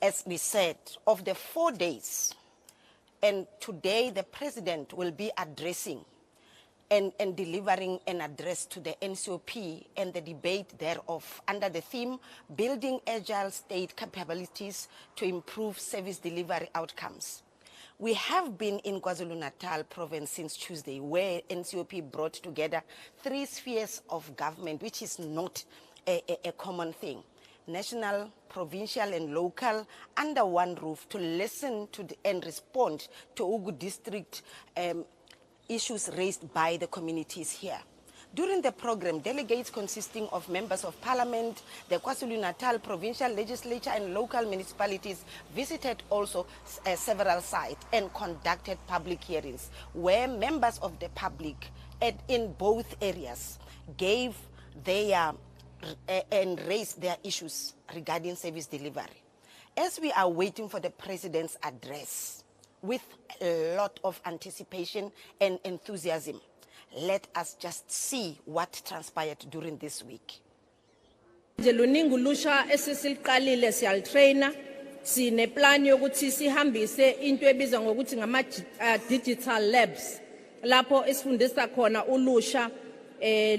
as we said, of the 4 days, and today the President will be addressing and delivering an address to the NCOP and the debate thereof under the theme, Building Agile State Capabilities to Improve Service Delivery Outcomes. We have been in KwaZulu-Natal province since Tuesday, where NCOP brought together 3 spheres of government, which is not a common thing. National, provincial, and local under one roof to listen to and respond to Ugu District issues raised by the communities here. During the program, delegates consisting of members of parliament, the KwaZulu-Natal provincial legislature and local municipalities visited also several sites and conducted public hearings where members of the public in both areas gave their and raised their issues regarding service delivery. As we are waiting for the President's address with a lot of anticipation and enthusiasm, let us just see what transpired during this week. Luningi lusha esisiqalile siyaltraina sine plan yokuthi sihambise into ebizwa ngokuthi ngama digital labs lapho esifundisa khona ulusha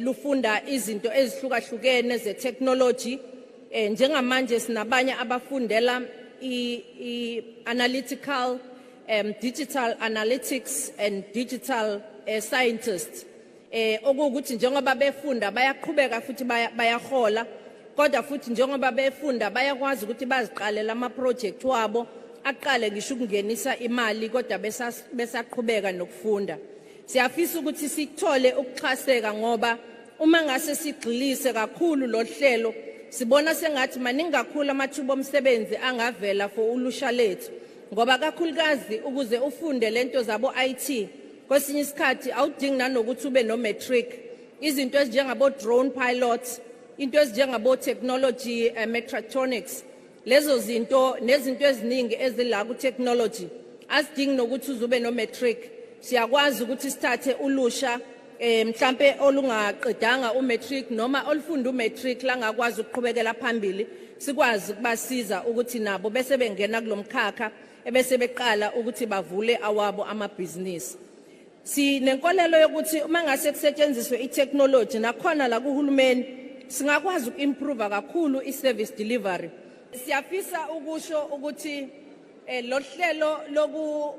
lufunda izinto ezihlukahlukene ze technology njengamanje sinabanye abafundela analytical digital analytics and digital scientists okuwukuthi njengoba befunda bayaqhubeka futhi bayahola kodwa futhi njengoba befunda bayakwazi ukuthi baziqalela ama project wabo aqale ngisho ukungenisa imali kodwa besaqhubeka nokufunda. Siyafisa ukuthi sithole ukuxhaseka ngoba uma ngase sigxilise kakhulu lo hlelo sibona sengathi maningi kakhulu amathuba omsebenzi angavela for ulusha lethu ngoba kakhulukazi ukuze ufunde lento zabo IT kwesinye isikhathi awudingi nanokuthi ube no matric izinto ezinjengabo drone pilots into ezinjengabo technology mechatronics lezo zinto nezinto eziningi ezila ku technology asidingi nokuthi uzube no matric siyakwazi ukuthi sithathe ulusha mhlambe olungaqedanga umatric noma olufunda umatric la ngakwazi ukuqhubekela phambili sikwazi kubasiza ukuthi nabo bese bengena kulomkhakha ebese beqala ukuthi bavule awabo amabhizinisi. Sinenkolelo yokuthi uma ngase kusetshenziswe itechnology nakhona la kuhulumeni singakwazi ukuimprove kakhulu iservice delivery. Siyafisa ukusho ukuthi lo hlelo loku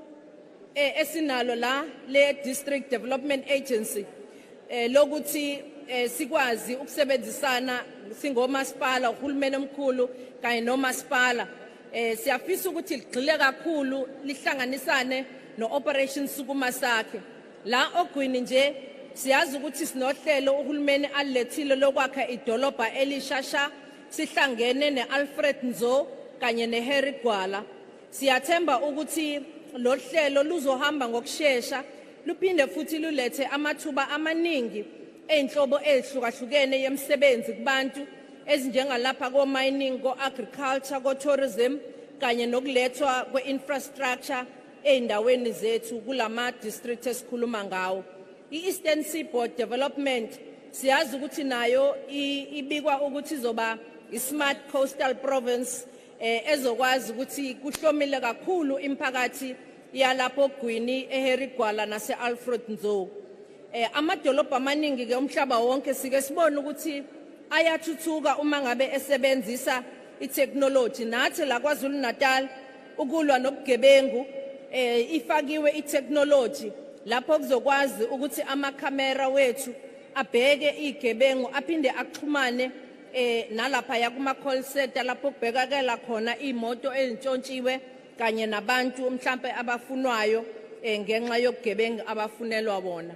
esinalo la le District Development Agency lokuthi sikwazi ukusebenzisana singomasipala uhulumeni omkhulu kanye nomasipala siyafisa ukuthi ligxile kakhulu lihlanganisane no operations sukuma sakhe la ogwini nje siyazi ukuthi sinohlelo uhulumeni alethile lokwakha idolobha elishasha sihlangene neAlfred Nzo kanye neHarry Gwala. Siyathemba ukuthi lo hlelo luzohamba ngokusheshsha luphinde futhi lulethe amathuba amaningi einhlobo ezihlukahlukene yemsebenzi kubantu ezinjengalapha ko mining ko agriculture ko tourism kanye nokulethwa kwe-infrastructure eindaweni zethu kulama district esikhuluma ngawo. I-Eastern Seaboard Development siyazi ukuthi nayo ibikwa ukuthi izoba i-smart coastal province ezokwazi ukuthi kuhlomile kakhulu imphakathi yalapho Gwini eHarry Gwala nase-Alfred Nzo. Amadolobha amaningi ke umhlaba wonke sike sibona ukuthi ayathuthuka uma ngabe esebenzisa itechnology nathi la KwaZulu-Natal ukulwa nobugebengu ifakiwe itechnology lapho kuzokwazi ukuthi amakhamera wethu abheke igebengu aphinde axhumane nalapha yakuma call center lapho kubhekakela khona imoto ezintshontshiwe kanye nabantu mhlambe abafunwayo ngenxa yokugebengu abafunelwa bona.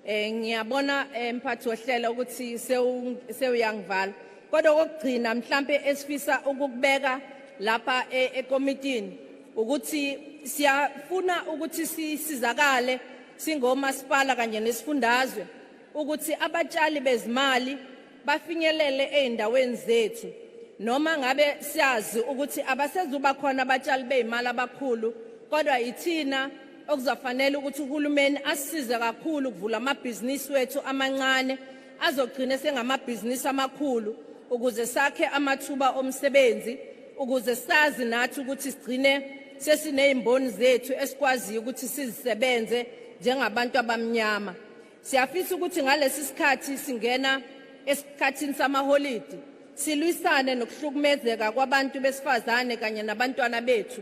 Ngiyabona mphathi wohlela ukuthi sewuyangivala kodwa kokugcina mhlambe esifisa ukubeka lapha ekomitini ukuthi siyafuna ukuthi sizakale singomasipala kanye nesifundazwe ukuthi abatshali bezimali bafinyelele eindaweni zethu noma ngabe siyazi ukuthi abasezuba khona abatshali bezimali abakhulu kodwa ithina okuzafanele ukuthi uhulumeni asisize kakhulu ukuvula amabhizinisi wethu amancane azogcina sengamabhizinisi amakhulu ukuze sakhe amathuba omsebenzi ukuze sazi nathi ukuthi sigcine sesiney'mboni zethu esikwaziyo ukuthi sizisebenze njengabantu abamnyama. Siyafisa ukuthi ngalesi sikhathi singena esikhathini samaholidi silwisane nokuhlukumezeka kwabantu besifazane kanye nabantwana bethu.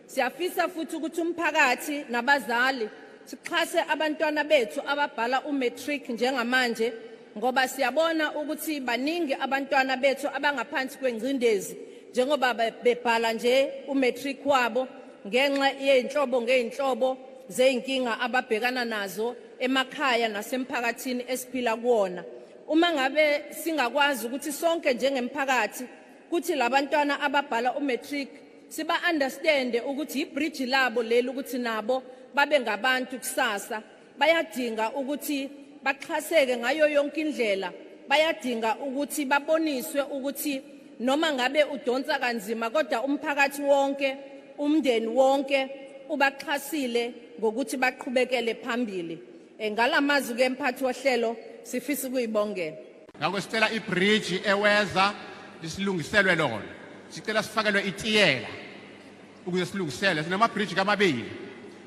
Siyafisa futhi ukuthi umphakathi nabazali sixhase abantwana bethu ababhala umatric njengamanje ngoba siyabona ukuthi baningi abantwana bethu abangaphansi kwengcindezi njengoba bebhala nje umatric wabo ngenxa yey'nhlobo ngey'nhlobo zey'nkinga ababhekana nazo emakhaya nasemphakathini esiphila kuwona. Uma ngabe singakwazi ukuthi sonke njengemphakathi kuthi labantwana ababhala umatric siba understand ukuthi ibridge labo leli ukuthi nabo babe ngabantu kusasa, bayadinga ukuthi baxhaseke ngayo yonke indlela, bayadinga ukuthi baboniswe ukuthi noma ngabe udonsa kanzima kodwa umphakathi wonke, umndeni wonke ubaxhasile ngokuthi baqhubekele phambili. Ngalamazwi ke mphathi wohlelo sifisa ukuyibongela. Ngakosicela ibridge eweza isilungiselwe lona. Sicela sifakelwe itiyela ukuze silungiselwe. Sinamabridge kamabili.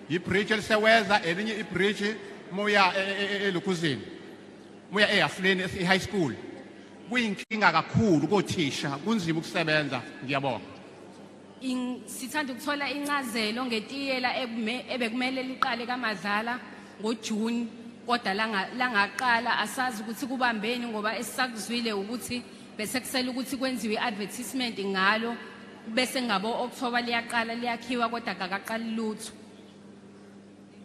Ibridge eliseweza elinye ibridge moya eLukhuzini. Moya eHafleni high school. Kuyinkinga kakhulu kothisha, kunzima ukusebenza. Ngiyabonga. Sithanda ukuthola incazelo ngetiyela ebekumele liqale kaMadlala ngoJune kodwa langaqala asazi ukuthi kubambeni ngoba esisakuzwile ukuthi bese kusela ukuthi kwenziwe iadvertisement ngalo bese ngabo October liyaqala liyakhiwa kodwa akaqali lutho.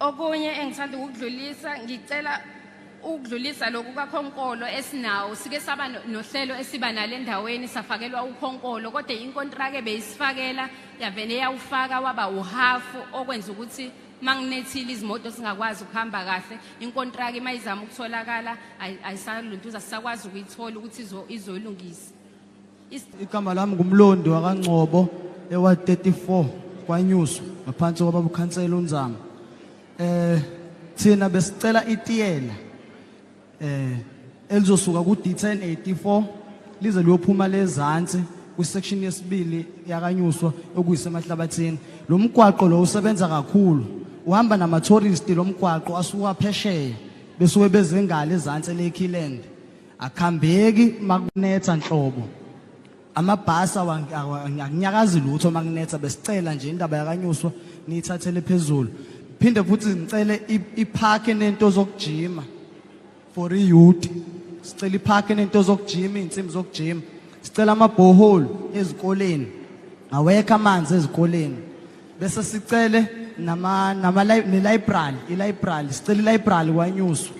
Okunye engithanda ukudlulisa ngicela ukudlulisa lokhu kaKhonkolo esinawo sike saba nohlelo esiba nale endaweni safakelwa uKhonkolo kodwa inkontrakt ebeyisifakela yavene yawufaka waba uhafu okwenza ukuthi manginethile izimoto singakwazi ukuhamba kahle inkontrakt mayizama ukutholakala ayisaluntuza sisakwazi ukuyithola ukuthi izolungisa. Igama lami ngumlondi wakaNgcobo ewa 34 kwaNyusu ngaphansi kwababa uKhansela uNzama. Thina besicela itiyela elizosuka ku D1084 lize liyophuma lezansi kwisection yesibili yakanyuswa okuyisemahlabathini. Lo mgwaqo lo usebenza kakhulu, uhamba nama tourist lo mgwaqo asuka phesheya besuke bezengale ezansi leKhiland, akhambeki makunetha nhlobo. Amabhasi akunyakazi lutho makunetha. Besicela nje indaba yakanyuswa niyithathele phezulu. Phinde futhi ngicele ipark nento zokujima for youth. Sicela ipark nento zokujima, insimbi zokujima. Sicela amabohole ezikoleni, awekho amanzi ezikoleni. Bese sicele library, sicela ilibrary kwaNyusu.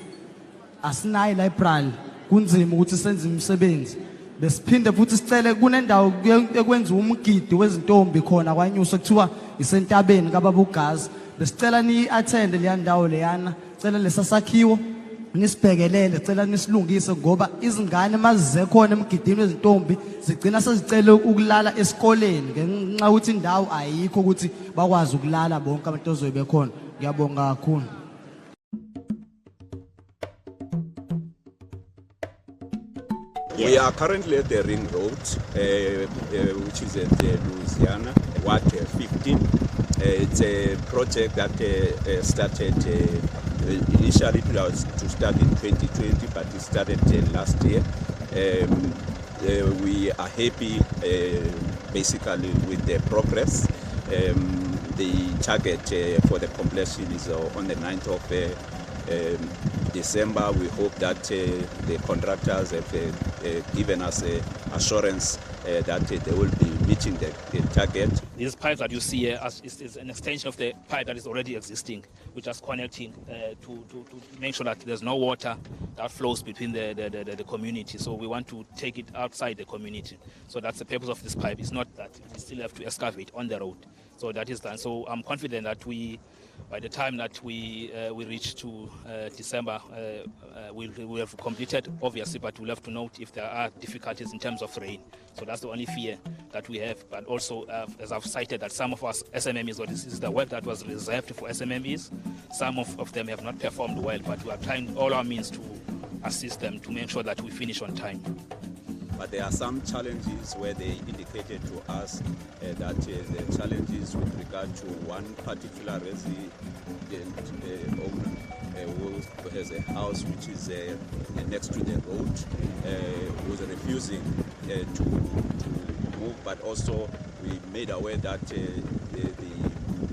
Asinayo ilibrary, kunzima ukuthi senze umsebenzi. Besiphinde futhi sicele kunendawo ekwenza umgidi wezintombi khona kwaNyusu kuthiwa isentabeni kababa uGazi. Besicela ni attend le ndawo leyana, cela lesasakhiwo nisibhekelele, cela nisilungise ngoba izingane mazize khona emgidini wezintombi zigcina sezicela ukulala esikoleni ngenxa ukuthi indawo ayikho ukuthi bakwazi ukulala bonke abantu ozobe khona. Ngiyabonga kakhulu. We are currently at the Ring Road, which is at Louisiana, Ward 15. It's a project that started initially to start in 2020, but it started last year. We are happy basically with the progress. The target for the completion is on the 9th of December. We hope that the contractors have given us assurance that they will be meeting the target. This pipe that you see here is an extension of the pipe that is already existing, which is connecting to make sure that there's no water that flows between the community. So we want to take it outside the community. So that's the purpose of this pipe. It's not that we still have to excavate on the road. So that is done. So I'm confident that by the time that we reach to December, we'll have completed, obviously, but we'll have to note if there are difficulties in terms of rain. So that's the only fear that we have. But also, as I've cited, that some of us SMMEs, or this is the work that was reserved for SMMEs, some of them have not performed well, but we are trying all our means to assist them to make sure that we finish on time. But there are some challenges where they indicated to us that the challenges with regard to one particular resident owner who has a house which is next to the road, who is refusing to move, but also we made aware that the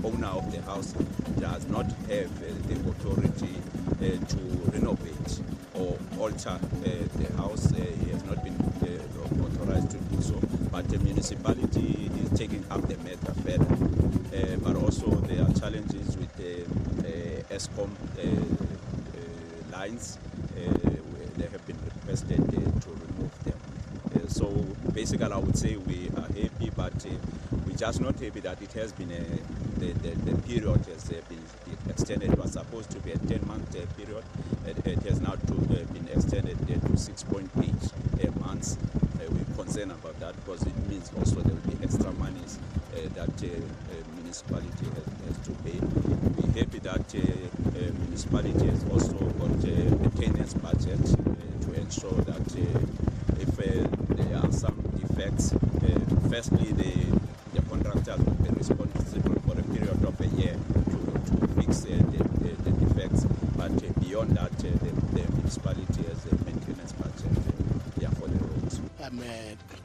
owner of the house does not have the authority to renovate or alter the house. He has not been authorized to do so, but the municipality is taking up the matter further. But also there are challenges with the ESCOM lines. They have been requested to remove them. So basically I would say we are happy, but we're just not happy that it has been the period has been extended. It was supposed to be a 10-month period. It has now been extended to 6.8 months. We're concerned about that because it means also there will be extra monies that municipality has to pay. We're happy that municipality has also got a maintenance budget to ensure that if there are some defects, firstly the contractors will be responsible for a period of a year to fix the defects, but beyond that the municipality has a maintenance budget for the roads. I'm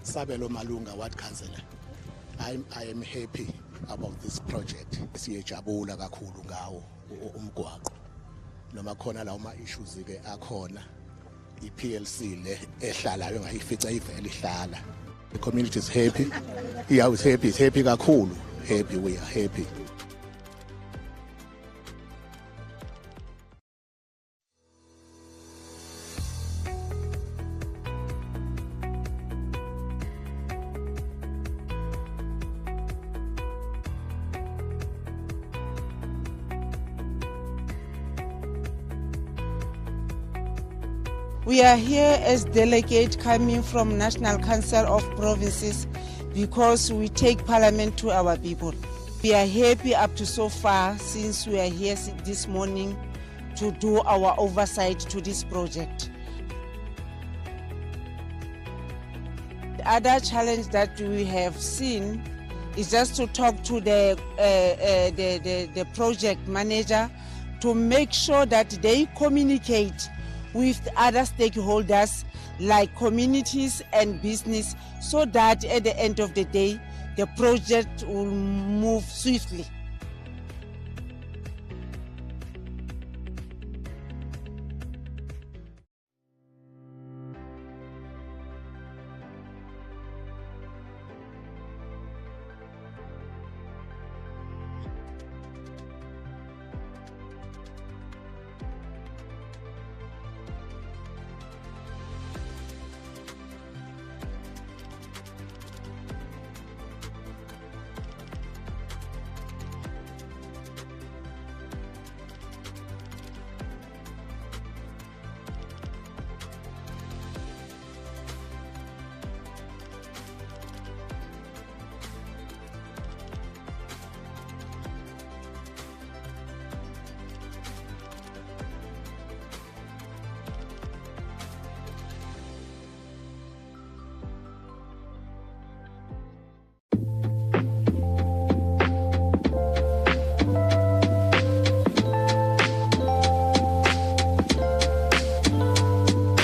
Sabelo Malunga, Ward Councillor. I am happy about this project. Siyejabula kakhulu ngawo umgwaqo. Noma khona lawo ma-issues ke akhona. I-PLC le ehlalayo ngayifica ivele ihlala. The community is happy. Yeah, it's happy kakhulu. Happy, we are happy. We are here as delegates coming from National Council of Provinces because we take Parliament to our people. We are happy up to so far since we are here this morning to do our oversight to this project. The other challenge that we have seen is just to talk to the project manager to make sure that they communicate with other stakeholders like communities and business so that at the end of the day, the project will move swiftly.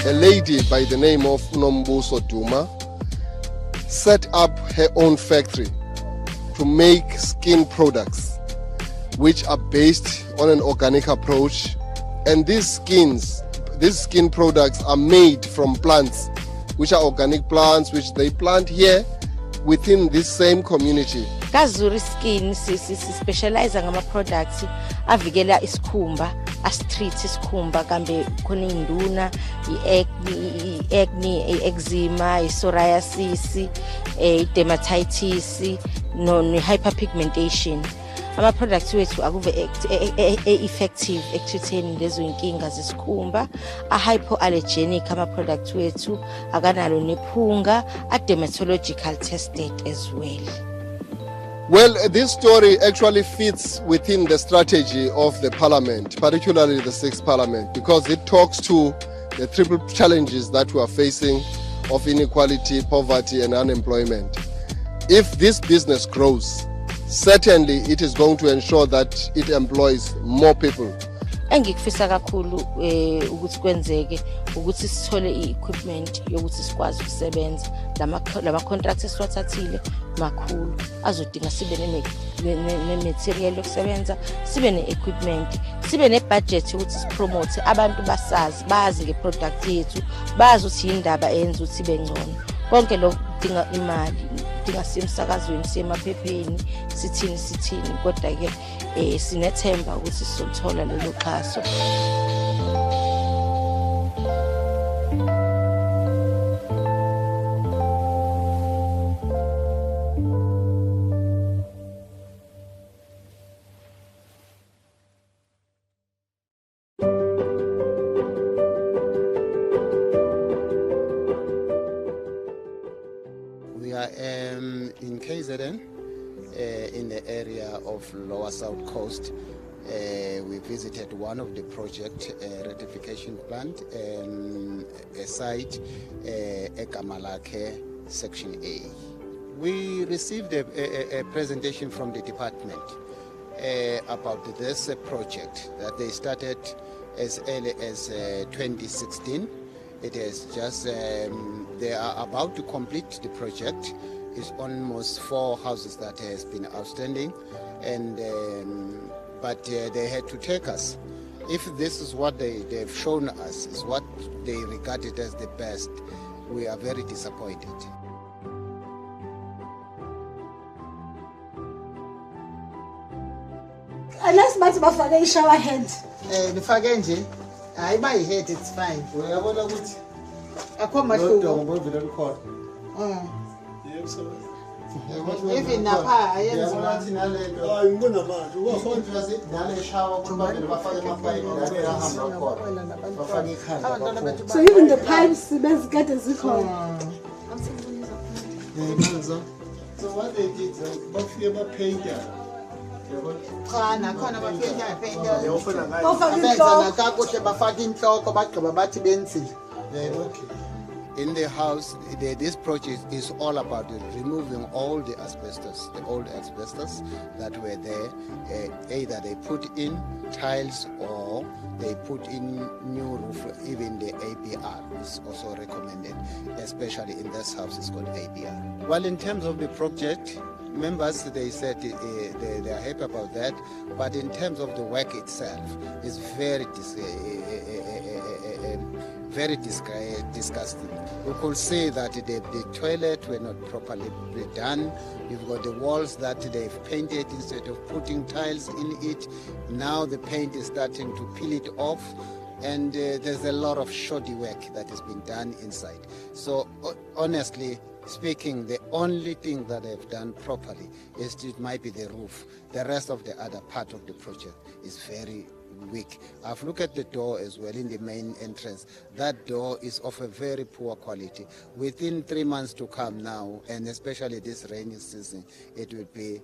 A lady by the name of Nombuso Duma set up her own factory to make skin products which are based on an organic approach, and these skin products are made from plants which are organic plants which they plant here within this same community. KwaZulu Skin specialize ngama products avikela isikhumba, astreat isikhumba kambe khona induna, acne, eczema, psoriasis, dermatitis, hyperpigmentation. Ama products wethu akuve effective ekuthutheni lezo inkinga zesikhumba, a hypoallergenic ama products wethu, akanalo nephunga, a dermatological tested as well. Well, this story actually fits within the strategy of the Parliament, particularly the 6th Parliament, because it talks to the triple challenges that we are facing of inequality, poverty, and unemployment. If this business grows, certainly it is going to ensure that it employs more people. Engikufisa kakhulu ukuthi kwenzeke ukuthi sithole i-equipment yokuthi sikwazi ukusebenza lama contracts esiwathathile makhulu azodinga sibe ne-material yokusebenza, sibe ne-equipment, sibe ne-budget yokuthi sipromote abantu bazi nge-product yethu, bazi ukuthi yindaba eyenza ukuthi ibe ngcono. Konke lokho kudinga imali, kudinga semsakazweni, semaphepheni, sithini kodwa ke sinethemba ukuthi sizothola lelo xhaso. We are in KZN, in the area of Lower South Coast. We visited one of the project rectification plant, a site, Ekamalake, Section A. We received a presentation from the department about this project that they started as early as 2016. It is just, they are about to complete the project. It's almost 4 houses that has been outstanding, and but they had to take us. If this is what they've shown us, is what they regarded as the best, we are very disappointed. Unless bathi bafake shower head. Nifake nje. Hayi bayihead, it's fine. Uyabona ukuthi akho mahluko. Ngodlela likhona. Even napha ayenziwa. Hayi ngibona manje. Ukhonjwa nale shower kufanele bafake amapipe la ehamba khona. Bafake ikhanda. So even the pipes bezikade zikhona. So what they did, bafike bapainter. Khona bafika painter. Bafaka nakakuhle bafaka inhloko bagqiba bathi benzile. In the house, this project is all about removing all the asbestos, the old asbestos that were there. Either they put in tiles or they put in new roof. Even the APR is also recommended, especially in this house. It's called APR. Well, in terms of the project, members, they said they are happy about that, but in terms of the work itself, it's very disgusting. We could say that the toilet were not properly done. You've got the walls that they've painted instead of putting tiles in it. Now the paint is starting to peel it off, and there's a lot of shoddy work that has been done inside. So honestly speaking, the only thing that they've done properly is it might be the roof. The rest of the other part of the project is very weak. I've looked at the door as well in the main entrance. That door is of a very poor quality. Within 3 months to come now, and especially this rainy season, it will be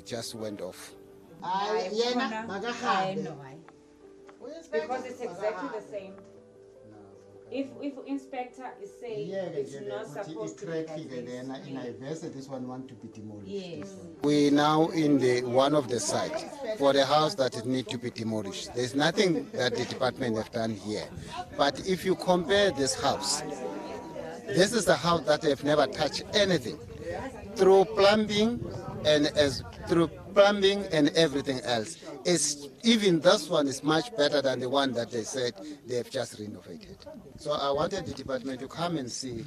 just went off. Because it's exactly the same. If inspector is saying it's not supposed to be like this. This one want to be demolished. Yes. We now in the one of the sites for the house that it need to be demolished. There's nothing that the department have done here. But if you compare this house, this is a house that they've never touched anything. Through plumbing and everything else. Even this one is much better than the one that they said they've just renovated. So I wanted the department to come and see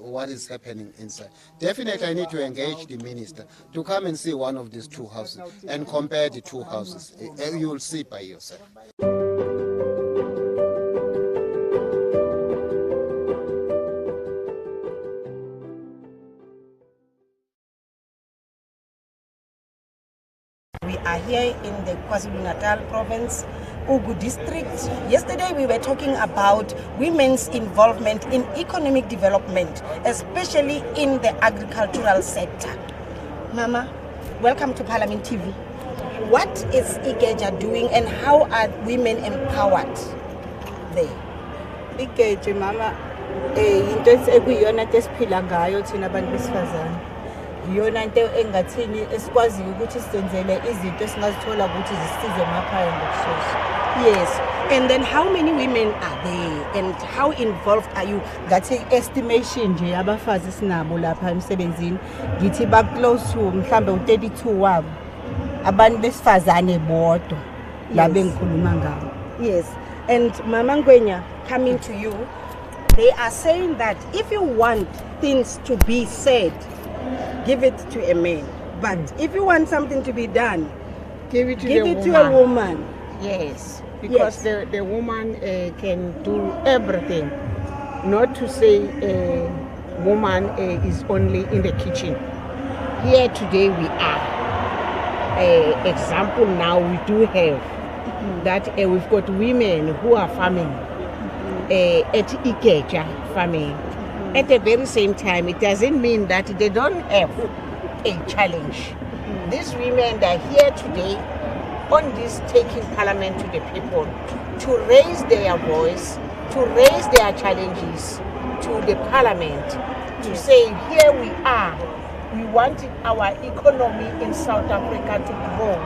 what is happening inside. Definitely I need to engage the minister to come and see one of these 2 houses and compare the 2 houses. You will see by yourself. We are here in the KwaZulu-Natal province, Ugu District. Yesterday we were talking about women's involvement in economic development, especially in the agricultural sector. Mama, welcome to Parliament TV. What is Ikeja doing and how are women empowered there? Ikeja, Mama, into ekuyiyona into esiphila ngayo thina abantu besifazane. Iyona into engathini esikwaziyo ukuthi senzele izinto esingazithola ukuthi zisisize emakhaya ngokushesha. Yes. And then how many women are there and how involved are you? Ngathi estimation nje abafazi sinabo lapha emsebenzini ngithi ba close to mhlambe u32 wabo abantu besifazane bodwa la bengikhuluma ngabo. Yes. And Mama Ngwenya, coming to you, they are saying that if you want things to be said, give it to a man. But if you want something to be done, give it to a woman. Yes, because the woman can do everything. Not to say a woman is only in the kitchen. Here today we are. Example now we do have that we've got women who are farming at Ikeja farming. At the very same time, it doesn't mean that they don't have a challenge. These women that are here today on this taking parliament to the people to raise their voice, to raise their challenges to the parliament, to say here we are, we want our economy in South Africa to grow.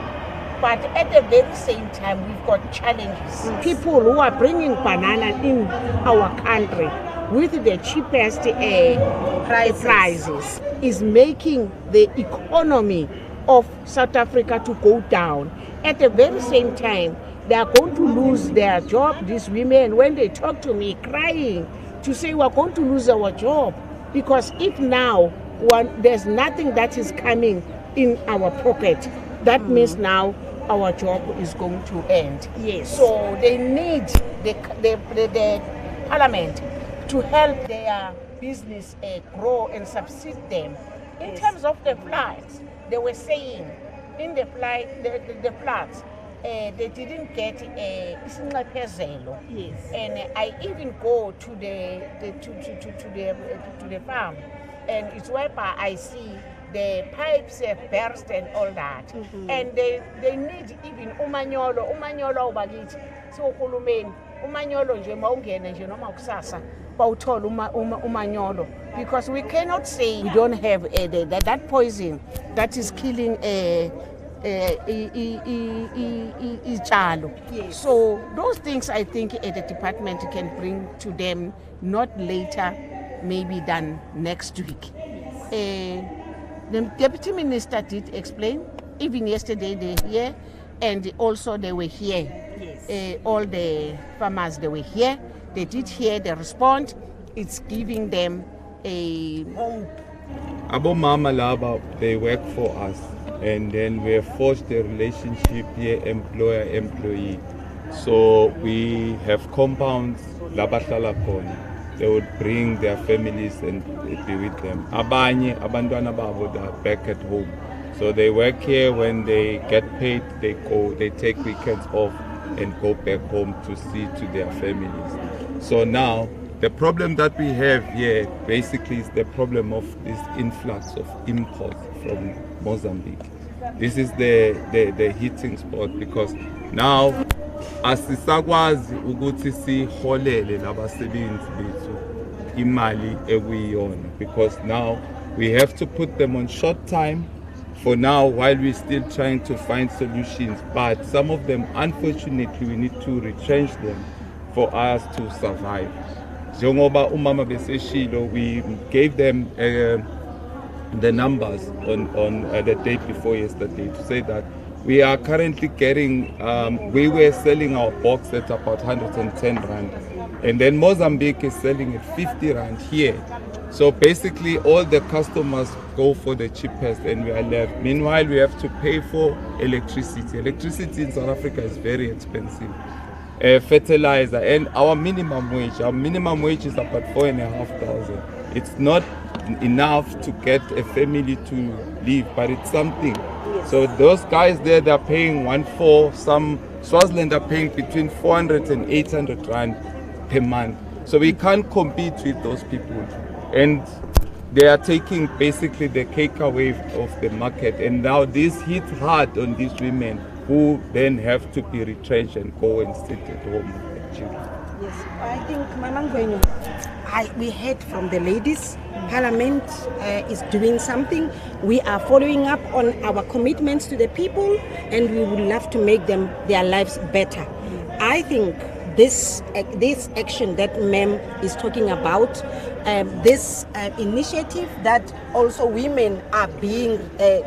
But at the very same time, we've got challenges. People who are bringing banana in our country with the cheapest prices is making the economy of South Africa to go down. At the very same time, they are going to lose their job, these women, when they talk to me crying to say we're going to lose our job. Because if now there's nothing that is coming in our pocket, that means now our job is going to end. Yes. So they need the parliament to help their business grow and succeed them. In terms of the floods, they were saying in the floods, they didn't get isinxephezelo. Yes. And I even go to the farm, and it's whereby I see the pipes have burst and all that. And they need even umanyolo ubakithi sohulumeni umanyolo nje mawungene nje noma kusasa bawuthola umanyolo, because we cannot say we don't have that poison that is killing ichalo. Yes. So those things I think the department can bring to them not later maybe than next week. The deputy minister did explain, even yesterday they were here, and also they were here. Yes. All the farmers, they were here. They did hear the response. It's giving them a hope. Abo mama laba, they work for us, and then we have forged a relationship here, employer-employee. So we have compounds, laba hlala khona. They would bring their families and be with them. Abanye, abantwana babo, they are back at home. So they work here. When they get paid, they take weekends off and go back home to see to their families. So now, the problem that we have here basically is the problem of this influx of imports from Mozambique. This is the hitting spot, because now asisakwazi ukuthi siholele labasebenzi bethu imali ekuyiyona, because now we have to put them on short time for now while we're still trying to find solutions. But some of them, unfortunately, we need to retrench them for us to survive. Njengoba umama beseshilo, we gave them the numbers on the day before yesterday to say that we are currently getting, we were selling our box at about 110 rand, and then Mozambique is selling at 50 rand here. So basically all the customers go for the cheapest and we are left. Meanwhile, we have to pay for electricity. Electricity in South Africa is very expensive. Fertilizer and our minimum wage is about 4,500. It's not enough to get a family to live, but it's something. Yes. So those guys there, they're paying 1.4. Some Swaziland are paying between 400 and 800 rand per month. So we can't compete with those people. And they are taking basically the cake away of the market. And now this hits hard on these women who then have to be retrenched and go and sit at home with their children. Yes, I think, Mama Ngwenyo, we heard from the ladies. Parliament is doing something. We are following up on our commitments to the people, and we would love to make their lives better. I think this action that Ma'am is talking about, this initiative that also women are being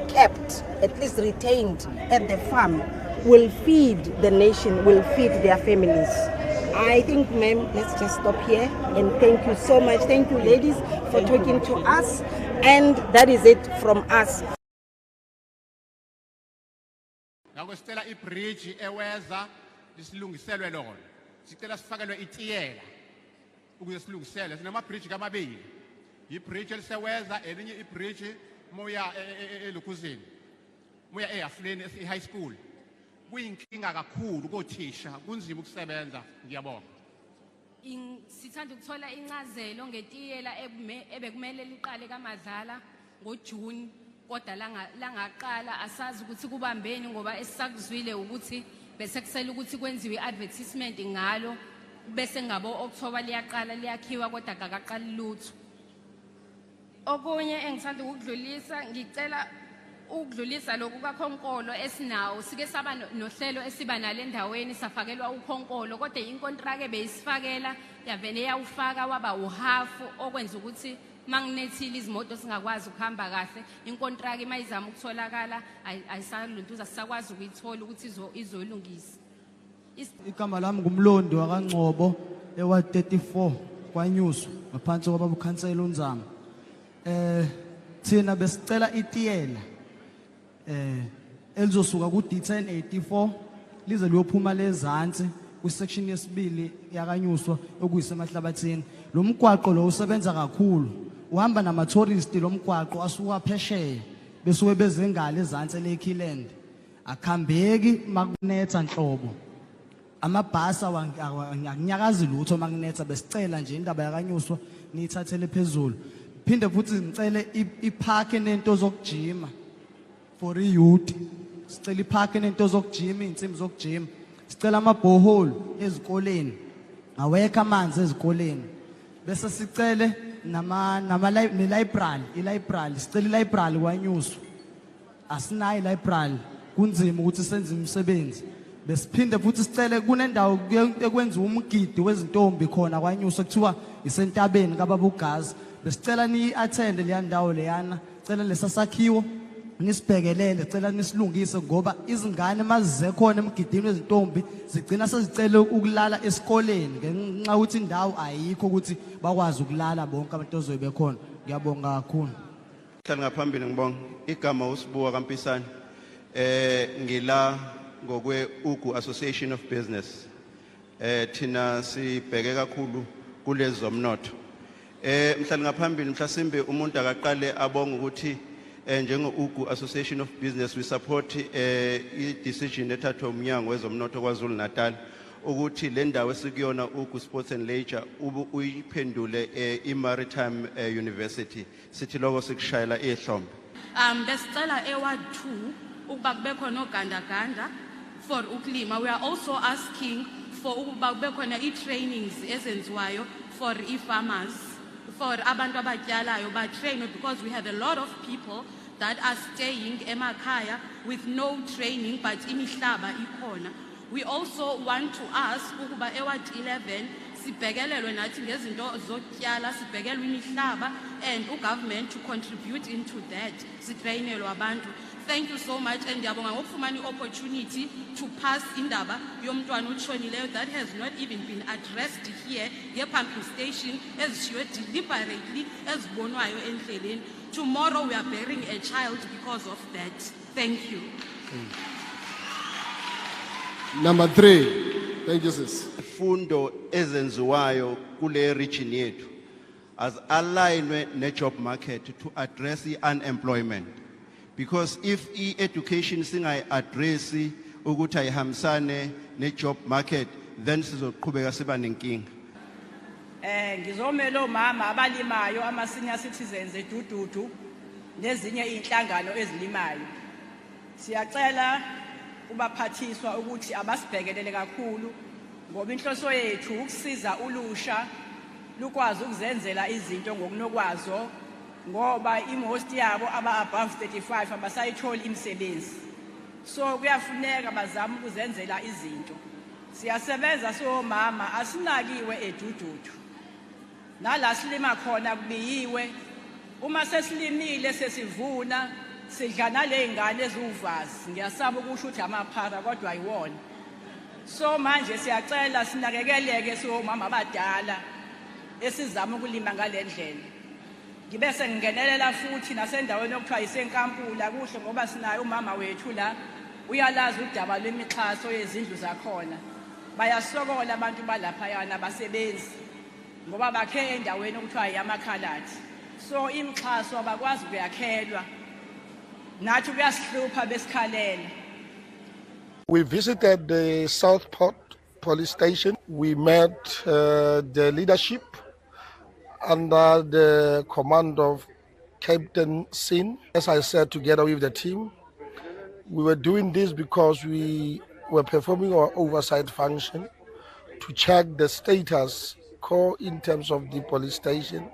kept, at least retained at the farm, will feed the nation, will feed their families. I think, ma'am, let's just stop here and thank you so much. Thank you, ladies, for talking to us. And that is it from us. Ngakustela ibridge eweza lisilungiselwe lona. Sicela sifakelwe itiyela ukuze silungisele. Sinama bridge kamabili. Ibridge eliseweza elinye ibridge moya eLukuzini. Moya eHafleni high school. Kuyinkinga kakhulu kothisha kunzima ukusebenza ngiyabonga. Sithanda ukuthola incazelo ngetiyela ebekumele liqale kaMadlala ngoJune kodwa langaqala asazi ukuthi kubambeni ngoba esisakuzwile ukuthi bese kusela ukuthi kwenziwe advertisement ngalo bese ngabo October liyaqala liyakhiwa kodwa akaqali lutho. Okunye engithanda ukudlulisa ngicela ukudlulisa lokhu kakhonkolo esinawo sike saba nohlelo esiba nale endaweni safakelwa ukhonkolo kodwa inkontrakt ebeyisifakela yavene yawufaka waba uhafu okwenza ukuthi manginethile izimoto singakwazi ukuhamba kahle inkontrakt mayizama ukutholakala ayisaluntuza sisakwazi ukuyithola ukuthi izolungisa. Igama lami ngumlondo wakangcobo ewa 34 kwaNyusu ngaphansi kwababa ukhansela uNzama. Thina besicela itiyela elizosuka ku D1084 lize liyophuma lezantsi ku section yesibili yakanyuswa okuyisemahlabathini. Lo mgwaqo lo usebenza kakhulu uhamba nama tourist lo mgwaqo asuka phesheya besuke bezengala ezantsi eLakeland akhambeki makunetha nhlobo amabhasi akunyakazi lutho makunetha besicela nje indaba yakanyuswa niyithathele phezulu. Phinde futhi ngicele ipark nento zokujima for youth. Sicela ipark nento zokujima insimbi zokujima. Sicela ama borehole ezikoleni. Awekho amanzi ezikoleni. Bese sicele library sicela library kwaNyusu. Asinayo library kunzima ukuthi senze umsebenzi. Besiphinde futhi sicele kunendawo ekwenza umgidi wezintombi khona kwaNyusu kuthiwa isentabeni kababa uGazi. Besicela ni attend le ndawo leyana cela lesasakhiwo nisibhekelele cela nisilungise ngoba izingane mazize khona emgidini wezintombi zigcina sezicela ukulala esikoleni ngenxa ukuthi indawo ayikho ukuthi bakwazi ukulala bonke abantu ozobe khona. Ngiyabonga kakhulu. Hlala ngaphambili ngibonga igama uSibuka kaMpisane ngila ngokwe Ugu Association of Business thina sibheke kakhulu kulezo zomnotho. Mhlali ngaphambili mhlasimbe umuntu akaqale abonga ukuthi njenge Ugu Association of Business we support i-decision ethathwa umnyango wezomnotho KwaZulu-Natal ukuthi le ndawo esikuyona Ugu Sports and Leisure uyiphendule i-Maritime University sithi lokho sikushayela ehlombe. Besicela eward 2 ukuba kube khona ogandaganda for ukulima. We are also asking for ukuba kube khona i-trainings ezenziwayo for i-farmers. For abantu abatyalayo ba train because we have a lot of people that are staying emakhaya with no training but imihlaba ikhona. We also want to ask ukuba eward 11 sibhekelelwe nathi ngezinto zokutyala sibhekelwe imihlaba and ugovernment to contribute into that sitrainelwe abantu. Thank you so much and ndiyabonga ngokufumana i-opportunity to pass indaba yomntwana utshonileyo that has not even been addressed here nge-pumping station ezishiywe deliberately ezibonwayo endleleni. Tomorrow we are burying a child because of that. Thank you. Number 3. Thank you, sis. Fundo ezenziwayo kule region yethu as alignwe ne-job market to address unemployment. Because if education singayi-address ukuthi ayihambisane ne-job market then sizoqhubeka siba nenkinga. Ngizomela omama abalimayo ama-senior citizens edududu nezinye iy'nhlangano ezilimayo. Siyacela kubaphathiswa ukuthi abasibhekelele kakhulu ngoba inhloso yethu ukusiza ulusha lukwazi ukuzenzela izinto ngokunokwazo ngoba imost yabo aba above 35 abasayithola imisebenzi. So kuyafuneka bazama ukuzenzela izinto. Siyasebenza somama asinakiwe edududu. Nala silima khona kubiyiwe. Uma sesilimile sesivuna sidla nale ngane ezuvazi. Ngiyasaba ukusho ukuthi amaphara kodwa ayiwona. So manje siyacela sinakekeleke somama abadala esizama ukulima ngalendlela. Ngibe sengingenelela futhi nasendaweni okuthiwa isenkampula kuhle ngoba sinayo umama wethu la uyalazi udaba lwemixhaso yezindlu zakhona. Bayasokola abantu balapha yana abasebenzi ngoba bakhe endaweni okuthiwa yamakhalati. So imixhaso abakwazi ukuyakhelwa. Nathi kuyasihlupha besikhalela. We visited the Southport police station. We met the leadership under the command of Captain Sin. As I said, together with the team, we were doing this because we were performing our oversight function to check the status quo in terms of the police station.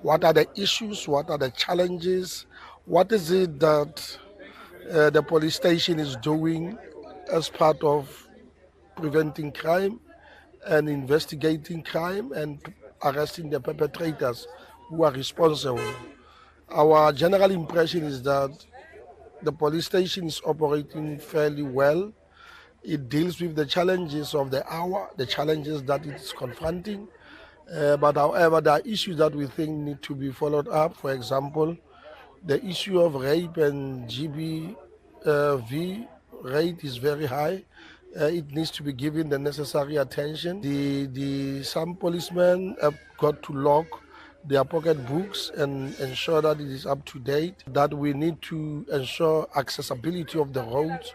What are the issues? What are the challenges? What is it that the police station is doing as part of preventing crime and investigating crime and arresting the perpetrators who are responsible? Our general impression is that the police station is operating fairly well. It deals with the challenges of the hour, the challenges that it's confronting. But however, there are issues that we think need to be followed up. For example, the issue of rape and GBV rate is very high. It needs to be given the necessary attention. Some policemen have got to log their pocket books and ensure that it is up to date, that we need to ensure accessibility of the roads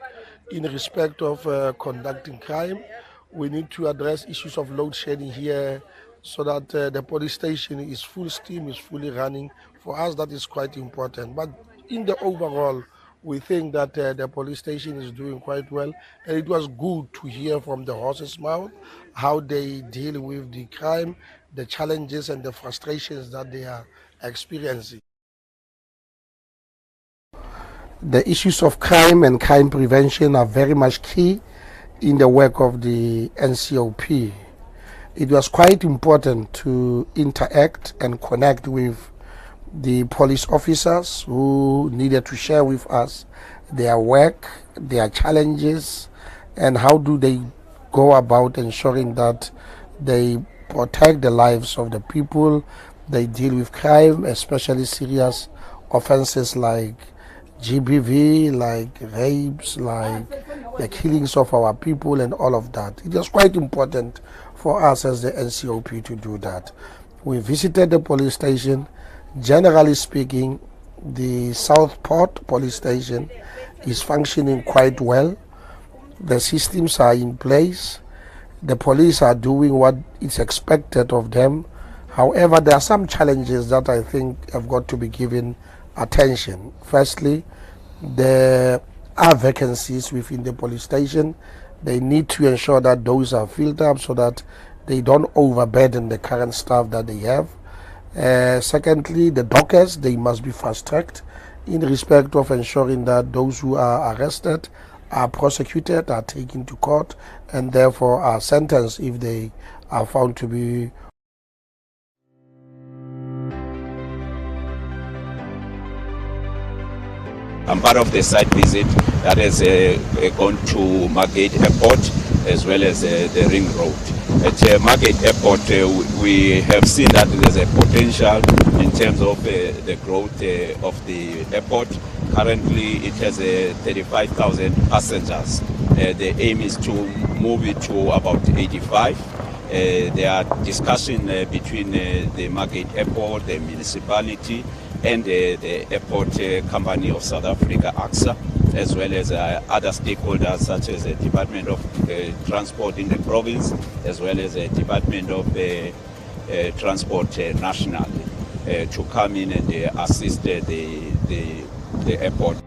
in respect of conducting crime. We need to address issues of load shedding here so that the police station is full steam, is fully running. For us, that is quite important. But in the overall, we think that the police station is doing quite well. And it was good to hear from the horse's mouth how they deal with the crime, the challenges and the frustrations that they are experiencing. The issues of crime and crime prevention are very much key in the work of the NCOP. It was quite important to interact and connect with the police officers who needed to share with us their work, their challenges, and how do they go about ensuring that they protect the lives of the people, they deal with crime, especially serious offenses like GBV, like rapes, like the killings of our people and all of that. It was quite important for us as the NCOP to do that. We visited the police station. Generally speaking, the Southport police station is functioning quite well. The systems are in place. The police are doing what is expected of them. However, there are some challenges that I think have got to be given attention. Firstly, there are vacancies within the police station. They need to ensure that those are filled up so that they don't overburden the current staff that they have. Secondly, the dockets, they must be fast-tracked in respect of ensuring that those who are arrested are prosecuted, are taken to court, and therefore are sentenced if they are found to be. I'm part of the site visit that has gone to Margate Airport as well as the Ring Road. At Margate Airport, we have seen that there's a potential in terms of the growth of the airport. Currently, it has 35,000 passengers. The aim is to move it to about 85. There are discussions between the Margate Airport, the municipality, and the airport company of South Africa, AXA, as well as other stakeholders such as the Department of Transport in the province, as well as the Department of Transport National, to come in and assist the airport.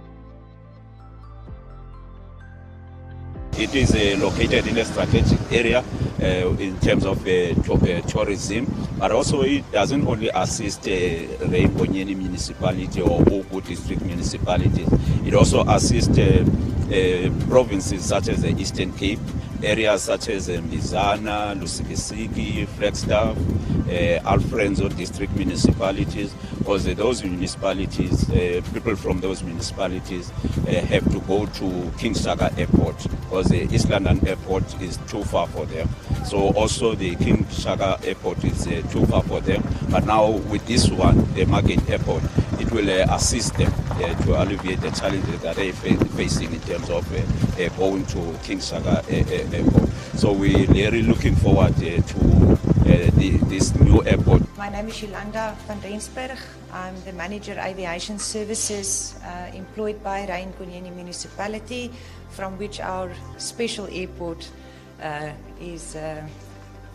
It is located in a strategic area in terms of tourism, but also it doesn't only assist Rainbow Municipality or Ugu District Municipality. It also assists provinces such as the Eastern Cape, areas such as Mizana, Lusibisiki, Flagship, Alfrenzo District Municipalities, because those municipalities, people from those municipalities have to go to King Shaka Airport, because the East London Airport is too far for them. So also the King Shaka Airport is too far for them. But now with this one, the Margate Airport, it will assist them to alleviate the challenges that they're facing in terms of going to King Shaka Airport. So we're really looking forward to this new airport. My name is Yolanda van Rensburg. I'm the Manager Aviation Services employed by Rainbow Municipality, from which our special airport is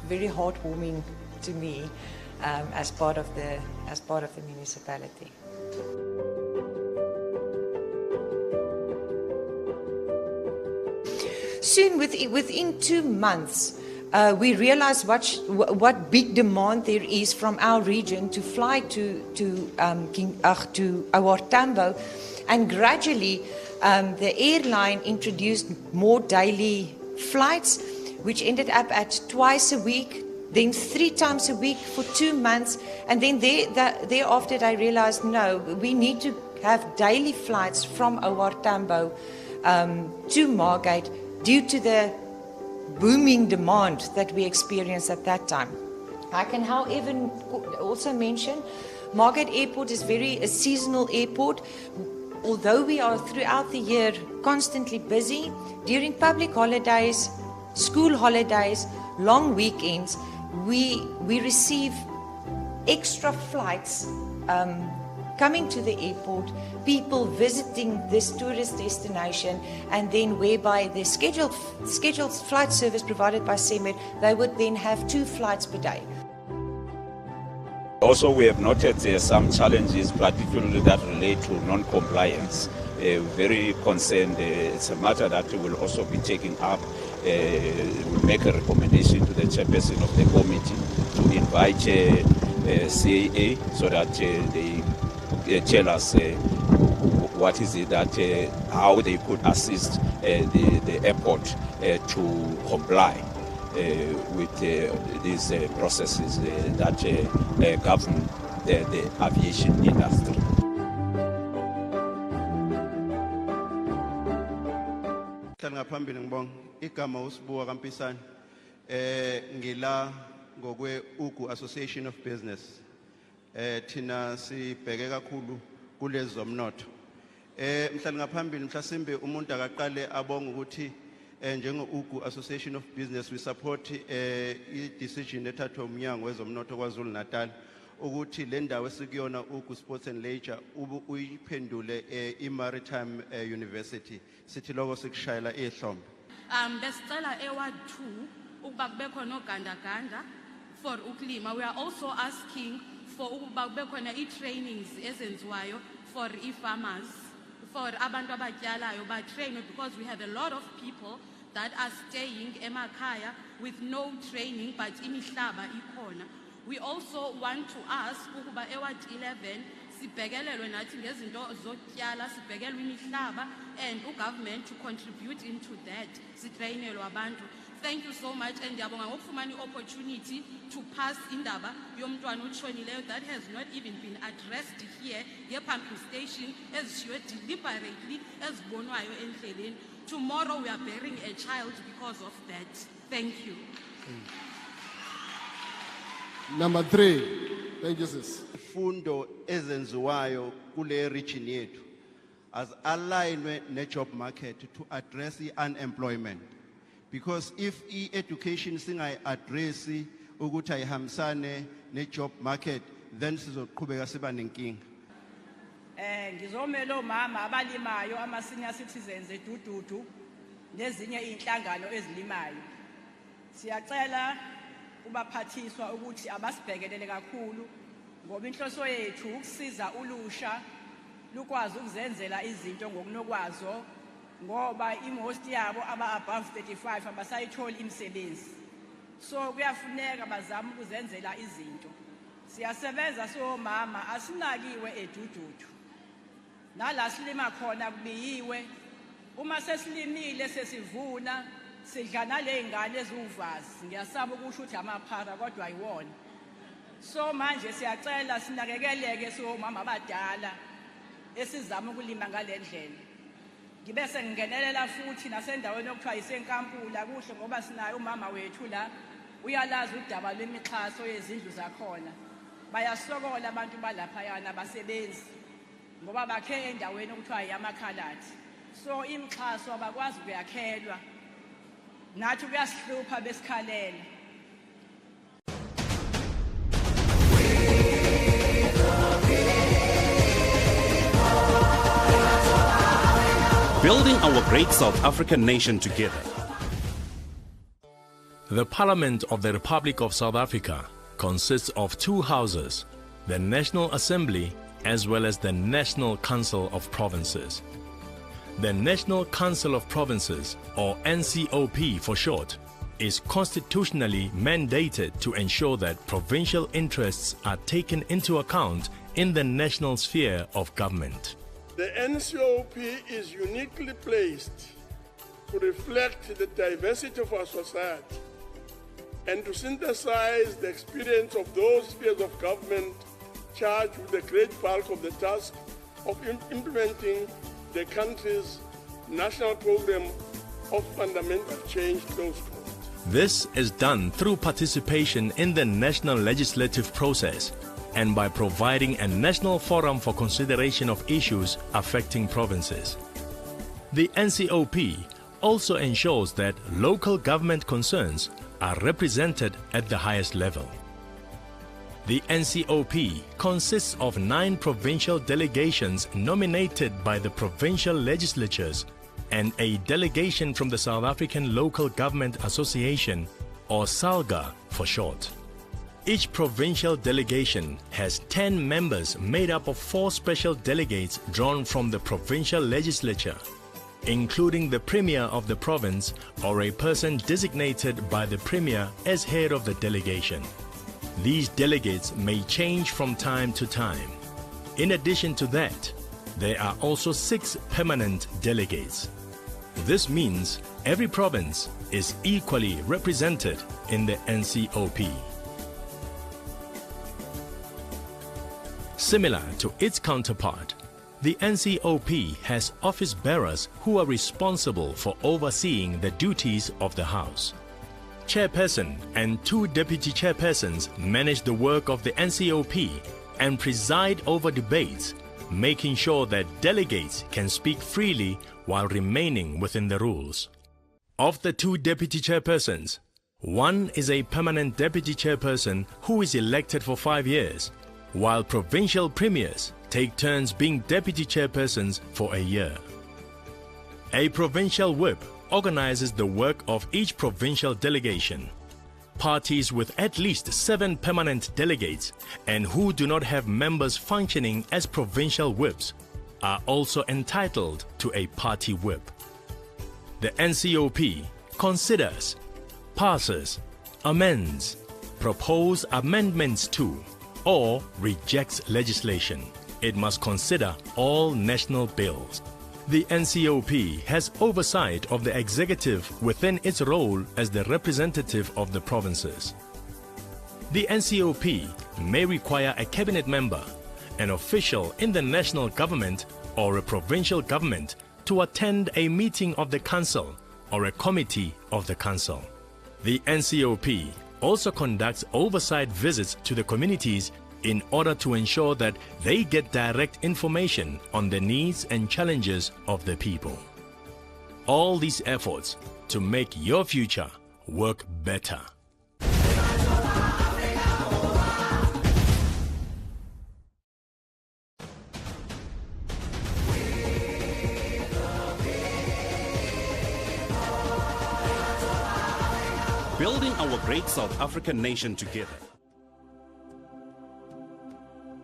very heartwarming to me as part of the municipality. Soon, within 2 months, we realized what big demand there is from our region to fly to our Tambo, and gradually the airline introduced more daily flights, which ended up at twice a week, then 3 times a week for 2 months, and then thereafter I realized, no, we need to have daily flights from our Tambo to Margate due to the booming demand that we experienced at that time. I can, however, also mention Margate Airport is a seasonal airport. Although we are throughout the year constantly busy, during public holidays, school holidays, long weekends, we receive extra flights coming to the airport, people visiting this tourist destination, and then whereby the scheduled flight service provided by CEMET, they would then have 2 flights per day. Also, we have noted some challenges, particularly that relate to non-compliance. Very concerned. It's a matter that will also be taken up. We'll make a recommendation to the chairperson of the committee to invite CAA so that they tell us what is it that how they could assist the airport to comply with these processes that govern the aviation industry. Ngaphambili ngibonga igama usibuka kaMpisana ngila ngokwe Ugu Association of Business. Thina sibheke kakhulu kulezi zomnotho. Mhlali ngaphambili mhlasimbe umuntu akaqale abonga ukuthi njengo Ugu Association of Business we support i-decision ethathwa umnyango wezomnotho KwaZulu-Natal ukuthi le ndawo esikuyona Ugu Sports and Leisure uyiphendule i-Maritime University sithi lokho sikushayela ihlombe. Besicela eward 2 ukuba kube khona ogandaganda for ukulima. We are also asking for ukuba kube khona i-trainings ezenziwayo for farmers, for abantu abatyalayo ba trained, because we have a lot of people that are staying emakhaya with no training but imihlaba ikhona. We also want to ask ukuba eward 11 sibhekelelwe nathi ngezinto zokutyala, sibhekelwe imihlaba, and government to contribute into that, sitrainelwe abantu. Thank you so much, and ndiyabonga ngokufumana i-opportunity to pass indaba yomntwana utshonileyo that has not even been addressed here ye-pumping station ezishiywe deliberately ezibonwayo endleleni. Tomorrow we are burying a child because of that. Thank you. Number 3. Thank you, sis. Fundo ezenziwayo kule region yethu as aligned ne job market to address the unemployment, because if education singayi address ukuthi ayihambisane ne job market, then sizoqhubeka siba nenkinga. Ngizomela omama abalimayo ama senior citizens edududu nezinye inhlangano ezilimayo. Siyacela kubaphathiswa ukuthi abasibhekelele kakhulu ngoba inhloso yethu ukusiza ulusha lukwazi ukuzenzela izinto ngokunokwazo ngoba most yabo aba above 35 abasayithola imisebenzi. So kuyafuneka bazama ukuzenzela izinto. Siyasebenza somama asinakiwe edududu. Nala silima khona kubiyiwe. Uma sesilimile sesivuna sidla nale ngane ezuvazi. Ngiyasaba ukusho ukuthi amaphara kodwa ayiwona. So manje siyacela sinakekeleke somama abadala esizama ukulima ngalendlela. Ngibe sengingenelela futhi nasendaweni okuthiwa isenkampula kuhle ngoba sinayo umama wethu la uyalazi udaba lwemixhaso yezindlu zakhona. Bayasokola abantu balapha yana abasebenzi ngoba bakhe endaweni okuthiwa yamakhalati. So imixhaso abakwazi ukuyakhelwa. Nathi kuyasihlupha besikhalela. Building our great South African nation together. The Parliament of the Republic of South Africa consists of two houses, the National Assembly as well as the National Council of Provinces. The National Council of Provinces, or NCOP for short, is constitutionally mandated to ensure that provincial interests are taken into account in the national sphere of government. The NCOP is uniquely placed to reflect the diversity of our society and to synthesize the experience of those spheres of government charged with the great bulk of the task of implementing the country's national program of fundamental change, close quote. This is done through participation in the national legislative process and by providing a national forum for consideration of issues affecting provinces. The NCOP also ensures that local government concerns are represented at the highest level. The NCOP consists of 9 provincial delegations nominated by the provincial legislatures and a delegation from the South African Local Government Association, or SALGA for short. Each provincial delegation has 10 members made up of 4 special delegates drawn from the provincial legislature, including the Premier of the province or a person designated by the Premier as head of the delegation. These delegates may change from time to time. In addition to that, there are also 6 permanent delegates. This means every province is equally represented in the NCOP. Similar to its counterpart, the NCOP has office bearers who are responsible for overseeing the duties of the House. Chairperson and 2 deputy chairpersons manage the work of the NCOP and preside over debates, making sure that delegates can speak freely while remaining within the rules. Of the 2 deputy chairpersons, one is a permanent deputy chairperson who is elected for 5 years, while provincial premiers take turns being deputy chairpersons for a year. A provincial whip organizes the work of each provincial delegation. Parties with at least 7 permanent delegates and who do not have members functioning as provincial whips are also entitled to a party whip. The NCOP considers, passes, amends, proposes amendments to, or rejects legislation. It must consider all national bills. The NCOP has oversight of the executive within its role as the representative of the provinces. The NCOP may require a cabinet member, an official in the national government or a provincial government to attend a meeting of the council or a committee of the council. The NCOP also conducts oversight visits to the communities in order to ensure that they get direct information on the needs and challenges of the people. All these efforts to make your future work better. Building our great South African nation together.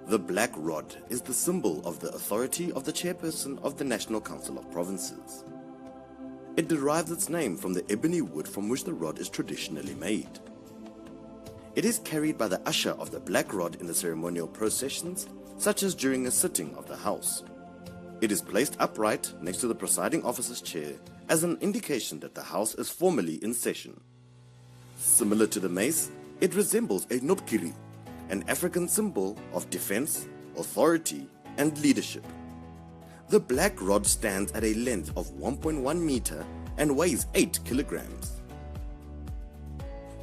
The black rod is the symbol of the authority of the chairperson of the National Council of Provinces. It derives its name from the ebony wood from which the rod is traditionally made. It is carried by the usher of the black rod in the ceremonial processions, such as during a sitting of the house. It is placed upright next to the presiding officer's chair as an indication that the house is formally in session. Similar to the mace, it resembles a nopkiri, an African symbol of defense, authority, and leadership. The black rod stands at a length of 1.1 meter and weighs 8 kilograms.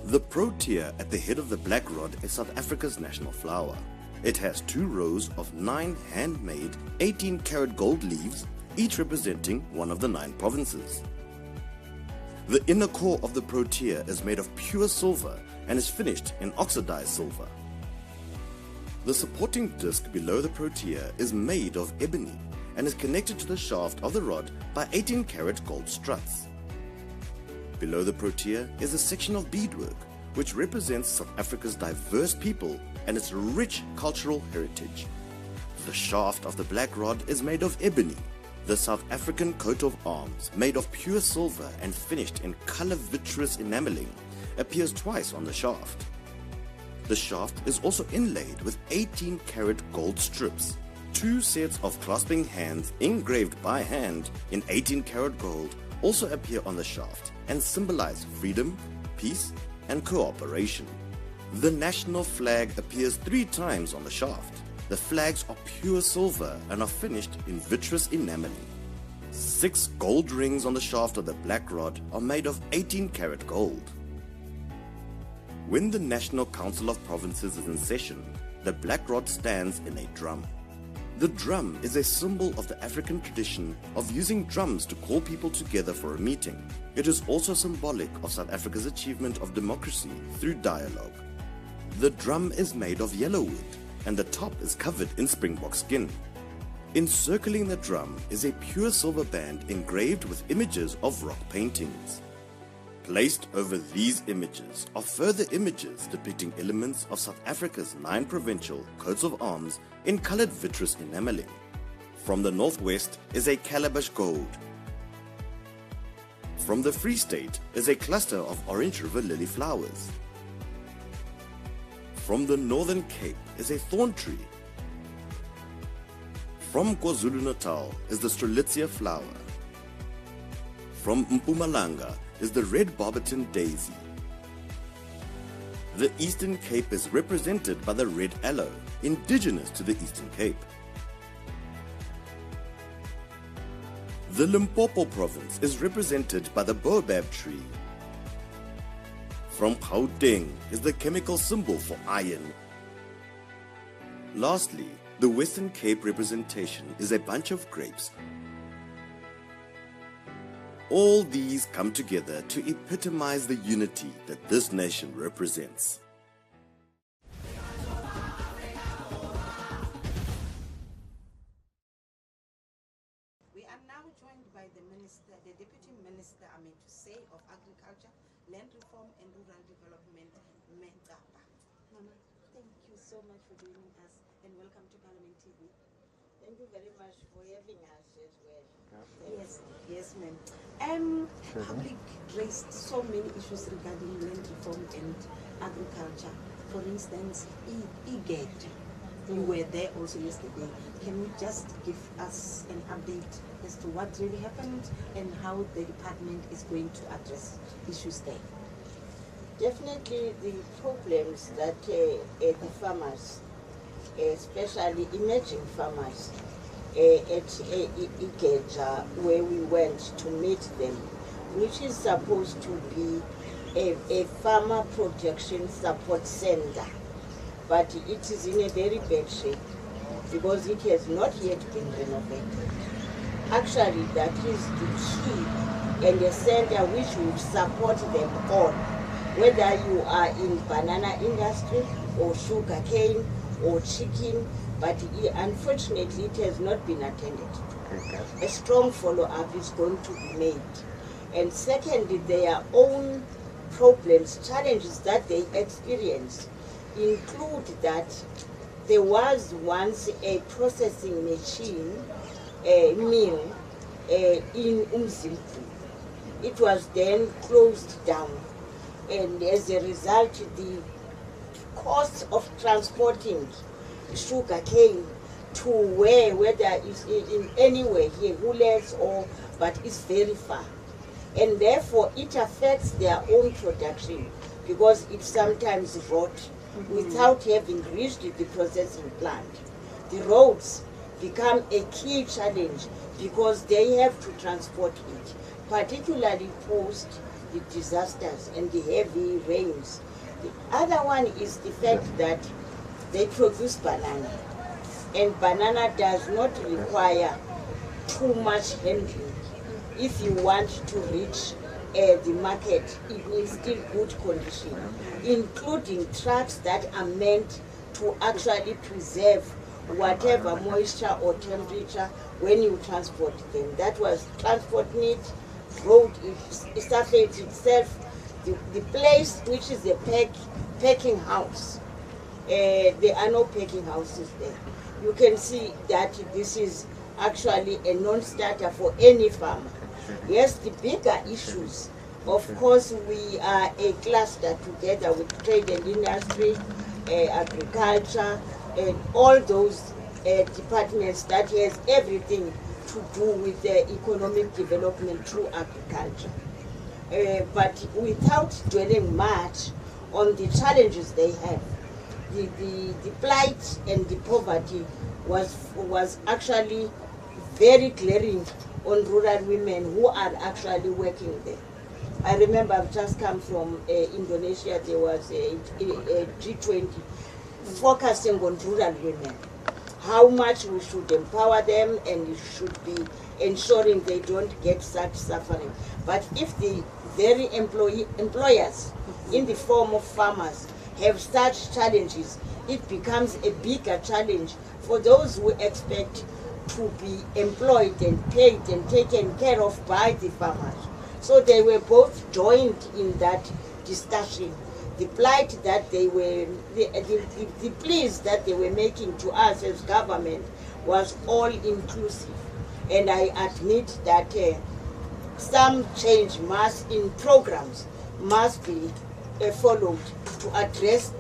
The protea at the head of the black rod is South Africa's national flower. It has 2 rows of 9 handmade 18-karat gold leaves, each representing one of the 9 provinces. The inner core of the protea is made of pure silver and is finished in oxidized silver. The supporting disc below the protea is made of ebony and is connected to the shaft of the rod by 18-karat gold struts. Below the protea is a section of beadwork, which represents South Africa's diverse people and its rich cultural heritage. The shaft of the black rod is made of ebony. The South African coat of arms, made of pure silver and finished in color vitreous enameling, appears twice on the shaft. The shaft is also inlaid with 18-karat gold strips. 2 sets of clasping hands engraved by hand in 18-karat gold also appear on the shaft and symbolize freedom, peace, and cooperation. The national flag appears 3 times on the shaft. The flags are pure silver and are finished in vitreous enameling. 6 gold rings on the shaft of the black rod are made of 18-karat gold. When the National Council of Provinces is in session, the black rod stands in a drum. The drum is a symbol of the African tradition of using drums to call people together for a meeting. It is also symbolic of South Africa's achievement of democracy through dialogue. The drum is made of yellow wood and the top is covered in springbok skin. Encircling the drum is a pure silver band engraved with images of rock paintings. Placed over these images are further images depicting elements of South Africa's 9 provincial coats of arms in colored vitreous enameling. From the northwest is a calabash gold. From the Free State is a cluster of Orange River lily flowers. From the Northern Cape is a thorn tree. From KwaZulu-Natal is the Strelitzia flower. From Mpumalanga is the red Barberton daisy. The Eastern Cape is represented by the red aloe, indigenous to the Eastern Cape. The Limpopo province is represented by the baobab tree. From Gauteng is the chemical symbol for iron. Lastly, the Western Cape representation is a bunch of grapes. All these come together to epitomize the unity that this nation represents. We are now joined by the Deputy Minister, of Agriculture, Land Reform and Rural Development, Mengapa. Mama, thank you so much for joining us and welcome to Parliament TV. Thank you very much for having us as well. Yes, ma'am. Public raised so many issues regarding land reform and agriculture. For instance, EGAT. You were there also yesterday. Can you just give us an update as to what really happened and how the department is going to address issues there? Definitely the problems that the farmers, especially emerging farmers, at Ikeja, where we went to meet them, which is supposed to be a farmer protection support center, but it is in a very bad shape because it has not yet been renovated. Actually, that is the key and a center which would support them all, whether you are in banana industry or sugar cane or chicken, but unfortunately it has not been attended. A strong follow-up is going to be made. And secondly, their own problems, challenges that they experience include that there was once a processing machine, mill in Umzimpu, it was then closed down. And as a result, the cost of transporting sugar cane to whether it's in anywhere here, Woolers or, but it's very far. And therefore it affects their own production because it sometimes rot without having reached the processing plant. The roads become a key challenge because they have to transport it, particularly post the disasters and the heavy rains. The other one is the fact that they produce banana, and banana does not require too much handling. If you want to reach the market, it needs still good condition, including trucks that are meant to actually preserve whatever moisture or temperature when you transport them. That was transport need, road, surface itself, the place which is the packing house. There are no packing houses there. You can see that this is actually a non-starter for any farmer. Yes, the bigger issues, of course, we are a cluster together with trade and industry, agriculture, and all those departments that has everything to do with economic development through agriculture. But without dwelling much on the challenges they have, the plight and the poverty was actually very glaring on rural women who are actually working there. I remember I've just come from Indonesia. There was a G20 focusing on rural women, how much we should empower them and we should be ensuring they don't get such suffering. But if the very employers in the form of farmers have such challenges, it becomes a bigger challenge for those who expect to be employed and paid and taken care of by the farmers. So they were both joined in that discussion. The plight that they were, the pleas that they were making to us as government was all inclusive. And I admit that some change in programs must be followed to address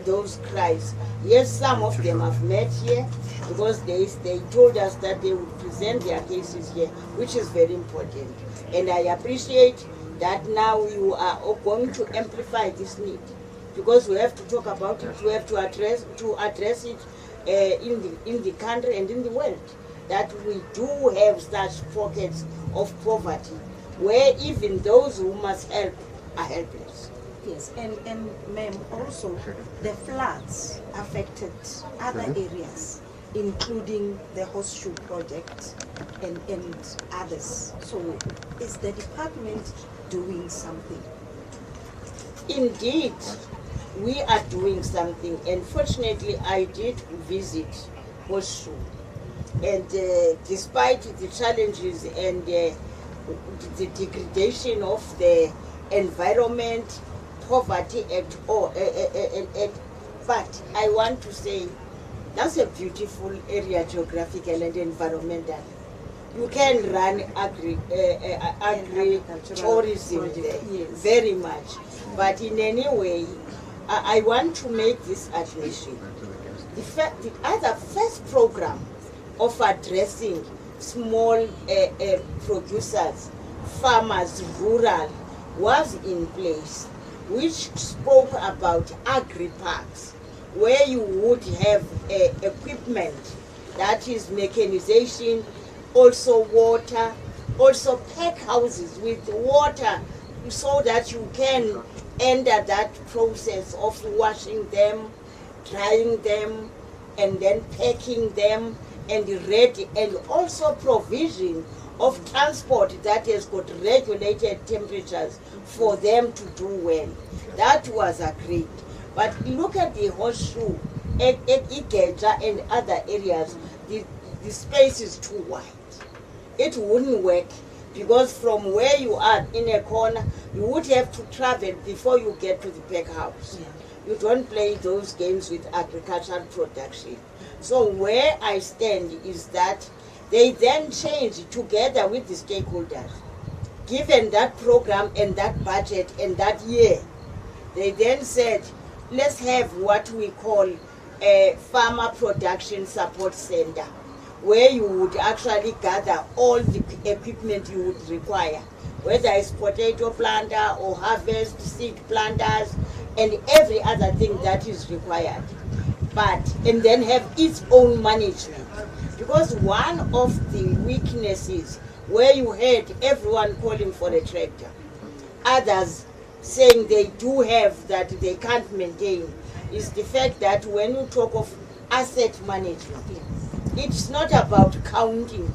those cries. Yes, some of them have met here because they told us that they would present their cases here, which is very important. And I appreciate that now you are going to amplify this need, because we have to talk about it, we have to address it in the country and in the world, that we do have such pockets of poverty where even those who must help are helpless. Yes, and ma'am, also the floods affected other areas, including the horseshoe project and others. So is the department doing something? Indeed, we are doing something, and fortunately I did visit horseshoe. And despite the challenges and the degradation of the environment, poverty and all, but I want to say that's a beautiful area geographical and environmental. You can run agri-tourism there, yes, very much. But in any way, I want to make this admission. The first program of addressing small producers, farmers, rural, was in place, which spoke about agri-parks, where you would have equipment, that is mechanization, also water, also pack houses with water, so that you can enter that process of washing them, drying them, and then packing them and ready, and also provision of transport that has got regulated temperatures for them to do well. That was agreed. But look at the horseshoe, Ikeja and other areas, the space is too wide. It wouldn't work, because from where you are in a corner, you would have to travel before you get to the pack house. Yeah. You don't play those games with agricultural production. So where I stand is that they then change together with the stakeholders. given that program and that budget and that year, they then said, let's have what we call a farmer production support center, where you would actually gather all the equipment you would require, whether it's potato planter or harvest seed planters and every other thing that is required. And then have its own management. Because one of the weaknesses where you heard everyone calling for a tractor, others saying they do have that they can't maintain, is the fact that when you talk of asset management, it's not about counting.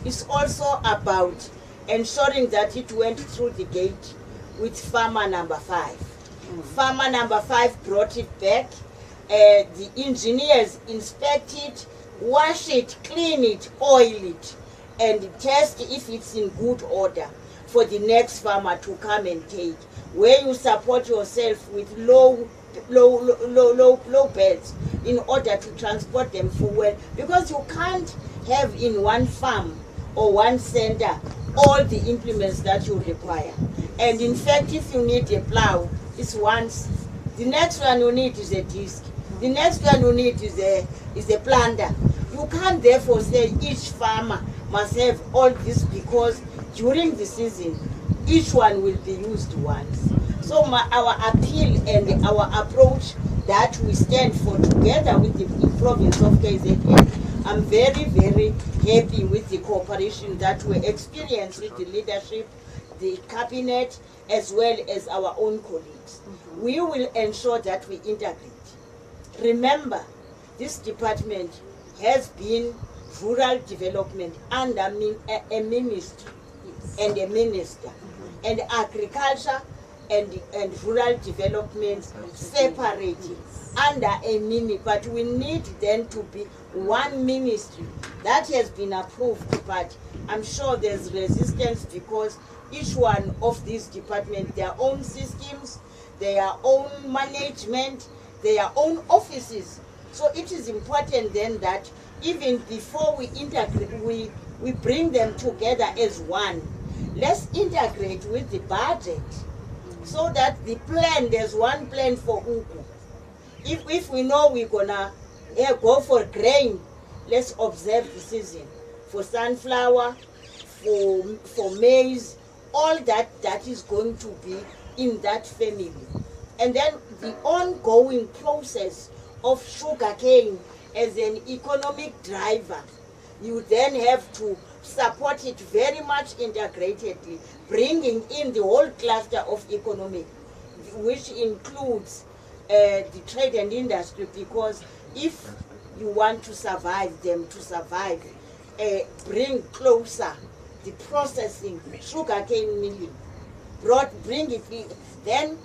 It's also about ensuring that it went through the gate with farmer number 5. Farmer number 5 brought it back. The engineers inspect it, wash it, clean it, oil it, and test if it's in good order for the next farmer to come and take. Where you support yourself with low beds in order to transport them forward, because you can't have in one farm or one center all the implements that you require. And in fact, if you need a plow, it's once. The next one you need is a disc. The next one you need is a planter. You can't therefore say each farmer must have all this, because during the season, each one will be used once. So our appeal and our approach that we stand for together with the province of KZN, I'm very, very happy with the cooperation that we experience with the leadership, the cabinet, as well as our own colleagues. We will ensure that we integrate. Remember, this department has been rural development under a ministry and a minister, and agriculture and rural development separated under a mini, but we need then to be one ministry. That has been approved, but I'm sure there's resistance because each one of these departments, their own systems, their own management, their own offices. So it is important then that even before we integrate, we bring them together as one. Let's integrate with the budget so that the plan, there's one plan for Ugu. If we know we're gonna go for grain, let's observe the season. For sunflower, for maize, all that is going to be in that family. And then the ongoing process of sugarcane as an economic driver, you then have to support it very much integratedly, bringing in the whole cluster of economy, which includes the trade and industry, because if you want to survive them, bring closer the processing, sugarcane milling, bring it in. Then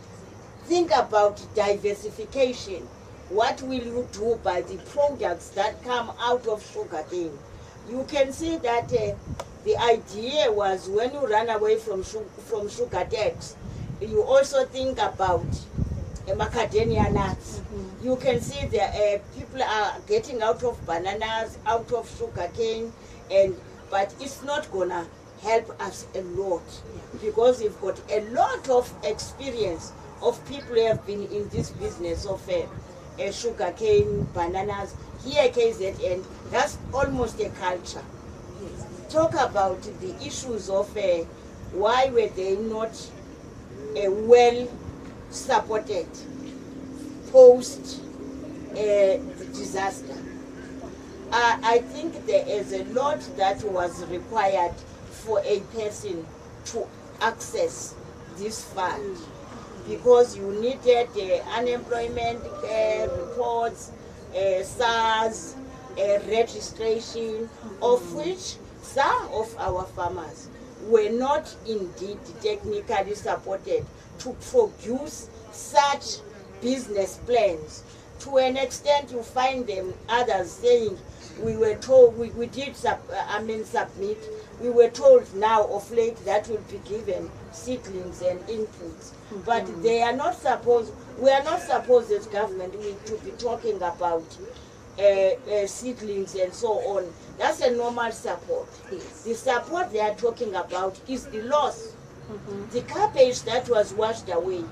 think about diversification. What will you do by the products that come out of sugarcane? You can see that the idea was when you run away from sugar tax, you also think about macadamia nuts. You can see that people are getting out of bananas, out of sugarcane, but it's not gonna help us a lot because we've got a lot of experience of people who have been in this business of sugarcane, bananas. Here KZN, that's almost a culture. Talk about the issues of why were they not well supported post disaster. I think there is a lot that was required for a person to access this fund, because you needed unemployment reports, SARS, registration, of which some of our farmers were not indeed technically supported to produce such business plans. To an extent, you find them others saying, we were told, we did submit, we were told now of late that will be given seedlings and inputs. But they are not supposed, we are not supposed as government to be talking about seedlings and so on. That's a normal support. Yes. The support they are talking about is the loss. The cabbage that was washed away,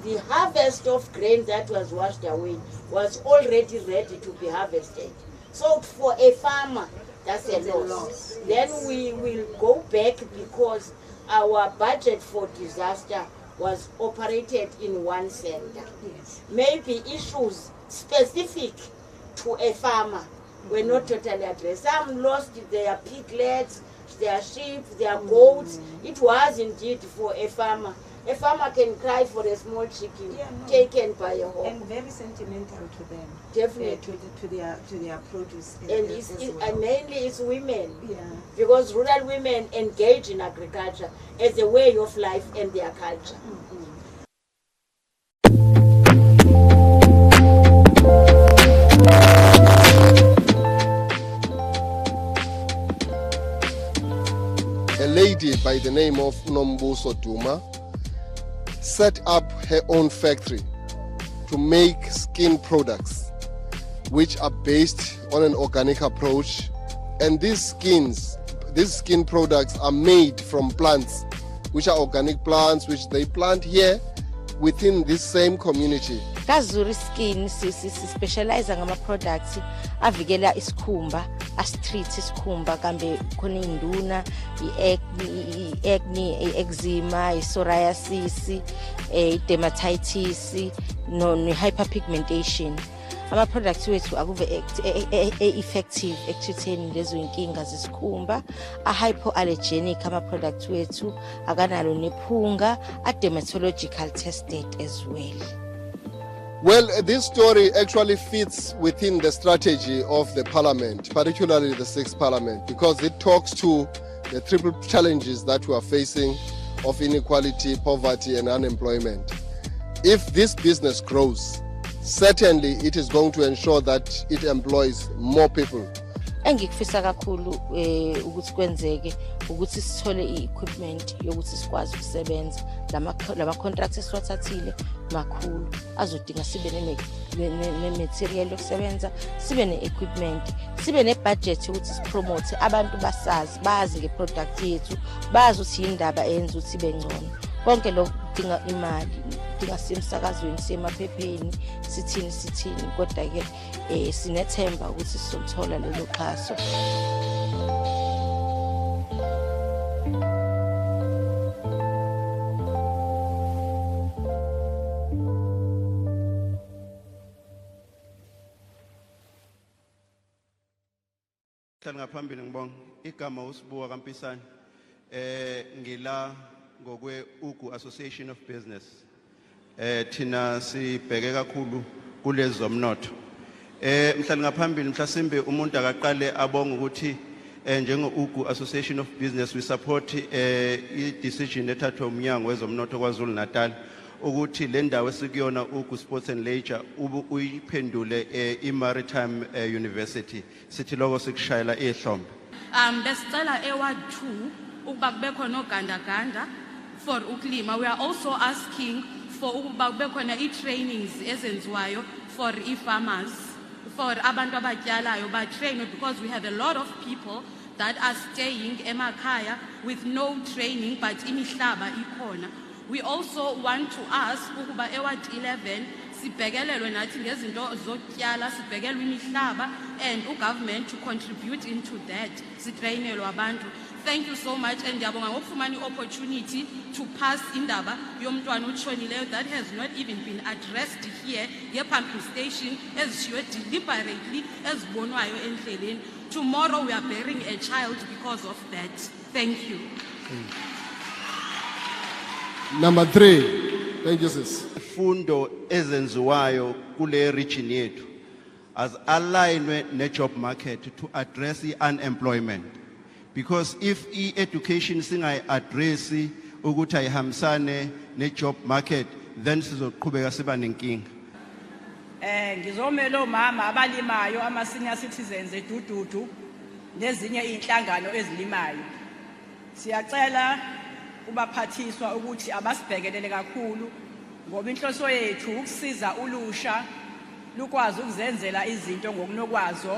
the harvest of grain that was washed away was already ready to be harvested. So for a farmer, that's a loss. Yes. Then we will go back because our budget for disaster was operated in one center. Yes. Maybe issues specific to a farmer were not totally addressed. Some lost their piglets, their sheep, their goats. It was indeed for a farmer. A farmer can cry for a small chicken taken by a hawk. And very sentimental to them. Definitely. To their produce. And mainly it's women. Yeah. Because rural women engage in agriculture as a way of life and their culture. A lady by the name of Nombuso Duma set up her own factory to make skin products which are based on an organic approach, and these skin products are made from plants which are organic plants which they plant here within this same community. KwaZulu Skin specialize ngama products avikela isikhumba, astreat isikhumba kambe khona induna, acne, eczema, psoriasis, dermatitis, no hyperpigmentation. Ama products wethu akuve effective ekuthutheni lezo inkinga zesikhumba, a hypoallergenic ama products wethu akanalo nephunga, a dermatological tested as well. Well, this story actually fits within the strategy of the parliament, particularly the 6th parliament, because it talks to the triple challenges that we are facing of inequality, poverty, and unemployment. If this business grows, certainly it is going to ensure that it employs more people. Engikufisa kakhulu ukuthi kwenzeke ukuthi sithole i-equipment yokuthi sikwazi ukusebenza lama contracts esiwathathile makhulu azodinga sibe ne-material yokusebenza, sibe ne-equipment, sibe ne-budget yokuthi sipromote abantu bazi nge-product yethu, bazi ukuthi yindaba eyenza ukuthi ibe ngcono. Konke lokho kudinga imali, kudinga semsakazweni, semaphepheni, sithini kodwa ke sinethemba ukuthi sizothola lelo xhaso. Ngaphambili ngibonga igama uSibuka kaMpisane ngila ngokwe Ugu Association of Business. Thina sibheke kakhulu kulezo zomnotho. Mhlali ngaphambili mhlasimbe umuntu akaqale abonga ukuthi njenge Ugu Association of Business we support I decision ethathwa umnyango wezomnotho KwaZulu-Natal ukuthi le ndawo esikuyona Ugu Sports and Leisure uyiphendule iMaritime University sithi lokho sikushayela ehlombe. Besicela eward 2 ukuba kube khona ogandaganda for ukulima. We are also asking for ukuba kube khona trainings ezenziwayo for farmers, for abantu abatyalayo ba train, because we have a lot of people that are staying emakhaya with no training but imihlaba ikhona. We also want to ask ukuba eward 11 sibhekelelwe nathi ngezinto zokutyala, sibhekelwe imihlaba and ugovernment to contribute into that, sitrainelwe abantu. Thank you so much, and ndiyabonga ngokufumana opportunity to pass indaba yomntwana utshonileyo that has not even been addressed here pumping station ezishiywe deliberately ezibonwayo endleleni. Tomorrow we are burying a child because of that. Thank you. Number 3. Thank you, sis. Fundo ezenziwayo kule region yethu as aligned ne job market to address the unemployment, because if education singayi address ukuthi ayihambisane ne job market, then sizoqhubeka siba nenkinga. Ngizomela omama abalimayo ama senior citizens edududu nezinye inhlangano ezilimayo. Siyacela kubaphathiswa ukuthi abasibhekelele kakhulu ngoba inhloso yethu ukusiza ulusha lukwazi ukuzenzela izinto ngokunokwazo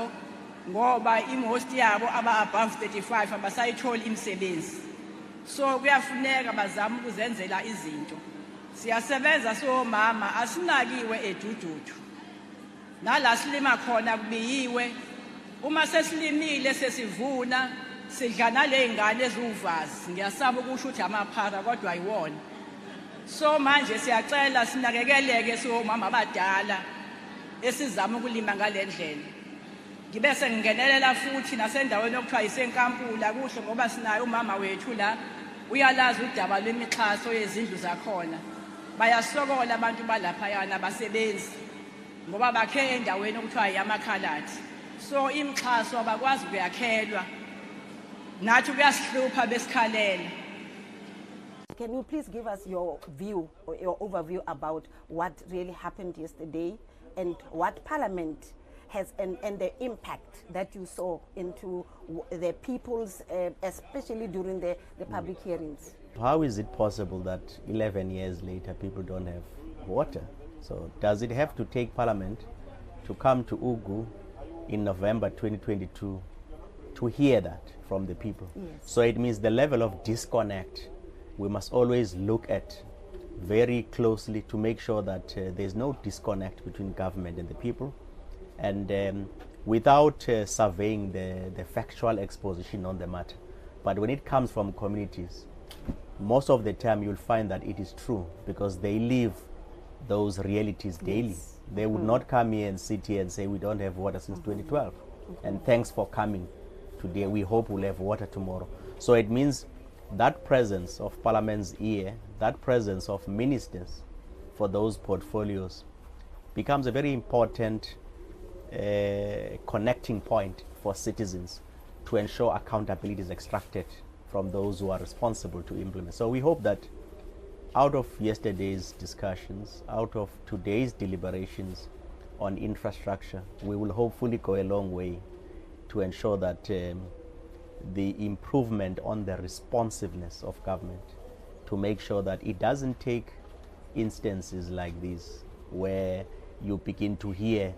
ngoba imost yabo aba above 35 abasayitholi imisebenzi. So kuyafuneka bazama ukuzenzela izinto. Siyasebenza somama asinakiwe edududu. Nala silima khona kubiyiwe. Uma sesilimile sesivuna sidla nale ngane ezuvazi. Ngiyasaba ukusho ukuthi amaphara kodwa ayiwona. So manje siyacela sinakekeleke somama abadala esizama ukulima ngalendlela. Ngibe sengingenelela futhi nasendaweni okuthiwa isenkampula kuhle ngoba sinayo umama wethu la uyalazi udaba lwemixhaso yezindlu zakhona. Bayasokola abantu balapha yana basebenzi ngoba bakhe endaweni okuthiwa yamakhalati. So imixhaso abakwazi ukuyakhelwa. Nathi kuyasihlupha besikhalela. Can you please give us your view or your overview about what really happened yesterday and what Parliament has and the impact that you saw into the people's, especially during the public hearings? How is it possible that 11 years later people don't have water? So does it have to take Parliament to come to Ugu in November 2022 to hear that from the people? Yes. So it means the level of disconnect we must always look at very closely to make sure that there's no disconnect between government and the people. And without surveying the factual exposition on the matter. But when it comes from communities, most of the time you'll find that it is true because they live those realities daily. Yes. They would not come here and sit here and say we don't have water since 2012. And thanks for coming today. We hope we'll have water tomorrow. So it means that presence of Parliament's ear, that presence of ministers for those portfolios becomes a very important connecting point for citizens to ensure accountability is extracted from those who are responsible to implement. So we hope that out of yesterday's discussions, out of today's deliberations on infrastructure, we will hopefully go a long way to ensure that the improvement on the responsiveness of government, to make sure that it doesn't take instances like this where you begin to hear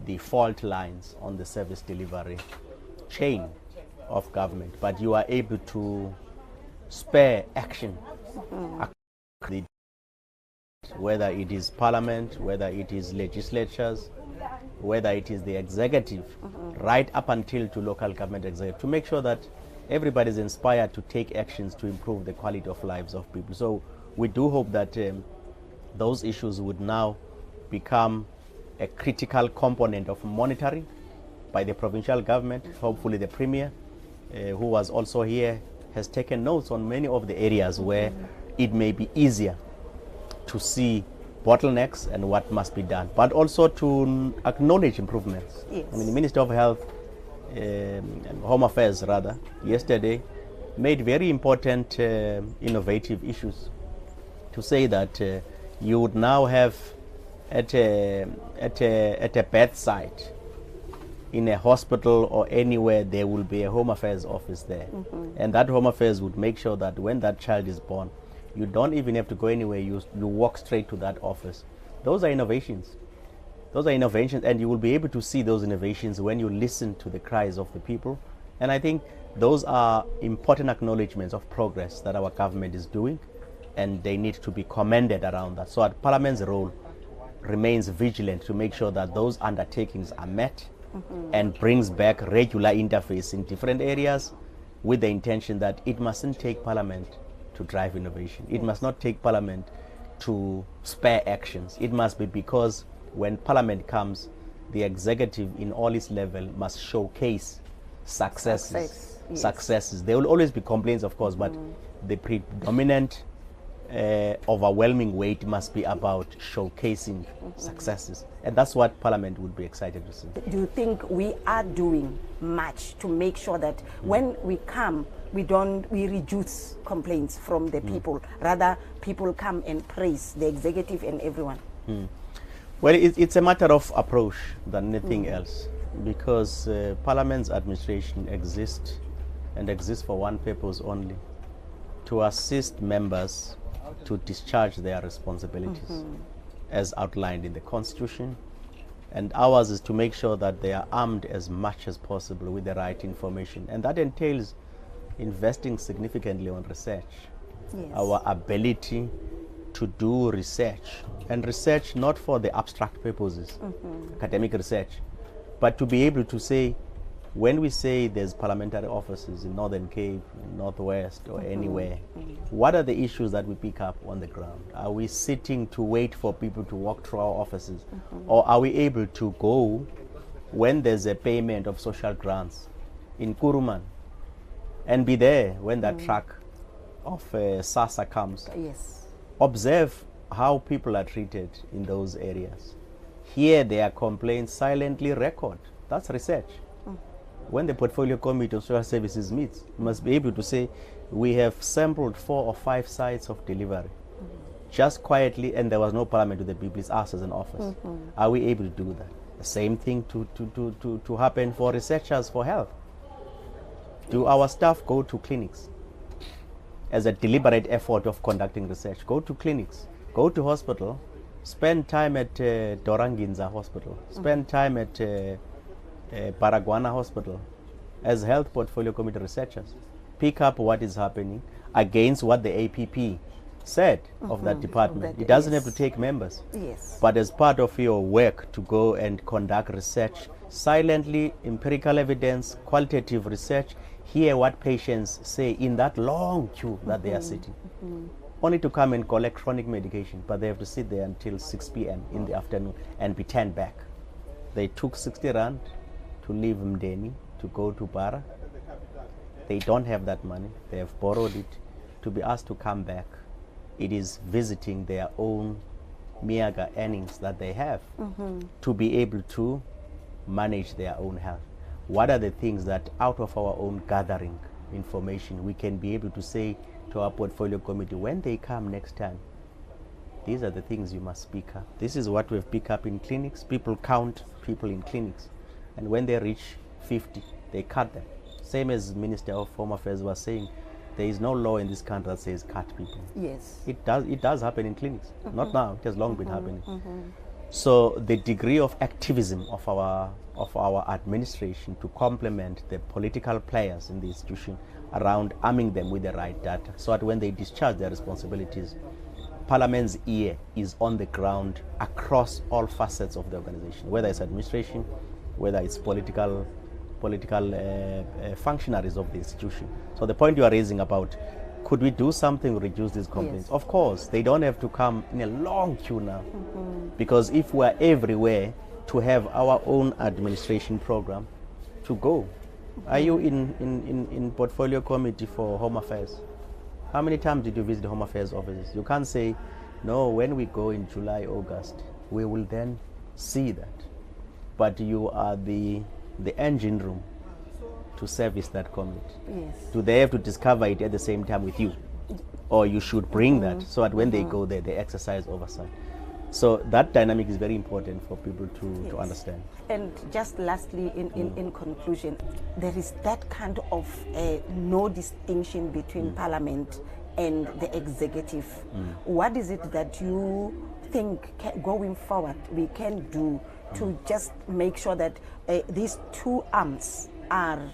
the fault lines on the service delivery chain of government, but you are able to spare action, whether it is Parliament, whether it is legislatures, whether it is the executive, right up until to local government executive, to make sure that everybody is inspired to take actions to improve the quality of lives of people. So we do hope that those issues would now become a critical component of monitoring by the provincial government. Hopefully the Premier, who was also here, has taken notes on many of the areas where it may be easier to see bottlenecks and what must be done, but also to acknowledge improvements. Yes. I mean, the Minister of Health and Home Affairs, rather, yesterday made very important innovative issues to say that you would now have at a bedside in a hospital or anywhere, there will be a Home Affairs office there. And that Home Affairs would make sure that when that child is born, you don't even have to go anywhere, you walk straight to that office. Those are innovations. Those are innovations, and you will be able to see those innovations when you listen to the cries of the people. And I think those are important acknowledgements of progress that our government is doing, and they need to be commended around that. So our Parliament's role remains vigilant to make sure that those undertakings are met and brings back regular interface in different areas with the intention that it mustn't take Parliament to drive innovation. It must not take Parliament to spare actions. It must be because when Parliament comes, the executive in all its level must showcase successes. Successes. There will always be complaints, of course, but the predominant overwhelming weight must be about showcasing successes. And that's what Parliament would be excited to see. Do you think we are doing much to make sure that when we come, we reduce complaints from the people, rather people come and praise the executive and everyone? Well, it's a matter of approach than anything else, because Parliament's administration exists for one purpose only: to assist members to discharge their responsibilities as outlined in the Constitution And ours is to make sure that they are armed as much as possible with the right information. And that entails investing significantly on research. Yes. Our ability to do research, and research not for the abstract purposes, academic research, but to be able to say, when we say there's parliamentary offices in Northern Cape, Northwest, or anywhere, what are the issues that we pick up on the ground? Are we sitting to wait for people to walk through our offices? Or are we able to go when there's a payment of social grants in Kuruman and be there when that truck of SASA comes? Yes. Observe how people are treated in those areas. Hear their complaints, silently record. That's research. When the Portfolio Committee on Social Services meets, you must be able to say, we have sampled 4 or 5 sites of delivery, just quietly, and there was no parliament with the people. It's us as an office. Are we able to do that? The same thing to happen for researchers for health. Do our staff go to clinics as a deliberate effort of conducting research? Go to clinics, go to hospital, spend time at Doranginza Hospital, spend time at Baragwana Hospital as health portfolio committee researchers. Pick up what is happening against what the APP said of that department. It doesn't have to take members. Yes. But as part of your work to go and conduct research, silently, empirical evidence, qualitative research, hear what patients say in that long queue that they are sitting. Only to come and collect chronic medication, but they have to sit there until 6 p.m. in the afternoon and be turned back. They took 60 rand to leave Mdeni to go to Bara. They don't have that money. They have borrowed it to be asked to come back. It is visiting their own meager earnings that they have to be able to manage their own health. What are the things that out of our own gathering information we can be able to say to our portfolio committee when they come next time? These are the things you must speak up. This is what we've picked up in clinics. People count people in clinics, and when they reach 50, they cut them. Same as Minister of Home Affairs was saying, there is no law in this country that says cut people. Yes. It does happen in clinics. Not now, it has long been happening. So the degree of activism of our administration to complement the political players in the institution around arming them with the right data, so that when they discharge their responsibilities, Parliament's ear is on the ground across all facets of the organization, whether it's administration, whether it's political functionaries of the institution. So the point you are raising about, could we do something to reduce these complaints? Yes. Of course, they don't have to come in a long queue now. Because if we're everywhere to have our own administration program to go. Are you in portfolio committee for Home Affairs? How many times did you visit the Home Affairs offices? You can't say, no, when we go in July, August, we will then see that. But you are the engine room to service that committee. Yes. Do they have to discover it at the same time with you? Or you should bring that so that when they go there, they exercise oversight. So that dynamic is very important for people to understand. And just lastly, in conclusion, there is that kind of no distinction between Parliament and the executive. What is it that you think going forward we can do to just make sure that these two arms are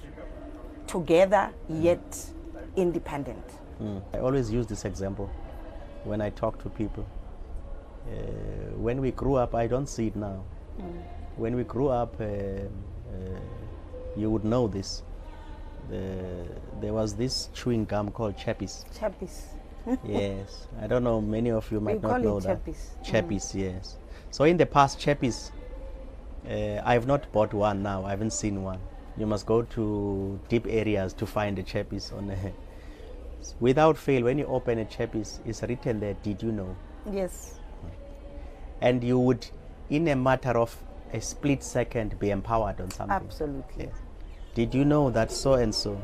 together yet independent? I always use this example when I talk to people. When we grew up, I don't see it now. When we grew up, you would know this. There was this chewing gum called Chappies. Chappies. Yes. I don't know, many of you might not know that. Chappies. Chappies, yes. So in the past, Chappies, I have not bought one now. I haven't seen one. You must go to deep areas to find the Chappies. Without fail, when you open a Chappies, it's written there, did you know? Yes. And you would, in a matter of a split second, be empowered on something. Absolutely. Yes. Did you know that so and so?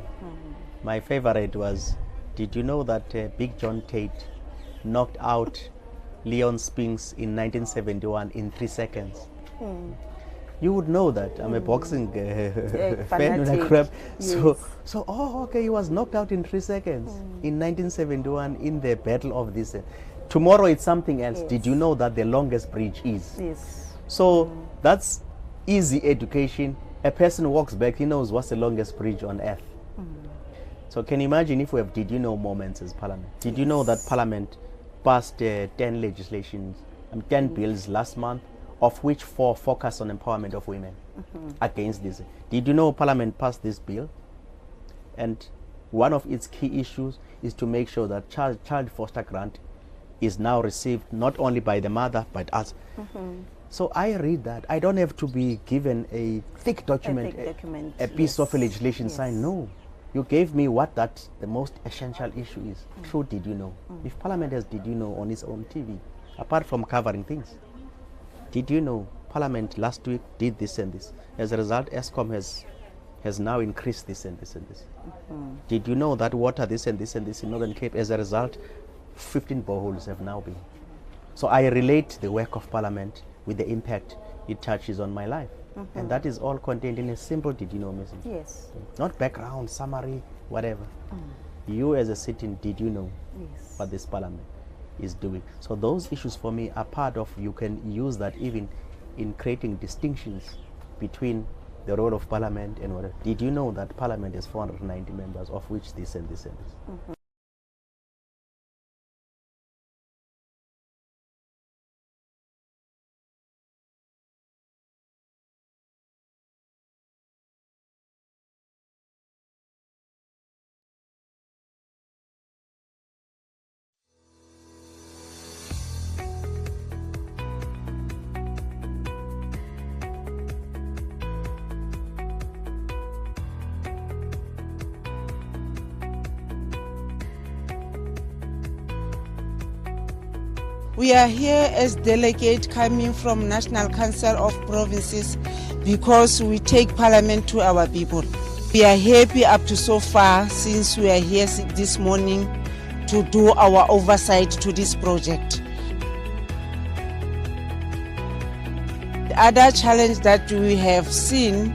My favorite was, did you know that Big John Tate knocked out Leon Spinks in 1971 in 3 seconds? You would know that. I'm a boxing fan when I grew up. So, oh, okay, he was knocked out in 3 seconds in 1971 in the Battle of this. Tomorrow it's something else. Did you know that the longest bridge is? Yes. So that's easy education. A person walks back, he knows what's the longest bridge on earth. So can you imagine if we have did you know moments as Parliament? Did you know that Parliament passed 10 legislations, 10 bills last month, of which 4 focus on empowerment of women against this? Did you know Parliament passed this bill? And one of its key issues is to make sure that child foster grant is now received not only by the mother but us. So I read that. I don't have to be given a thick document, a piece of legislation signed. No. You gave me what the most essential issue is. True, did you know? If Parliament has did you know on its own TV, apart from covering things, did you know Parliament last week did this and this? As a result, ESCOM has now increased this and this and this. Did you know that water this and this and this in Northern Cape? As a result, 15 boreholes have now been. So I relate the work of Parliament with the impact it touches on my life. And that is all contained in a simple did you know message. Yes. Not background, summary, whatever. You as a sitting, did you know what this Parliament is doing? So those issues for me are part of, you can use that even in creating distinctions between the role of Parliament and whatever. Did you know that Parliament has 490 members, of which this and this and this? We are here as delegates coming from National Council of Provinces because we take Parliament to our people. We are happy up to so far since we are here this morning to do our oversight to this project. The other challenge that we have seen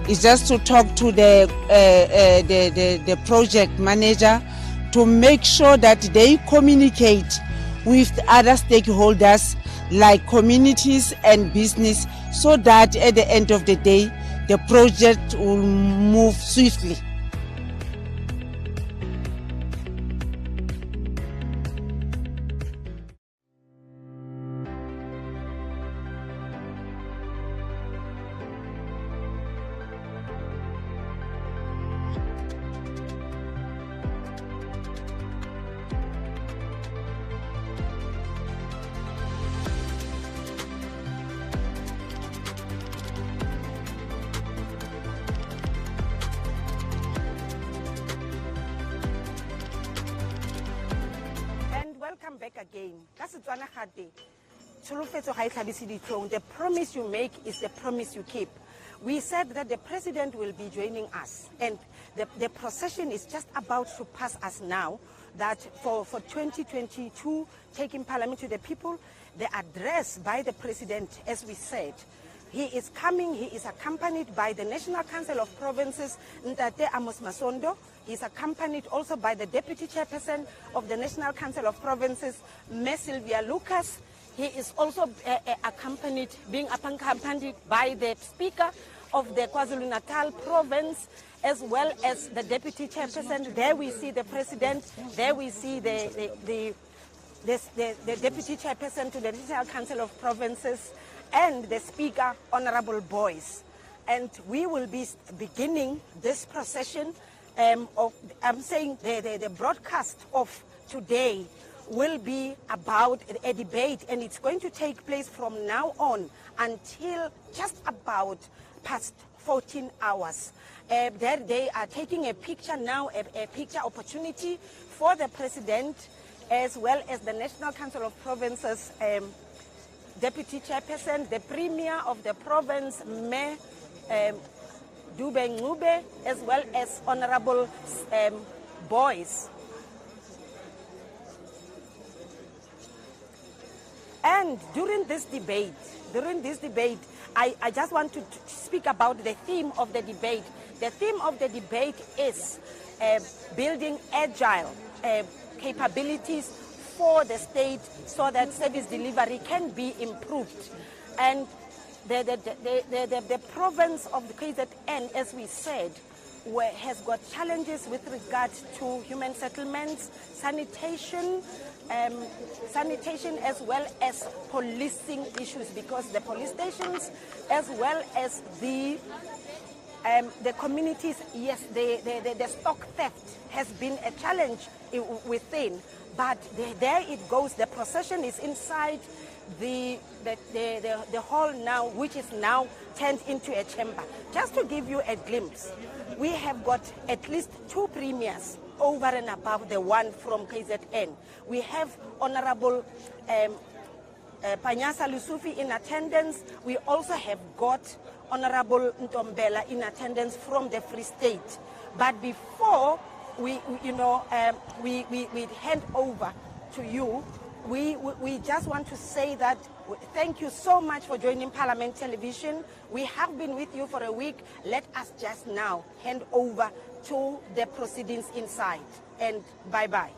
is just to talk to the project manager to make sure that they communicate with other stakeholders like communities and business, so that at the end of the day, the project will move swiftly. Again, the promise you make is the promise you keep. We said that the president will be joining us, and the procession is just about to pass us now, that for 2022, taking Parliament to the people, the address by the president, as we said, he is coming, he is accompanied by the National Council of Provinces, Ntate Amos Masondo. He is accompanied also by the Deputy Chairperson of the National Council of Provinces, Ms. Sylvia Lucas. He is also being accompanied by the Speaker of the KwaZulu-Natal province, as well as the Deputy Chairperson. There we see the President, there we see the Deputy Chairperson to the National Council of Provinces, and the Speaker, Honorable Boyce. And we will be beginning this procession. I'm saying the broadcast of today will be about a debate, and it's going to take place from now on until just about past 14 hours. There they are taking a picture now, a picture opportunity for the President, as well as the National Council of Provinces Deputy Chairperson, the Premier of the province, Mayor Dube Ngube, as well as Honorable Boyce. And during this debate, I just want to speak about the theme of the debate. The theme of the debate is building agile capabilities for the state so that service delivery can be improved. And the province of the KZN, as we said, has got challenges with regard to human settlements, sanitation, as well as policing issues, because the police stations as well as the communities, yes, the stock theft has been a challenge within, but there it goes. The procession is inside the hall now, which is now turned into a chamber. Just to give you a glimpse, we have got at least 2 premiers over and above the one from KZN. We have Honorable Panyasa Lusufi in attendance. We also have got Honorable Ntombela in attendance from the Free State. But before we hand over to you, we just want to say that thank you so much for joining Parliament Television. We have been with you for a week. Let us just now hand over to the proceedings inside. And bye-bye.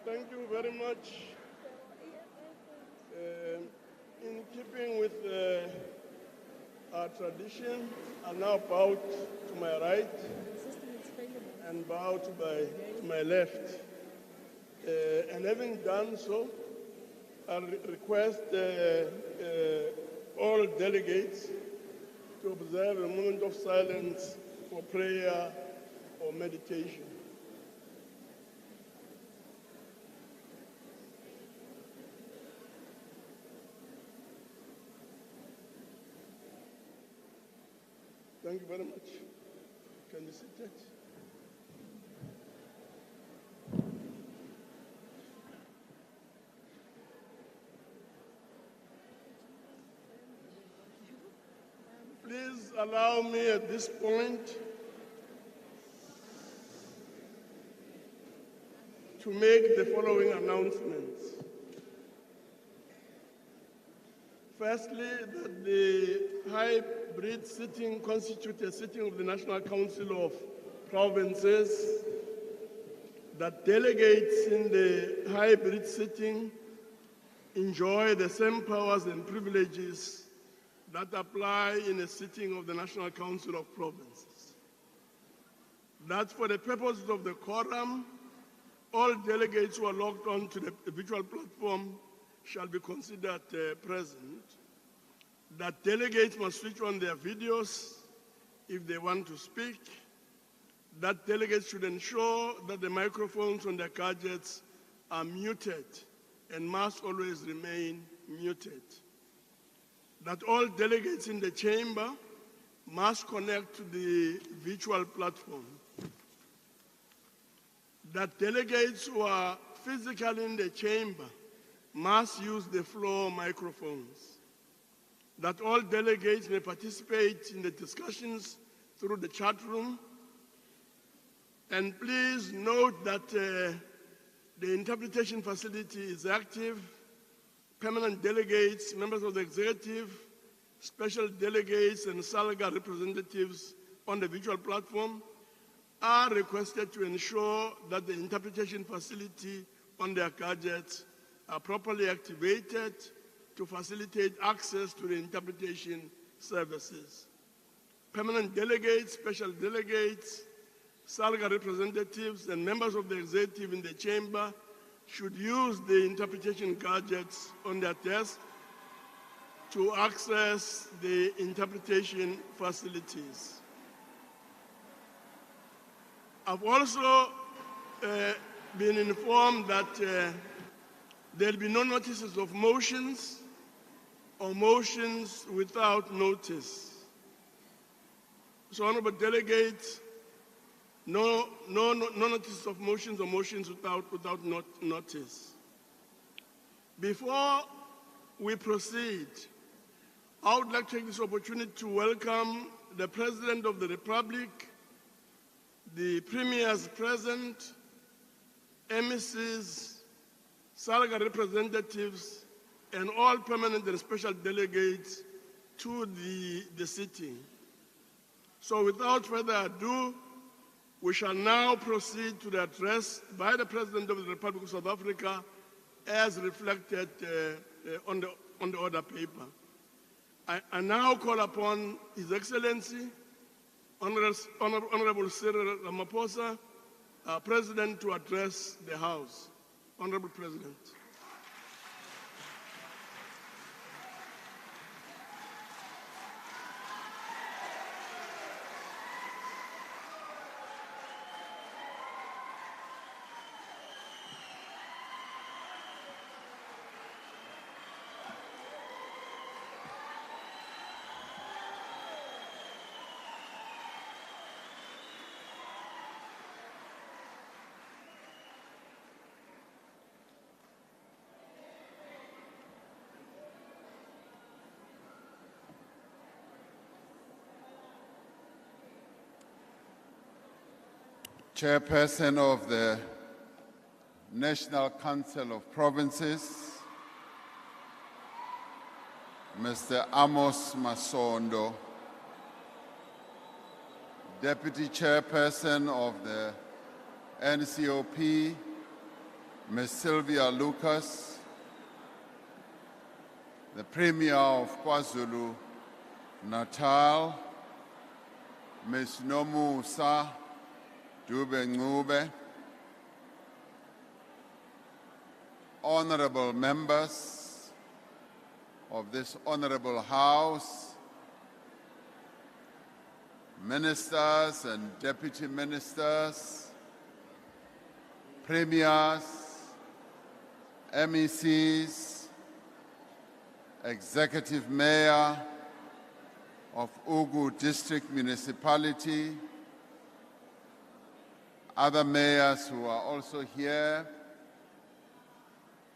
Thank you very much. In keeping with our tradition, I now bow to my right and bow to my left. And having done so, I request all delegates to observe a moment of silence for prayer or meditation. Thank you very much. Can you sit, Judge? Please allow me at this point to make the following announcements. Firstly, that the hybrid sitting constitutes a sitting of the National Council of Provinces, that delegates in the hybrid sitting enjoy the same powers and privileges that apply in a sitting of the National Council of Provinces. That for the purposes of the quorum, all delegates who are logged on to the virtual platform shall be considered present. That delegates must switch on their videos if they want to speak. That delegates should ensure that the microphones on their gadgets are muted and must always remain muted. That all delegates in the chamber must connect to the virtual platform. That delegates who are physically in the chamber must use the floor microphones. That all delegates may participate in the discussions through the chat room. And please note that the interpretation facility is active. Permanent delegates, members of the executive, special delegates, and SALGA representatives on the virtual platform are requested to ensure that the interpretation facility on their gadgets are properly activated to facilitate access to the interpretation services. Permanent delegates, special delegates, SALGA representatives, and members of the executive in the chamber should use the interpretation gadgets on their desk to access the interpretation facilities. I've also been informed that there'll be no notices of motions or motions without notice. So, honorable delegates, no notice of motions or motions without notice. Before we proceed, I would like to take this opportunity to welcome the President of the Republic, the premiers present, MECs, SALGA representatives, and all permanent and special delegates to the sitting. So without further ado, we shall now proceed to the address by the President of the Republic of South Africa as reflected on the order paper. I now call upon His Excellency, Honorable Cyril Ramaphosa, President, to address the House. Honorable President. Chairperson of the National Council of Provinces, Mr. Amos Masondo, Deputy Chairperson of the NCOP, Ms. Sylvia Lucas, the Premier of KwaZulu-Natal, Ms. Nomusa Dube Ngube, honorable members of this honorable House, ministers and deputy ministers, premiers, MECs, executive mayor of Ugu District Municipality, other mayors who are also here,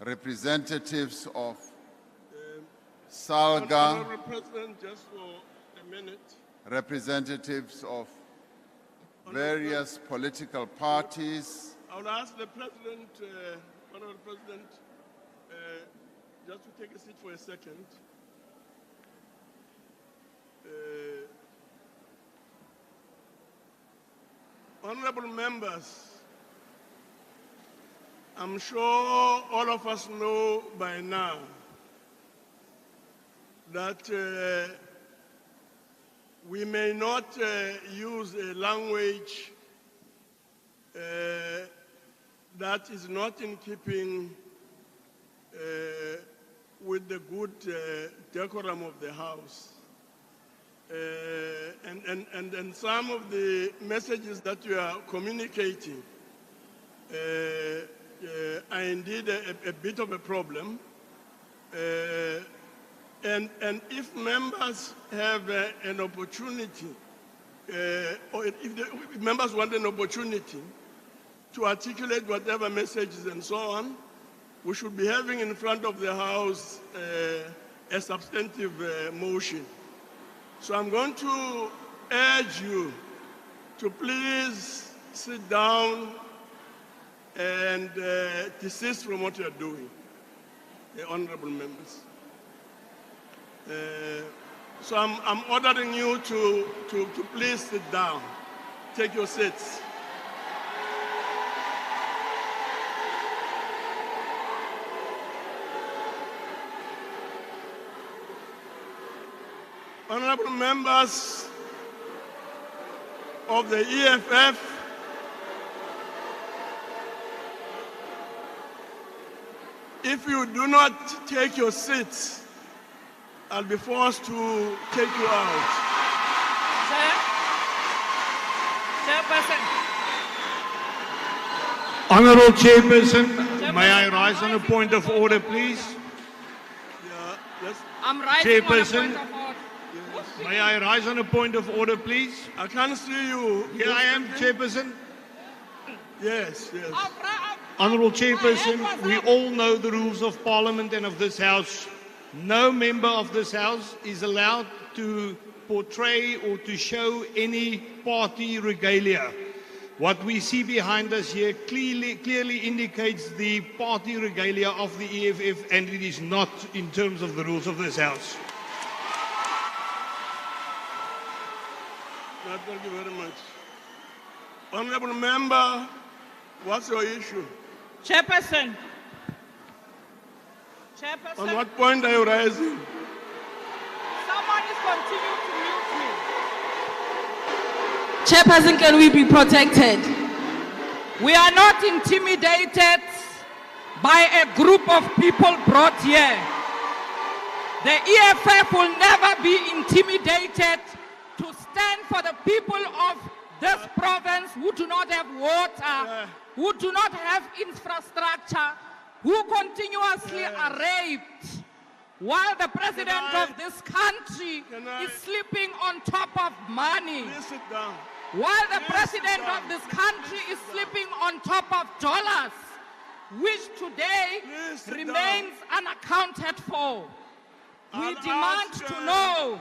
representatives of SALGA, Honorable President, just for a minute. Representatives of various political parties. I would ask the President, Honorable President, just to take a seat for a second. Honorable members, I'm sure all of us know by now that we may not use a language that is not in keeping with the good decorum of the House. And some of the messages that you are communicating are indeed a bit of a problem. And if members have an opportunity, or if members want an opportunity to articulate whatever messages and so on, we should be having in front of the House a substantive motion. So I'm going to urge you to please sit down and desist from what you're doing, honorable members. So I'm ordering you to please sit down. Take your seats. Honorable members of the EFF, if you do not take your seats, I'll be forced to take you out. Chairperson. Honorable Chairperson, may I rise on a point of order, please? I'm rising Chairperson, on a point of order. May I rise on a point of order, please? I can't see you. Here I am, Chairperson. Yes. Honorable Chairperson, we all know the rules of Parliament and of this House. No member of this House is allowed to portray or to show any party regalia. What we see behind us here clearly indicates the party regalia of the EFF, and it is not in terms of the rules of this House. Thank you very much. Honorable member, what's your issue? Chairperson. On what point are you rising? Someone is continuing to mute me. Chairperson, can we be protected? We are not intimidated by a group of people brought here. The EFF will never be intimidated to stand for the people of this province who do not have water, who do not have infrastructure, who continuously are raped, while the president of this country is sleeping on top of money. Sit down. While the president of this country is sleeping on top of dollars, which today remains unaccounted for. We demand to know,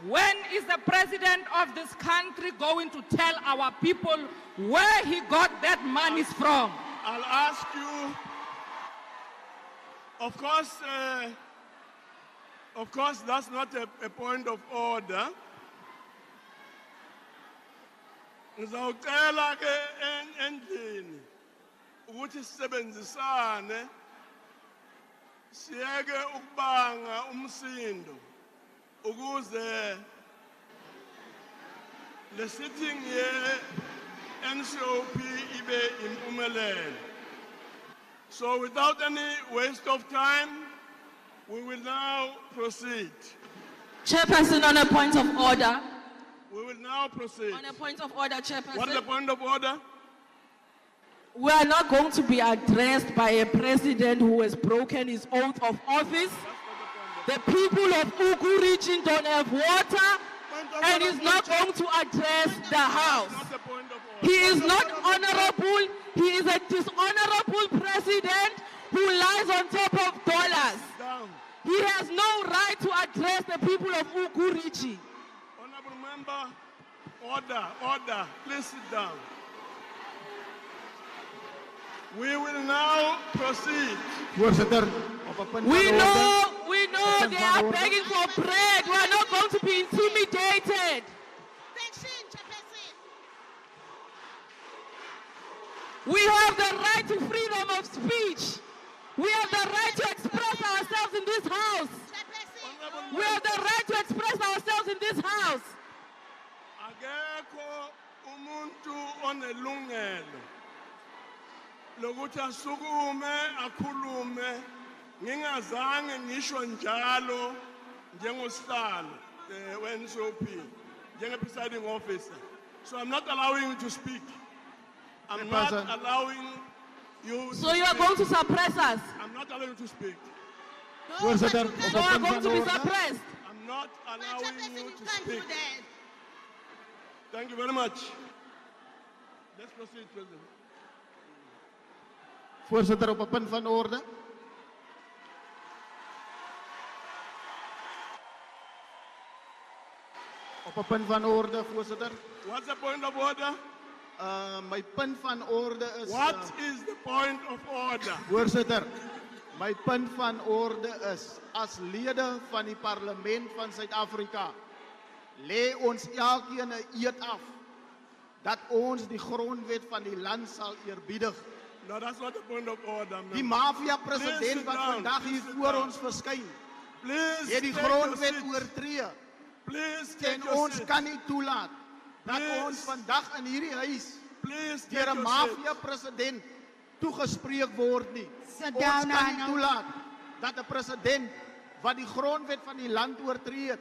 when is the president of this country going to tell our people where he got that money from? I'll ask you, of course, that's not a point of order. Ngizawucela ke endlini ukuthi sisebenzisane siyeke ukubanga umsindo ukuze le sitting ye NCOP ibe impumelelo. So without any waste of time, we will now proceed. Chairperson, on a point of order. We will now proceed. On a point of order, Chairperson. What is the point of order? We are not going to be addressed by a president who has broken his oath of office. The people of Ugu region don't have water, and is not going to address the House. He is not honorable. He is a dishonorable president who lies on top of dollars. He has no right to address the people of Ugu region. Honorable member, order. Please sit down. We will now proceed. We know they are begging for bread. We are not going to be intimidated. We have the right to freedom of speech. We have the right to express ourselves in this house. We have the right to express ourselves in this house. Akekho umuntu onelungelo lokuthi asukume akhulume ngingazange ngisho njalo njengosihlalo we-NCOP njenge-presiding officer. So I'm not allowing you to speak. I'm not allowing you. So you are going to suppress us? I'm not allowing you to speak. So you are going to be suppressed? I'm not allowing you to speak. Thank you very much. Let's proceed, President. Voorzitter, op een punt van orde. Op een punt van orde, voorzitter. What's the point of order? My punt van orde is... What is the point of order? Voorzitter, my punt van orde is, as lede van die parlement van Suid-Afrika, lê ons elkeen 'n eed af, dat ons die grondwet van die land sal eerbiedig. No, that's not the point of order, man. Die mafia-president wat vandag hier voor ons verskyn, het die grondwet oortree. En ons kan nie toelaat dat ons vandag in hierdie huis deur 'n mafia-president toegespreek word nie. Ons kan nie toelaat dat 'n president wat die grondwet van die land oortree het,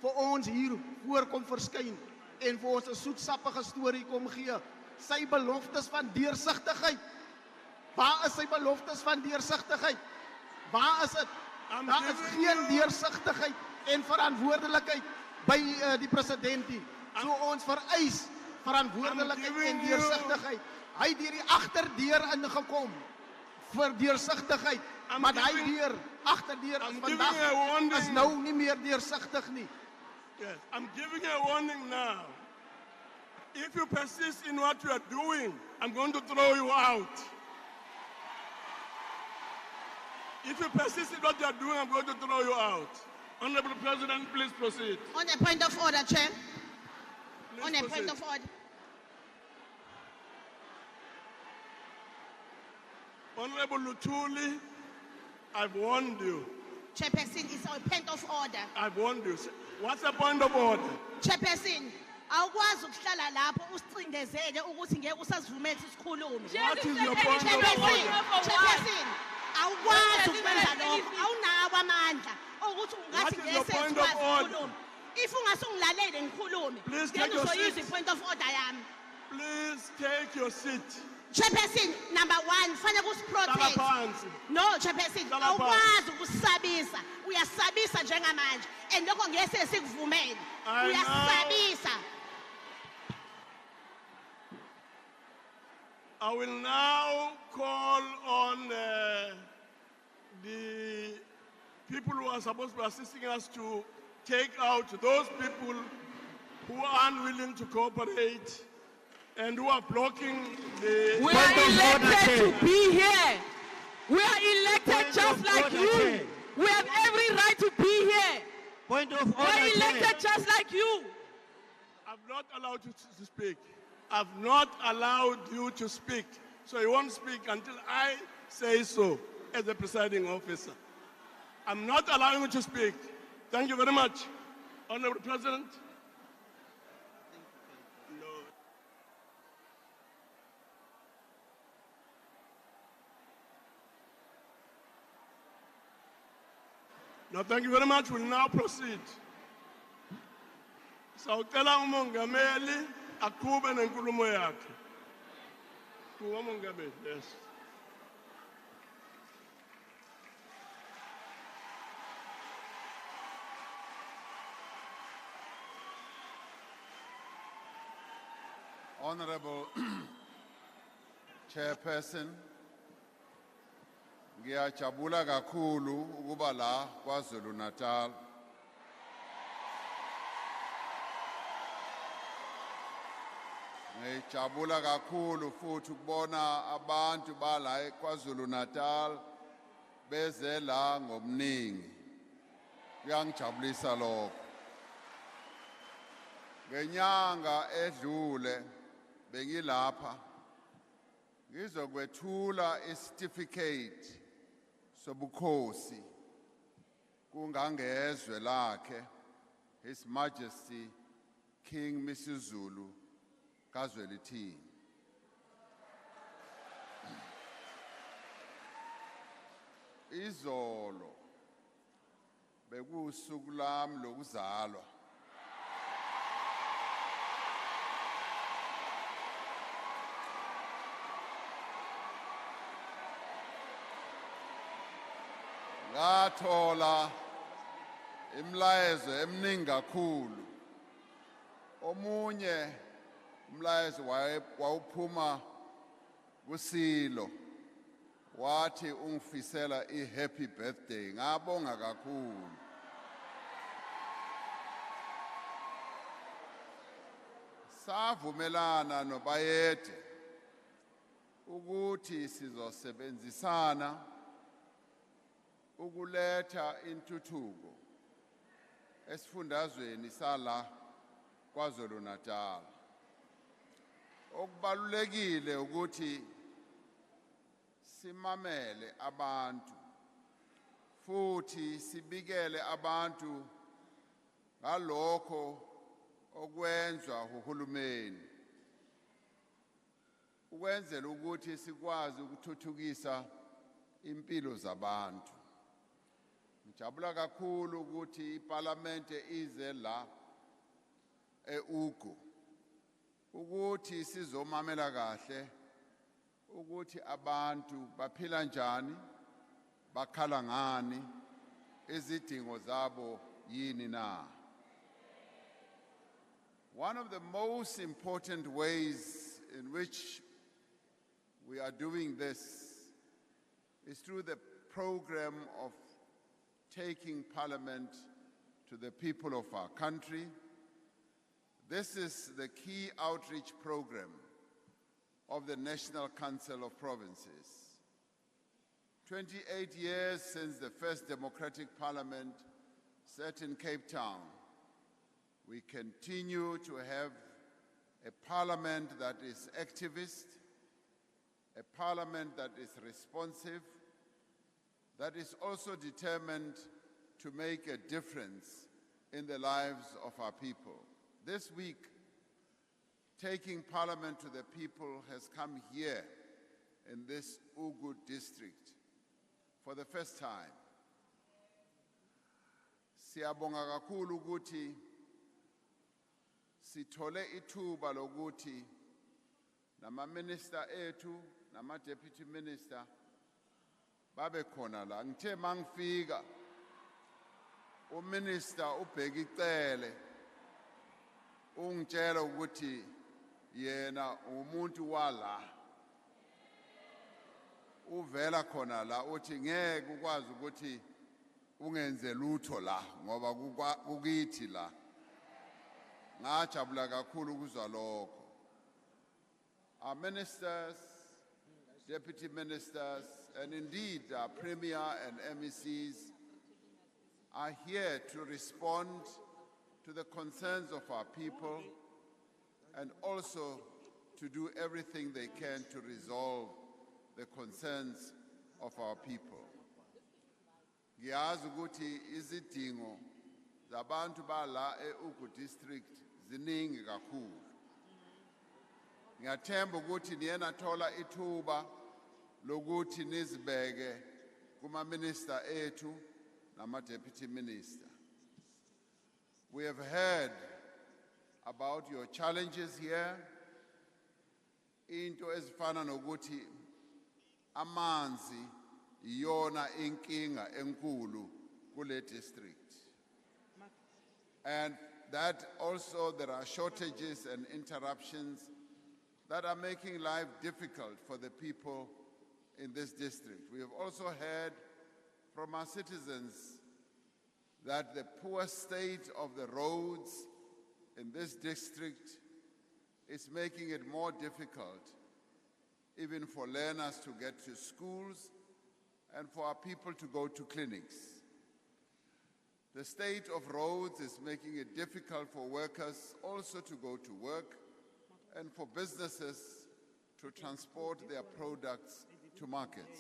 vir ons hier voorkom verskyn en vir ons 'n soetsappige storie kom gee. Sy beloftes van deursigtigheid. Waar is sy beloftes van deursigtigheid? Waar is dit? Daar is geen deursigtigheid en verantwoordelikheid by die president nie. So ons vereis verantwoordelikheid en deursigtigheid. Hy het deur die agterdeur ingekom vir deursigtigheid, maar hy deur agterdeur is vandag is nou nie meer deursigtig nie. Yes, I'm giving you a warning now. If you persist in what you are doing, I'm going to throw you out. If you persist in what you are doing, I'm going to throw you out. Honorable President, please proceed. On a point of order, Chair. Please On a proceed. point of order. Honorable Lutuli, I've warned you. Chairperson, it's a point of order. I've warned you. What's the point of order? Chairperson, awukwazi ukuhlala lapho usicindezele ukuthi ngeke usasivumele isikhulume. What is your point of order? Chairperson, awukwazi ukwenza lokho. Awunawo amandla ukuthi ungathi ngeke sikwazi ukukhuluma. If ungasungilalele ngikhulume, then uzoyizwa i-point of order yami. Please take your seat. Chairperson, number one, fanele kusiprotect. No, Chairperson, awukwazi ukusabisa. Uyasabisa njengamanje. And lokho ngeke sikuvumele. Uyasabisa. I will now call on the people who are supposed to be assisting us to take out those people who are unwilling to cooperate and who are blocking the... We are elected to be here. We are elected just like you. We have every right to be here. Point of We are elected just like you. I've not allowed you to speak. I've not allowed you to speak. So you won't speak until I say so as the presiding officer. I'm not allowing you to speak. Thank you very much. Honorable President. No, thank you very much. We'll now proceed. Sawucela umongameli aqhube nenkulumo yakhe. Kuwa umongameli, yes. Honorable Chairperson, ngiyajabula kakhulu ukuba la KwaZulu-Natal. Ngiyajabula kakhulu futhi ukubona abantu bala eKwaZulu-Natal beze la ngomningi. Kuyangijabulisa lokho. Ngenyanga edlule bengilapha Ngizokwethula isitifiketi sobukhosi kungangezwe lakhe His Majesty King Misuzulu KwaZulu-Natal. Izolo bekusuku lami lokuzalwa. Ngathola imlayezo eminingi kakhulu. Omunye umlayezo wawuphuma kuSilo. Wathi ungifisela happy birthday. Ngabonga kakhulu. Savumelana noBayede ukuthi sizosebenzisana ukuletha intuthuko esifundazweni sala KwaZulu-Natal. Okubalulekile ukuthi simamele abantu futhi sibikele abantu ngalokho okwenzwa uhulumeni ukwenzela ukuthi sikwazi ukuthuthukisa impilo zabantu. Ngijabula kakhulu ukuthi iParliamente ize la eUgu ukuthi sizomamela kahle ukuthi abantu baphila njani, bakhala ngani, izidingo zabo yini na. One of the most important ways in which we are doing this is through the program of taking Parliament to the people of our country. This is the key outreach program of the National Council of Provinces. 28 years since the first democratic parliament set in Cape Town, we continue to have a parliament that is activist, a parliament that is responsive, that is also determined to make a difference in the lives of our people. This week, taking Parliament to the people has come here in this Ugu District for the first time. Siyabonga kakhulu ukuthi sithole ithuba lokuthi nama-minister ethu, nama-deputy minister babe khona la. Ngithe mangifika uminister ubheka icele ungitshela ukuthi yena umuntu wala uvela khona la uthi ngeke ukwazi ukuthi ungenze lutho la ngoba kukithi la. Ngajabula kakhulu ukuzwa lokho. Our ministers, deputy ministers, and indeed our premier and MECs are here to respond to the concerns of our people and also to do everything they can to resolve the concerns of our people. Ngiyazi ukuthi izidingo zabantu bala eUgu District ziningi kakhulu. Ngiyathemba ukuthi niyena thola ithuba lokuthi nizibeke kuma-minister ethu nama-deputy minister. We have heard about your challenges here. Into ezifana nokuthi amanzi iyona inkinga enkulu kule district. And that also there are shortages and interruptions that are making life difficult for the people in this district. We have also heard from our citizens that the poor state of the roads in this district is making it more difficult even for learners to get to schools and for our people to go to clinics. The state of roads is making it difficult for workers also to go to work and for businesses to transport their products to markets.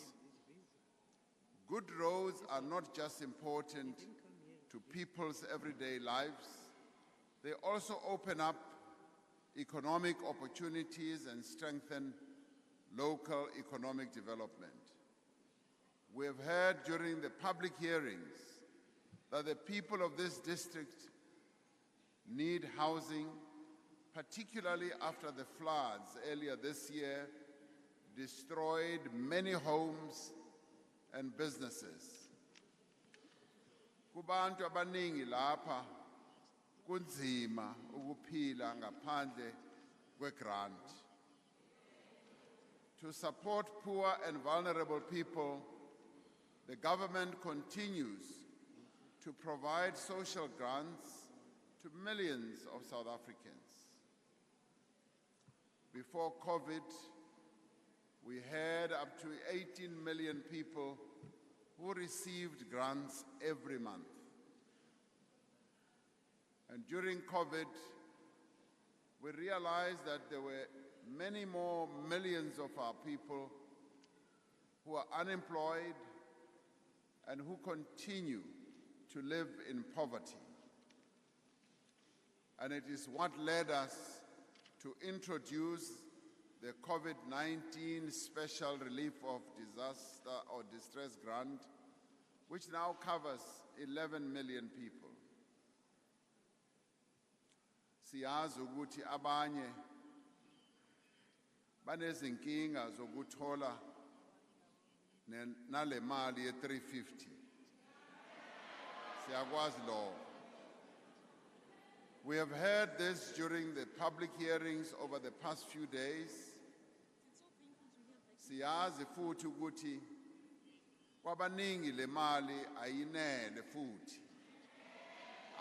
Good roads are not just important to people's everyday lives, they also open up economic opportunities and strengthen local economic development. We have heard during the public hearings that the people of this district need housing, particularly after the floods earlier this year destroyed many homes and businesses. Kubantu abaningi lapha kunzima ukuphila ngaphandle kwe-grant. To support poor and vulnerable people, the government continues to provide social grants to millions of South Africans. Before COVID, we had up to 18 million people who received grants every month. And during COVID, we realized that there were many more millions of our people who are unemployed and who continue to live in poverty. And it is what led us to introduce the COVID-19 Special Relief of Disaster or Distress Grant, which now covers 11 million people. Siyazi ukuthi abanye banezinkinga zokuthola nale mali ye-350. Siyakwazi lokho. We have heard this during the public hearings over the past few days. Siyazi futhi ukuthi kwabaningi le mali ayinele futhi.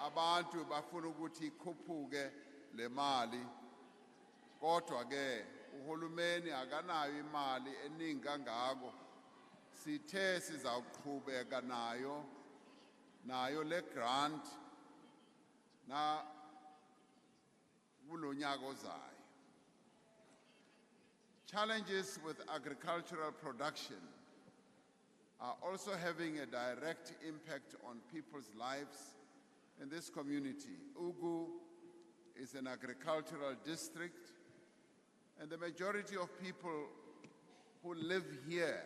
Abantu bafuna ukuthi ikhuphuke le mali. Kodwa ke uhulumeni akanayo imali eningi kangako. Sithe sizawuqhubeka nayo le grant na kulonyaka ozayo. Challenges with agricultural production are also having a direct impact on people's lives in this community. Ugu is an agricultural district, and the majority of people who live here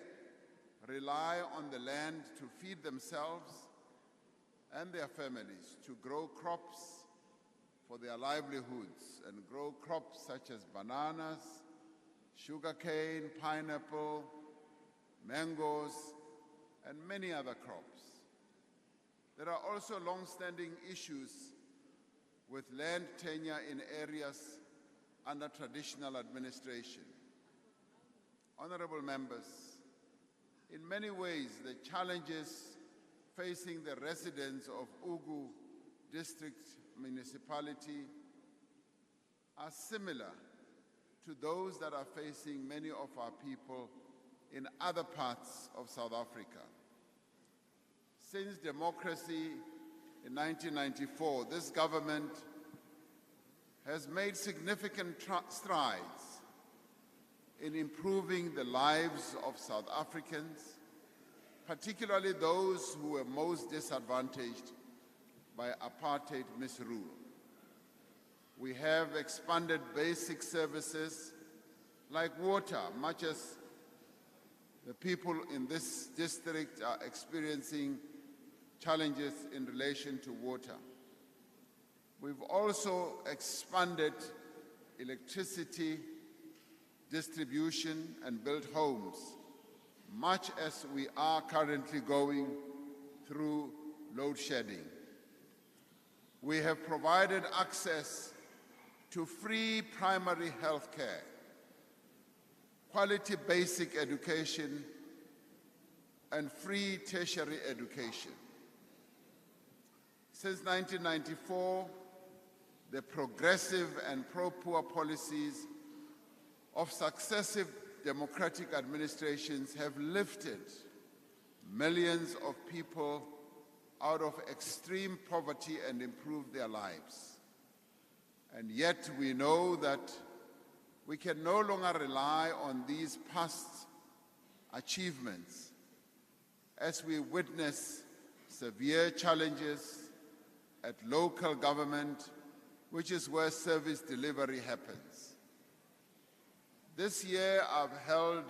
rely on the land to feed themselves and their families, to grow crops for their livelihoods, and grow crops such as bananas, sugarcane, pineapple, mangoes, and many other crops. There are also long-standing issues with land tenure in areas under traditional administration. Honorable members, in many ways, the challenges facing the residents of Ugu District Municipality are similar to those that are facing many of our people in other parts of South Africa. Since democracy in 1994, this government has made significant strides in improving the lives of South Africans, particularly those who were most disadvantaged by apartheid misrule. We have expanded basic services like water, much as the people in this district are experiencing challenges in relation to water. We've also expanded electricity distribution and built homes, much as we are currently going through load shedding. We have provided access to free primary health care, quality basic education, and free tertiary education. Since 1994, the progressive and pro-poor policies of successive democratic administrations have lifted millions of people out of extreme poverty and improved their lives. And yet we know that We can no longer rely on these past achievements as we witness severe challenges at local government, which is where service delivery happens. This year, I've held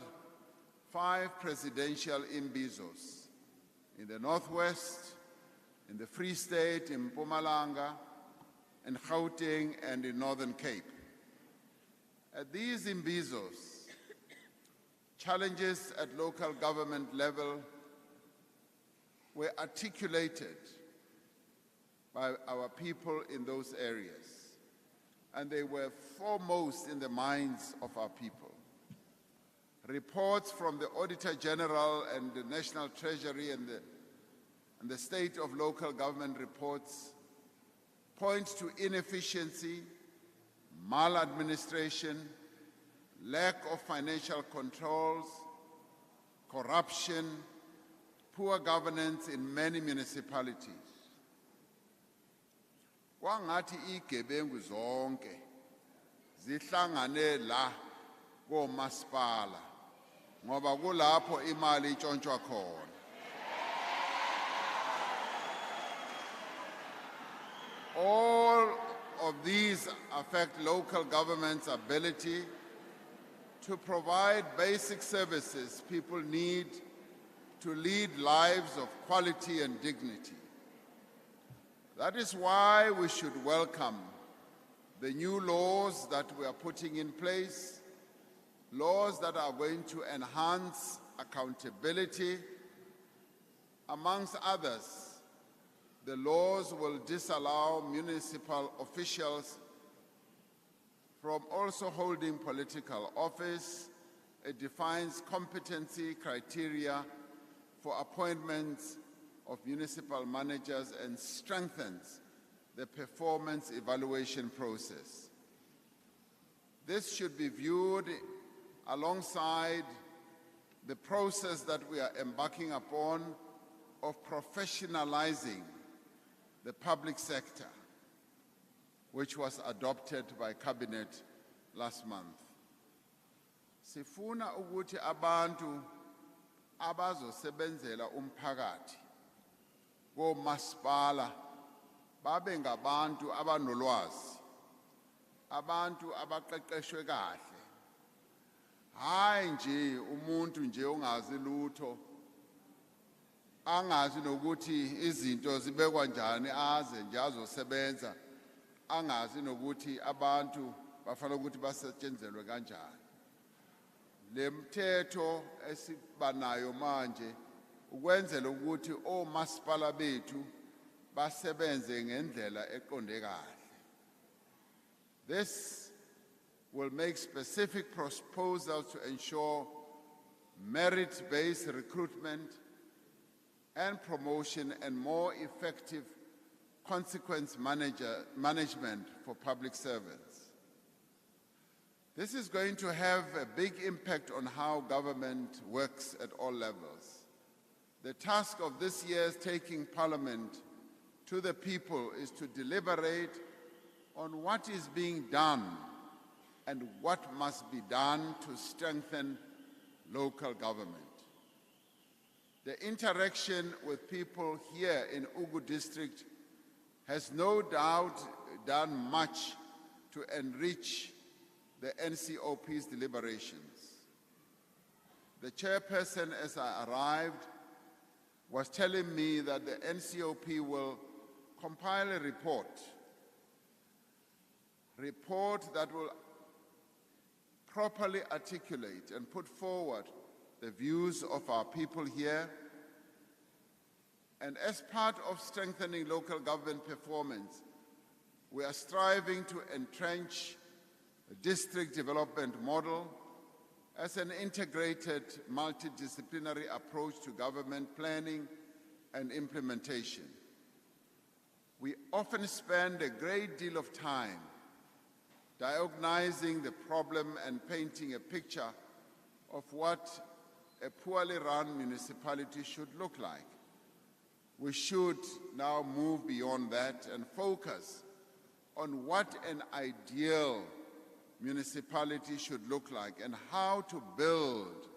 5 presidential imbizos in the Northwest, in the Free State, in Mpumalanga, in Gauteng, and in Northern Cape. At these imbizos, challenges at local government level were articulated by our people in those areas, and they were foremost in the minds of our people. Reports from the Auditor General and the National Treasury and the State of Local Government reports point to inefficiency, maladministration, lack of financial controls, corruption, poor governance in many municipalities. Kwangathi igebengu zonke zihlangane la komasipala ngoba kulapho imali itshontshwa khona. All of these affect local government's ability to provide basic services people need to lead lives of quality and dignity. That is why we should welcome the new laws that we are putting in place, laws that are going to enhance accountability. Amongst others, the laws will disallow municipal officials from also holding political office. It defines competency criteria for appointments of municipal managers and strengthens the performance evaluation process. This should be viewed alongside the process that we are embarking upon of professionalizing the public sector, which was adopted by Cabinet last month. Sifuna ukuthi abantu abazosebenzela umphakathi komasipala babe ngabantu abanolwazi, abantu abaqeqeshwe kahle, hayi nje umuntu nje ongazi lutho, angazi nokuthi izinto zibekwa njani, aze nje azosebenza, angazi nokuthi abantu bafanele ukuthi basetshenzelwe kanjani. Le mthetho esibanayo manje ukwenzela ukuthi omasipala bethu basebenze ngendlela eqonde kahle. This will make specific proposals to ensure merit-based recruitment and promotion and more effective consequence management for public servants. This is going to have a big impact on how government works at all levels. The task of this year's Taking Parliament to the people is to deliberate on what is being done and what must be done to strengthen local government. The interaction with people here in Ugu District has no doubt done much to enrich the NCOP's deliberations. The chairperson, as I arrived, was telling me that the NCOP will compile a report that will properly articulate and put forward the views of our people here. And as part of strengthening local government performance, we are striving to entrench a district development model as an integrated multidisciplinary approach to government planning and implementation. We often spend a great deal of time diagnosing the problem and painting a picture of what a poorly run municipality should look like. We should now move beyond that and focus on what an ideal municipality should look like and how to build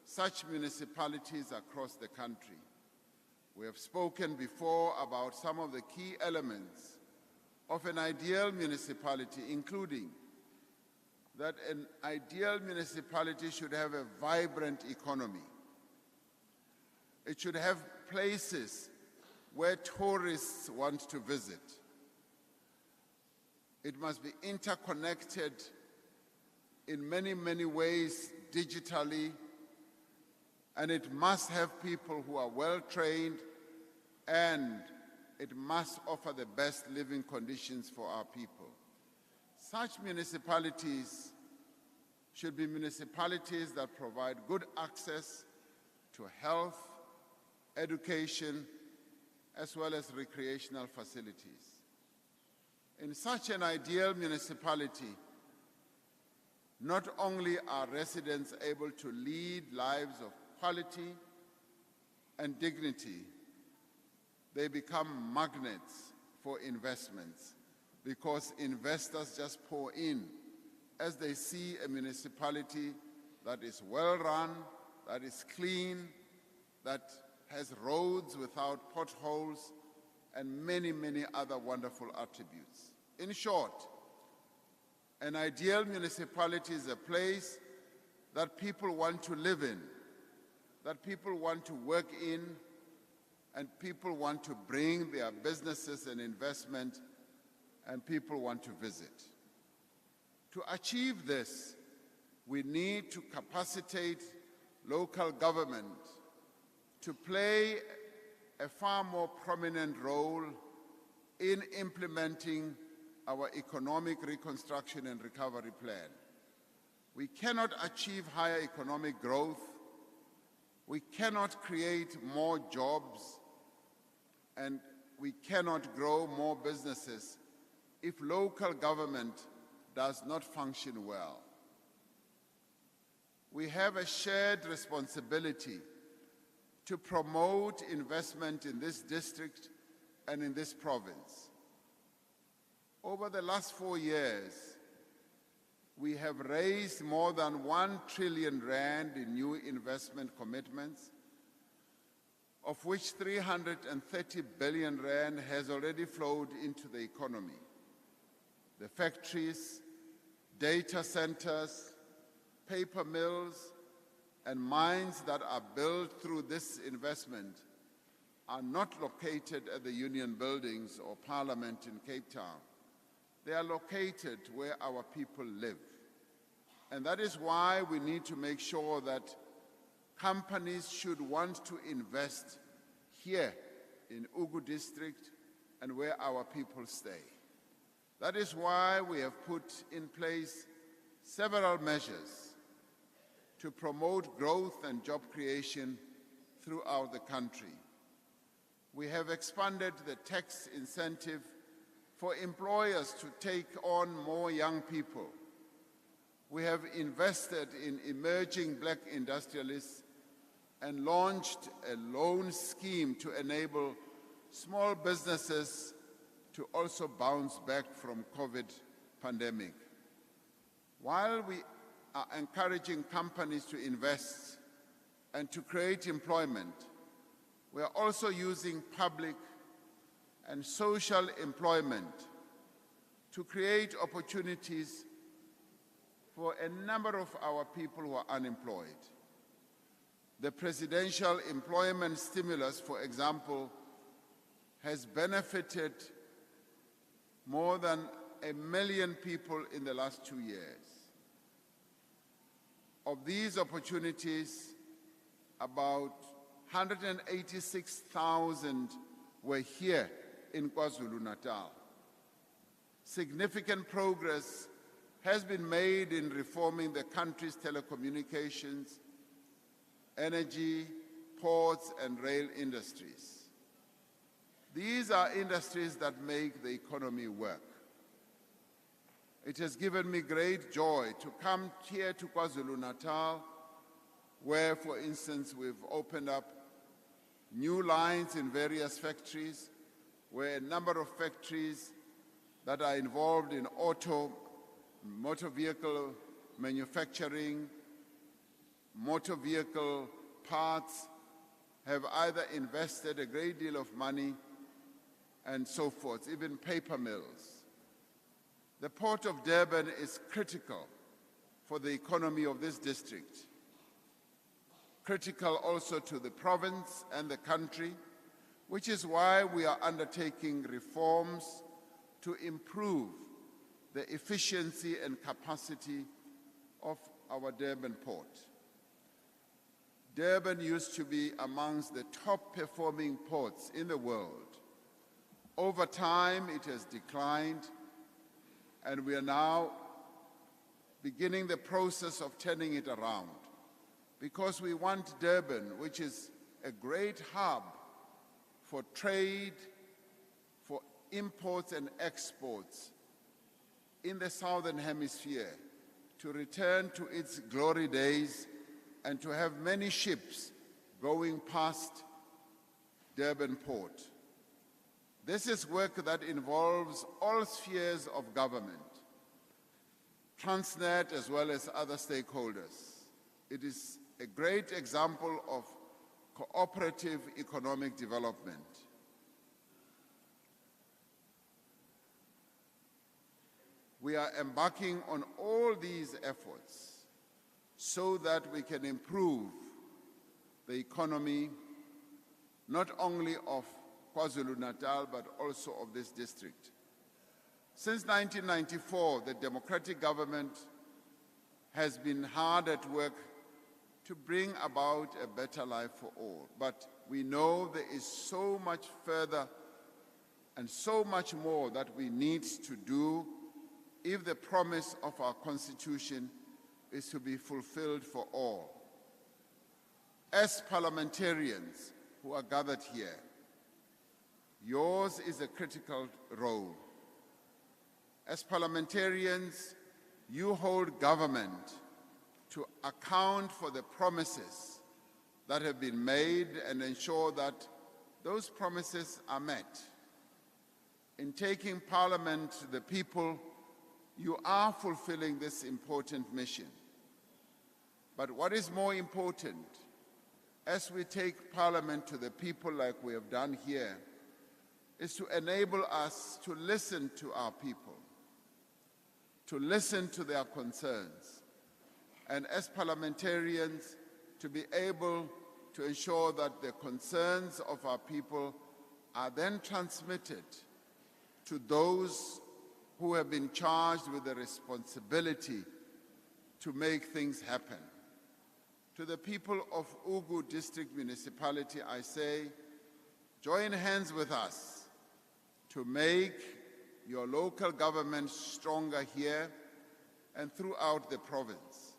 such municipalities across the country. We have spoken before about some of the key elements of an ideal municipality, including that an ideal municipality should have a vibrant economy. It should have places where tourists want to visit. It must be interconnected in many, many ways digitally, and it must have people who are well-trained, and it must offer the best living conditions for our people. Such municipalities should be municipalities that provide good access to health, education, as well as recreational facilities. In such an ideal municipality, not only are residents able to lead lives of quality and dignity, they become magnets for investments because investors just pour in as they see a municipality that is well run, that is clean, that has roads without potholes, and many, many other wonderful attributes. In short, an ideal municipality is a place that people want to live in, that people want to work in, and people want to bring their businesses and investment, and people want to visit. To achieve this, we need to capacitate local government to play a far more prominent role in implementing our economic reconstruction and recovery plan. We cannot achieve higher economic growth, we cannot create more jobs, and we cannot grow more businesses if local government does not function well. We have a shared responsibility to promote investment in this district and in this province. Over the last 4 years, we have raised more than 1 trillion rand in new investment commitments, of which 330 billion rand has already flowed into the economy. The factories, data centers, paper mills, and mines that are built through this investment are not located at the Union Buildings or Parliament in Cape Town. They are located where our people live. And that is why we need to make sure that companies should want to invest here in Ugu District and where our people stay. That is why we have put in place several measures to promote growth and job creation throughout the country. We have expanded the tax incentive for employers to take on more young people. We have invested in emerging black industrialists and launched a loan scheme to enable small businesses to also bounce back from COVID pandemic. While we are encouraging companies to invest and to create employment, we are also using public and social employment to create opportunities for a number of our people who are unemployed. The presidential employment stimulus, for example, has benefited more than 1 million people in the last 2 years. Of these opportunities, about 186,000 were here in KwaZulu-Natal. Significant progress has been made in reforming the country's telecommunications, energy, ports, and rail industries. These are industries that make the economy work. It has given me great joy to come here to KwaZulu-Natal, where, for instance, we've opened up new lines in various factories, where a number of factories that are involved in auto motor vehicle manufacturing, motor vehicle parts, have either invested a great deal of money and so forth, even paper mills. The Port of Durban is critical for the economy of this district, critical also to the province and the country, which is why we are undertaking reforms to improve the efficiency and capacity of our Durban port. Durban used to be amongst the top performing ports in the world. Over time, it has declined, and we are now beginning the process of turning it around, because we want Durban, which is a great hub for trade, for imports and exports in the Southern Hemisphere, to return to its glory days and to have many ships going past Durban Port. This is work that involves all spheres of government, Transnet as well as other stakeholders. It is a great example of cooperative economic development. We are embarking on all these efforts so that we can improve the economy, not only of KwaZulu-Natal, but also of this district. Since 1994, the democratic government has been hard at work to bring about a better life for all. But we know there is so much further and so much more that we need to do if the promise of our Constitution is to be fulfilled for all. As parliamentarians who are gathered here, yours is a critical role. As parliamentarians, you hold government to account for the promises that have been made and ensure that those promises are met. In taking Parliament to the people, you are fulfilling this important mission. But what is more important, as we take Parliament to the people like we have done here, is to enable us to listen to our people, to listen to their concerns, and as parliamentarians, to be able to ensure that the concerns of our people are then transmitted to those who have been charged with the responsibility to make things happen. To the people of Ugu District Municipality, I say, join hands with us to make your local government stronger here and throughout the province.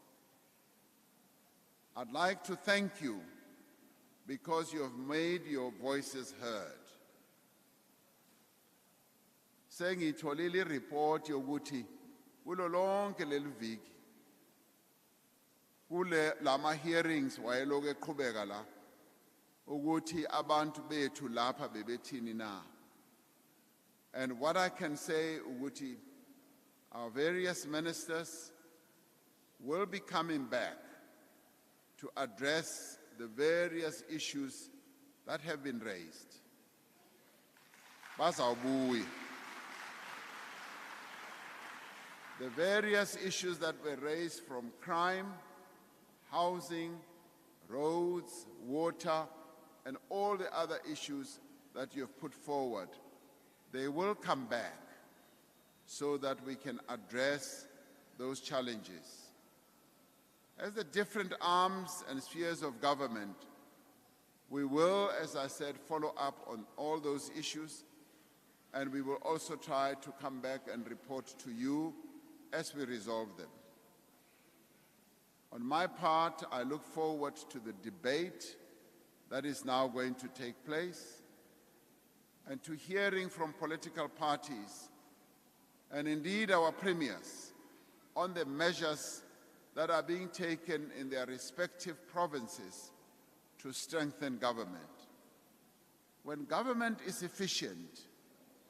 I'd like to thank you because you have made your voices heard. Sengitholile report yokuthi kulo lonke leli viki kule lama hearings wayeloku eqhubeka la ukuthi abantu bethu lapha bebethini na. And what I can say ukuthi our various ministers will be coming back to address the various issues that have been raised. Bazawubuya. The various issues that were raised, from crime, housing, roads, water, and all the other issues that you have put forward, they will come back so that we can address those challenges. As the different arms and spheres of government, we will, as I said, follow up on all those issues, and we will also try to come back and report to you as we resolve them. On my part, I look forward to the debate that is now going to take place, and to hearing from political parties, and indeed our premiers, on the measures that are being taken in their respective provinces to strengthen government. When government is efficient,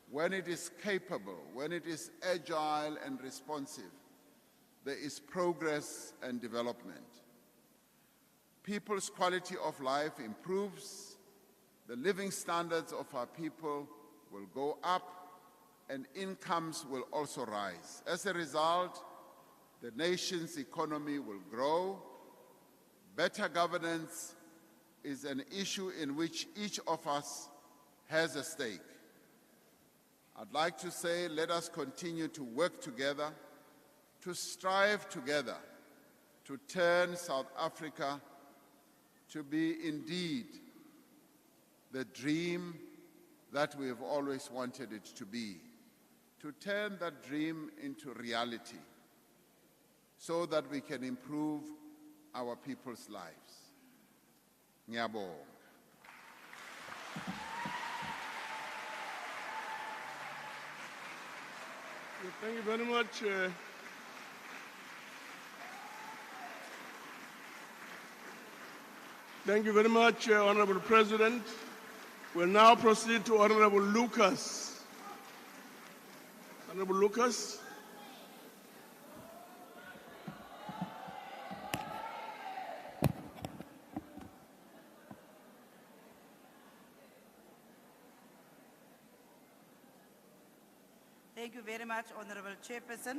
when it is capable, when it is agile and responsive, there is progress and development. People's quality of life improves, the living standards of our people will go up, and incomes will also rise. As a result, the nation's economy will grow. Better governance is an issue in which each of us has a stake. I'd like to say, let us continue to work together, to strive together, to turn South Africa to be indeed the dream that we have always wanted it to be, to turn that dream into reality so that we can improve our people's lives. Ngiyabonga. Thank you very much. Thank you very much, Honorable President. We'll now proceed to Honorable Lucas. Honorable Lucas. Thank you very much, Honorable Chairperson.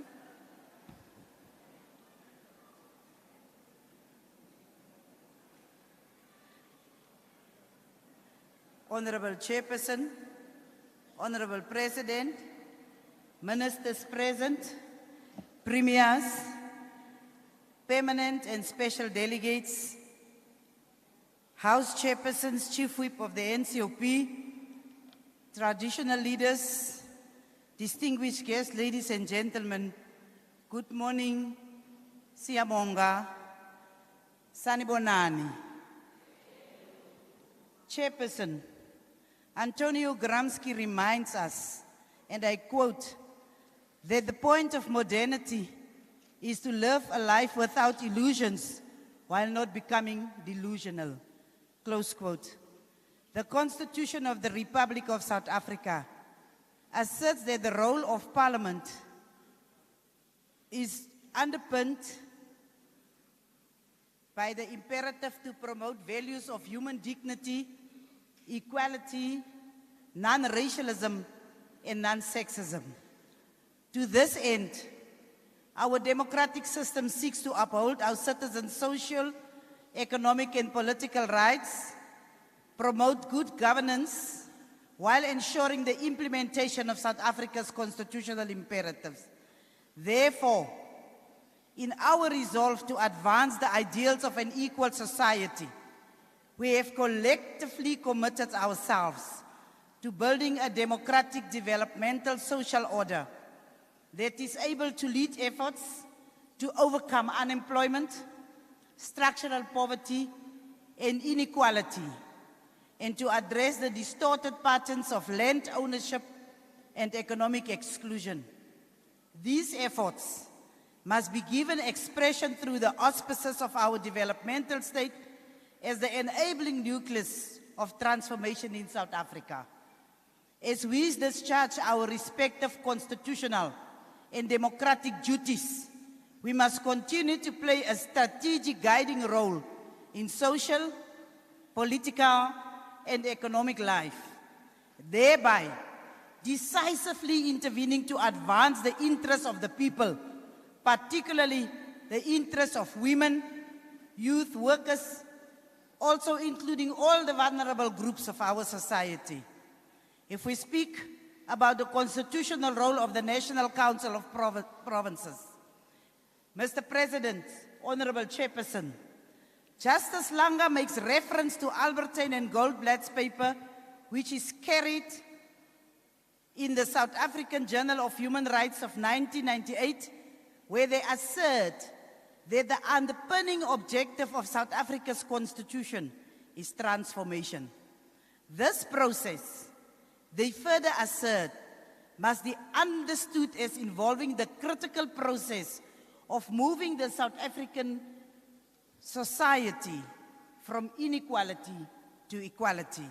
Honorable Chairperson, Honorable President, Ministers present, Premiers, Permanent and Special Delegates, House Chairpersons, Chief Whip of the NCOP, traditional leaders, distinguished guests, ladies and gentlemen, good morning, Siyabonga, Sanibonani. Chairperson, Antonio Gramsci reminds us, and I quote, that the point of modernity is to live a life without illusions while not becoming delusional, close quote. The Constitution of the Republic of South Africa asserts that the role of Parliament is underpinned by the imperative to promote values of human dignity, equality, non-racialism, and non-sexism. To this end, our democratic system seeks to uphold our citizens' social, economic, and political rights, promote good governance, while ensuring the implementation of South Africa's constitutional imperatives. Therefore, in our resolve to advance the ideals of an equal society, we have collectively committed ourselves to building a democratic, developmental, social order that is able to lead efforts to overcome unemployment, structural poverty, and inequality, and to address the distorted patterns of land ownership and economic exclusion. These efforts must be given expression through the auspices of our developmental state as the enabling nucleus of transformation in South Africa. As we discharge our respective constitutional and democratic duties, we must continue to play a strategic guiding role in social, political, and economic life, thereby decisively intervening to advance the interests of the people, particularly the interests of women, youth, workers, also including all the vulnerable groups of our society. If we speak about the constitutional role of the National Council of Provinces, Mr. President, Honorable Chairperson, Justice Langa makes reference to Albertine and Goldblatt's paper, which is carried in the South African Journal of Human Rights of 1998, where they assert that the underpinning objective of South Africa's constitution is transformation. This process, they further assert, must be understood as involving the critical process of moving the South African society from inequality to equality.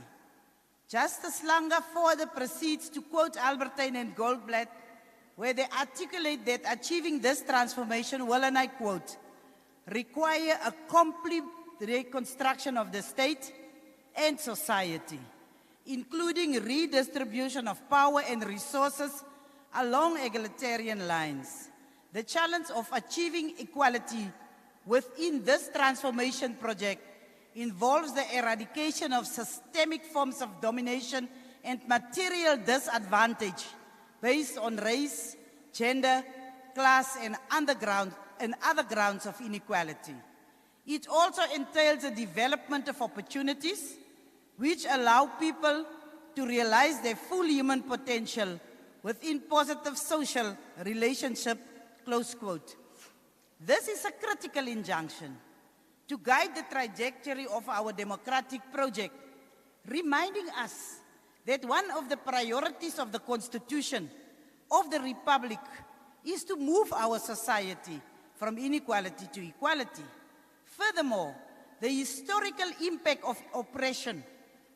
Justice Langa further proceeds to quote Albertine and Goldblatt where they articulate that achieving this transformation will, and I quote, require a complete reconstruction of the state and society, including redistribution of power and resources along egalitarian lines. The challenge of achieving equality within this transformation project involves the eradication of systemic forms of domination and material disadvantage based on race, gender, class, and other grounds of inequality. It also entails the development of opportunities which allow people to realize their full human potential within positive social relationship, close quote. This is a critical injunction to guide the trajectory of our democratic project, reminding us that one of the priorities of the Constitution of the Republic is to move our society from inequality to equality. Furthermore, the historical impact of oppression,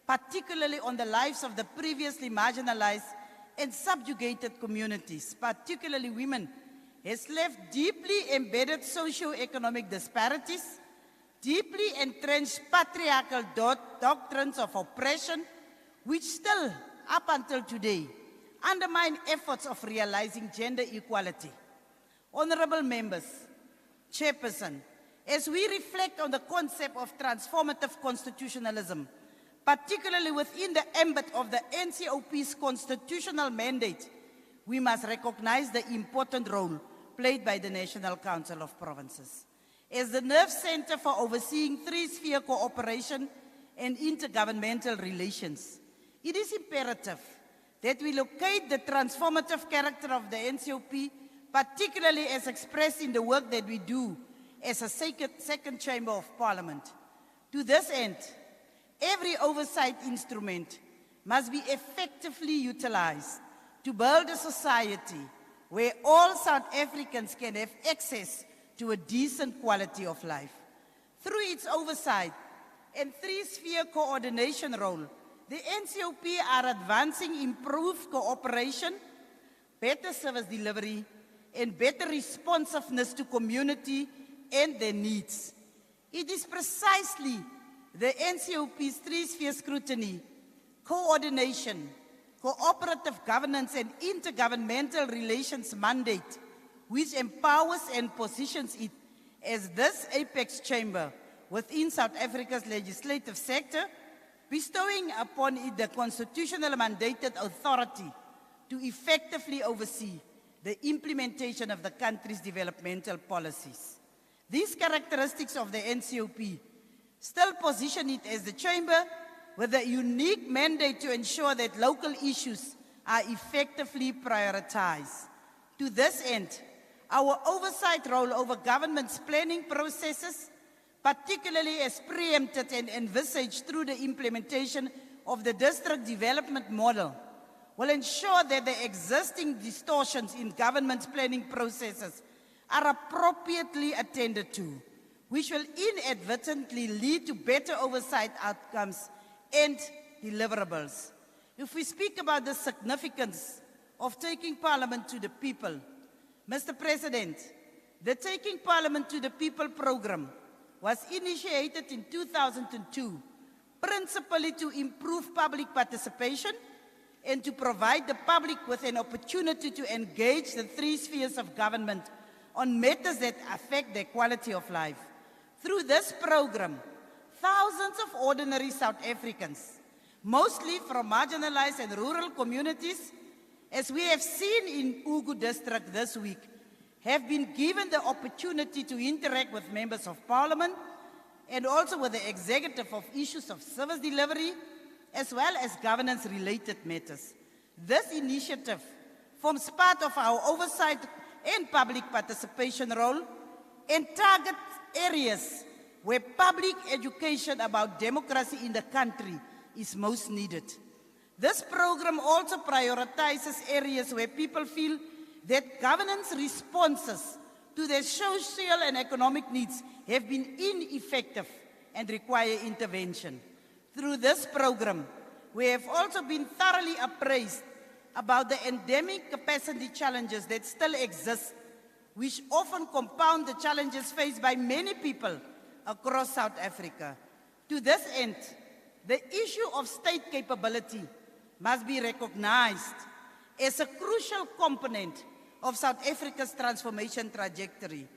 particularly on the lives of the previously marginalized and subjugated communities, particularly women, has left deeply embedded socio-economic disparities, deeply entrenched patriarchal doctrines of oppression, which still, up until today, undermine efforts of realizing gender equality. Honorable members, Chairperson, as we reflect on the concept of transformative constitutionalism, particularly within the ambit of the NCOP's constitutional mandate, we must recognize the important role played by the National Council of Provinces. As the nerve center for overseeing three-sphere cooperation and intergovernmental relations, it is imperative that we locate the transformative character of the NCOP, particularly as expressed in the work that we do as a second chamber of parliament. To this end, every oversight instrument must be effectively utilized to build a society where all South Africans can have access to a decent quality of life. Through its oversight and three-sphere coordination role, the NCOP are advancing improved cooperation, better service delivery, and better responsiveness to community and their needs. It is precisely the NCOP's three-sphere scrutiny, coordination, cooperative governance, and intergovernmental relations mandate which empowers and positions it as this apex chamber within South Africa's legislative sector, bestowing upon it the constitutional mandated authority to effectively oversee the implementation of the country's developmental policies. These characteristics of the NCOP still position it as the chamber with a unique mandate to ensure that local issues are effectively prioritized. To this end, our oversight role over government's planning processes, particularly as preempted and envisaged through the implementation of the district development model, will ensure that the existing distortions in government's planning processes are appropriately attended to, which will inadvertently lead to better oversight outcomes and deliverables. If we speak about the significance of taking Parliament to the people, Mr. President, the Taking Parliament to the People program was initiated in 2002, principally to improve public participation and to provide the public with an opportunity to engage the three spheres of government on matters that affect their quality of life. Through this program, thousands of ordinary South Africans, mostly from marginalized and rural communities, as we have seen in Ugu District this week, have been given the opportunity to interact with members of parliament and also with the executive of issues of service delivery, as well as governance-related matters. This initiative forms part of our oversight and public participation role and targets areas where public education about democracy in the country is most needed. This program also prioritizes areas where people feel that governance responses to their social and economic needs have been ineffective and require intervention. Through this program, we have also been thoroughly appraised about the endemic capacity challenges that still exist, which often compound the challenges faced by many people across South Africa. To this end, the issue of state capability must be recognized as a crucial component of South Africa's transformation trajectory.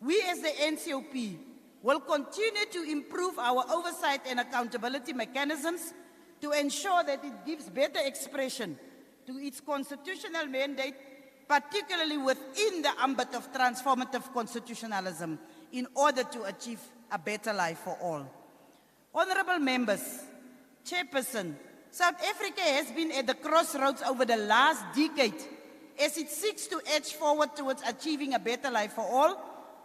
We as the NCOP will continue to improve our oversight and accountability mechanisms to ensure that it gives better expression to its constitutional mandate, particularly within the ambit of transformative constitutionalism, in order to achieve a better life for all. Honorable members, Chairperson, South Africa has been at the crossroads over the last decade as it seeks to edge forward towards achieving a better life for all.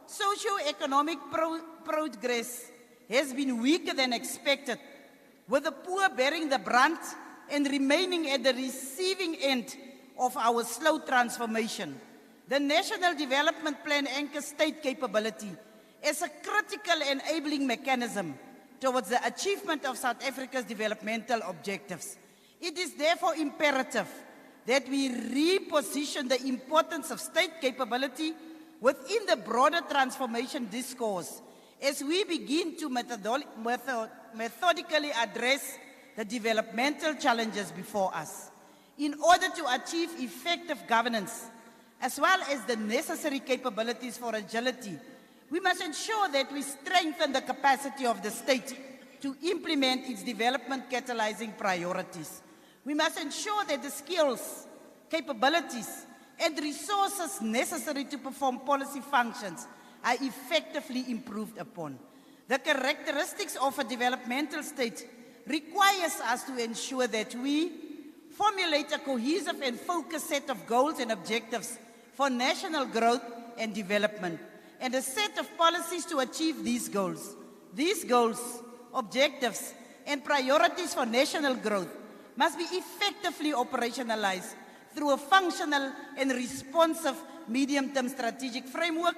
Socio-economic progress has been weaker than expected, with the poor bearing the brunt and remaining at the receiving end of our slow transformation. The National Development Plan anchors state capability as a critical enabling mechanism towards the achievement of South Africa's developmental objectives. It is therefore imperative that we reposition the importance of state capability within the broader transformation discourse as we begin to methodically address the developmental challenges before us. In order to achieve effective governance, as well as the necessary capabilities for agility, we must ensure that we strengthen the capacity of the state to implement its development catalyzing priorities. We must ensure that the skills, capabilities, and resources necessary to perform policy functions are effectively improved upon. The characteristics of a developmental state requires us to ensure that we formulate a cohesive and focused set of goals and objectives for national growth and development, and a set of policies to achieve these goals. These goals, objectives, and priorities for national growth must be effectively operationalized through a functional and responsive medium-term strategic framework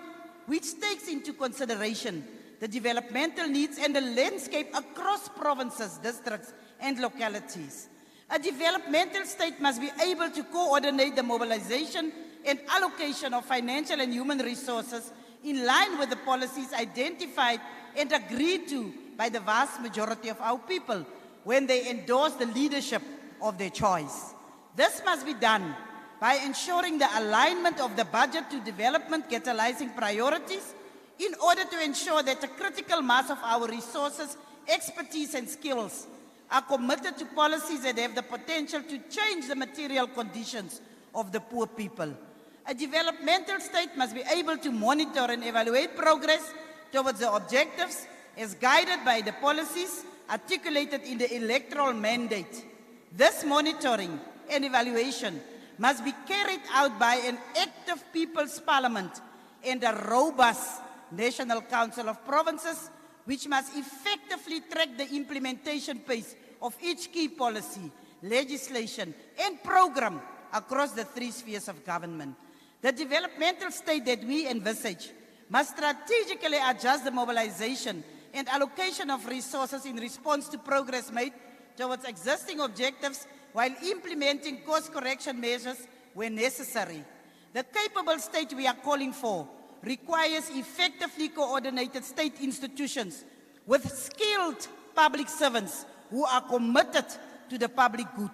which takes into consideration the developmental needs and the landscape across provinces, districts, and localities. A developmental state must be able to coordinate the mobilization and allocation of financial and human resources in line with the policies identified and agreed to by the vast majority of our people when they endorse the leadership of their choice. This must be done by ensuring the alignment of the budget to development catalyzing priorities in order to ensure that a critical mass of our resources, expertise, and skills are committed to policies that have the potential to change the material conditions of the poor people. A developmental state must be able to monitor and evaluate progress towards the objectives as guided by the policies articulated in the electoral mandate. This monitoring and evaluation must be carried out by an active People's Parliament and a robust National Council of Provinces, which must effectively track the implementation pace of each key policy, legislation, and program across the three spheres of government. The developmental state that we envisage must strategically adjust the mobilization and allocation of resources in response to progress made towards existing objectives while implementing course correction measures when necessary. The capable state we are calling for requires effectively coordinated state institutions with skilled public servants who are committed to the public good.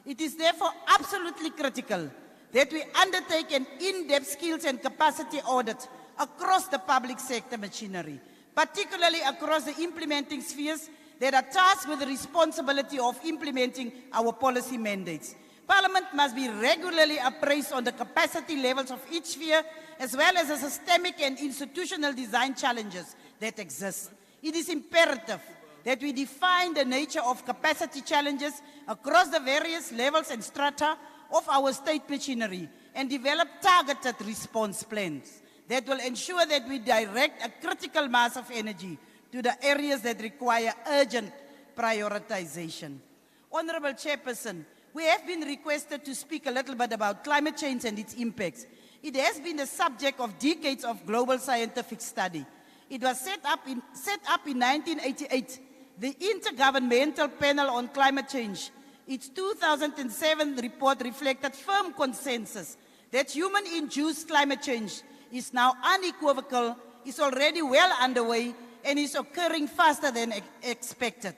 It is therefore absolutely critical that we undertake an in-depth skills and capacity audit across the public sector machinery, particularly across the implementing spheres that are tasked with the responsibility of implementing our policy mandates. Parliament must be regularly appraised on the capacity levels of each sphere, as well as the systemic and institutional design challenges that exist. It is imperative that we define the nature of capacity challenges across the various levels and strata of our state machinery and develop targeted response plans that will ensure that we direct a critical mass of energy to the areas that require urgent prioritization. Honorable Chairperson, we have been requested to speak a little bit about climate change and its impacts. It has been the subject of decades of global scientific study. It was set up in 1988. The Intergovernmental Panel on Climate Change its 2007 report reflected firm consensus that human-induced climate change is now unequivocal, is already well underway, and is occurring faster than expected.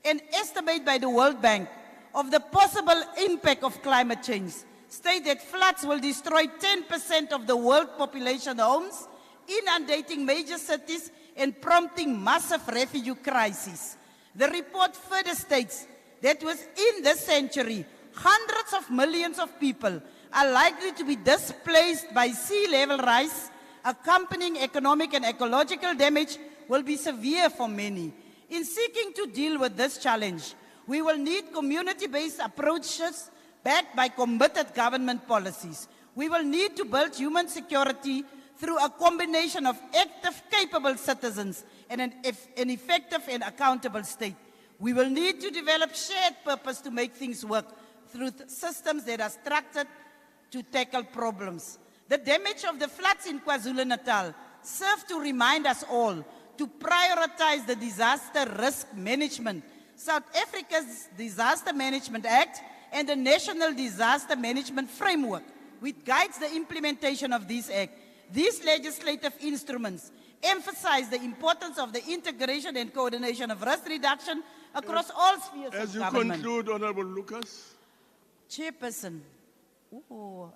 An estimate by the World Bank of the possible impact of climate change state that floods will destroy 10% of the world population homes, inundating major cities and prompting massive refugee crises. The report further states that within this century, hundreds of millions of people are likely to be displaced by sea level rise. Accompanying economic and ecological damage will be severe for many. In seeking to deal with this challenge, we will need community-based approaches backed by committed government policies. We will need to build human security through a combination of active, capable citizens and an effective and accountable state. We will need to develop shared purpose to make things work through systems that are structured to tackle problems. The damage of the floods in KwaZulu-Natal serve to remind us all to prioritize the disaster risk management. South Africa's Disaster Management Act and the National Disaster Management Framework, which guides the implementation of this act. These legislative instruments emphasize the importance of the integration and coordination of risk reduction across all spheres of government. As you conclude, Honorable Lucas. Chairperson,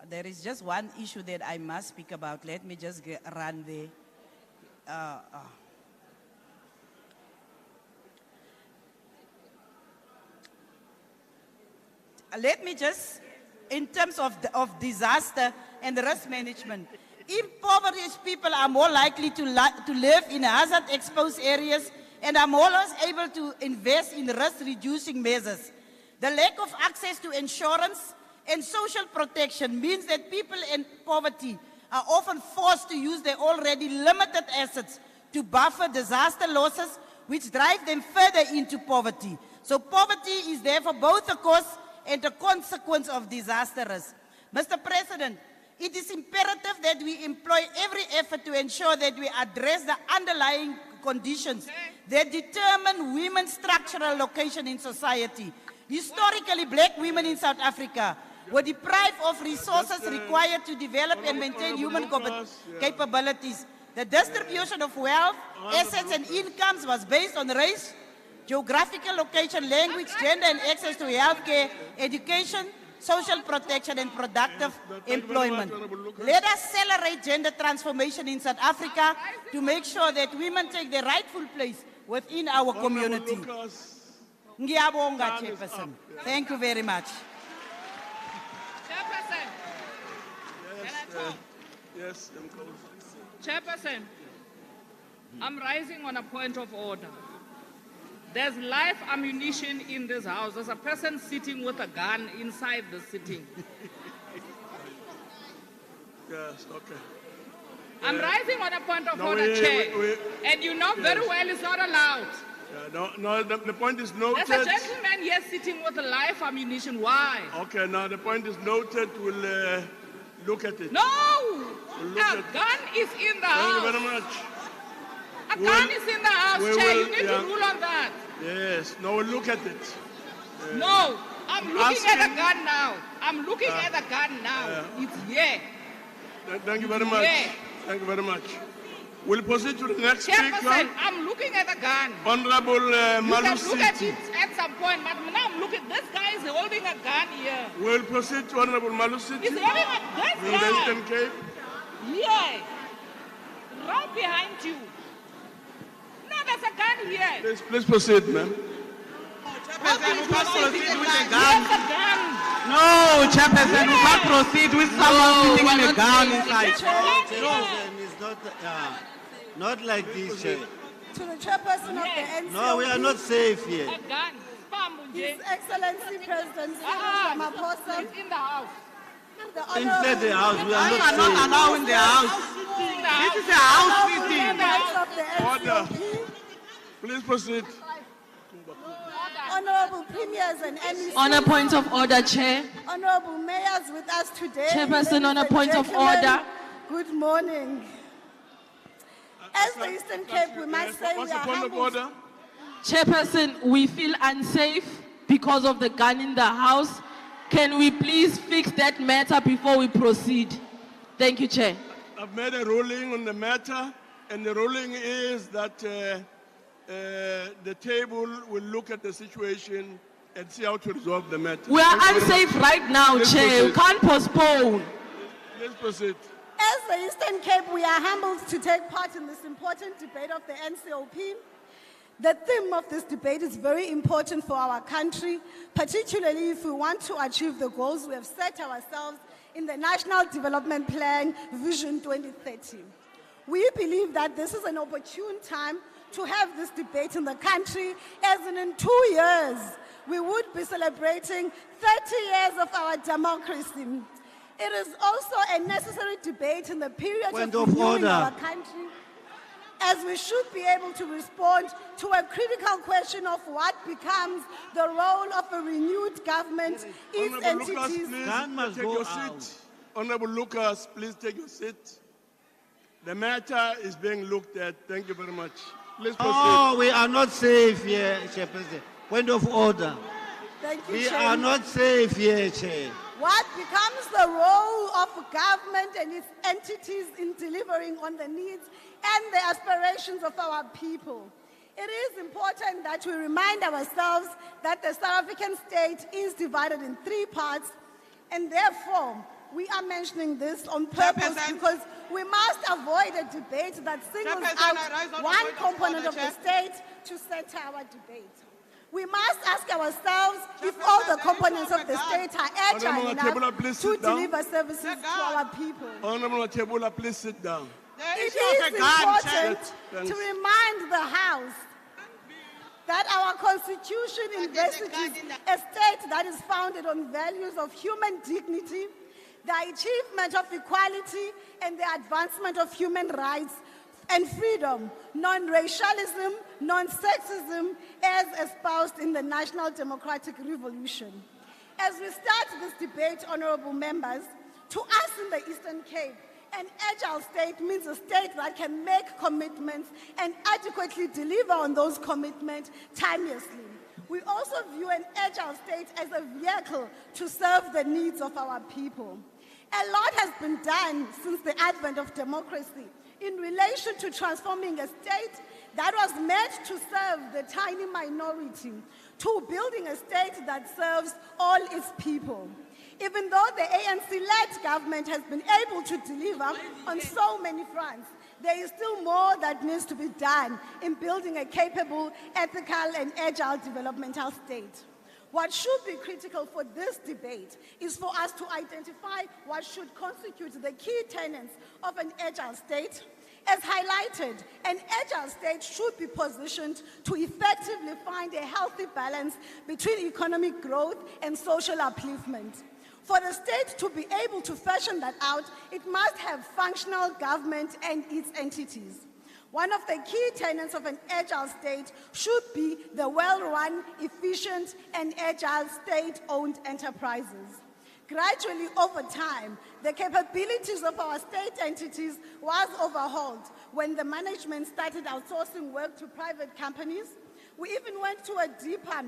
there is just one issue that I must speak about. Let me just run there. Let me just, in terms of disaster and risk management, impoverished people are more likely to live in hazard-exposed areas and are more able to invest in risk-reducing measures. The lack of access to insurance and social protection means that people in poverty are often forced to use their already limited assets to buffer disaster losses, which drive them further into poverty. So poverty is therefore both a cause and a consequence of disaster risk. Mr. President, it is imperative that we employ every effort to ensure that we address the underlying conditions that determine women's structural location in society. Historically, black women in South Africa were deprived of resources required to develop and maintain human capabilities. The distribution of wealth, assets and incomes was based on race, geographical location, language, gender and access to healthcare, education, social protection and productive employment. Let us accelerate gender transformation in South Africa to make sure that women take their rightful place within our community. Ngiyabonga, Chairperson. Thank you very much. Chairperson. Yes, Chairperson, I'm rising on a point of order. There's live ammunition in this house. There's a person sitting with a gun inside the sitting. Yes, okay. I'm rising on a point of order, Chair. And you know very well it's not allowed. No, the point is noted. There's a gentleman here sitting with a live ammunition. Why? Okay, now the point is noted. We'll look at it. No! A gun is in the house. Thank you very much. A gun is in the house, Chair. You need to rule on that. Yes. No, we'll look at it. No, I'm looking at the gun now. I'm looking at the gun now. It's here. Thank you very much. Yeah. Thank you very much. We'll proceed to the next speaker. Chairperson, I'm looking at the gun. Honorable You can Malusi. look at it at some point, but now I'm looking. This guy is holding a gun here. We'll proceed to Honorable Malusi. He's holding a gun. From the Eastern Cape. Yeah. Right behind you. No, there's a gun here. Please proceed, ma'am. Chairperson, we can't proceed with a gun. Yes, a gun. No, Chairperson, we can't proceed with someone sitting in a gun inside. It's not like this, Chair. To the chairperson of the NCOP. No, we are not safe here. A gun. His Excellency President Cyril Ramaphosa. He's in the house. Inside the house, we are We not are not safe. allowed in the house. This is a house sitting. Order. Please proceed. Honorable Premiers and MECs. On a point of order, Chair. Honorable Mayors with us today. Chairperson, on a Ladies and point of gentlemen, order. Good morning. As the Eastern Cape, we must say we What's the are point of humbled. order? Chairperson, we feel unsafe because of the gun in the house. Can we please fix that matter before we proceed? Thank you, Chair. I've made a ruling on the matter, and the ruling is that the table will look at the situation and see how to resolve the matter. We are unsafe right now, Chair. We can't postpone. Let's proceed. As the Eastern Cape, we are humbled to take part in this important debate of the NCOP. The theme of this debate is very important for our country, particularly if we want to achieve the goals we have set ourselves in the National Development Plan Vision 2030. We believe that this is an opportune time to have this debate in the country, as in 2 years, we would be celebrating 30 years of our democracy. It is also a necessary debate in the period of renewing our country, as we should be able to respond to a critical question of what becomes the role of a renewed government, its Honorable entities. Lucas, please take your seat. Honorable Lucas, please take your seat. The matter is being looked at. Thank you very much. Please proceed. Oh, we are not safe here, Chair President. Point of order. Thank you, We Chair. are not safe here, Chair. What becomes the role of government and its entities in delivering on the needs and the aspirations of our people? It is important that we remind ourselves that the South African state is divided in 3 parts, and therefore we are mentioning this on purpose because we must avoid a debate that singles out one component of the state to center our debate. We must ask ourselves if all the components of the state are agile enough to deliver services to our people. Honorable Tebula, please sit down. It is important to remind the House that our Constitution envisages a state that is founded on values of human dignity, the achievement of equality, and the advancement of human rights and freedom, non-racialism, non-sexism, as espoused in the National Democratic Revolution. As we start this debate, honorable members, to us in the Eastern Cape, an agile state means a state that can make commitments and adequately deliver on those commitments timelessly. We also view an agile state as a vehicle to serve the needs of our people. A lot has been done since the advent of democracy in relation to transforming a state that was meant to serve the tiny minority to building a state that serves all its people. Even though the ANC-led government has been able to deliver on so many fronts, there is still more that needs to be done in building a capable, ethical, and agile developmental state. What should be critical for this debate is for us to identify what should constitute the key tenets of an agile state. As highlighted, an agile state should be positioned to effectively find a healthy balance between economic growth and social upliftment. For the state to be able to fashion that out, it must have functional government and its entities. One of the key tenets of an agile state should be the well-run, efficient, and agile state-owned enterprises. Gradually, over time, the capabilities of our state entities was overhauled when the management started outsourcing work to private companies. We even went to a deeper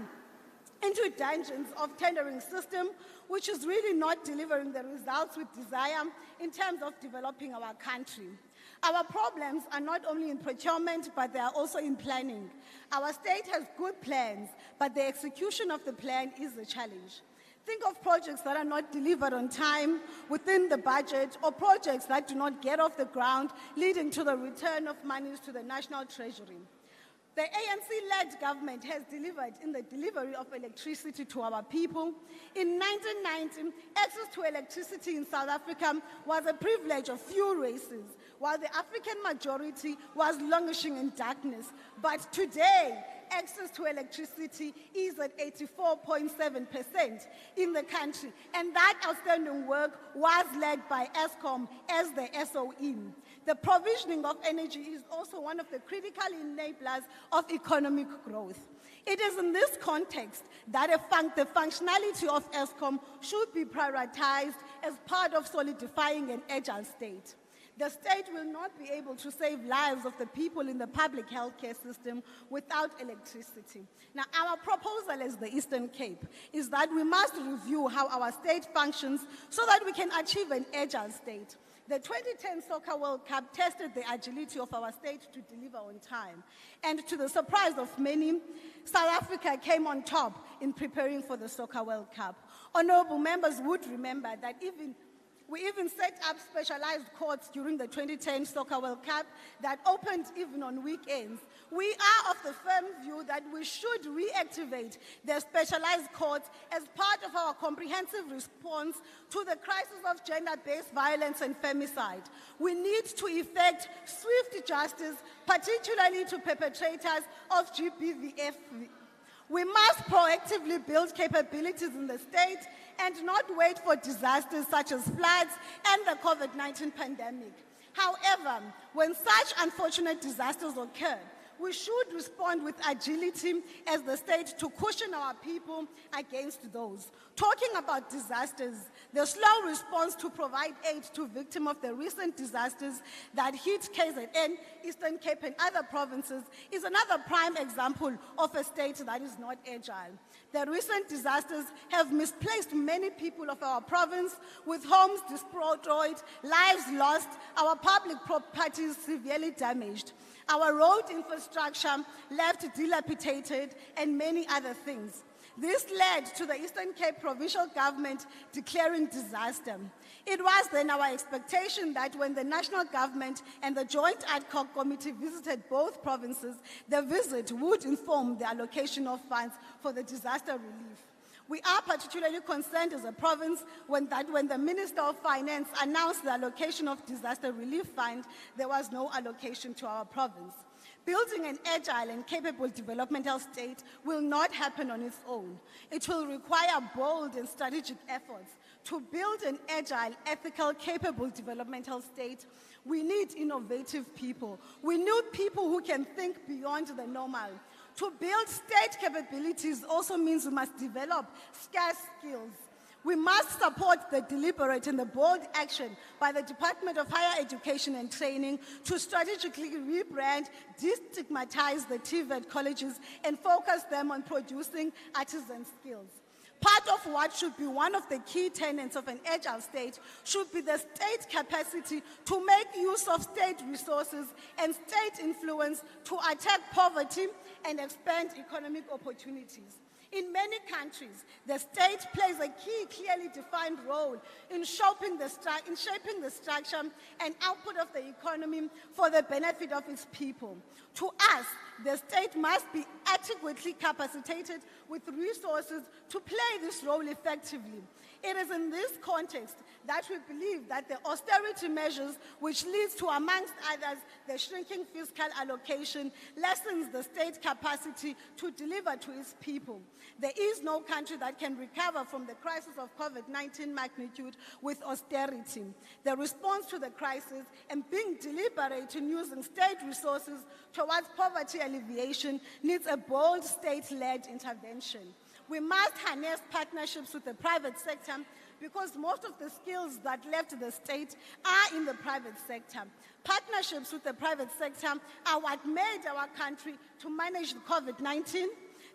into dungeons of tendering system, which is really not delivering the results we desire in terms of developing our country. Our problems are not only in procurement, but they are also in planning. Our state has good plans, but the execution of the plan is a challenge. Think of projects that are not delivered on time, within the budget, or projects that do not get off the ground, leading to the return of monies to the National Treasury. The ANC-led government has delivered in the delivery of electricity to our people. In 1990, access to electricity in South Africa was a privilege of few races, while the African majority was languishing in darkness. But today, access to electricity is at 84.7% in the country, and that outstanding work was led by Eskom as the SOE. The provisioning of energy is also one of the critical enablers of economic growth. It is in this context that the functionality of Eskom should be prioritized as part of solidifying an agile state. The state will not be able to save lives of the people in the public healthcare system without electricity. Now, our proposal as the Eastern Cape is that we must review how our state functions so that we can achieve an agile state. The 2010 Soccer World Cup tested the agility of our state to deliver on time. And to the surprise of many, South Africa came on top in preparing for the Soccer World Cup. Honorable members would remember that we even set up specialized courts during the 2010 Soccer World Cup that opened even on weekends. We are of the firm view that we should reactivate the specialized courts as part of our comprehensive response to the crisis of gender-based violence and femicide. We need to effect swift justice, particularly to perpetrators of GBVF. We must proactively build capabilities in the state and not wait for disasters such as floods and the COVID-19 pandemic. However, when such unfortunate disasters occur, we should respond with agility as the state to cushion our people against those. Talking about disasters, the slow response to provide aid to victims of the recent disasters that hit KZN, Eastern Cape and other provinces is another prime example of a state that is not agile. The recent disasters have misplaced many people of our province with homes destroyed, lives lost, our public properties severely damaged, our road infrastructure left dilapidated, and many other things. This led to the Eastern Cape Provincial Government declaring disaster. It was then our expectation that when the national government and the Joint Ad Hoc Committee visited both provinces, the visit would inform the allocation of funds for the disaster relief. We are particularly concerned as a province when the Minister of Finance announced the allocation of disaster relief fund, there was no allocation to our province. Building an agile and capable developmental state will not happen on its own. It will require bold and strategic efforts. To build an agile, ethical, capable developmental state, we need innovative people. We need people who can think beyond the normal. To build state capabilities also means we must develop scarce skills. We must support the deliberate and the bold action by the Department of Higher Education and Training to strategically rebrand, destigmatize the TVET colleges and focus them on producing artisan skills. Part of what should be one of the key tenets of an agile state should be the state capacity to make use of state resources and state influence to attack poverty and expand economic opportunities. In many countries, the state plays a key, clearly defined role in shaping the structure and output of the economy for the benefit of its people. To us, the state must be adequately capacitated with resources to play this role effectively. It is in this context that we believe that the austerity measures, which leads to, amongst others, the shrinking fiscal allocation, lessens the state capacity to deliver to its people. There is no country that can recover from the crisis of COVID-19 magnitude with austerity. The response to the crisis and being deliberate in using state resources towards poverty alleviation needs a bold state-led intervention. We must harness partnerships with the private sector because most of the skills that left the state are in the private sector. Partnerships with the private sector are what made our country to manage COVID-19.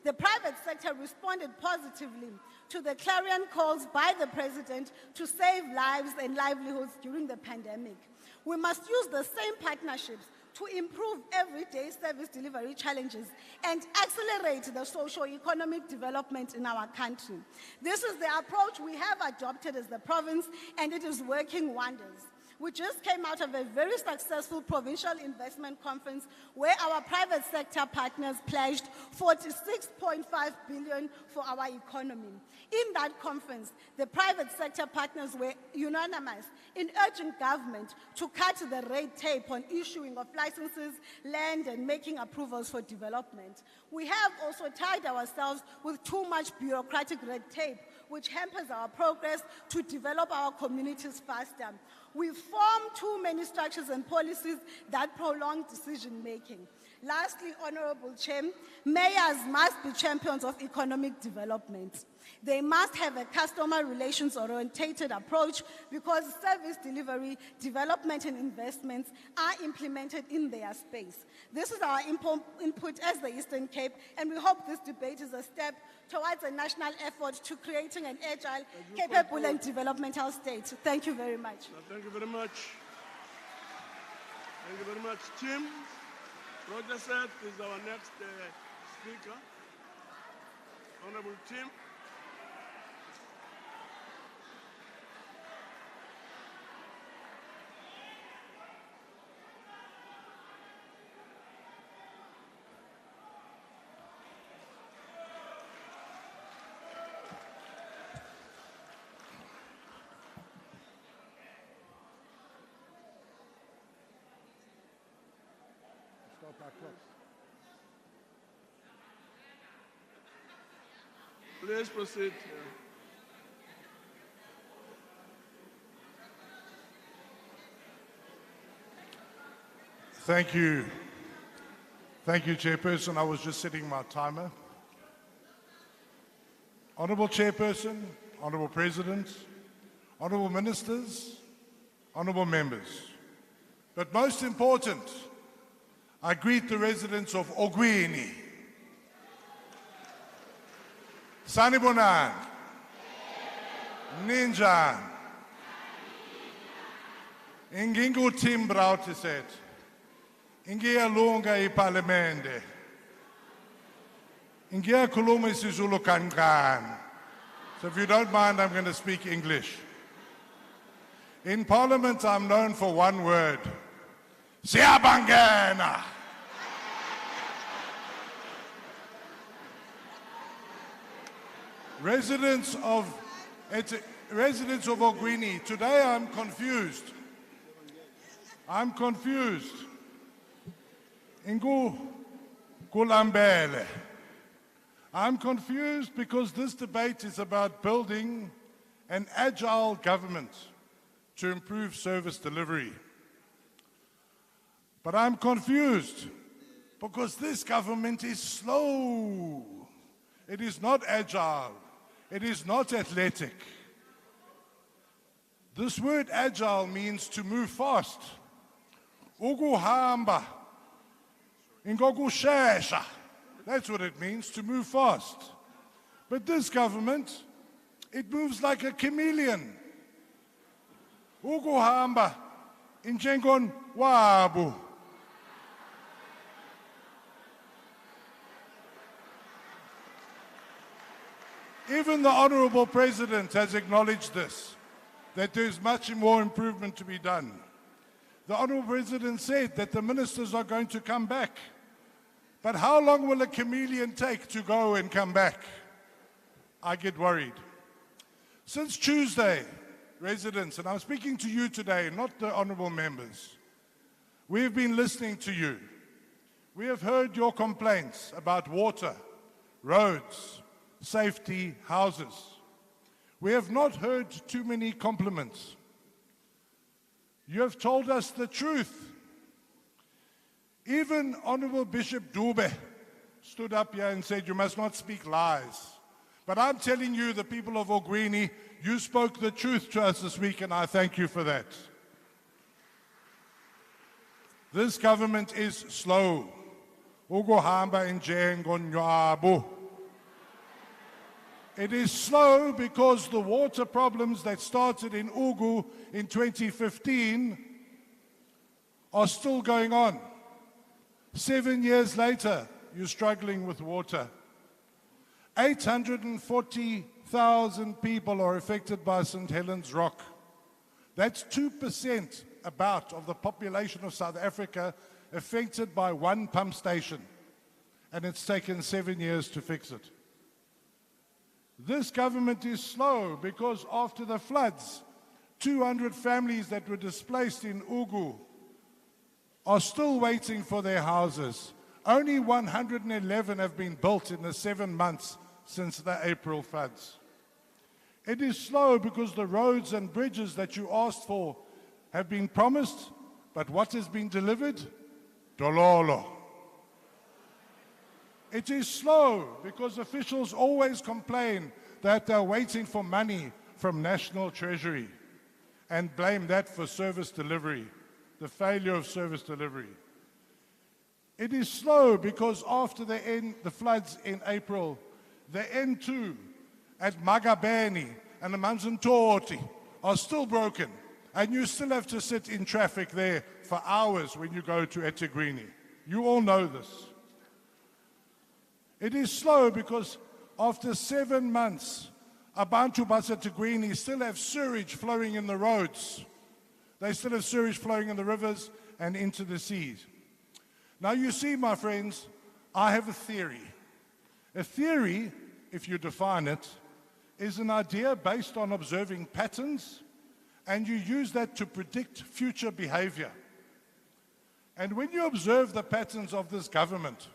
The private sector responded positively to the clarion calls by the President to save lives and livelihoods during the pandemic. We must use the same partnerships to improve everyday service delivery challenges and accelerate the socio-economic development in our country. This is the approach we have adopted as the province, and it is working wonders. We just came out of a very successful provincial investment conference where our private sector partners pledged 46.5 billion for our economy. In that conference, the private sector partners were unanimous in urging government to cut the red tape on issuing of licenses, land, and making approvals for development. We have also tied ourselves with too much bureaucratic red tape, which hampers our progress to develop our communities faster. We form too many structures and policies that prolong decision-making. Lastly, Honorable Chair, mayors must be champions of economic development. They must have a customer relations orientated approach because service delivery, development and investments are implemented in their space. This is our input as the Eastern Cape, and we hope this debate is a step towards a national effort to creating an agile, capable and developmental state. Thank you very much. Thank you very much. Thank you very much. Tim Rogerset is our next speaker. Honorable Tim. Please proceed. Thank you. Thank you, Chairperson. I was just setting my timer. Honourable Chairperson, Honourable President, Honourable Ministers, Honourable Members. But most important, I greet the residents of Ogwini, Sanibonani, Ninja, Ingingu Tim Brautiset, Ingia Lunga iParliamente, Ingia Kuluma isiZulu kancane. So if you don't mind, I'm going to speak English. In Parliament, I'm known for one word. Siyabangena. Residents of Ogwini, today I'm confused. I'm confused. Ingu Kulambele. I'm confused because this debate is about building an agile government to improve service delivery. But I'm confused because this government is slow. It is not agile. It is not athletic. This word agile means to move fast. Ukuhamba. Ingokushesha. That's what it means, to move fast. But this government, it moves like a chameleon. Ukuhamba. Injengon wabu. Even the Honourable President has acknowledged this, that there is much more improvement to be done. The Honourable President said that the ministers are going to come back. But how long will a chameleon take to go and come back? I get worried. Since Tuesday, residents, and I'm speaking to you today, not the honourable members, we have been listening to you. We have heard your complaints about water, roads, safety, houses. We have not heard too many compliments. You have told us the truth. Even Honourable Bishop Dube stood up here and said, you must not speak lies. But I'm telling you, the people of Ogwini, you spoke the truth to us this week, and I thank you for that. This government is slow. Ukuhamba injengonwabu. It is slow because the water problems that started in Ugu in 2015 are still going on. 7 years later, you're struggling with water. 840,000 people are affected by St. Helens Rock. That's 2% about of the population of South Africa affected by one pump station. And it's taken 7 years to fix it. This government is slow because after the floods, 200 families that were displaced in Ugu are still waiting for their houses. Only 111 have been built in the 7 months since the April floods. It is slow because the roads and bridges that you asked for have been promised, but what has been delivered? Dololo. It is slow because officials always complain that they're waiting for money from National Treasury and blame that for service delivery, the failure of service delivery. It is slow because after the floods in April, the N2 at Magabeni and the Manzantoti are still broken, and you still have to sit in traffic there for hours when you go to eThekwini. You all know this. It is slow because after 7 months, Abantu baseThekwini still have sewage flowing in the roads. They still have sewage flowing in the rivers and into the seas. Now you see, my friends, I have a theory. A theory, if you define it, is an idea based on observing patterns, and you use that to predict future behavior. And when you observe the patterns of this government,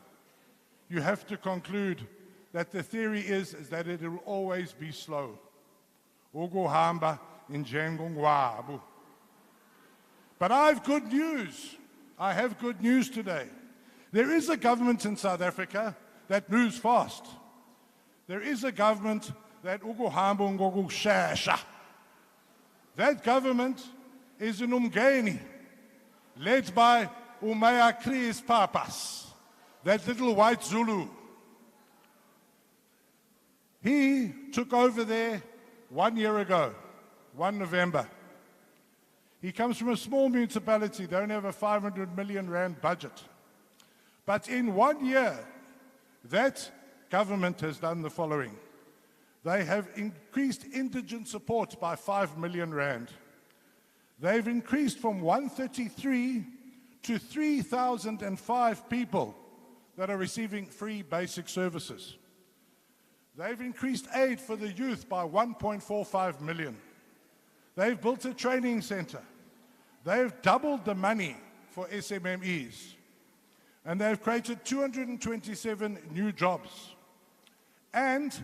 you have to conclude that the theory is that it will always be slow. Ukuhamba njengongwabu. But I have good news. I have good news today. There is a government in South Africa that moves fast. There is a government that ukuhamba ngokushesha. That government is in Umgeni, led by Umaya Chris Papas, that little white Zulu. He took over there 1 year ago, 1 November. He comes from a small municipality. They only have a 500 million rand budget. But in 1 year, that government has done the following. They have increased indigent support by 5 million rand. They've increased from 133 to 3,005 people that are receiving free basic services. They've increased aid for the youth by 1.45 million. They've built a training center. They've doubled the money for SMMEs. And they've created 227 new jobs. And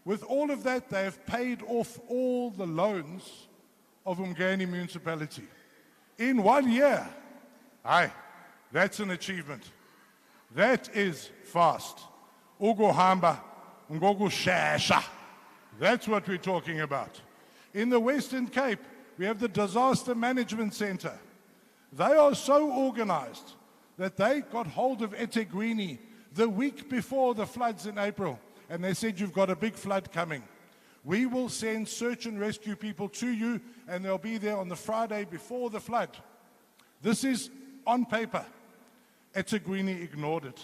with all of that, they have paid off all the loans of Umgeni municipality. In 1 year. Aye, that's an achievement. That is fast. Ukuhamba ngokushesha. That's what we're talking about. In the Western Cape, we have the Disaster Management Center. They are so organized that they got hold of eThekwini the week before the floods in April, and they said, you've got a big flood coming. We will send search and rescue people to you, and they'll be there on the Friday before the flood. This is on paper. eThekwini ignored it.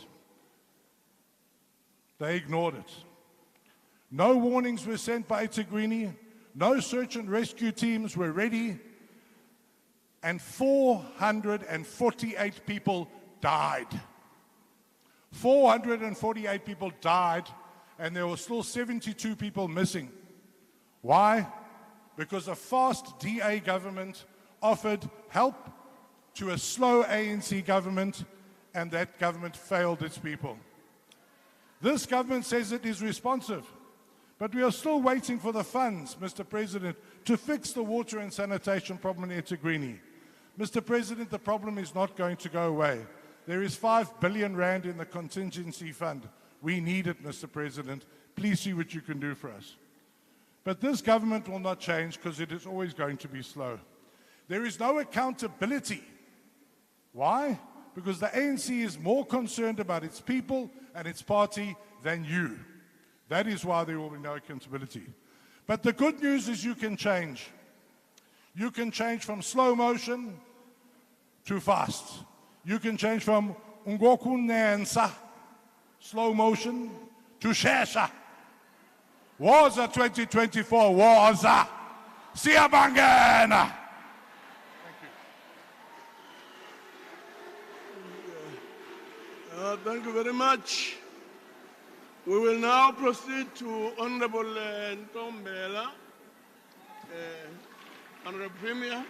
They ignored it. No warnings were sent by eThekwini. No search and rescue teams were ready. And 448 people died. 448 people died, and there were still 72 people missing. Why? Because a fast DA government offered help to a slow ANC government, and that government failed its people. This government says it is responsive, but we are still waiting for the funds, Mr. President, to fix the water and sanitation problem in eThekwini. Mr. President, the problem is not going to go away. There is 5 billion rand in the contingency fund. We need it, Mr. President. Please see what you can do for us. But this government will not change because it is always going to be slow. There is no accountability. Why? Because the ANC is more concerned about its people and its party than you. That is why there will be no accountability. But the good news is you can change. You can change from slow motion to fast. You can change from ungokunensa, slow motion, to shesha. Waza 2024, Waza. Siyabangena. Thank you very much. We will now proceed to Honorable Ntombela. Honorable Premier,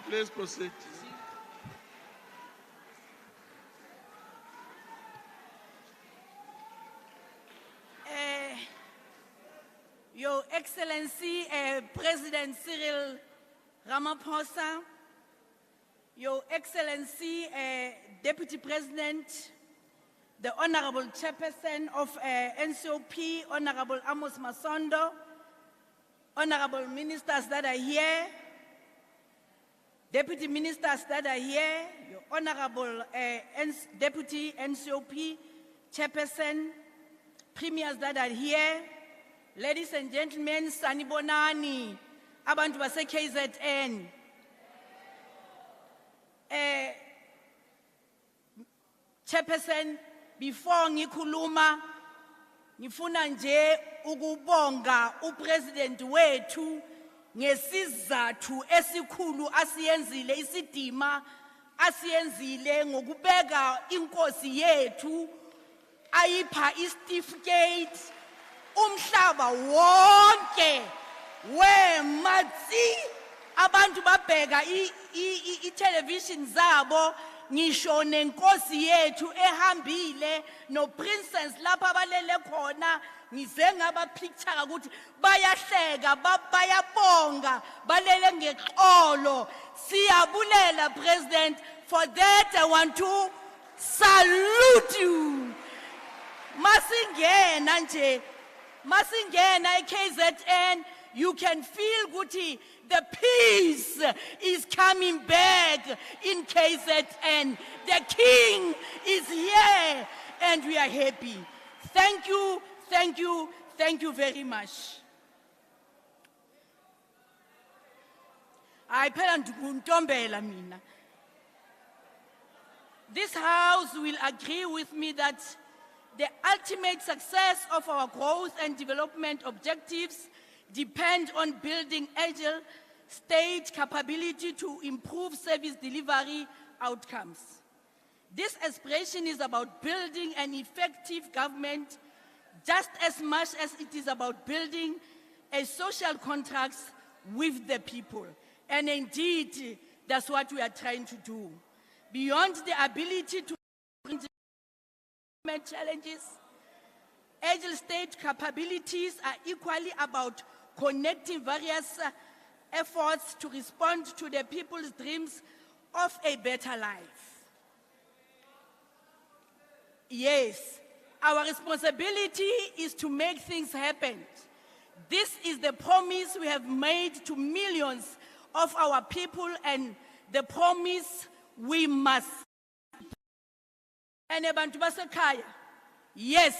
please proceed. Your Excellency, President Cyril Ramaphosa, Your Excellency, Deputy President, the Honorable Chairperson of NCOP, Honorable Amos Masondo, honorable ministers that are here, deputy ministers that are here, your honorable deputy NCOP chairperson, premiers that are here, ladies and gentlemen, sanibonani, abantu base KZN. Chairperson, before ngikhuluma, ngifuna nje ukubonga upresident wethu ngesizathu esikhulu asiyenzile isidima asiyenzile ngokubeka inkosi yethu ayipha icertificate umhlaba wonke wematsi abantu babheka i-television zabo ngisho nenkosi yethu ehambile no princess lapha balele khona ngize ngaba picture ukuthi bayahleka bayabonga balele ngexolo siyabulela president. For that I want to salute you. Masingena nje masingena KZN, you can feel Guti, the peace is coming back in KZN. The king is here and we are happy. Thank you, thank you, thank you very much. I mina. This house will agree with me that the ultimate success of our growth and development objectives depend on building agile state capability to improve service delivery outcomes. This aspiration is about building an effective government just as much as it is about building a social contract with the people. And indeed, that's what we are trying to do. Beyond the ability to challenges, agile state capabilities are equally about connecting various efforts to respond to the people's dreams of a better life. Yes, our responsibility is to make things happen. This is the promise we have made to millions of our people and the promise we must. And abantu basekhaya, yes,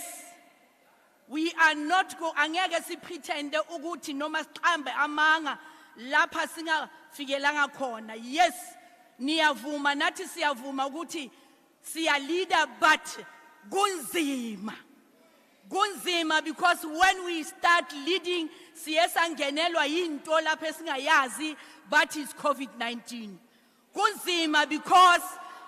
we are not going to pretend ukuthi noma siqambe amanga lapha singafikelanga khona. Yes, niyavuma nathi siyavuma ukuthi siya leader, but kunzima. Kunzima because when we start leading siyesangenelwa yinto lapha singayazi, but it's COVID-19. Kunzima because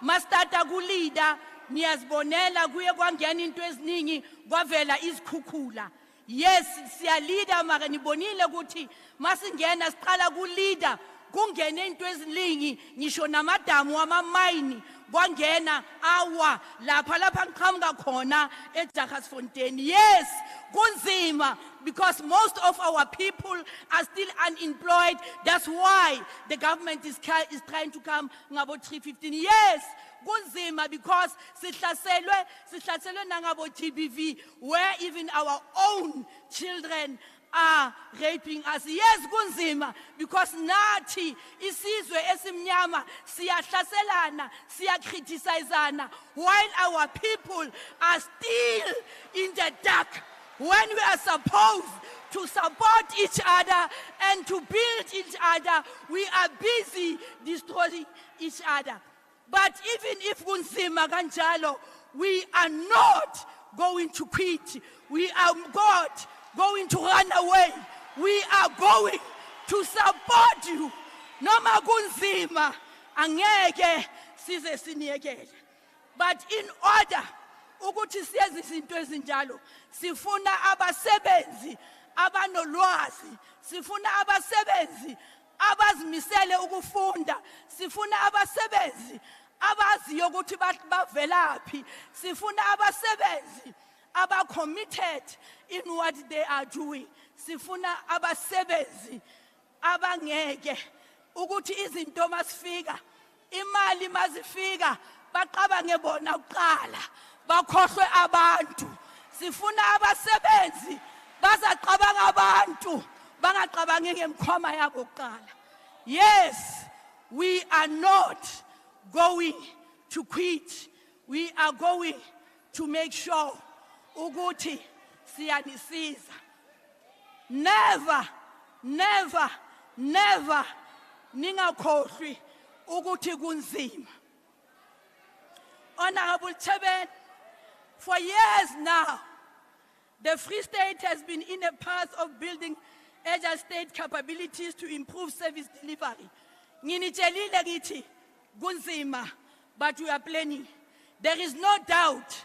mastata kuleader niyazibonela kuye kwangena into eziningi kwavela izikhukhula. Yes, siya leader mara nibonile ukuthi masingena siqala ku leader kungena into eziningi ngisho namadamu wamamayini kwangena awa lapha ngiqhamuka khona eJakhasfontein. Yes, kunzima because most of our people are still unemployed. That's why the government is trying to come ngabo 315. Yes, kunzima because sihlaselwe nangabo GBV, where even our own children are raping us. Yes, kunzima because nathi isizwe esimnyama siyahlaselana siyakritisizana while our people are still in the dark, when we are supposed to support each other and to build each other. We are busy destroying each other. But even if kunzima kanjalo, we are not going to quit. We are not going to run away. We are going to support you. Noma kunzima angeke size siniyekele. But in order ukuthi siyenze izinto ezinjalo, sifuna abasebenzi abanolwazi, sifuna abasebenzi abazimisele ukufunda, sifuna abasebenzi abaziyo ukuthi bavelaphi, sifuna abasebenzi aba-committed in what they are doing, sifuna abasebenzi abangeke ukuthi izinto masifika, imali mazifika baqabange bona uqala bakhohlwe abantu. Sifuna abasebenzi bazaqabanga abantu Bangacabangi ngemkhwama yabo kuqala. Yes, we are not going to quit. We are going to make sure ukuthi siyanisiza. Never, never, never ningakhohlwi ukuthi kunzima. Honorable Chairman, for years now, the Free State has been in a path of building agile state capabilities to improve service delivery. Nginitshelile ngithi kunzima, but we are planning. There is no doubt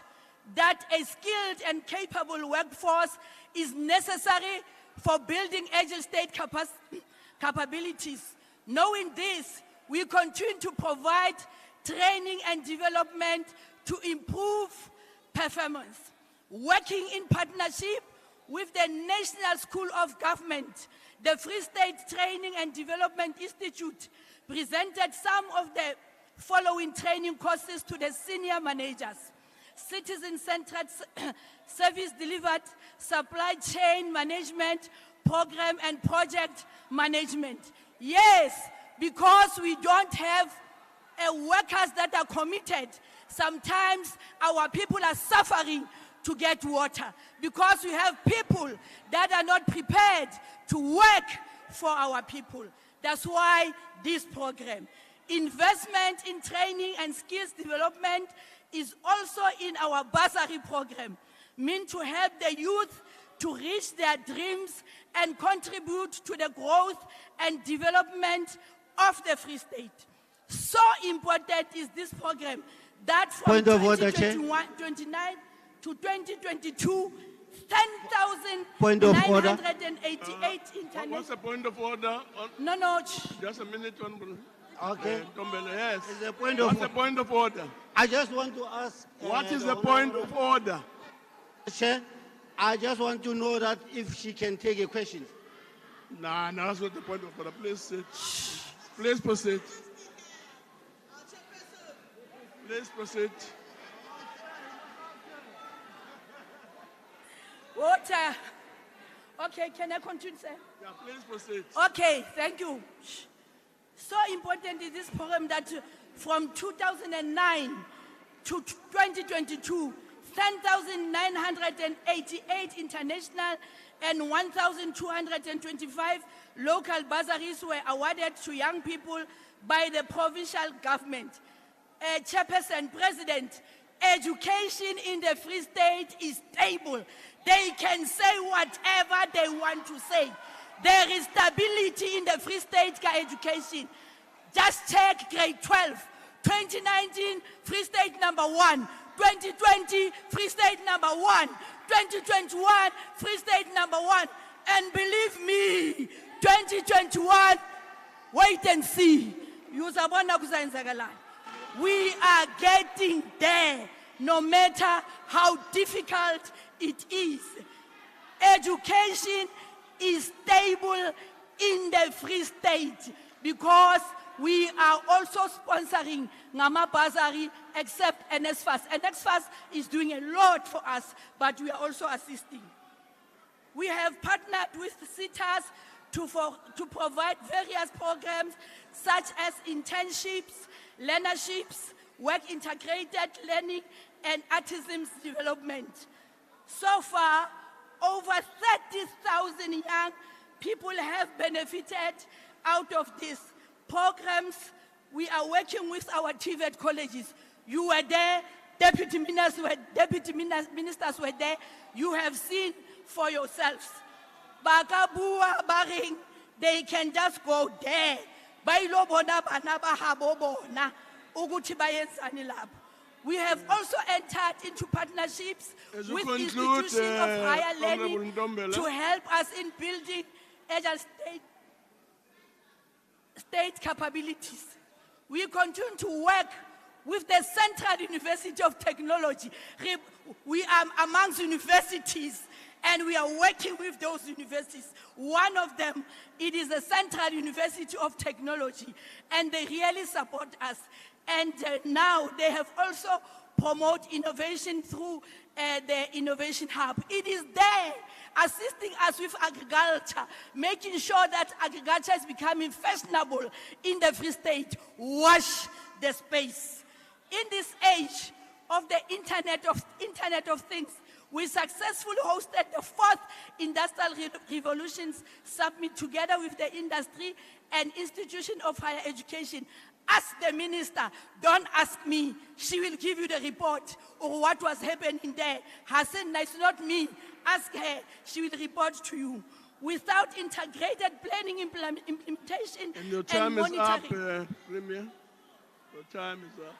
that a skilled and capable workforce is necessary for building agile state capabilities. Knowing this, we continue to provide training and development to improve performance. Working in partnership with the National School of Government, the Free State Training and Development Institute presented some of the following training courses to the senior managers: citizen-centered service delivered, supply chain management, program and project management. Yes, because we don't have workers that are committed, sometimes our people are suffering to get water because we have people that are not prepared to work for our people. That's why this program. Investment in training and skills development is also in our bursary program, meant to help the youth to reach their dreams and contribute to the growth and development of the Free State. So important is this program that from 2029 to 2022, 10,988 international. What's the point of order? No. Just a minute, Honorable. Okay. Yes. What's the point of order? I just want to ask. What is the point of order? Chair, I just want to know that if she can take a question. Nah, that's not the point of order. Please sit. Please proceed. Please proceed. Water. Okay, can I continue, sir? Yeah, please proceed. Okay, thank you. So important is this program that from 2009 to 2022, 10,988 international and 1,225 local bursaries were awarded to young people by the provincial government. Chairperson, President, education in the Free State is stable. They can say whatever they want to say. There is stability in the Free State education. Just check grade 12. 2019, Free State number 1. 2020, Free State number 1. 2021, Free State number 1. And believe me, 2021, wait and see. We are getting there, no matter how difficult it is. Education is stable in the Free State because we are also sponsoring Ngama Bazari except NSFAS. NSFAS is doing a lot for us, but we are also assisting. We have partnered with CITAS to provide various programs such as internships, learnerships, work integrated learning, and artisans development. So far, over 30,000 young people have benefited out of these programs. We are working with our TVET colleges. You were there, deputy ministers were there. You have seen for yourselves. Bagabua Baring, they can just go there. We have also entered into partnerships with institutions of higher learning to help us in building agile state capabilities. We continue to work with the Central University of Technology. We are amongst universities and we are working with those universities. One of them, it is the Central University of Technology, and they really support us. And now they have also promote innovation through the Innovation Hub. It is there assisting us with agriculture, making sure that agriculture is becoming fashionable in the Free State. Watch the space. In this age of the Internet of Things, we successfully hosted the 4th Industrial Revolutions Summit together with the industry and institution of higher education. Ask the minister, don't ask me. She will give you the report or what was happening there. Hassan, it's not me. Ask her, she will report to you. Without integrated planning, implementation, and your time is up, monitoring. Premier. Your time is up.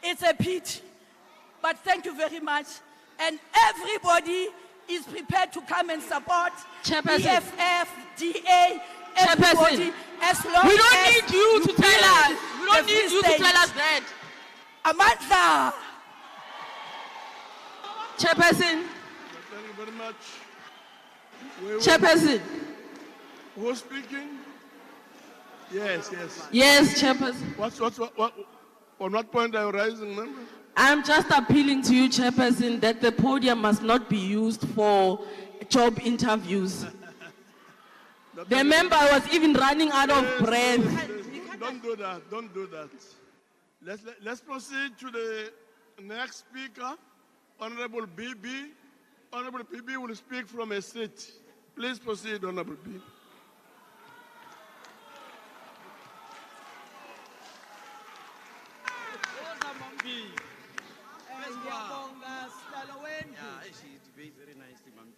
It's a pity, but thank you very much. And everybody is prepared to come and support EFF, DA, everybody, as long We don't as need you to tell us. We don't need you to tell us that. Amandla. Chairperson. Thank you very much. Chairperson. Who's speaking? Yes. Yes, Chairperson. On what point are you rising, member? I'm just appealing to you, Chairperson, that the podium must not be used for job interviews. The member was even running out of breath. Don't do that. Don't do that. Let's proceed to the next speaker, Honorable BB. Honorable BB will speak from a seat. Please proceed, Honorable BB. Very nicely, ma'am.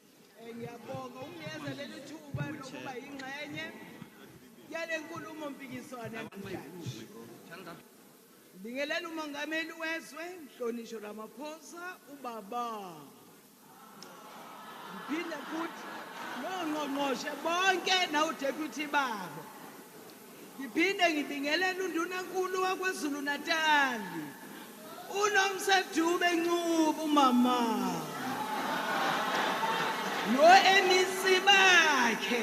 Ngiyabonga unginikeza leli thuba lokuba yingxenye yale nkulumo mpikiswano namhlanje. Ngibingelela umongameli wezwe Mhlonishwa Ramaphosa ubaba. Ngiphinde futhi nongqongqoshe bonke na uDeputy babo. Ngiphinde ngibingelela undunankulu waKwaZulu-Natal. Unomsedube Ncubu umama. No MEC bakhe.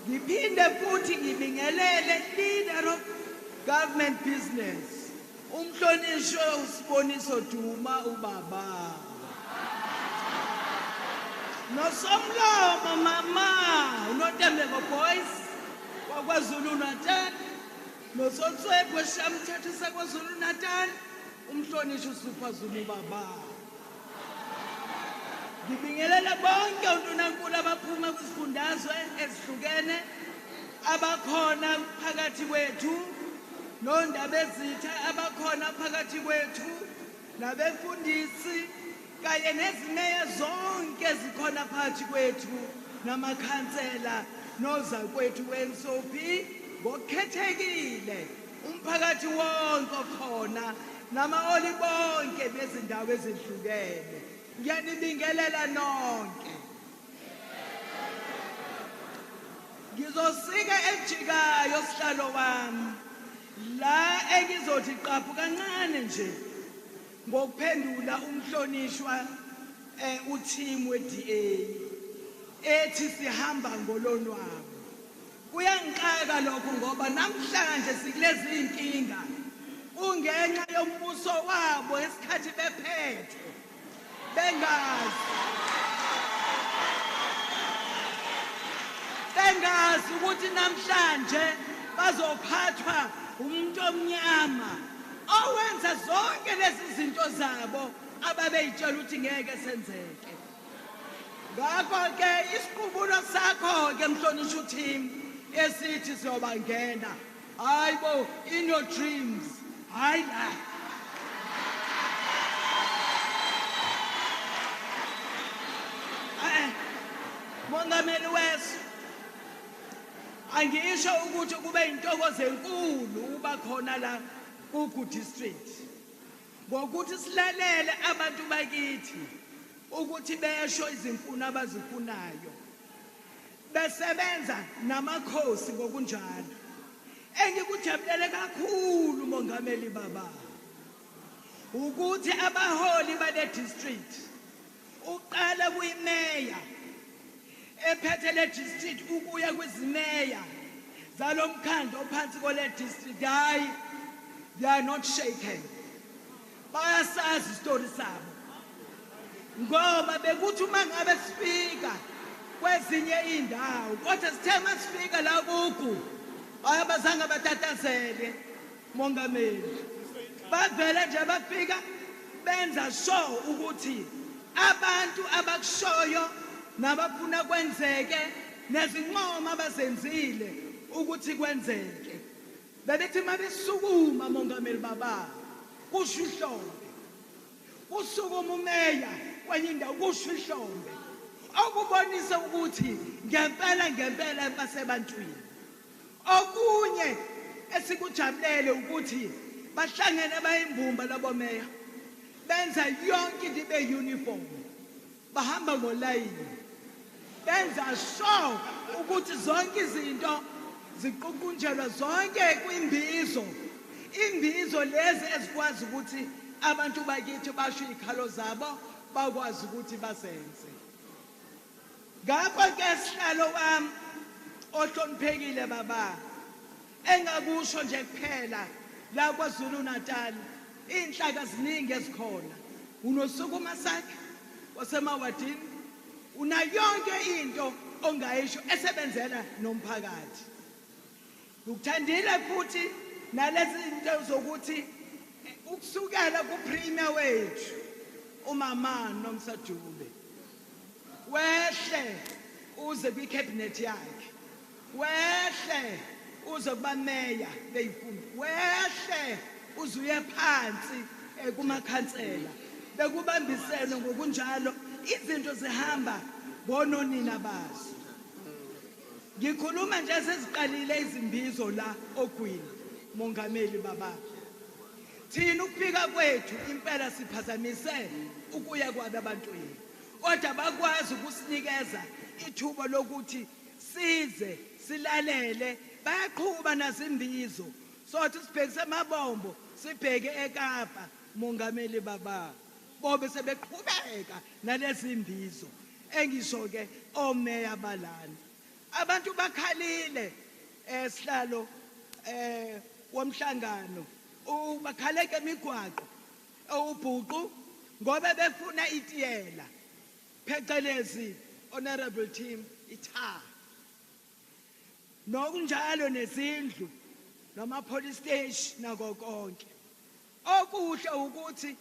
Ngiphinde futhi ngibingelele leader of government business. Umhlonishwe uSiboniso Duma ubaba. Nosomlomo mama, uNotembeko boys waKwaZulu-Natal. Nosotswebwe Shamthathu saKwaZulu-Natal. Umhlonishwe uSupha Zulu baba. Ngibingelela bonke undunankulu abaphuma kwisifundazwe ezihlukene abakhona phakathi kwethu nondaba ezitha abakhona phakathi kwethu nabefundisi kanye nezimeya zonke ezikhona phakathi kwethu namakhansela nozakwethu we-NCOP ngokukhethekile umphakathi wonke okhona namaholi bonke bezindawo ezihlukene. Ngiyanibingelela nonke. Ngizosika ejikayo sihlalo wami la engizothi qaphu kancane nje ngokuphendula umhlonishwa uteam we-DA ethi sihamba ngolonwabo. Kuyangixaka lokho ngoba namhlanje sikulezi inkinga kungenxa yombuso wabo esikhathi bephethe. Bengazi ukuthi namhlanje bazophathwa umuntu omnyama owenza zonke lezi zinto zabo ababeyitshela ukuthi ngeke senzeke. Ngakho ke isiqubulo sakho ke Mhlonishwa team esithi siyobangena. Hayibo in your dreams. Hayi la. Mongameli wethu angisho ukuthi kube intokozo enkulu uba khona la Ugu District ngokuthi silalele abantu bakithi ukuthi besho izimfuno abazifunayo besebenza namakhosi ngokunjalo. Engikujabulele kakhulu mongameli baba ukuthi abaholi bale district uqala kuyimeya ephethe le district ukuya kwizimeya zalomkhandlo ophansi kole district. Hayi, they are not shaken. bayasazi isitori sabo ngoba bekuthi uma ngabe sifika kwezinye indawo kodwa sithe masifika la kuku ayabazange batatazele mongameli bavele nje bafika benza sure ukuthi abantu abakushoyo nabafuna kwenzeke nezinqoma abazenzile ukuthi kwenzeke bebethi mabesukuma mongameli baba kusho ihlombe usukuma umeya kwenye indawo kusho ihlombe okubonisa ukuthi ngempela basebantwini okunye esikujabulele ukuthi bahlangene bayimbumba labo meya benza yonke into ibe uniform bahamba ngolayini benza sure ukuthi zonke izinto ziququnjelwa zonke kwimbizo imbizo lezi ezikwazi ukuthi abantu bakithi basho ikhalo zabo bakwazi ukuthi basenze ngakho ke sihlalo wami ohloniphekile baba engakusho nje kuphela la KwaZulu-Natal inhlaka ziningi ezikhona unosuku masakhe wasemawadini una yonke into ongayisho esebenzela nomphakathi ukuthandile futhi nalezi zinto zokuthi ukusukela kupremier wethu umama noMsadube wehle uze kwicabinet yakhe wehle uze kuba mayor beyifunda wehle uzuye phansi kumakhansela bekubambisene ngokunjalo izinto zihamba bononina bazo ngikhuluma nje seziqalile izimbizo la ogwini mongameli baba thina ukufika kwethu impela siphazamise ukuya kwabe abantwini kodwa bakwazi ukusinikeza ithuba lokuthi size silalele bayaqhuba nazimbizo sothi sibhekise amabombo sibheke eKapa mongameli baba bobe sebeqhubeka nalezi imbizo engisho ke omeya balana abantu bakhalile sihlalo womhlangano ubakhaleke emigwaqo ubhuqu ngoba befuna itiyela phecelezi honorable team itha nokunjalo nezindlu noma police station nako konke okuhle ukuthi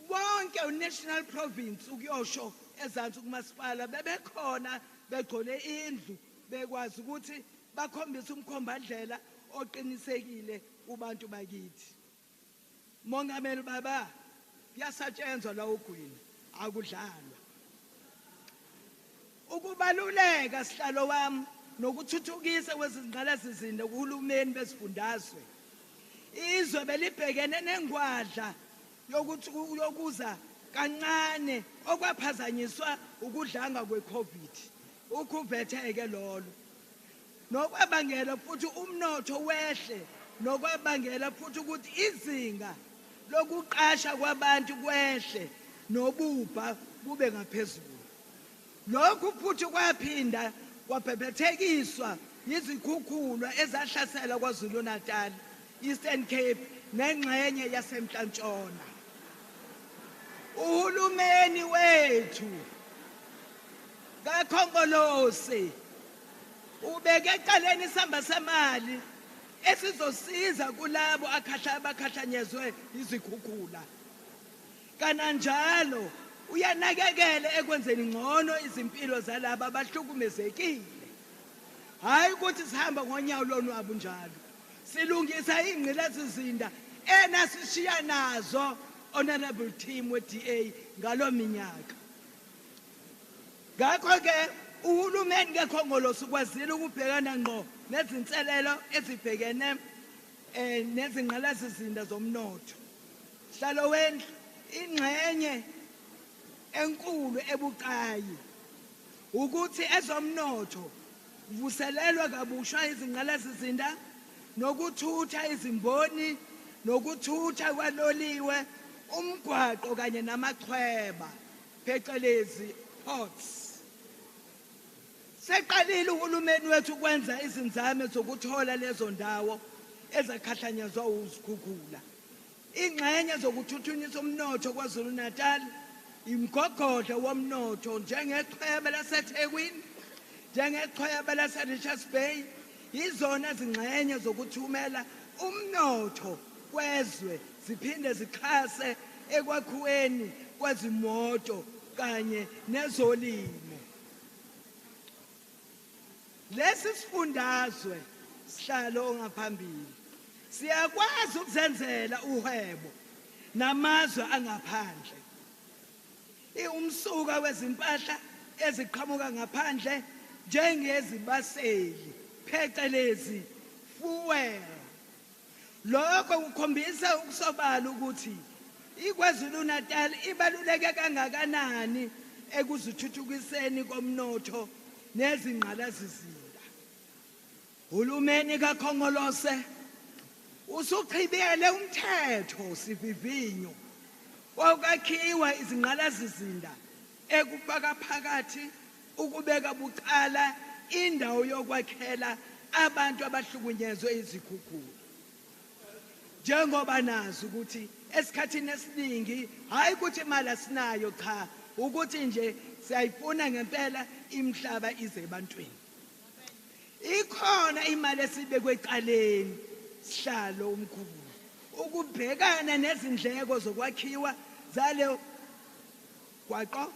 bonke unational province ukuyosho ezantsi kumasipala bebekhona begcole indlu bekwazi ukuthi bakhombise umkhombandlela oqinisekile kubantu bakithi mongameli baba kuyasetshenzwa la ogwini akudlalwa ukubaluleka sihlalo wami nokuthuthukisa kwezingqalasizinda kuhulumeni besifundazwe izwe belibhekene nengwadla yokuza kancane okwaphazanyiswa ukudlanga kweCovid ukuvetheke lolo nokwabangela futhi umnotho wehle nokwabangela futhi ukuthi izinga lokuqasha kwabantu kwehle nobubha kube ngaphezulu lokhu futhi kwaphinda kwabhebhethekiswa izikhukhula ezahlasela KwaZulu-Natal Eastern Cape nengxenye yasemntla-ntshona uhulumeni wethu kakhongolose ubeke eqaleni isamba semali esizosiza kulabo abakhahlanyezwe izikhukhula kananjalo uyanakekela ekwenzeni ngcono izimpilo zalabo abahlukumezekile hayi ukuthi sihamba ngonyawo lonwabo njalo silungisa ingqilazizinda enasishiya nazo honorable team we-DA ngalo minyaka ngakho ke uhulumeni kekhongolose ukwazile ukubhekana ngqo nezinselelo ezibhekene nezingqalasizinda zomnotho hlalo wendlu ingxenye enkulu ebucayi ukuthi ezomnotho vuselelwa kabusha izingqalasizinda nokuthutha izimboni nokuthutha kwaloliwe umgwaqo kanye namachweba phecelezi ports seqalile uhulumeni wethu kwenza izinzame zokuthola lezo ndawo ezakhahlanyezwa uzikhukhula ingxenye zokuthuthukisa umnotho kwaZulu-Natal imgogodla womnotho njengechweba laseThekwini njengechweba laseRichards Bay izona zingxenye zokuthumela umnotho kwezwe ziphinde zixhase ekwakhiweni kwezimoto kanye nezolimo. Lesi sifundazwe sihlalo ongaphambili siyakwazi ukuzenzela uhwebo namazwe angaphandle. Umsuka wezimpahla eziqhamuka ngaphandle njengezibaseli phecelezi fuel. Lokho kukhombisa ukusobala ukuthi iKwaZulu-Natal ibaluleke kangakanani ekuzithuthukiseni komnotho nezingqalasizinda. Uhulumeni kaKhongolose usuchibele umthetho sivivinyo wokwakhiwa izingqalasizinda ekufaka phakathi ukubeka bucala indawo yokwakhela abantu abahlukunyezwe izikhukhula. Njengoba nazi ukuthi esikhathini esiningi hayi ukuthi imali asinayo cha ukuthi nje siyayifuna ngempela imhlaba ize ebantwini. Ikhona imali esibekwe ecaleni sihlalo omkhulu ukubhekana nezindleko zokwakhiwa zale gwaqo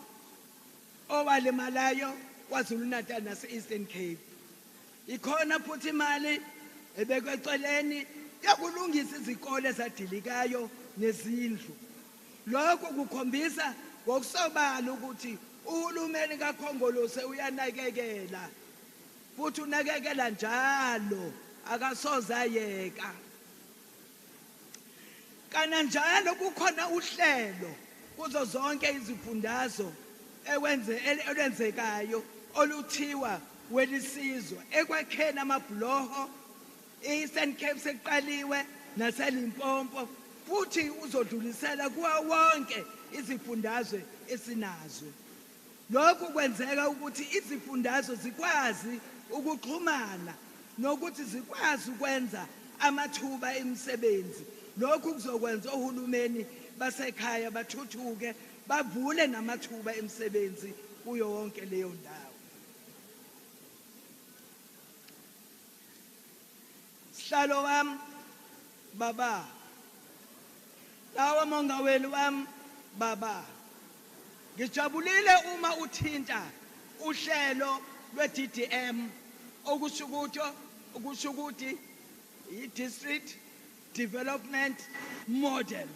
owalemalayo kwaZulu-Natal nase-Eastern Cape. Ikhona futhi imali ebekwe eceleni yokulungisa izikole ezadilikayo nezindlu. Lokho kukhombisa ngokusobala ukuthi uhulumeni kaKhongolose uyanakekela futhi unakekela njalo akasoze ayeka. Kananjalo kukhona uhlelo kuzo zonke izifundazwe elwenzekayo oluthiwa welisizwe ekwakheni amabhuloho Eastern Cape seqaliwe naseLimpopo futhi uzodlulisela kuwa wonke izifundazwe esinazo. Lokhu kwenzeka ukuthi izifundazwe zikwazi ukuxhumana nokuthi zikwazi ukwenza amathuba emisebenzi. Lokhu kuzokwenza uhulumeni basekhaya bathuthuke bavule namathuba emisebenzi kuyo wonke leyo ndawo. Sihlalo wami baba lawa mongaweli wami baba ngijabulile uma uthinta uhlelo lwe-DDM okusho ukuthi i-District Development Model.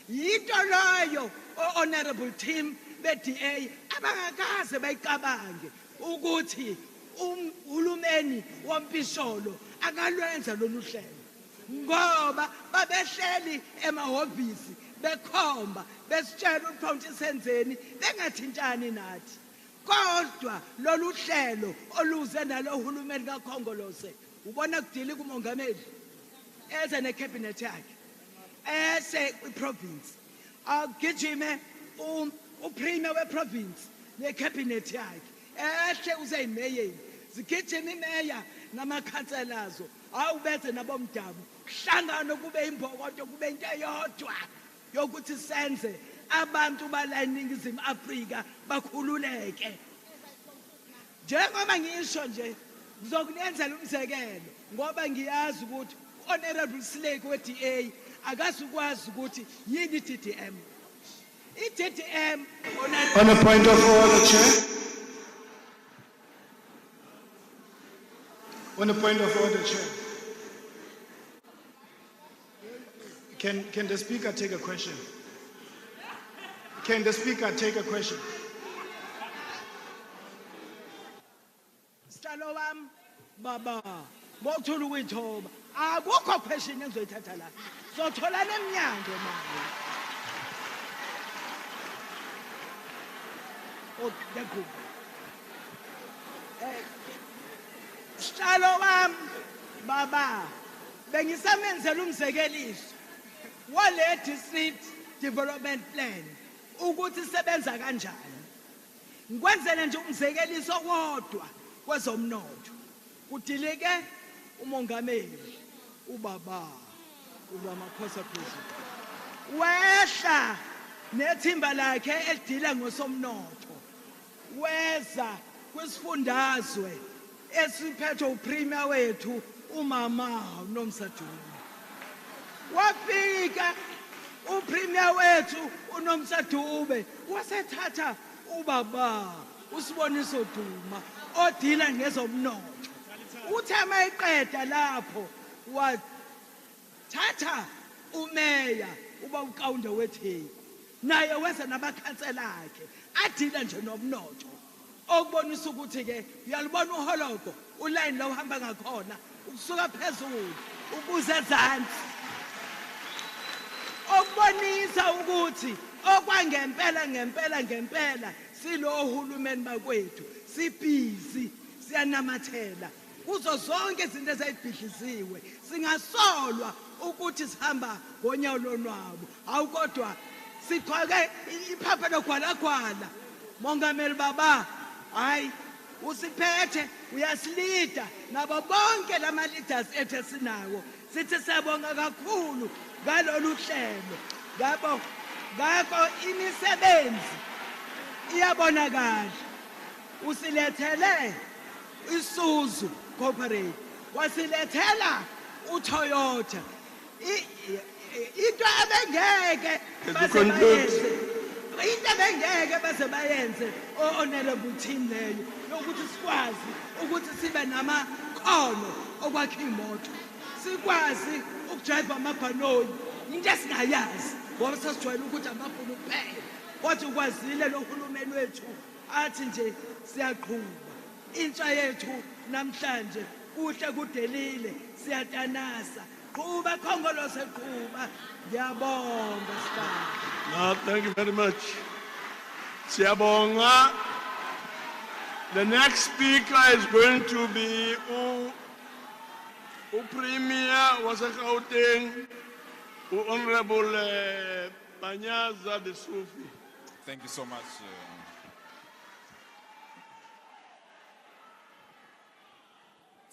Yinto loyo honorable team be-DA abangakaze bayicabange ukuthi uhulumeni wompisholo akalwenza lolu hlelo ngoba babehleli emahhovisi bekhomba besitshela ukuthi senzeni bengathintani nathi. Kodwa lolu hlelo oluze nalo uhulumeni kaKhongolose ubona kudili kumongameli eze necabinet yakhe ese kwiprovince agijime uprime weprovince necabinet yakhe ehle useyimeyeni zigijima imeya namakhanselazo awubethe nabomdabu hlangano kube imbokodo kube into eyodwa yokuthi senze abantu bala eNingizimu Afrika bakhululeke. Njengoba ngisho nje ngizokunenzela umzekelo ngoba ngiyazi ukuthi honorable Slake we-DA akazukwazi ukuthi yini i-DDM. I-DDM on a point of order, Chair. On a point of order, Chair. Can the Speaker take a question? Can the Speaker take a question? Sihlalo wami baba ngokuthola ukuyithoba akukho question engizoyithatha la sothola nemnyango manje. Dekho sihlalo wami baba bengisamenzela umzekeliso wale district development plan ukuthi sebenza kanjani. Ngikwenzele nje umzekeliso wodwa kwezomnotho kudilike umongameli ubaba uRamaphosa president wehla nethimba lakhe elidila ngosomnotho weza kwisifundazwe esiphethwe upremier wethu umama uNomsadube wafika upremier wethu uNomsadube wasethatha ubaba usiboniso Duma odila ngezomnotho uthe mayiqeda lapho wathatha umeya uba uqawunde wetheku naye wenza nabakhansela akhe adila nje nomnotho okubonisa ukuthi ke uyalibona uholoko uline la uhamba ngakhona ukusuka phezulu ukuze ezantsi okubonisa ukuthi okwangempela silo ohulumeni bakwethu sibhizi siyanamathela kuzo zonke izinto ezayibhidliziwe singasolwa ukuthi sihamba ngonyawo lonwabo awukodwa siqhake iphapha logwalagwala mongameli baba hayi usiphethe uyasilida nabo bonke lama leaders ethu esinawo sithi siyabonga kakhulu ngalolu hlelo ngakho imisebenzi iyabonakala usilethele iSuzu Corporate wasilethela uToyota into abengeke baze bayenze honorable team leyo ukuthi sikwazi ukuthi sibe namakhono okwakha imoto sikwazi ukudrive amabhanoni into esingayazi ngoba sasijwayele ukuthi amabhunu kuphela kodwa ukwazile lo hulumeni wethu athi nje siyaqhubha intsha yethu namhlanje kuhle kudelile siyatanasa qhuba khongolose qhuba ngiyabonga sibaba. No, thank you very much. Siyabonga. The next speaker is going to be Premier waseGauteng, Honorable Banyaza de Sufi. Thank you so much.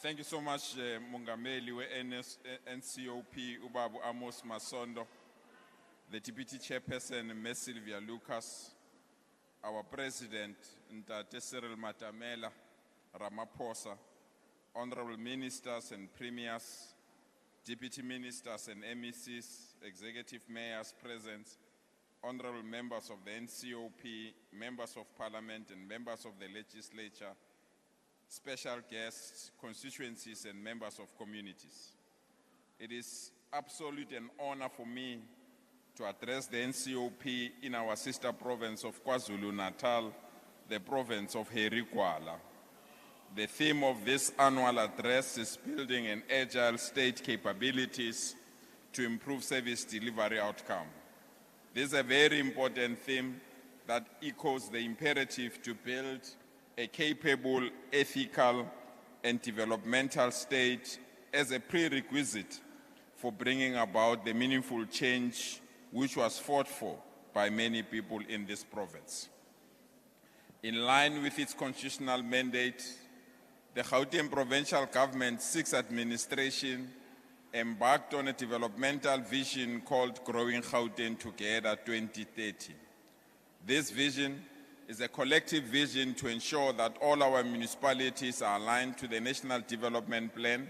Thank you so much, Mongameli we NCOP Ubabu Amos Masondo, the TPT Chairperson Ms. Sylvia Lucas, our President Ntate Cyril Ramaphosa, Honorable Ministers and Premiers, Deputy Ministers and MECs, Executive Mayors present, Honorable Members of the NCOP, Members of Parliament and Members of the Legislature, special guests, constituencies and members of communities. It is absolute an honor for me to address the NCOP in our sister province of KwaZulu-Natal, the province of Herikwala. The theme of this annual address is building an agile state capabilities to improve service delivery outcome. This is a very important theme that echoes the imperative to build a capable, ethical, and developmental state as a prerequisite for bringing about the meaningful change which was fought for by many people in this province. In line with its constitutional mandate, the Gauteng provincial government, 6th administration, embarked on a developmental vision called Growing Gauteng Together 2030. This vision is a collective vision to ensure that all our municipalities are aligned to the National Development Plan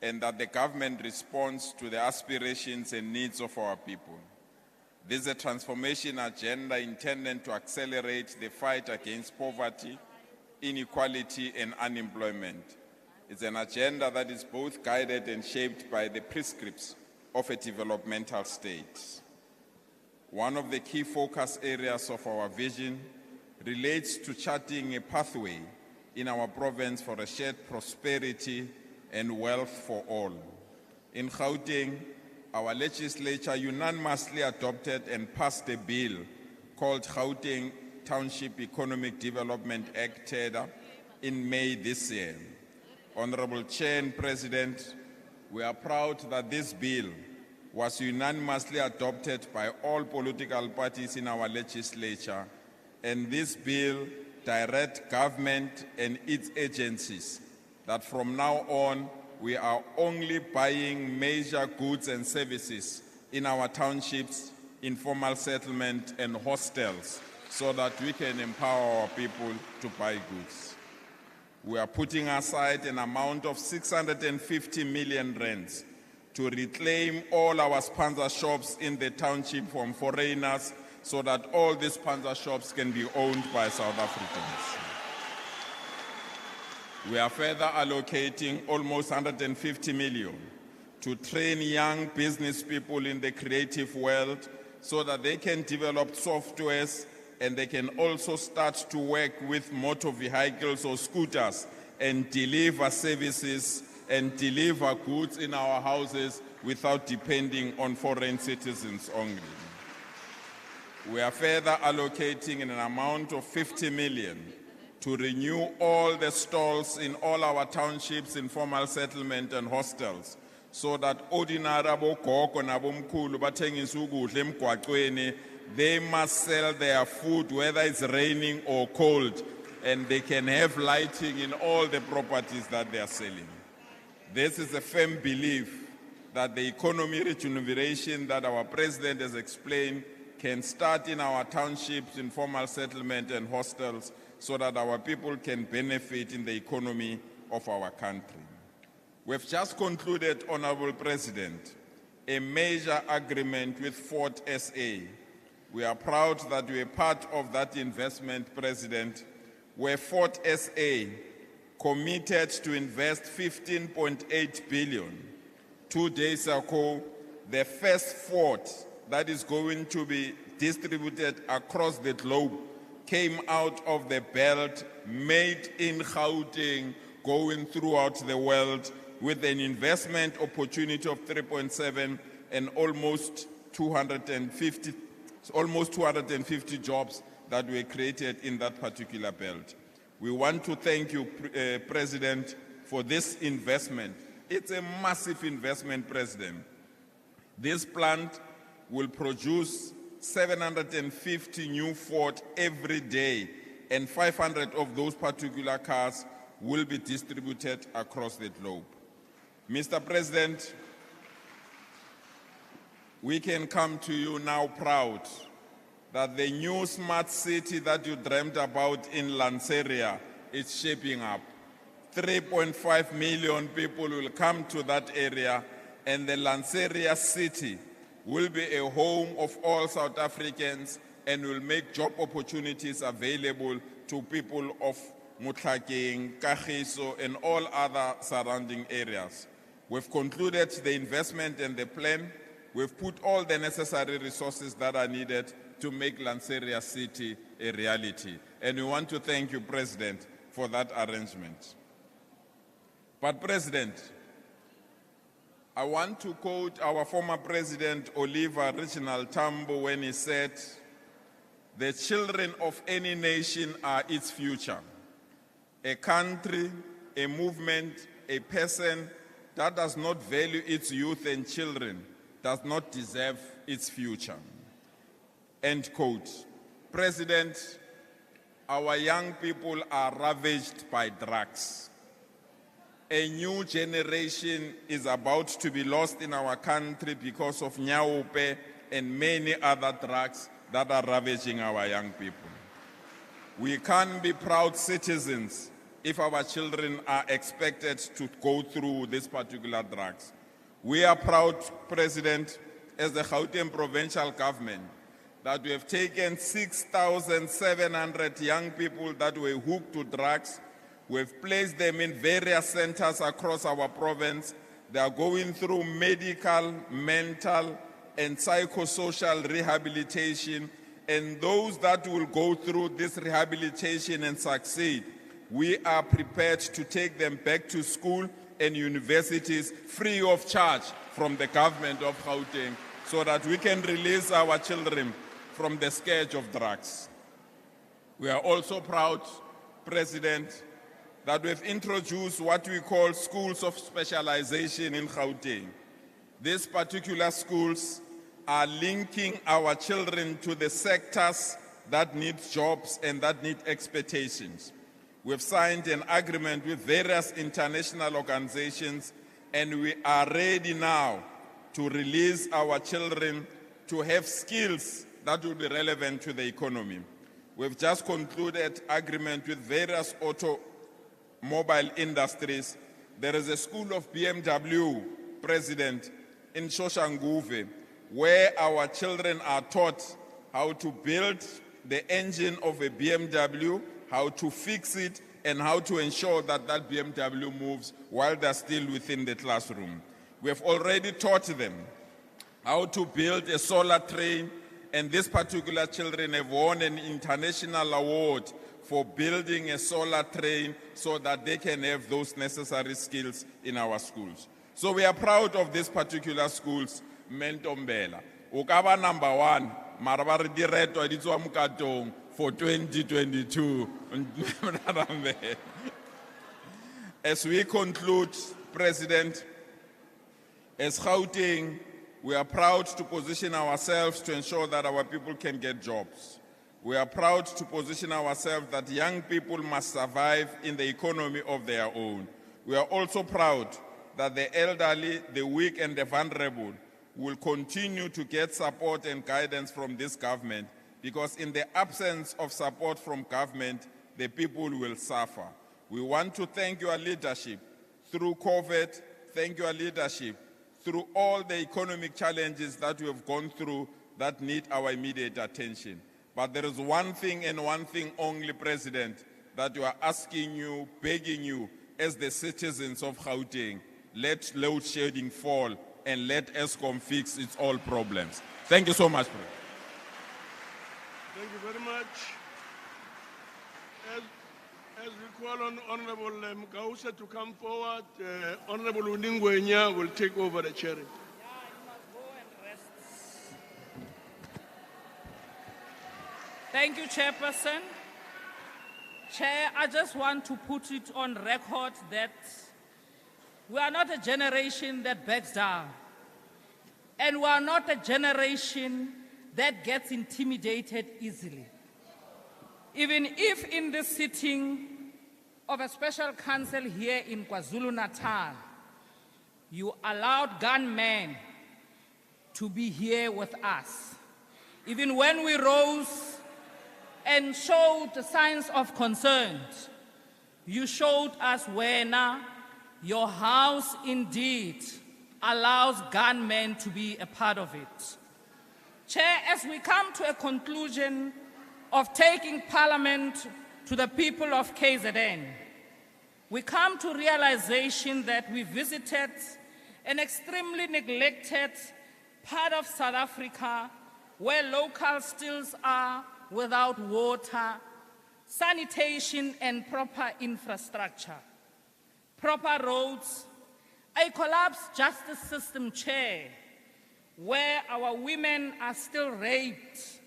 and that the government responds to the aspirations and needs of our people. This is a transformation agenda intended to accelerate the fight against poverty, inequality, and unemployment. It's an agenda that is both guided and shaped by the prescripts of a developmental state. One of the key focus areas of our vision relates to charting a pathway in our province for a shared prosperity and wealth for all. In Gauteng, our legislature unanimously adopted and passed a bill called Gauteng Township Economic Development Act (TEDA) in May this year. Honorable Chair and President, we are proud that this bill was unanimously adopted by all political parties in our legislature, and this bill directs government and its agencies that from now on we are only buying major goods and services in our townships informal settlement, and hostels so that we can empower our people to buy goods. We are putting aside an amount of 650 million rands to reclaim all our panzer shops in the township from foreigners so that all these panzer shops can be owned by South Africans. We are further allocating almost 150 million to train young business people in the creative world so that they can develop softwares and they can also start to work with motor vehicles or scooters and deliver services and deliver goods in our houses without depending on foreign citizens only. We are further allocating an amount of 50 million to renew all the stalls in all our townships, informal settlement and hostels, so that ordinary abogogo nabomkhulu bathengisa ukudla emgwaqweni, they must sell their food whether it's raining or cold, and they can have lighting in all the properties that they are selling. This is a firm belief that the economy rejuvenation that our president has explained can start in our townships, informal settlement and hostels, so that our people can benefit in the economy of our country. We've just concluded, Honorable President, a major agreement with Fort SA. We are proud that we are part of that investment, President, where Fort SA committed to invest 15.8 billion. 2 days ago, the first fort that is going to be distributed across the globe came out of the belt, made in Gauteng, going throughout the world with an investment opportunity of 3.7 and almost 250 jobs that were created in that particular belt. We want to thank you, President, for this investment. It's a massive investment, President. This plant will produce 750 new Ford every day, and 500 of those particular cars will be distributed across the globe. Mr. President, we can come to you now proud that the new smart city that you dreamt about in Lanseria is shaping up. 3.5 million people will come to that area, and the Lanseria city will be a home of all South Africans and will make job opportunities available to people of Mutlakeng, Kagiso, and all other surrounding areas. We've concluded the investment and the plan. We've put all the necessary resources that are needed to make Lanseria City a reality. And we want to thank you, President, for that arrangement. But, President, I want to quote our former President, Oliver Reginald Tambo, when he said, "The children of any nation are its future. A country, a movement, a person that does not value its youth and children does not deserve its future." End quote. President, our young people are ravaged by drugs. A new generation is about to be lost in our country because of Nyaupe and many other drugs that are ravaging our young people. We can't be proud citizens if our children are expected to go through these particular drugs. We are proud, President, as the Gauteng provincial government, that we have taken 6,700 young people that were hooked to drugs. We've placed them in various centers across our province. They are going through medical, mental, and psychosocial rehabilitation. And those that will go through this rehabilitation and succeed, we are prepared to take them back to school and universities free of charge from the government of Gauteng so that we can release our children from the scourge of drugs. We are also proud, President, that we've introduced what we call schools of specialization in Gauteng. These particular schools are linking our children to the sectors that need jobs and that need expectations. We've signed an agreement with various international organizations, and we are ready now to release our children to have skills that will be relevant to the economy. We've just concluded agreement with various automobile industries. There is a school of BMW, President, in Shoshanguve, where our children are taught how to build the engine of a BMW, how to fix it, and how to ensure that that BMW moves while they're still within the classroom. We have already taught them how to build a solar train, and these particular children have won an international award for building a solar train so that they can have those necessary skills in our schools. So we are proud of these particular schools, Mentombela. Ukaba number 1, marabari direto editswa mukatong for 2022. As we conclude, President, as Gauteng, we are proud to position ourselves to ensure that our people can get jobs. We are proud to position ourselves that young people must survive in the economy of their own. We are also proud that the elderly, the weak, and the vulnerable will continue to get support and guidance from this government, because in the absence of support from government, the people will suffer. We want to thank your leadership through COVID, thank your leadership through all the economic challenges that we have gone through that need our immediate attention. But there is one thing and one thing only, President, that we are asking you, begging you, as the citizens of Gauteng, let load shedding fall and let ESCOM fix its all problems. Thank you so much, President. Thank you very much. As we call on Honorable Mkausa to come forward, Honorable Uningwenya will take over the chairing. Thank you, Chairperson. Chair, I just want to put it on record that we are not a generation that backs down. And we are not a generation that gets intimidated easily. Even if in the sitting of a special council here in KwaZulu-Natal, you allowed gunmen to be here with us. Even when we rose and showed the signs of concern, you showed us when your house indeed allows gunmen to be a part of it. Chair, as we come to a conclusion of taking Parliament to the people of KZN, we come to realization that we visited an extremely neglected part of South Africa where locals still are without water, sanitation and proper infrastructure, proper roads, a collapsed justice system, Chair, where our women are still raped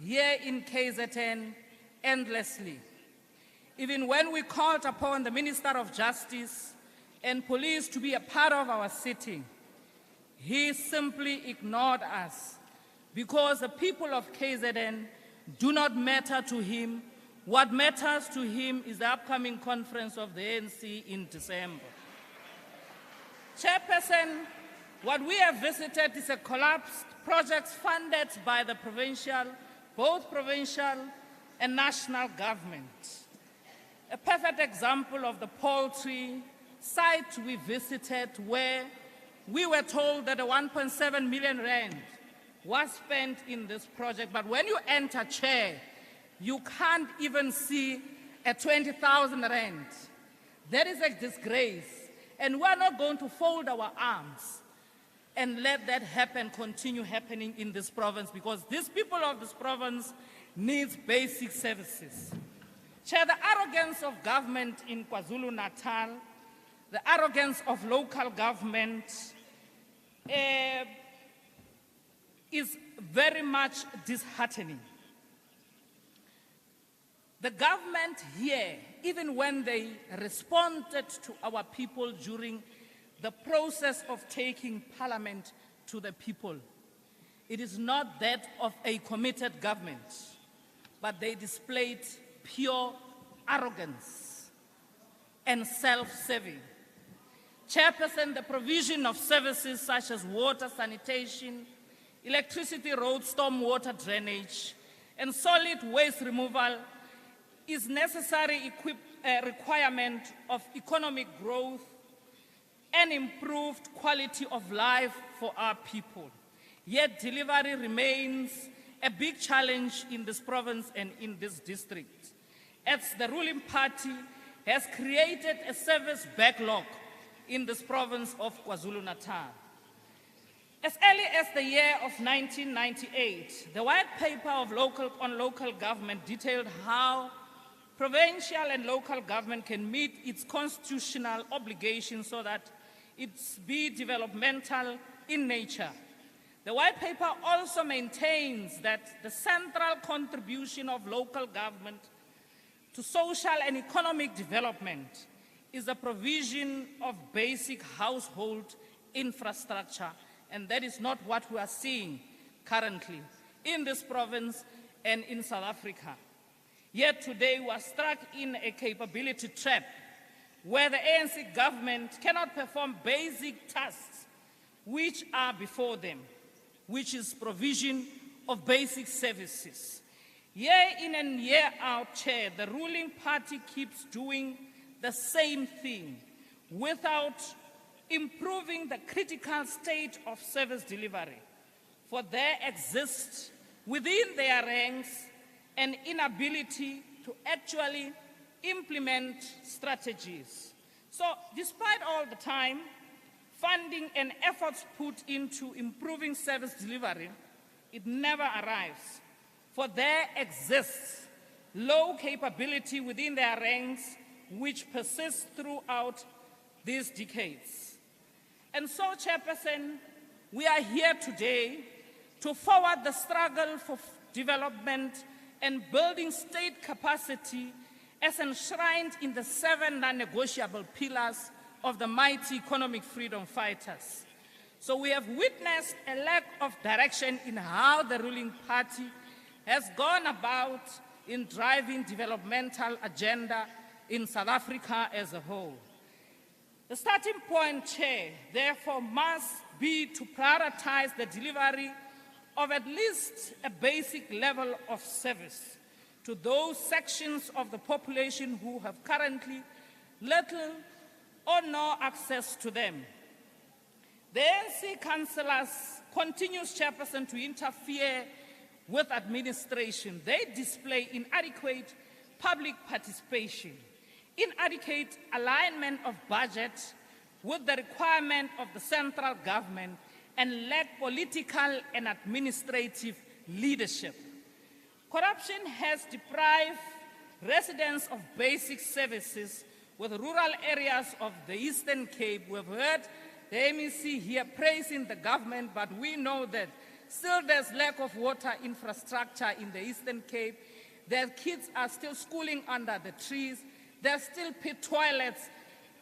here in KZN endlessly. Even when we called upon the Minister of Justice and police to be a part of our sitting, he simply ignored us because the people of KZN do not matter to him. What matters to him is the upcoming conference of the ANC in December. Chairperson, what we have visited is a collapsed project funded by the both provincial and national government. A perfect example of the poultry site we visited, where we were told that a 1.7 million rand was spent in this project, but when you enter, Chair, you can't even see a 20,000 rand. That is a disgrace, and we're not going to fold our arms and let that continue happening in this province, because these people of this province needs basic services. Chair, the arrogance of government in KwaZulu-Natal, the arrogance of local government is very much disheartening. The government here, even when they responded to our people during the process of taking Parliament to the people, it is not that of a committed government, but they displayed pure arrogance and self-serving. Chairperson, the provision of services such as water, sanitation, electricity, road, stormwater drainage, and solid waste removal is necessary requirement of economic growth and improved quality of life for our people. Yet delivery remains a big challenge in this province and in this district, as the ruling party has created a service backlog in this province of KwaZulu-Natal. As early as the year of 1998, the white paper on local government detailed how provincial and local government can meet its constitutional obligations so that it be developmental in nature. The white paper also maintains that the central contribution of local government to social and economic development is the provision of basic household infrastructure, and that is not what we are seeing currently in this province and in South Africa. Yet today we are struck in a capability trap where the ANC government cannot perform basic tasks which are before them, which is provision of basic services. Year in and year out, Chair, the ruling party keeps doing the same thing without improving the critical state of service delivery. For there exists within their ranks an inability to actually implement strategies. So despite all the time, funding and efforts put into improving service delivery, it never arrives. For there exists low capability within their ranks which persists throughout these decades. And so, Chairperson, we are here today to forward the struggle for development and building state capacity as enshrined in the 7 non-negotiable pillars of the mighty economic freedom fighters. So we have witnessed a lack of direction in how the ruling party has gone about in driving developmental agenda in South Africa as a whole. The starting point, Chair, therefore must be to prioritize the delivery of at least a basic level of service to those sections of the population who have currently little or no access to them. The ANC councillors continues, Chairperson, to interfere with administration. They display inadequate public participation, inadequate alignment of budget with the requirement of the central government, and lack political and administrative leadership. Corruption has deprived residents of basic services with rural areas of the Eastern Cape. We've heard the MEC here praising the government, but we know that still there's lack of water infrastructure in the Eastern Cape. Their kids are still schooling under the trees. There's still pit toilets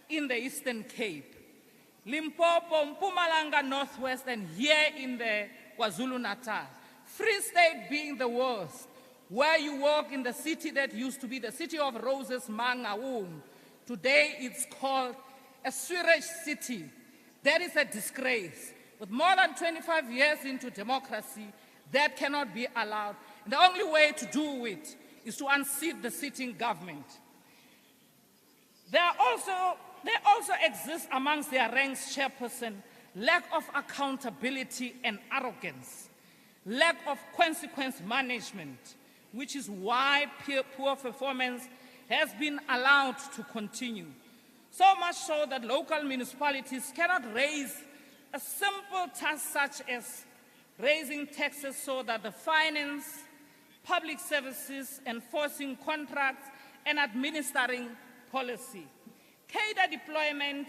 in the Eastern Cape. Limpopo, Mpumalanga, Northwest, and here in the KwaZulu-Natal. Free State being the worst, where you walk in the city that used to be the city of roses, Mangaung. Today it's called a sewage city. That is a disgrace. With more than 25 years into democracy, that cannot be allowed. And the only way to do it is to unseat the sitting government. There also exists amongst their ranks, Chairperson, lack of accountability and arrogance, lack of consequence management, which is why poor performance has been allowed to continue. So much so that local municipalities cannot raise a simple task such as raising taxes so that the finance, public services, enforcing contracts, and administering policy. Cadre deployment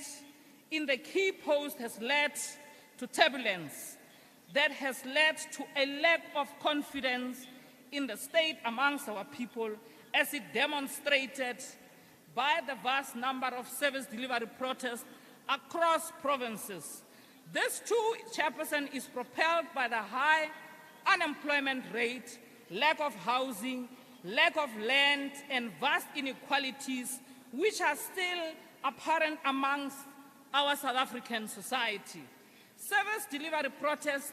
in the key post has led to turbulence that has led to a lack of confidence in the state amongst our people, as it demonstrated by the vast number of service delivery protests across provinces. This too, Chairperson, is propelled by the high unemployment rate, lack of housing, lack of land, and vast inequalities which are still apparent amongst our South African society. Service delivery protests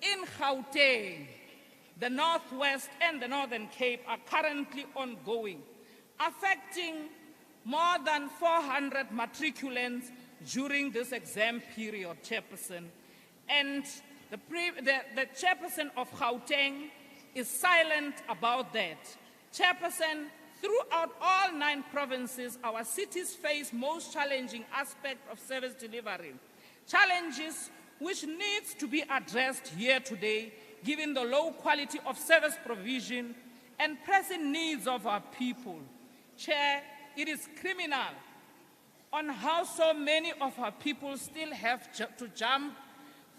In Gauteng, the Northwest and the Northern Cape are currently ongoing, affecting more than 400 matriculants during this exam period, Chairperson. And the Chairperson of Gauteng is silent about that. Chairperson, throughout all 9 provinces, our cities face most challenging aspects of service delivery. Challenges which needs to be addressed here today, given the low quality of service provision and pressing needs of our people. Chair, it is criminal on how so many of our people still have to jump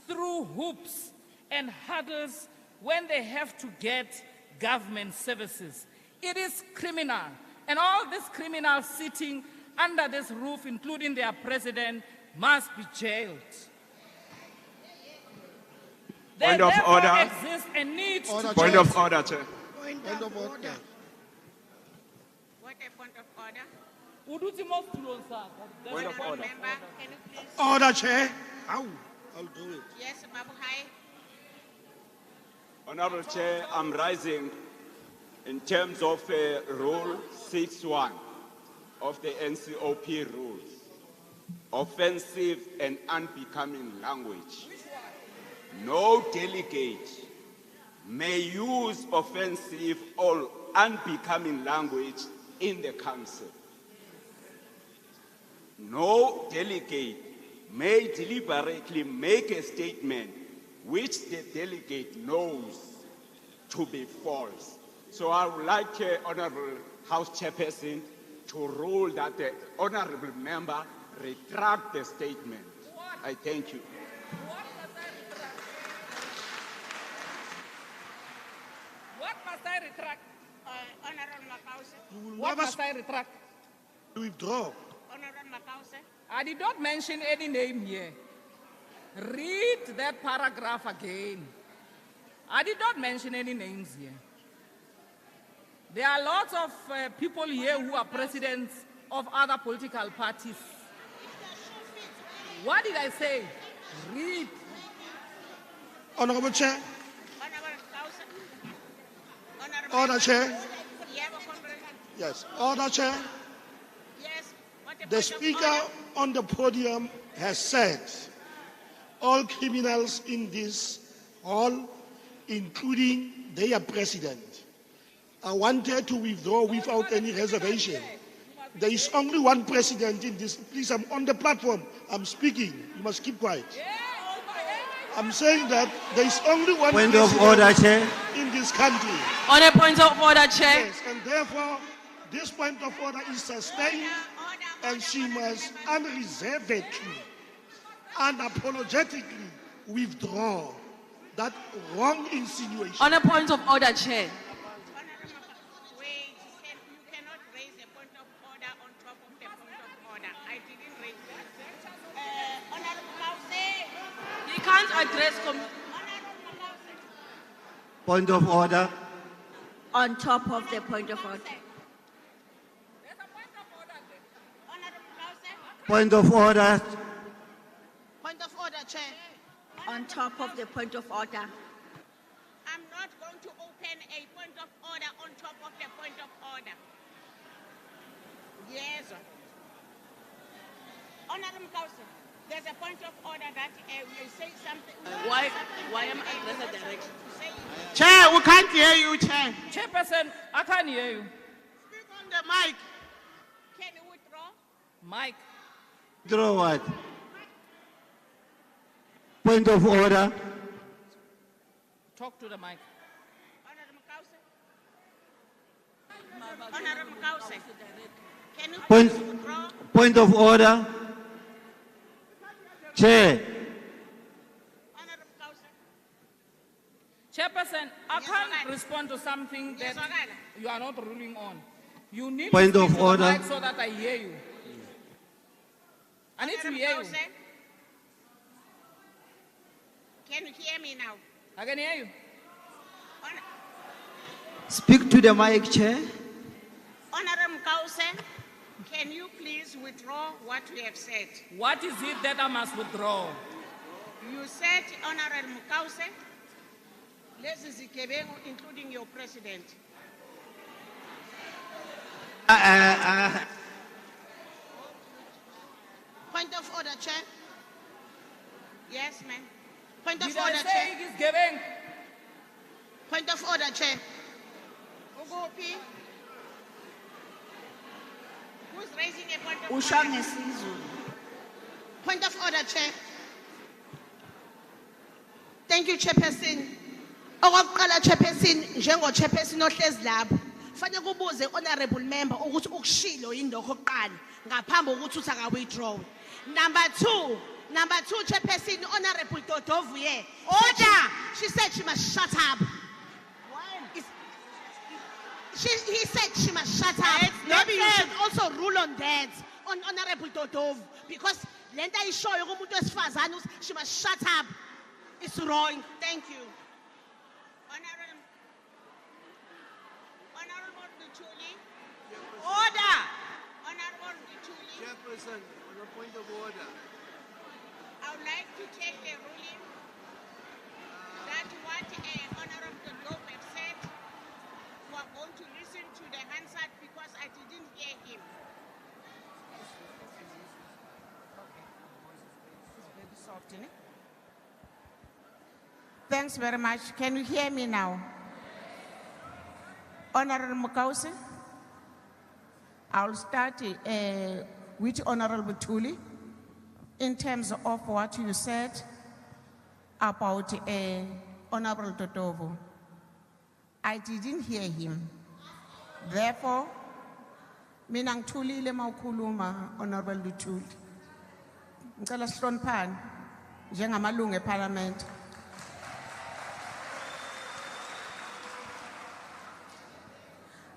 through hoops and hurdles when they have to get government services. It is criminal, and all these criminals sitting under this roof, including their president, must be jailed. Point of order. Exists a need to Point of order, Chair. Point of order. What a point of order? Point of order. Member, can you please? Order, Chair. I'll do it. Yes, Babu Hai. Honorable Chair, I'm rising in terms of Rule 6.1 of the NCOP rules. Offensive and unbecoming language. No delegate may use offensive or unbecoming language in the council. No delegate may deliberately make a statement which the delegate knows to be false. So I would like Honorable House Chairperson to rule that the Honorable Member retract the statement. I thank you. What must I retract? Honorable Makause. What must I retract? Withdraw. Honorable Makause. I did not mention any name here. Read that paragraph again. I did not mention any names here. There are lots of people here who are presidents of other political parties. What did I say? Read. Honorable Chair. Order, Chair. Yes. Order, Chair. Yes. The Speaker on the podium has said all criminals in this hall, including their president, are wanted to withdraw without any reservation. There is only one president in this. Please, I'm on the platform. I'm speaking. You must keep quiet. I'm saying that there is only one Point of order, Chair. in this country. On a point of order, Chair. Yes, and therefore, this point of order is sustained, and she must unreservedly, unapologetically withdraw that wrong insinuation. On a point of order, Chair. You cannot raise a point of order on top of the point of order. I didn't raise that. Honorable Makause. He can't address. Point of order. On top of the point of order. Point of order. Point of order, Chair. On top of the point of order. I'm not going to open a point of order on top of the point of order. Yes. Honorable Council, there's a point of order that will say something. Why am I addressing the direction? Chair, we can't hear you, Chair. Chairperson, I can't hear you. Speak on the mic. Can you withdraw? Mike. Withdraw what? Point of order. Talk to the mic. Honorable Council, can you Point, please withdraw? point of order. Chair. Chairperson, I can't respond to something that you are not ruling on. You need Point to of speak to the order. mic so that I hear you. I need to hear you. Can you hear me now? I can hear you. Speak to the mic, Chair. Honorable Council, can you please withdraw what we have said? What is it that I must withdraw? You said, Honorable Council, Lezi zigebengu, including your president. Point of order, Chair. Yes, ma'am. Point of Did order, I say Chair. it is giving? Point of order, Chair. Ugu, who's raising a point of order? Point of order, Chair. Thank you, Chairperson. Okokuqala, Chairperson, njengo-Chairperson ohlezi lapho, fanele kubuze honorable member ukuthi ukushilo yini lokho okokuqala ngaphambi kokuthi uthi aka-withdraw. Number two, Chairperson, Honorable Dodovuye. Order! She said she must shut up. He said she must shut up. Maybe you should also rule on that, on Honorable Dodov, because Lenta is showing she must shut up. It's wrong. Thank you. Honorable Duchuli. Order! Honorable Duchuli. Chairperson, on a point of order. I would like to take the ruling that what Honorable Dodov have said, we are going to listen to the Hansard because I didn't hear him. It's very soft, isn't it? Thanks very much. Can you hear me now? Honorable Mukause, I'll start with Honorable Tuli in terms of what you said about Honorable Dodovo. I didn't hear him. Therefore, mina ngithulile mawukhuluma Honorable Tuli. Ngicela sihloniphane njengamalungu eParliament.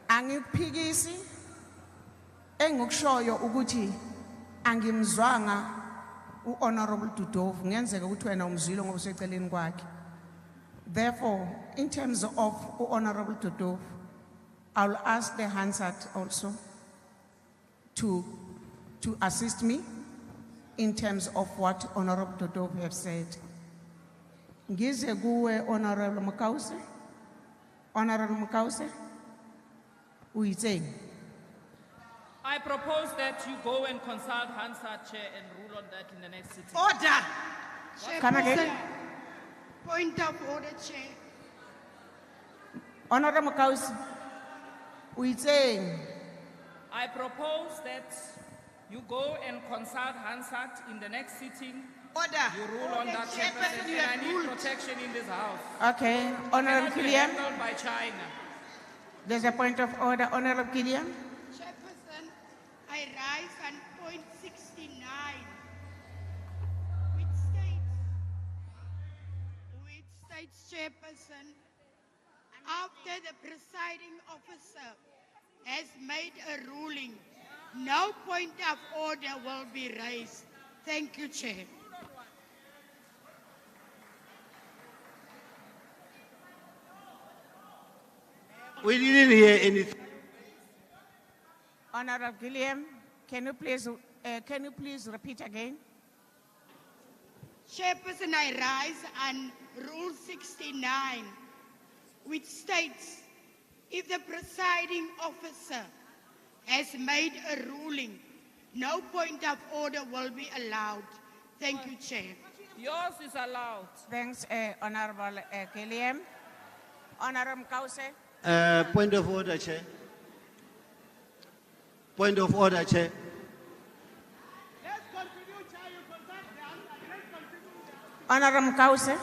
Angikuphikisi engikushoyo ukuthi angimzwanga uHonorable Dodovu ngenzeka ukuthi wena umzwile ngoba useceleni kwakhe. Therefore, in terms of Honorable Dodovu, I'll ask the Hansard also to assist me in terms of what Honorable Dodovu have said. Ngize kuwe Honorable Mukause. Honorable Mukause. I propose that you go and consult Hansard Chair and rule on that in the next sitting. Order! Come again. Point of order, Chair. Honorable Mukause, I propose that you go and consult Hansard in the next sitting. Order! You rule on that, Chairperson, and I need protection in this house. Okay, Honorable Killian. Killian. By China. There's a point of order, Honorable Killian. Chairperson, I rise on point 69, which states, Chairperson, after the presiding officer has made a ruling, no point of order will be raised. Thank you, Chair. We didn't hear anything. Honorable Gilliam, can you please repeat again? Chairperson, I rise on Rule 69, which states, if the presiding officer has made a ruling, no point of order will be allowed. Thank you, Chair. Yours is allowed. Thanks, Honorable Gilliam. Honorable Kause. Point of order, Chair. Point of order, Chair. Let's continue, Chair. You consult the answer. Let's continue. Honorable Kause.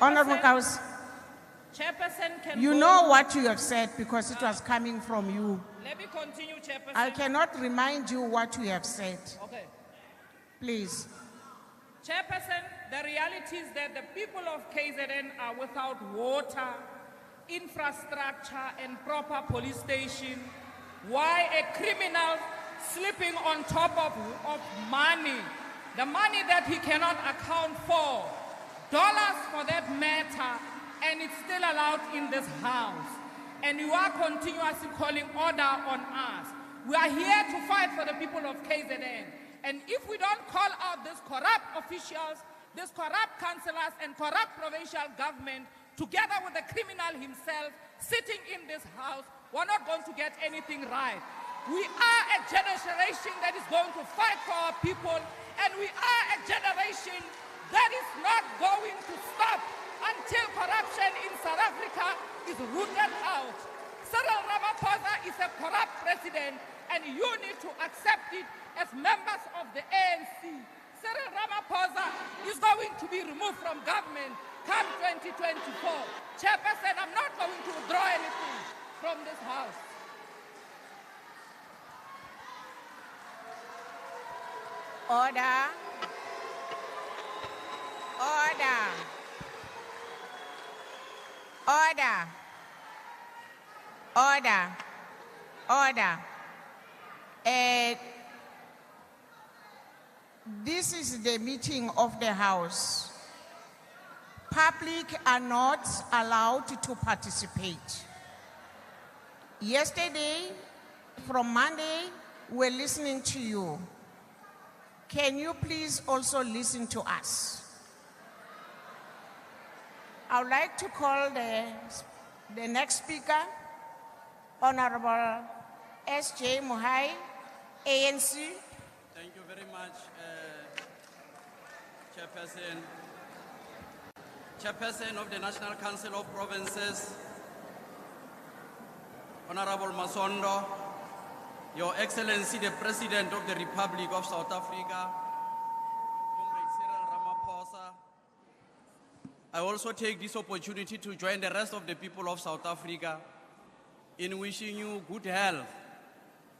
Honorable Kause. Chairperson can You go. know what you have said because it was coming from you. Let me continue, Chairperson. I cannot remind you what you have said. Okay. Please. Chairperson, the reality is that the people of KZN are without water, infrastructure, and proper police station. Why a criminal sleeping on top of money, the money that he cannot account for, dollars for that matter, and it's still allowed in this house. And you are continuously calling order on us. We are here to fight for the people of KZN. And if we don't call out these corrupt officials these corrupt councillors and corrupt provincial government, together with the criminal himself, sitting in this house, we're not going to get anything right. We are a generation that is going to fight for our people, and we are a generation that is not going to stop until corruption in South Africa is rooted out. Cyril Ramaphosa is a corrupt president, and you need to accept it as members of the ANC. Cyril Ramaphosa is going to be removed from government come 2024. Chairperson, I'm not going to withdraw anything from this house. Order. Order. Order. Order. Order. This is the meeting of the House. Public are not allowed to participate. Yesterday, from Monday, we're listening to you. Can you please also listen to us? I would like to call the next speaker, Honorable S.J. Muhai, ANC. Thank you very much, Chairperson. Chairperson of the National Council of Provinces, Honorable Masondo, Your Excellency, the President of the Republic of South Africa, Comrade Cyril Ramaphosa. I also take this opportunity to join the rest of the people of South Africa in wishing you good health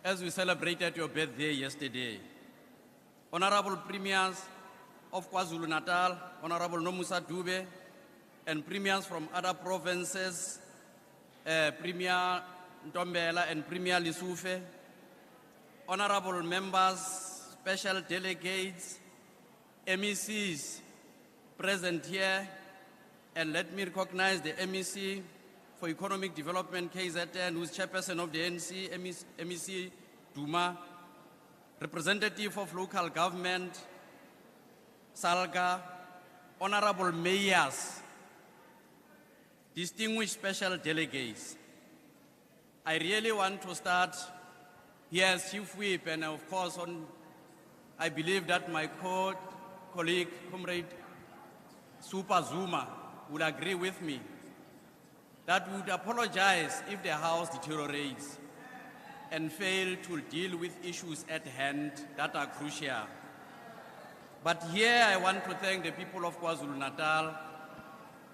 as we celebrated your birthday yesterday. Honorable Premiers of KwaZulu-Natal, Honorable Nomusa Dube, and Premiers from other provinces, Premier Ntombela and Premier Lisufe, Honorable Members, Special Delegates, MECs present here, and let me recognize the MEC for Economic Development, KZN, who is Chairperson of the NC, MEC Duma, Representative of Local Government, Salga, Honorable Mayors, distinguished special delegates. I really want to start here as Chief Whip, and of course, I believe that my colleague, Comrade Super Zuma, will agree with me that we would apologize if the House deteriorates and fail to deal with issues at hand that are crucial. But here I want to thank the people of KwaZulu-Natal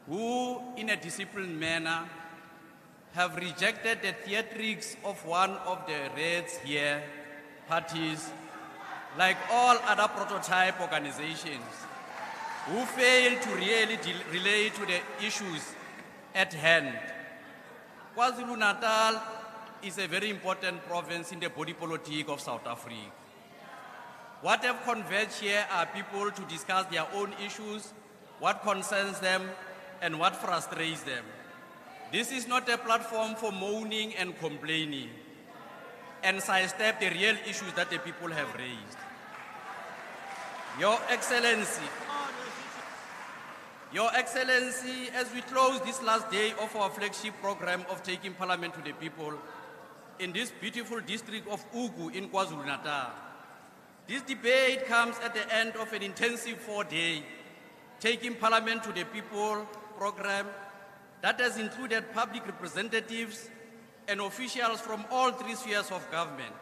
who, in a disciplined manner, have rejected the theatrics of one of the reds here, parties, like all other prototype organizations, who fail to really relate to the issues at hand. KwaZulu-Natal is a very important province in the body politic of South Africa. What have converged here are people to discuss their own issues, what concerns them, and what frustrates them. This is not a platform for moaning and complaining and sidestep the real issues that the people have raised. Your Excellency, as we close this last day of our flagship program of Taking Parliament to the People in this beautiful district of Ugu in KwaZulu-Natal, this debate comes at the end of an intensive 4-day Taking Parliament to the People program that has included public representatives and officials from all three spheres of government.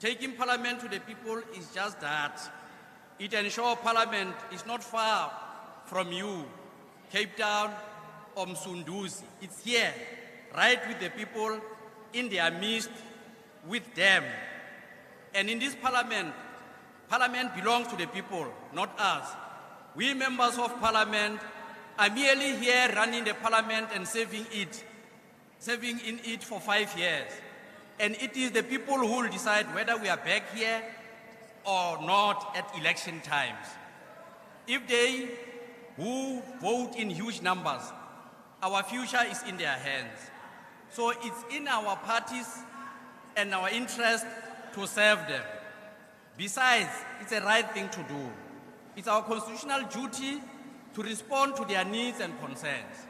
Taking Parliament to the people is just that. It ensures Parliament is not far from you, Cape Town or Msunduzi. It's here, right with the people, in their midst, with them. And in this Parliament, Parliament belongs to the people, not us. We members of Parliament are merely here running the Parliament and serving in it for 5 years. And it is the people who will decide whether we are back here or not at election times. If they who vote in huge numbers, our future is in their hands. So it's in our parties and our interest to serve them. Besides, it's a right thing to do. It's our constitutional duty to respond to their needs and concerns.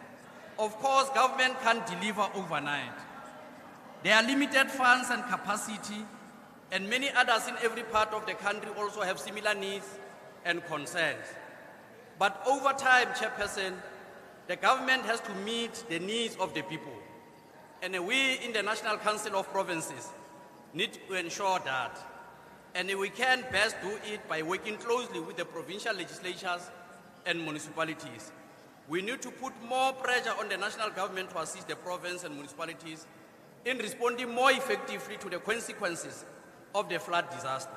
Of course, government can't deliver overnight. There are limited funds and capacity, and many others in every part of the country also have similar needs and concerns. But over time, Chairperson, the government has to meet the needs of the people. And we in the National Council of Provinces need to ensure that. And we can best do it by working closely with the provincial legislatures and municipalities. We need to put more pressure on the national government to assist the province and municipalities in responding more effectively to the consequences of the flood disaster.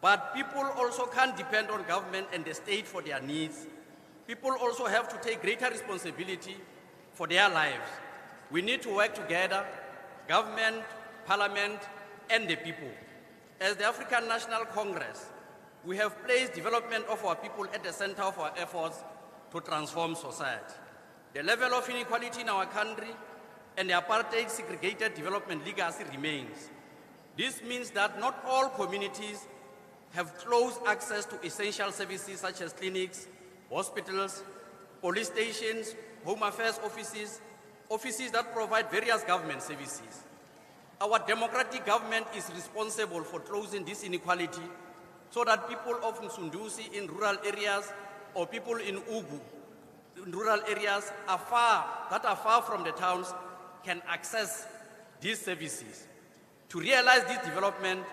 But people also can't depend on government and the state for their needs. People also have to take greater responsibility for their lives. We need to work together, government, parliament, and the people. As the African National Congress, we have placed development of our people at the center of our efforts to transform society. The level of inequality in our country and the apartheid segregated development legacy remains. This means that not all communities have close access to essential services such as clinics, hospitals, police stations, home affairs offices, offices that provide various government services. Our democratic government is responsible for closing this inequality so that people of Msunduzi in rural areas or people in Ugu in rural areas that are far from the towns can access these services. To realize this development,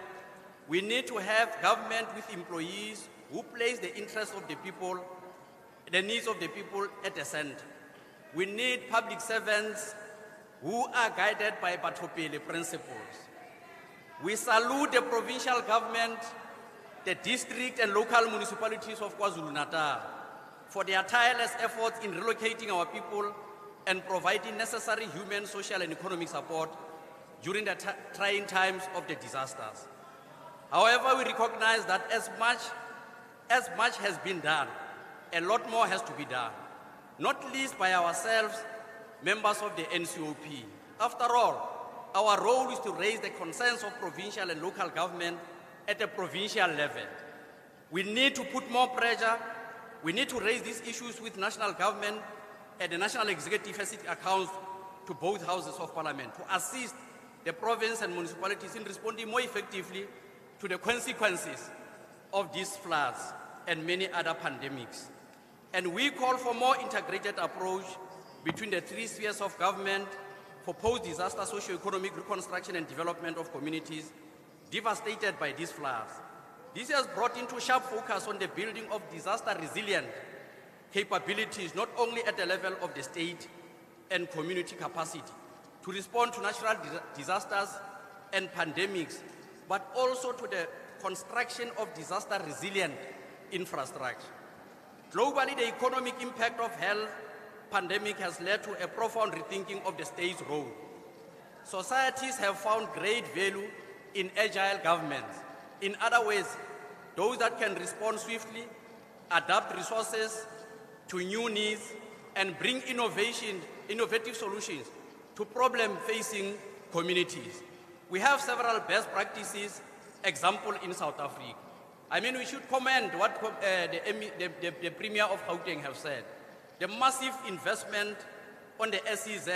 we need to have government with employees who place the interests of the people, the needs of the people at the center. We need public servants who are guided by Batopele principles. We salute the provincial government, the district and local municipalities of KwaZulu-Natal for their tireless efforts in relocating our people and providing necessary human, social and economic support during the trying times of the disasters. However, we recognize that as much has been done, a lot more has to be done, not least by ourselves, members of the NCOP. After all, our role is to raise the concerns of provincial and local government at the provincial level. We need to put more pressure. We need to raise these issues with national government, and the National Executive has its accounts to both houses of parliament to assist the province and municipalities in responding more effectively to the consequences of these floods and many other pandemics. And we call for more integrated approach between the three spheres of government for post-disaster socio-economic reconstruction and development of communities devastated by these floods. This has brought into sharp focus on the building of disaster-resilient capabilities, not only at the level of the state and community capacity to respond to natural disasters and pandemics, but also to the construction of disaster-resilient infrastructure. Globally, the economic impact of health pandemic has led to a profound rethinking of the state's role. Societies have found great value in agile governments. In other words, those that can respond swiftly, adapt resources to new needs, and bring innovative solutions to problem-facing communities. We have several best practices, example in South Africa. I mean, we should commend what the Premier of Gauteng have said. The massive investment on the SEZ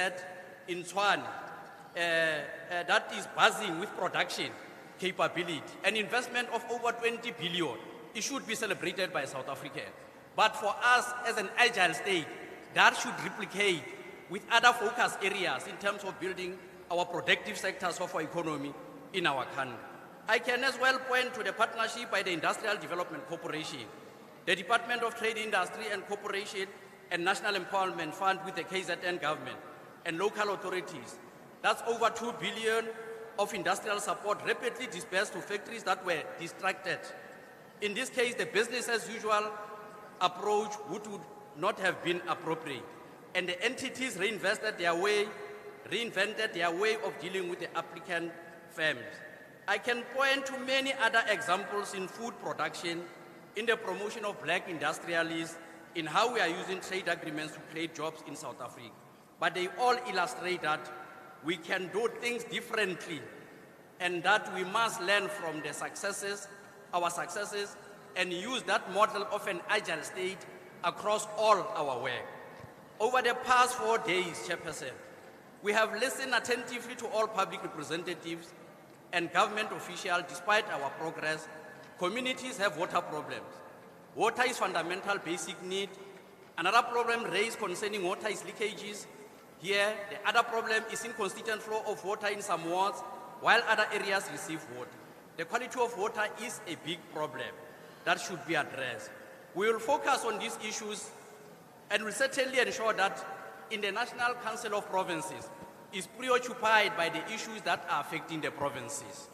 in Tshwane that is buzzing with production capability, an investment of over 20 billion. It should be celebrated by South Africa. But for us as an agile state, that should replicate with other focus areas in terms of building our productive sectors of our economy in our country. I can as well point to the partnership by the Industrial Development Corporation, the Department of Trade, Industry and Corporation, and National Empowerment Fund with the KZN government and local authorities. That's over 2 billion of industrial support rapidly dispersed to factories that were distracted. In this case, the business as usual approach would not have been appropriate, and the entities reinvented their way of dealing with the applicant firms. I can point to many other examples in food production, in the promotion of black industrialists, in how we are using trade agreements to create jobs in South Africa. But they all illustrate that we can do things differently, and that we must learn from the successes, our successes, and use that model of an agile state across all our work. Over the past 4 days, Chairperson, we have listened attentively to all public representatives and government officials. Despite our progress, communities have water problems. Water is fundamental basic need. Another problem raised concerning water is leakages. Here, the other problem is inconsistent flow of water in some wards, while other areas receive water. The quality of water is a big problem that should be addressed. We will focus on these issues and will certainly ensure that in the National Council of Provinces is preoccupied by the issues that are affecting the provinces.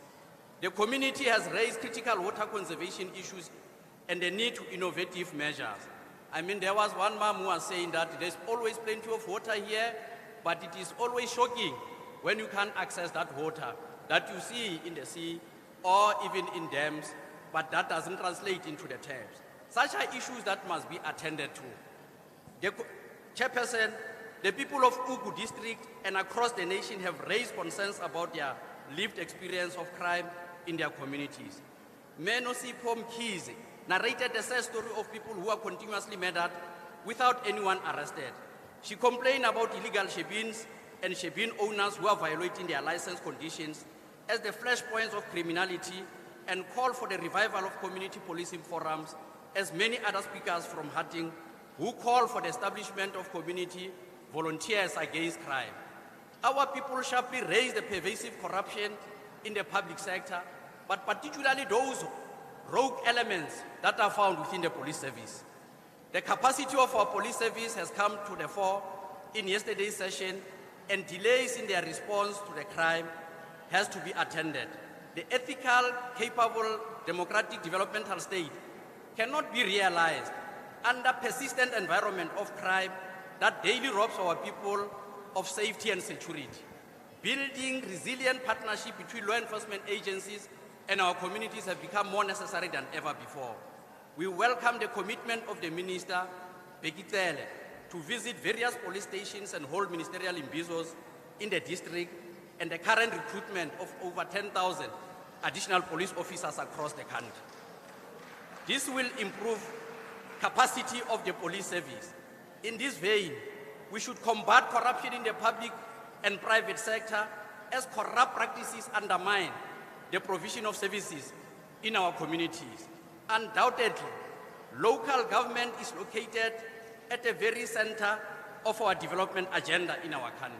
The community has raised critical water conservation issues and the need to innovative measures. I mean, there was one mom who was saying that there's always plenty of water here, but it is always shocking when you can't access that water that you see in the sea or even in dams, but that doesn't translate into the terms. Such are issues that must be attended to. The Chairperson, the people of Ugu District and across the nation have raised concerns about their lived experience of crime in their communities. Menosipho Mkhize narrated the sad story of people who are continuously murdered without anyone arrested. She complained about illegal shebins and shebin owners who are violating their license conditions as the flashpoints of criminality and called for the revival of community policing forums, as many other speakers from Hatting who call for the establishment of community volunteers against crime. Our people sharply raise the pervasive corruption in the public sector, but particularly those rogue elements that are found within the police service. The capacity of our police service has come to the fore in yesterday's session, and delays in their response to the crime has to be attended. The ethical, capable, democratic developmental state cannot be realized under persistent environment of crime that daily robs our people of safety and security. Building resilient partnership between law enforcement agencies and our communities have become more necessary than ever before. We welcome the commitment of the Minister, Bekitele, to visit various police stations and hold ministerial imbizos in the district, and the current recruitment of over 10,000 additional police officers across the country. This will improve capacity of the police service. In this vein, we should combat corruption in the public and private sector, as corrupt practices undermine the provision of services in our communities. Undoubtedly, local government is located at the very center of our development agenda in our country.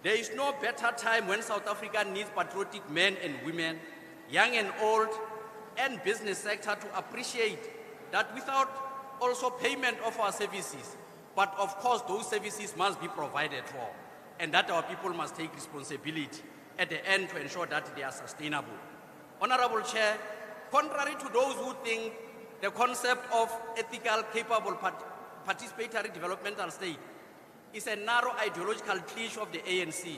There is no better time when South Africa needs patriotic men and women, young and old, and business sector to appreciate that without also payment of our services, but of course those services must be provided for, and that our people must take responsibility at the end to ensure that they are sustainable. Honorable Chair, contrary to those who think the concept of ethical, capable, participatory developmental state is a narrow ideological cliché of the ANC,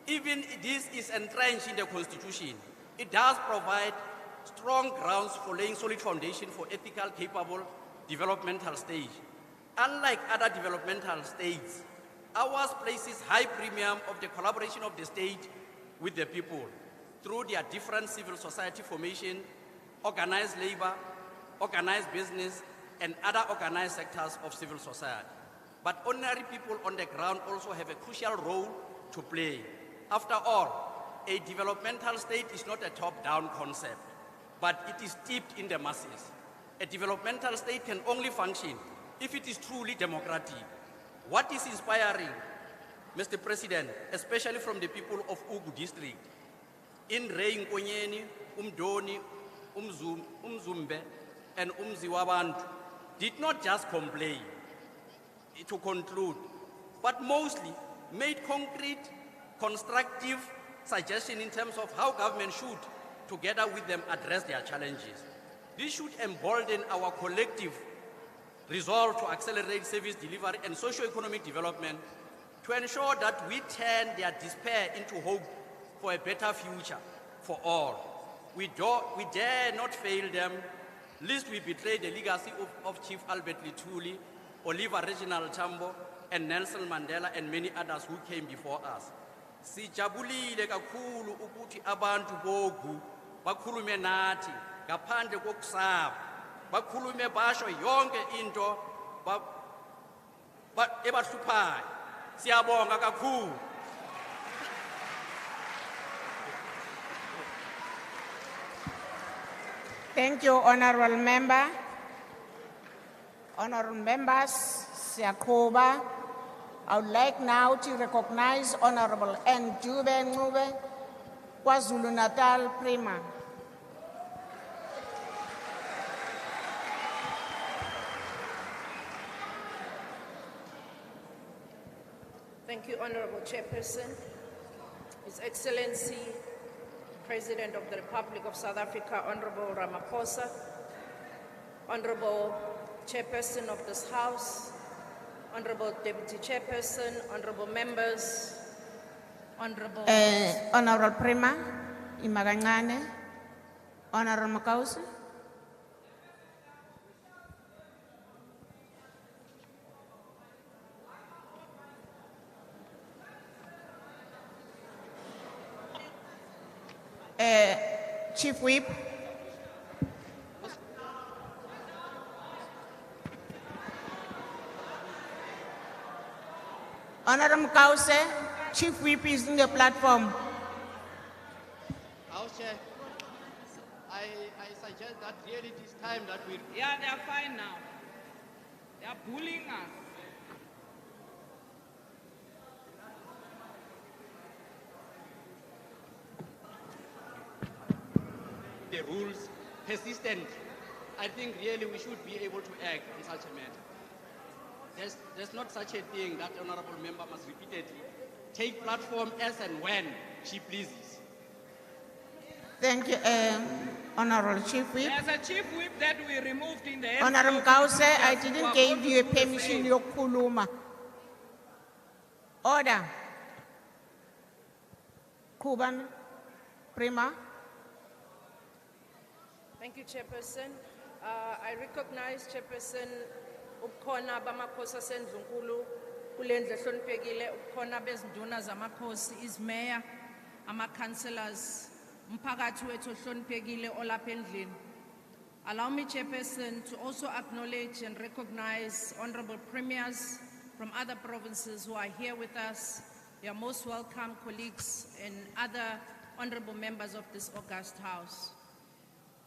even this is entrenched in the Constitution, it does provide strong grounds for laying solid foundation for ethical, capable developmental stage. Unlike other developmental states, ours places high premium of the collaboration of the state with the people through their different civil society formation, organized labor, organized business, and other organized sectors of civil society. But ordinary people on the ground also have a crucial role to play. After all, a developmental state is not a top-down concept, but it is steeped in the masses. A developmental state can only function if it is truly democratic. What is inspiring, Mr. President, especially from the people of Ugu District, in Rei Nkonyeni, Umdoni, Umzumbe, and Umziwabantu, did not just complain to conclude, but mostly made concrete, constructive suggestions in terms of how government should, together with them, address their challenges. This should embolden our collective resolve to accelerate service delivery and socio-economic development to ensure that we turn their despair into hope for a better future for all. We dare not fail them, lest we betray the legacy of Chief Albert Lithuli, Oliver Reginald Tambo, and Nelson Mandela, and many others who came before us. Sijabulile kakhulu ukuthi abantu bogu bakhulume nathi ngaphandle kokusaba bakhulume basho yonke into ebahluphayo. Siyabonga kakhulu. Thank you, Honorable Member. Honorable Members, Siyakuba. I would like now to recognize Honorable N. Jube Ngube, KwaZulu-Natal Prima. Thank you, Honorable Chairperson. His Excellency, President of the Republic of South Africa, Honorable Ramaphosa, Honorable Chairperson of this House, Honorable Deputy Chairperson, Honorable Members, Honorable... Honorable Prima, Imagangane, Honorable Makausi. Chief Whip. Honorable Kause, Chief Whip is in the platform. House Chair, I suggest that really it is time that we... Yeah, they are fine now. They are bullying us. The rules persistent. I think really we should be able to act on such a matter. There's not such a thing that honorable member must repeatedly take platform as and when she pleases. Thank you, Honorable Chief Whip. There's a chief whip that we removed in the... Honorable Kause, I didn't give you a permission, your kuluma. Order. Kuban, Prima. Thank you, Chairperson. I recognize Chairperson ubukhona bamakhosi asendlunkulu kulendle hloniphekile ubukhona bezinduna zamakhosi izmeya ama-councillors umphakathi wethu ohloniphekile olapha endlini. Allow me, Chairperson, to also acknowledge and recognize honorable premiers from other provinces who are here with us. You are most welcome, colleagues and other honorable members of this august house.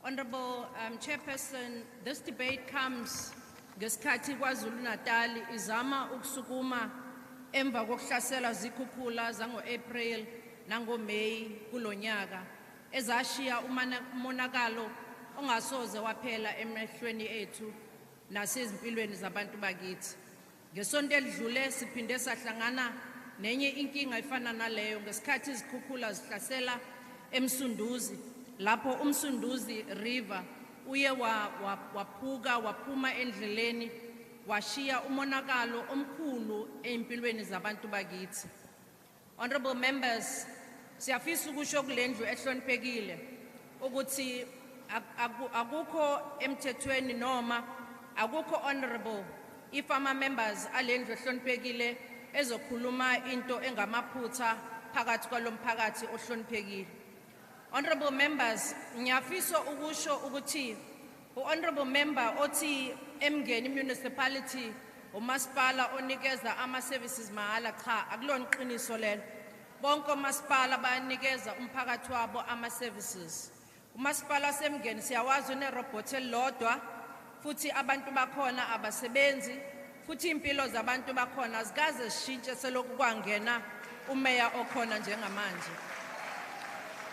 Honorable Chairperson, this debate comes ngesikhathi KwaZulu-Natal izama ukusukuma emva kokuhlasela zikhukhula zango-April nango-May kulonyaka ezashiya umonakalo ongasoze waphela emehlweni ethu nasezimpilweni zabantu bakithi. Ngesonto elidlule siphinde sahlangana nenye inkinga efana naleyo ngesikhathi izikhukhula zihlasela eMsunduzi lapho uMsunduzi River uye waphuka waphuma endleleni washiya umonakalo omkhulu empilweni zabantu bakithi. Honorable members, siyafisa ukusho kulendlu ehloniphekile ukuthi akukho emthethweni noma akukho honorable if ama-members alendlu ehloniphekile ezokhuluma into engamaphutha phakathi kwalomphakathi ohloniphekile. Honorable members, ngiyafisa ukusho ukuthi u-honorable member othi Emngeni municipality umasipala onikeza ama-services mahala cha akulona iqiniso lelo. Bonke omasipala bayanikeza umphakathi wabo ama-services. Umasipala waseMngeni siyawazi unerobhothi elilodwa futhi abantu bakhona abasebenzi futhi impilo zabantu bakhona azikaze zishintshe selokhu kwangena umeya okhona njengamanje.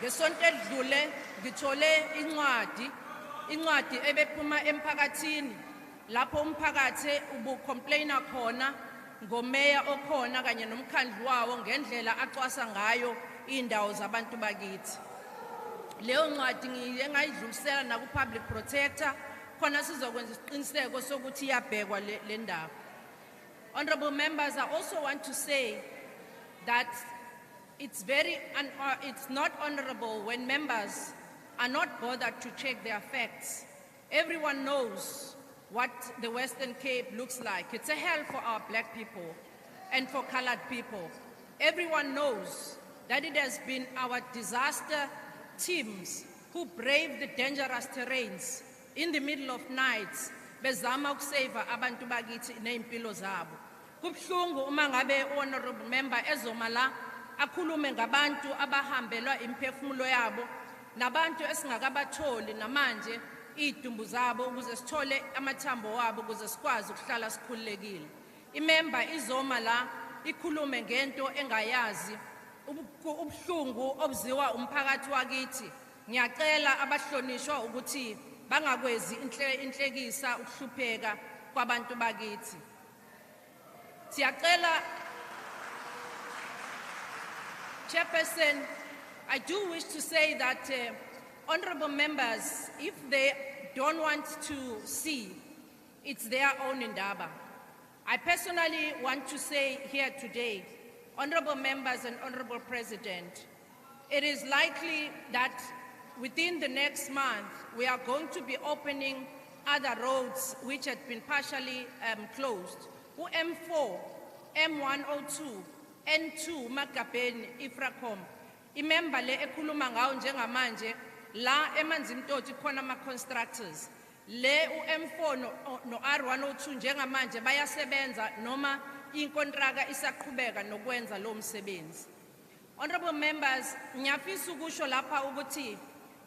Ngesonto elidlule ngithole incwadi ebephuma emphakathini lapho umphakathi ubucomplaina khona ngomeya okhona kanye nomkhandlu wawo ngendlela acwasa ngayo indawo zabantu bakithi. Leyo ncwadi ngiyengayidlulisela na ku-public protector khona sizokwenza isiqiniseko sokuthi iyabhekwa le ndaba. Honorable members, I also want to say that it's not honorable when members are not bothered to check their facts. Everyone knows what the Western Cape looks like. It's a hell for our black people and for colored people. Everyone knows that it has been our disaster teams who braved the dangerous terrains in the middle of nights bezama ukusave abantu bakithi neimpilo zabo. Kubhlungu uma ngabe honorable member ezoma la akhulume ngabantu abahambelwa imphefumulo yabo nabantu esingakabatholi namanje idumbu zabo ukuze sithole amathambo wabo ukuze sikwazi ukuhlala sikhululekile. Imember izoma la ikhulume ngento engayazi ubhlungu obziwa umphakathi wakithi. Ngiyacela abahlonishwa ukuthi bangakwezi inhlekisa ukuhlupheka kwabantu bakithi. Siyacela Chairperson, I do wish to say that honorable members, if they don't want to see, it's their own indaba. I personally want to say here today, honorable members and honorable President, it is likely that within the next month, we are going to be opening other roads which had been partially closed. M4, M102, N2, Magabeni, Ifracom. Imember le ekhuluma ngawo njengamanje la emanzimtoti khona ama constructors. Le u-M4 no R102 njengamanje bayasebenza noma inkontraka isaqhubeka nokwenza lo msebenzi. Honorable members, ngiyafisa ukusho lapha ukuthi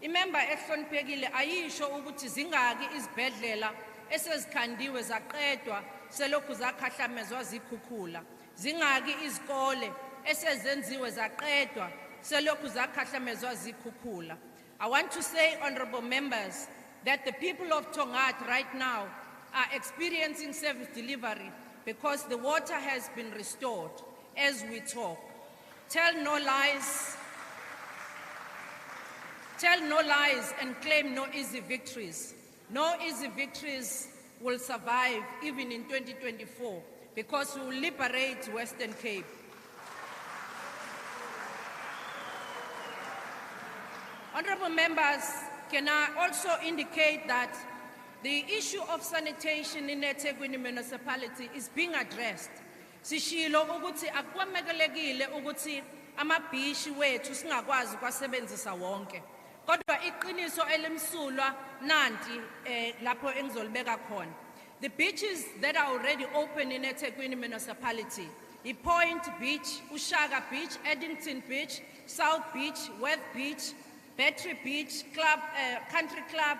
imember ehloniphekile ayisho ukuthi zingaki izibhedlela esezikhandiwe zaqedwa selokhu zakhahlamezwa zikhukhula. Zingaki izikole esezenziwe zaqedwa selokhu zakhahlamezwa zikhukhula. I want to say, honorable members, that the people of Tongaat right now are experiencing service delivery because the water has been restored as we talk. Tell no lies and claim no easy victories. No easy victories will survive even in 2024 because we will liberate Western Cape. Honorable members, can I also indicate that the issue of sanitation in eThekwini municipality is being addressed. Sishilo ukuthi akwamekelekile ukuthi amabhishi wethu singakwazi kwasebenzisa wonke. Kodwa iqiniso elimsulwa nanti lapho engizolibeka khona. The beaches that are already open in eThekwini municipality, Point Beach, Ushaka Beach, Eddington Beach, South Beach, Worth Beach, Battery Beach, Country Club,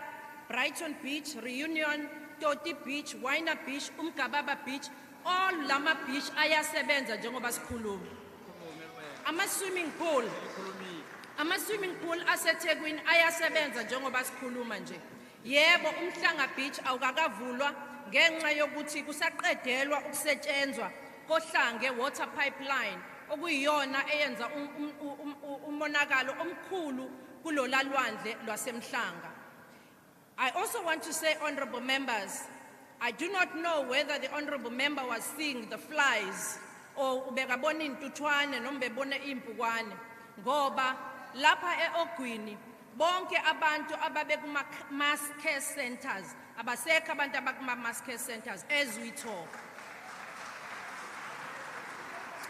Brighton Beach, Reunion, Toti Beach, Waina Beach, Umkababa Beach, all lama beach ayasebenza njengoba sikhuluma. Ama swimming pool aseThekwini ayasebenza njengoba sikhuluma nje. Yebo umhlanga beach awukakavulwa ngenxa yokuthi kusaqedelwa ukusetshenzwa kohlange water pipeline okuyiyona eyenza umonakalo omkhulu kulola lwandle lwasemhlanga. I also want to say, honorable members, I do not know whether the honorable member was seeing the flies or ubekabona intuthwane noma bebona impukwane ngoba lapha eOgwini bonke abantu ababe kuma mass care centers abasekho abantu abakuma mass care centers as we talk.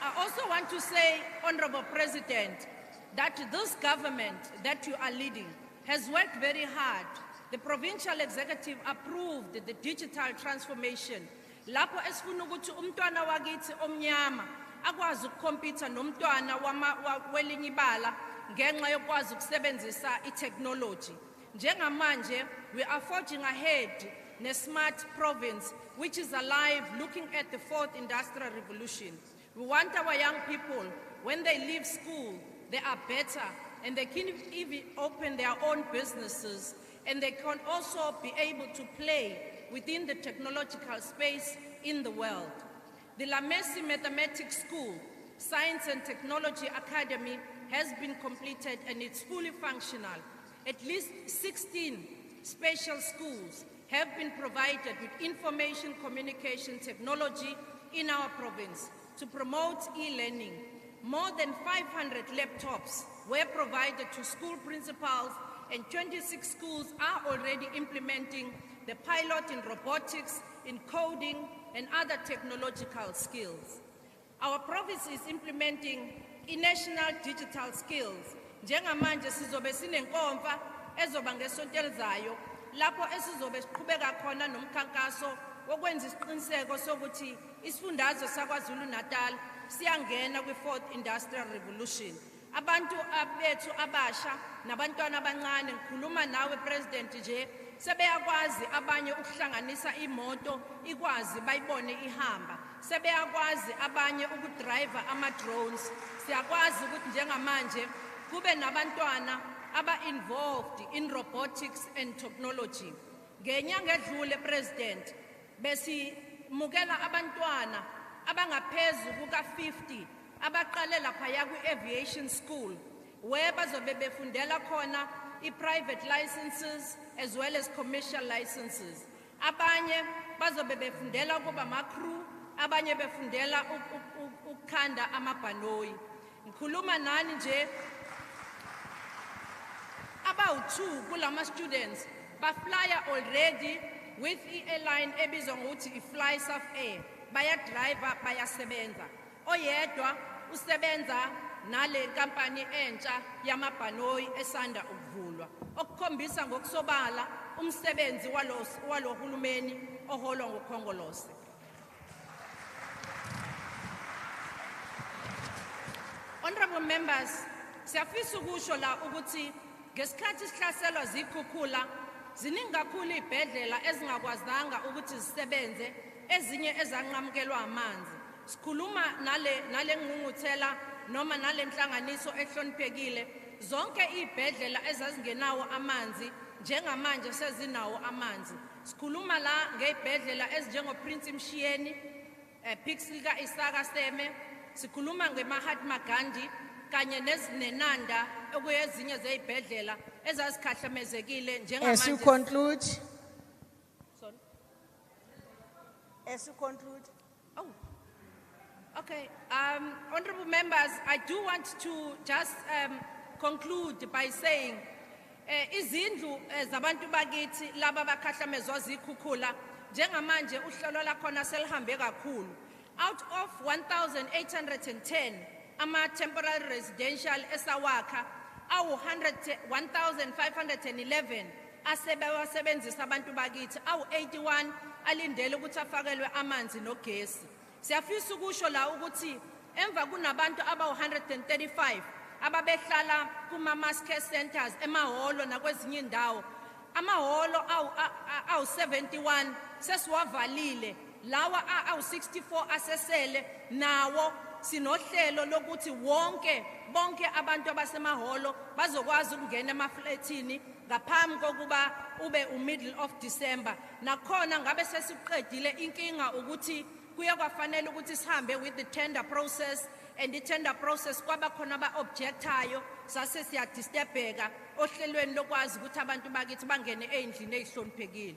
I also want to say, honorable President, that this government that you are leading has worked very hard. The provincial executive approved the digital transformation. Lapho esifuna ukuthi umntwana wakithi omnyama akwazi ukukhompyutha nomntwana welinye ibala ngenxa yokwazi ukusebenzisa itechnology. Njengamanje we are forging ahead ne-smart province which is alive looking at the fourth industrial revolution. We want our young people, when they leave school, they are better and they can even open their own businesses and they can also be able to play within the technological space in the world. The Lamesi Mathematics School, Science and Technology Academy has been completed and it's fully functional. At least 16 special schools have been provided with information communication technology in our province to promote e-learning. More than 500 laptops were provided to school principals and 26 schools are already implementing the pilot in robotics, in coding, and other technological skills. Our province is implementing national digital skills. Njengamanje sizobe sinenkomfa ezoba ngesonto elizayo lapho esizobe siqhubeka khona nomkhankaso wokwenza isiqiniseko sokuthi isifundazwe saKwaZulu-Natal siyangena kwi-4th Industrial Revolution. Abantu abethu abasha nabantwana abancane ngikhuluma nawe President nje sebeyakwazi abanye ukuhlanganisa imoto ikwazi bayibone ihamba, sebeyakwazi abanye ukudrive ama-drones, siyakwazi ukuthi njengamanje kube nabantwana aba-involved in robotics and technology. Ngenyanga edlule President besimukela abantwana abangaphezu kuka-50 abaqale laphaya kwi-aviation school where bazobe befundela khona i-private licenses as well as commercial licenses. Abanye bazobe befundela ukuba ama-crew, abanye befundela ukukhanda amabhanoyi. Ngikhuluma nani nje about 2 kulama students baflya already with i-airline ebizwa ngokuthi i-Fly South Air, bayadrive bayasebenza. Oyedwa usebenza nale kampani entsha yamabhanoyi esanda ukuvulwa, okukhombisa ngokusobala umsebenzi walohulumeni oholwa ngukhongolose. Honorable members, siyafisa ukusho la ukuthi ngesikhathi sihlaselwa zikhukhula ziningi kakhulu izibhedlela ezingakwazanga ukuthi zisebenze, ezinye ezanqamukelwa amanzi. Sikhuluma nale ngqungquthela noma nale nhlanganiso ehloniphekile, zonke izibhedlela ezazingenawo amanzi njengamanje sezinawo amanzi. Sikhuluma la ngezibhedlela ezinjengo Prince Mshiyeni, Pixlika Isaka Seme, sikhuluma ngeMahatma Gandhi kanye nezinenanda okuyezinye zezibhedlela ezazikhahlamezekile njengamanje. As you conclude. Sorry. As you conclude. Oh. Okay. Honorable members, I do want to just conclude by saying izindlu zabantu bakithi laba bakhahlamezwa zikhukhula njengamanje uhlelo lakhona selihambe kakhulu. Out of 1,810 ama-temporary residential esawakha, 1,511 asebewasebenzisa abantu bakithi, 81 alindele ukuthi afakelwe amanzi nogesi. Siyafisa ukusho la ukuthi emva kunabantu aba-135 ababehlala kuma-mass care centers emahholo nakwezinye indawo, amahholo awu-71 sesiwavalile, lawa awu-64 asesele nawo sinohlelo lokuthi bonke abantu abasemahholo bazokwazi ukungena emafletini ngaphambi kokuba ube middle of December. Nakhona ngabe sesiqedile inkinga ukuthi kuya kwafanele ukuthi sihambe with the tender process, and the tender process kwaba khona ba-objectayo sase siyadisturbeka ohlelweni lokwazi ukuthi abantu bakithi bangene ey'ndlini ey'hloniphekile.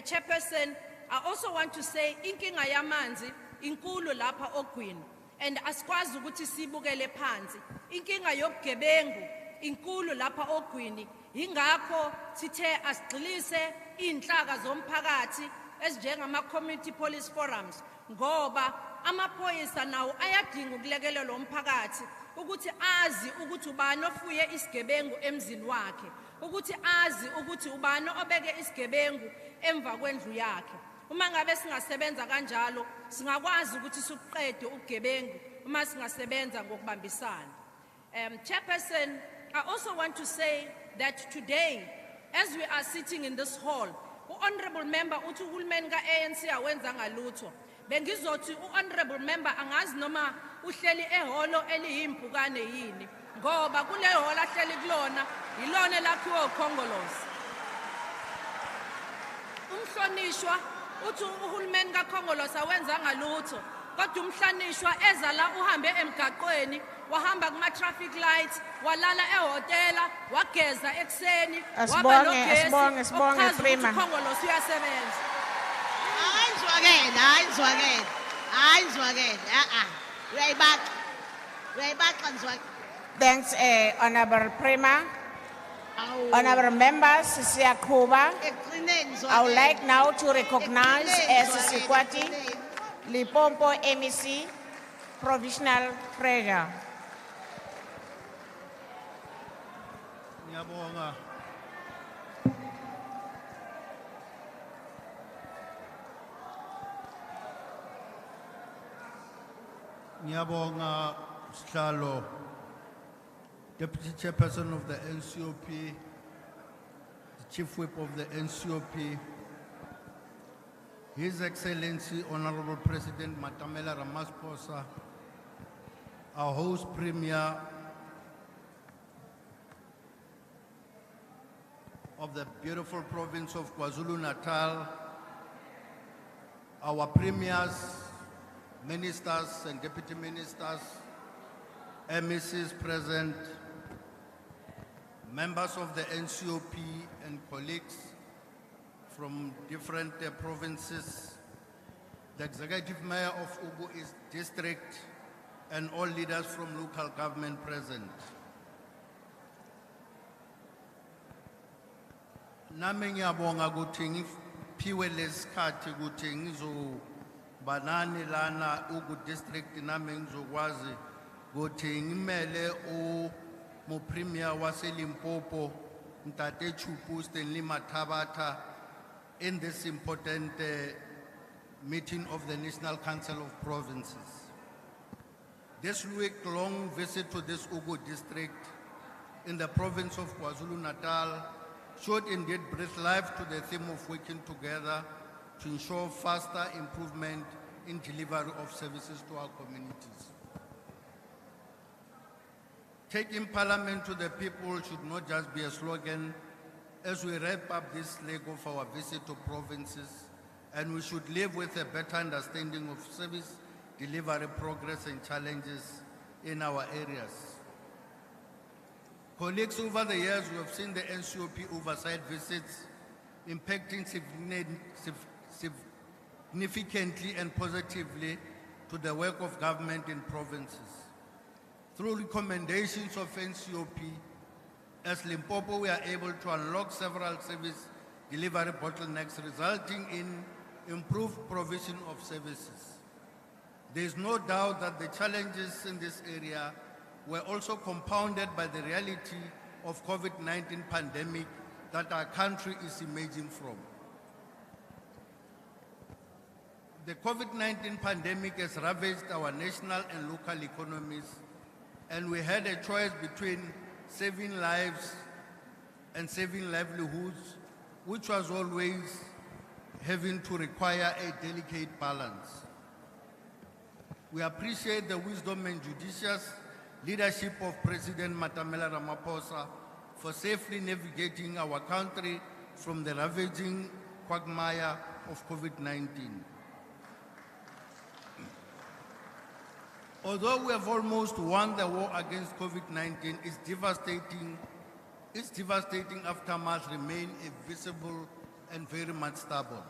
Chairperson, I also want to say inkinga yamanzi inkulu lapha Ogwini, and asikwazi ukuthi sibukele phansi. Inkinga yobugebengu inkulu lapha Ogwini, ingakho sithe asigxilise inhlaka zomphakathi ezinjengama-community police forums, ngoba amaphoyisa nawo ayadinga ukulekelela umphakathi ukuthi azi ukuthi ubani ofuye isigebengu emzini wakhe, ukuthi azi ukuthi ubani obeke isigebengu emva kwendlu yakhe. Uma ngabe singasebenza kanjalo singakwazi ukuthi siqede ubugebengu uma singasebenza ngokubambisana. Chairperson, I also want to say that today, as we are sitting in this hall, honorable member uthi uhulumeni ka-ANC awenza ngalutho. Bengizothi honorable member angazi noma uhleli ehholo eliyimpukane yini, ngoba kule hholo ahleli kulona yilona lakhiwe ukhongolose. Umhlonishwa uthi uhulumeni kakhongolose awenza ngalutho, kodwa umhlanishwa eza la uhambe emgaqweni, wahamba kuma-traffic lights, walala ehhotela, wageza ekuseni, waba nogesi, okuchaza ukuthi ukhongolose uyasebenza. Thanks, Honorable Prima. Honorable members, Siyakuba. I would like now to recognize as Sikwati Limpopo MEC Provisional Treasurer. Ngiyabonga. Ngiyabonga Sihlalo, Deputy Chairperson of the NCOP, the Chief Whip of the NCOP, His Excellency Honorable President Matamela Ramaphosa, our host Premier of the beautiful province of KwaZulu-Natal, our premiers, ministers and deputy ministers, MECs present, members of the NCOP and colleagues from different provinces, the Executive Mayor of Ugu District, and all leaders from local government present. Nami ngiyabonga ukuthi ngiphiwe lesikhathi ukuthi ngizobanani lana Ugu District nami ngizokwazi ukuthi ngimele mu Premier waseLimpopo Ntate Chupu Stanley Mathabata in this important meeting of the National Council of Provinces. This week-long visit to this Ugu District in the province of KwaZulu-Natal should indeed breathe life to the theme of working together to ensure faster improvement in delivery of services to our communities. Taking Parliament to the people should not just be a slogan as we wrap up this leg of our visit to provinces, and we should live with a better understanding of service delivery, progress and challenges in our areas. Colleagues, over the years, we have seen the NCOP oversight visits impacting significantly and positively to the work of government in provinces. Through recommendations of NCOP, as Limpopo, we are able to unlock several service delivery bottlenecks, resulting in improved provision of services. There is no doubt that the challenges in this area were also compounded by the reality of COVID-19 pandemic that our country is emerging from. The COVID-19 pandemic has ravaged our national and local economies, and we had a choice between saving lives and saving livelihoods, which was always having to require a delicate balance. We appreciate the wisdom and judicious leadership of President Matamela Ramaphosa for safely navigating our country from the ravaging quagmire of COVID-19. Although we have almost won the war against COVID-19, its devastating aftermath remain visible and very much stubborn.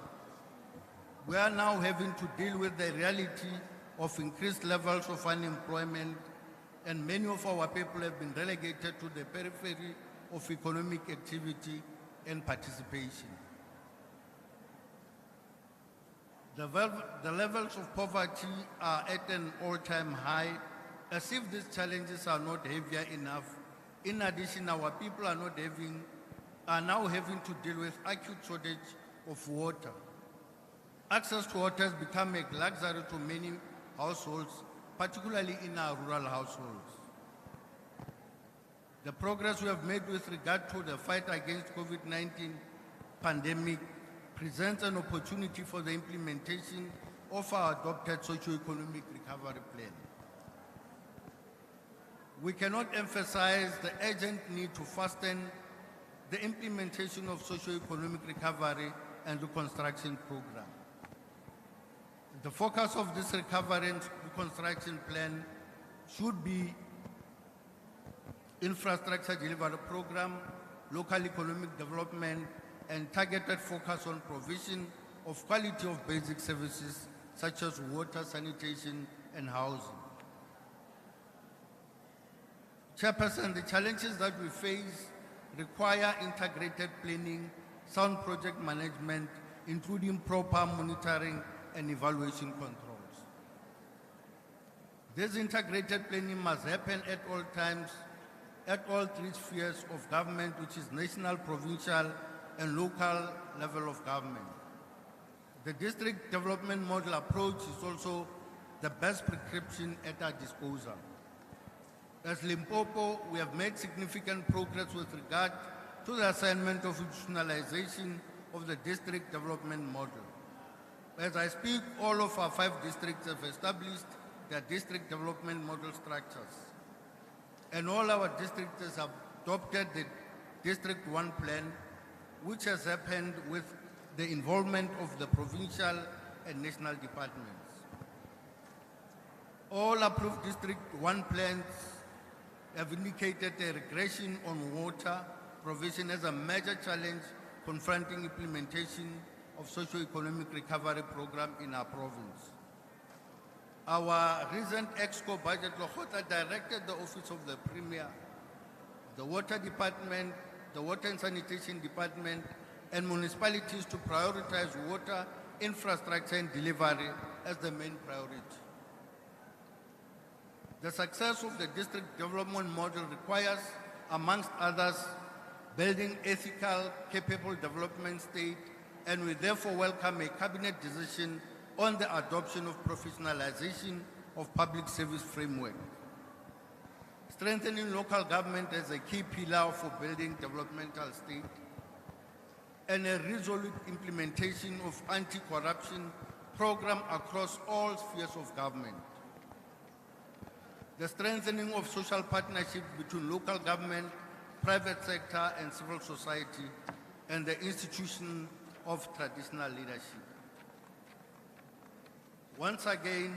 We are now having to deal with the reality of increased levels of unemployment, and many of our people have been relegated to the periphery of economic activity and participation. The levels of poverty are at an all-time high, as if these challenges are not heavier enough. In addition, our people are now having to deal with acute shortage of water. Access to water has become a luxury to many households, particularly in our rural households. The progress we have made with regard to the fight against COVID-19 pandemic presents an opportunity for the implementation of our adopted socio-economic recovery plan. We cannot emphasize the urgent need to fasten the implementation of socio-economic recovery and reconstruction program. The focus of this recovery and reconstruction plan should be infrastructure delivery program, local economic development, and targeted focus on provision of quality of basic services such as water, sanitation, and housing. Chairperson, the challenges that we face require integrated planning, sound project management, including proper monitoring and evaluation controls. This integrated planning must happen at all times, at all three spheres of government, which is national, provincial, and local level of government. The district development model approach is also the best prescription at our disposal. As Limpopo, we have made significant progress with regard to the assignment of institutionalization of the district development model. As I speak, all of our 5 districts have established their district development model structures. And all our districts have adopted the District 1 plan, which has happened with the involvement of the provincial and national departments. All approved District 1 plans have indicated a regression on water provision as a major challenge confronting implementation of socio-economic recovery program in our province. Our recent EXCO budget directed the Office of the Premier, the Water Department, the Water and Sanitation Department, and municipalities to prioritize water infrastructure and delivery as the main priority. The success of the district development model requires, amongst others, building ethical, capable development state, and we therefore welcome a cabinet decision on the adoption of professionalization of public service framework. Strengthening local government as a key pillar for building developmental state, and a resolute implementation of anti-corruption program across all spheres of government. The strengthening of social partnerships between local government, private sector, and civil society, and the institution of traditional leadership. Once again,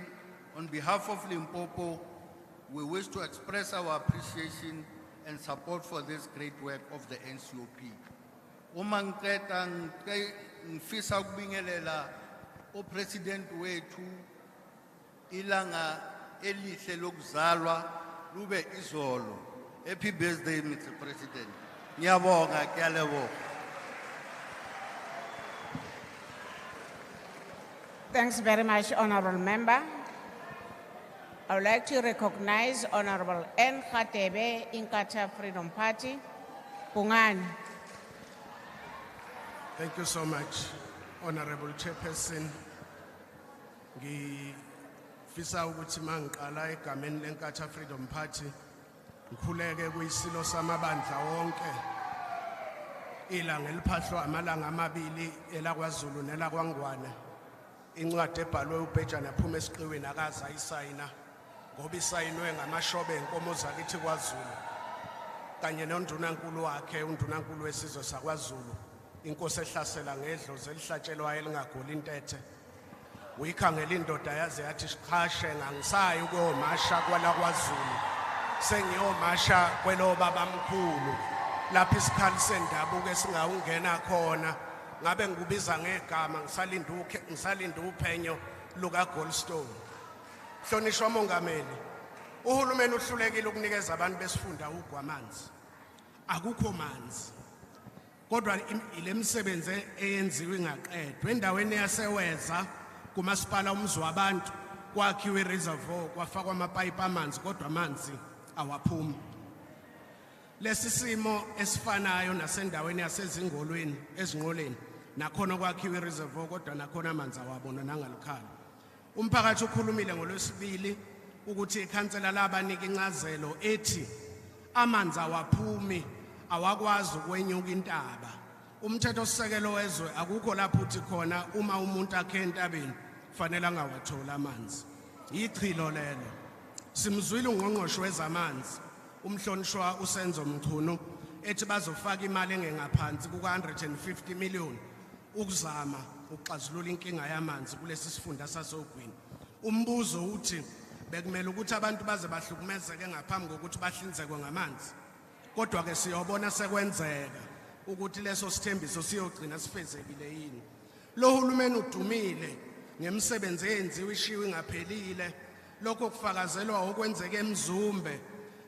on behalf of Limpopo, we wish to express our appreciation and support for this great work of the NCOP. Uma ngiceda ngifisa ukubingelela uPresident wethu ilanga elihle lokuzalwa lube izolo. Happy birthday, Mr. President. Ngiyabonga, ngiyalebonga. Thanks very much, Honorable Member. I would like to recognize Honorable N. Khatebe, Inkatha Freedom Party, Pungani. Thank you so much, Honorable Chairperson. Ngifisa ukuthi mangiqala egameni leNkatha Freedom Party ngikhuleke kuyisilo samabandla wonke ilanga eliphahlwa amalanga amabili elaKwaZulu nelaKwaNgwane. Incwadi ebhalwe uBhejana phuma esiqiweni akaza ayisayina ngoba isayinwe ngamashobe enkomo zakithi kwaZulu kanye nondunankulu wakhe undunankulu wesizwe sakwaZulu inkosi ehlasela ngedlozi elihlatshelwayo elingagoli intethe. Uyikhangela indoda yaze yathi siqhashe ngangisayi ukuyomasha kwala kwaZulu sengiyomasha kwelo babamkhulu lapha isikhali sendabuko esingawungena khona ngabe ngikubiza ngegama ngisalinda uphenyo luka Goldstone. Hlonishwa mongameli, uhulumeni uhlulekile ukunikeza abantu besifunda ugwamanzi. Akukho manzi. Kodwa ile misebenzi eyenziwe ingaqedwe endaweni yaseweza kumasipala umzi wabantu kwakhiwe reservoir kwafakwa amapipe amanzi kodwa amanzi awaphumi. Lesi simo esifanayo nasendaweni yasezingolweni ezinqoleni nakhona kwakhiwe reservoir kodwa nakhona amanzi awabona nangalikhala. Umphakathi ukhulumile ngolwesibili ukuthi ikhansela labanika incazelo ethi amanzi awaphumi awakwazi ukwenyuka intaba. Umthetho sisekelo wezwe akukho lapho uthi khona uma umuntu akhe entabeni kufanele angawathola amanzi. Ichilo lelo. Simzwile ungqongqoshe wezamanzi umhlonishwa uSenzo Mchunu ethi bazofaka imali engengaphansi ku150 million ukuzama ukuxazulula inkinga yamanzi kulesi sifunda sasogwini. Umbuzo uthi bekumele ukuthi abantu baze bahlukumezeke ngaphambi kokuthi bahlinzekwe ngamanzi. Kodwa ke siyobona sekwenzeka ukuthi leso sithembiso siyogcina sifezekile yini. Lo hulumeni udumile ngemisebenzi eyenziwe ishiwe ingaphelile lokho kufakazelwa okwenzeke eMzumbe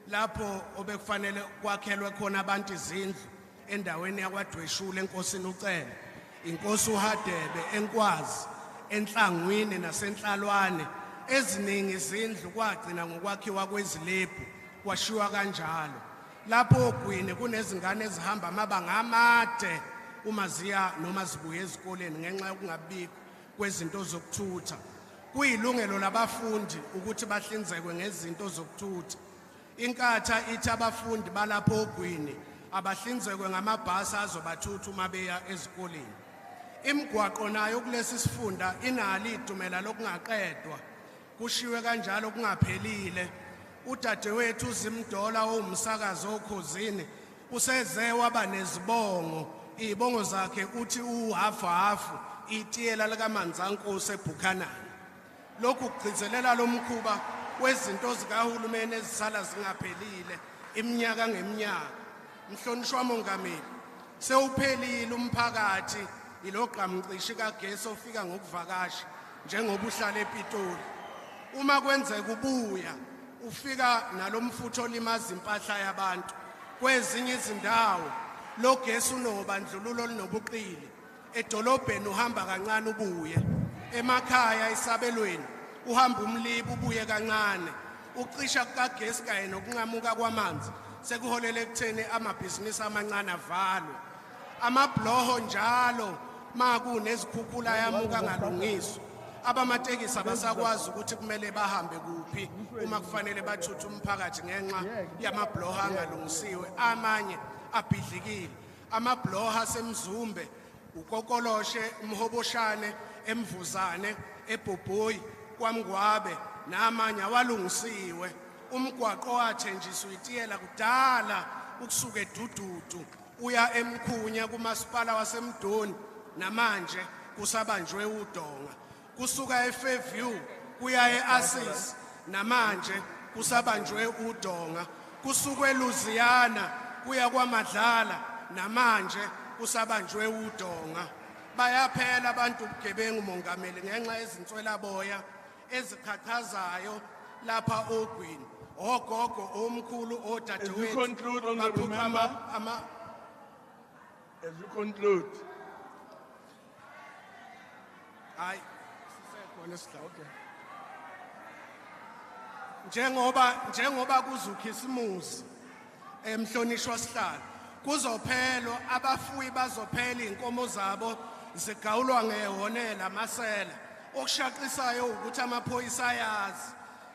lapho obekufanele kwakhelwe khona abantu izindlu endaweni yakwaDweshule enkosini uCele inkosi uHadebe enkwazi enhlangwini nasentlalwane eziningi izindlu kwagcina ngokwakhiwa kwezilebhu kwashiwa kanjalo lapho ogwini kunezingane ezihamba amabanga amade uma ziya noma zibuye ezikoleni ngenxa yokungabikho kwezinto zokuthutha Kuyilungelo labafundi ukuthi bahlinzekwe ngezinto zokuthutha. Inkatha ithi abafundi balapho ogwini abahlinzekwe ngamabhasi azobathutha uma beya ezikoleni. Imigwaqo nayo kulesi sifunda inalo idumela lokungaqedwa. Kushiwe kanjalo kungaphelile. Udadewethu uZimdola owumsakazo okhosini useze waba nezibongo. Izibongo zakhe uthi uhafu itiyela likaManzankosi eBuchanan. Lokhu kugcizelela lomkhuba wezinto zikahulumeni ezisala zingaphelile iminyaka ngeminyaka. Mhlonishwa mongameli, sewuphelile umphakathi ilogqamcishi kagesi ofika ngokuvakasha njengoba uhlala ePitoli. Uma kwenzeka ubuya ufika nalomfutho limaza impahla yabantu. Kwezinye izindawo lo gesi unobandlululo linobuqili. Edolobheni uhamba kancane ubuye. Emakhaya isabelweni uhamba umlibo ubuye kancane. Ucisha kagesi kanye nokunqamuka kwamanzi sekuholele ekutheni amabhizinisi amancane avalwe. Amabloho njalo makunezikhukhula yamuka ngalungiswa. Abamatekisi abasakwazi ukuthi kumele bahambe kuphi uma kufanele bathuthe umphakathi ngenxa yamabloho angalungisiwe. Amanye abhidlikile. Amabloho asemzumbe, uKokoloshe, uMhoboshane, eMvuzane, eBhobhoyi, kwaMgwabe namanye awalungisiwe. Umgwaqo wathenjiswa itiyela kudala ukusuka eDududu uya eMkhunya kumasipala waseMdoni namanje kusabanjwe uDonga. Kusuka eFairview kuya eAssis namanje kusabanjwe uDonga. Kusuka eLuziana kuya kwaMadlala namanje kusabanjwe uDonga. Bayaphela abantu ubugebengu mongameli ngenxa yezinswela boya eziqhaqhazayo lapha ogwini. Ogogo omkhulu odadewethu. As you conclude, honorable member. As you conclude. Okay. Njengoba kuzukhisimusi emhlonishwa sihlalo kuzophelo abafuyi bazophela inkomo zabo zigawulwa ngehonela amasela. Okushaqisayo ukuthi amaphoyisa ayazi.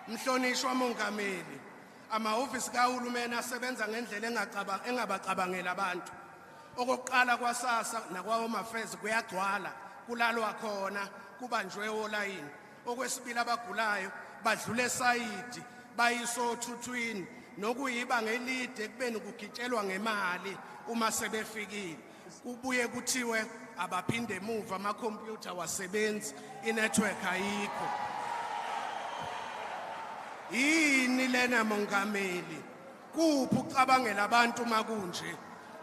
Mhlonishwa mongameli, amahhovisi kahulumeni asebenza ngendlela engabacabangela abantu. Okokuqala kwaSasa nakwaHome Affairs kuyagcwala, kulalwa khona, kubanjwe olayini. Okwesibili abagulayo badlule esayidi bayisothuthwini nokuyiba ngelide kubeni kugitshelwa ngemali uma sebefikile. Kubuye kuthiwe abaphinde emuva amakhompyutha wasebenzi, inetwork ayikho. Yini lena mongameli? Kuphi ucabangela abantu makunje?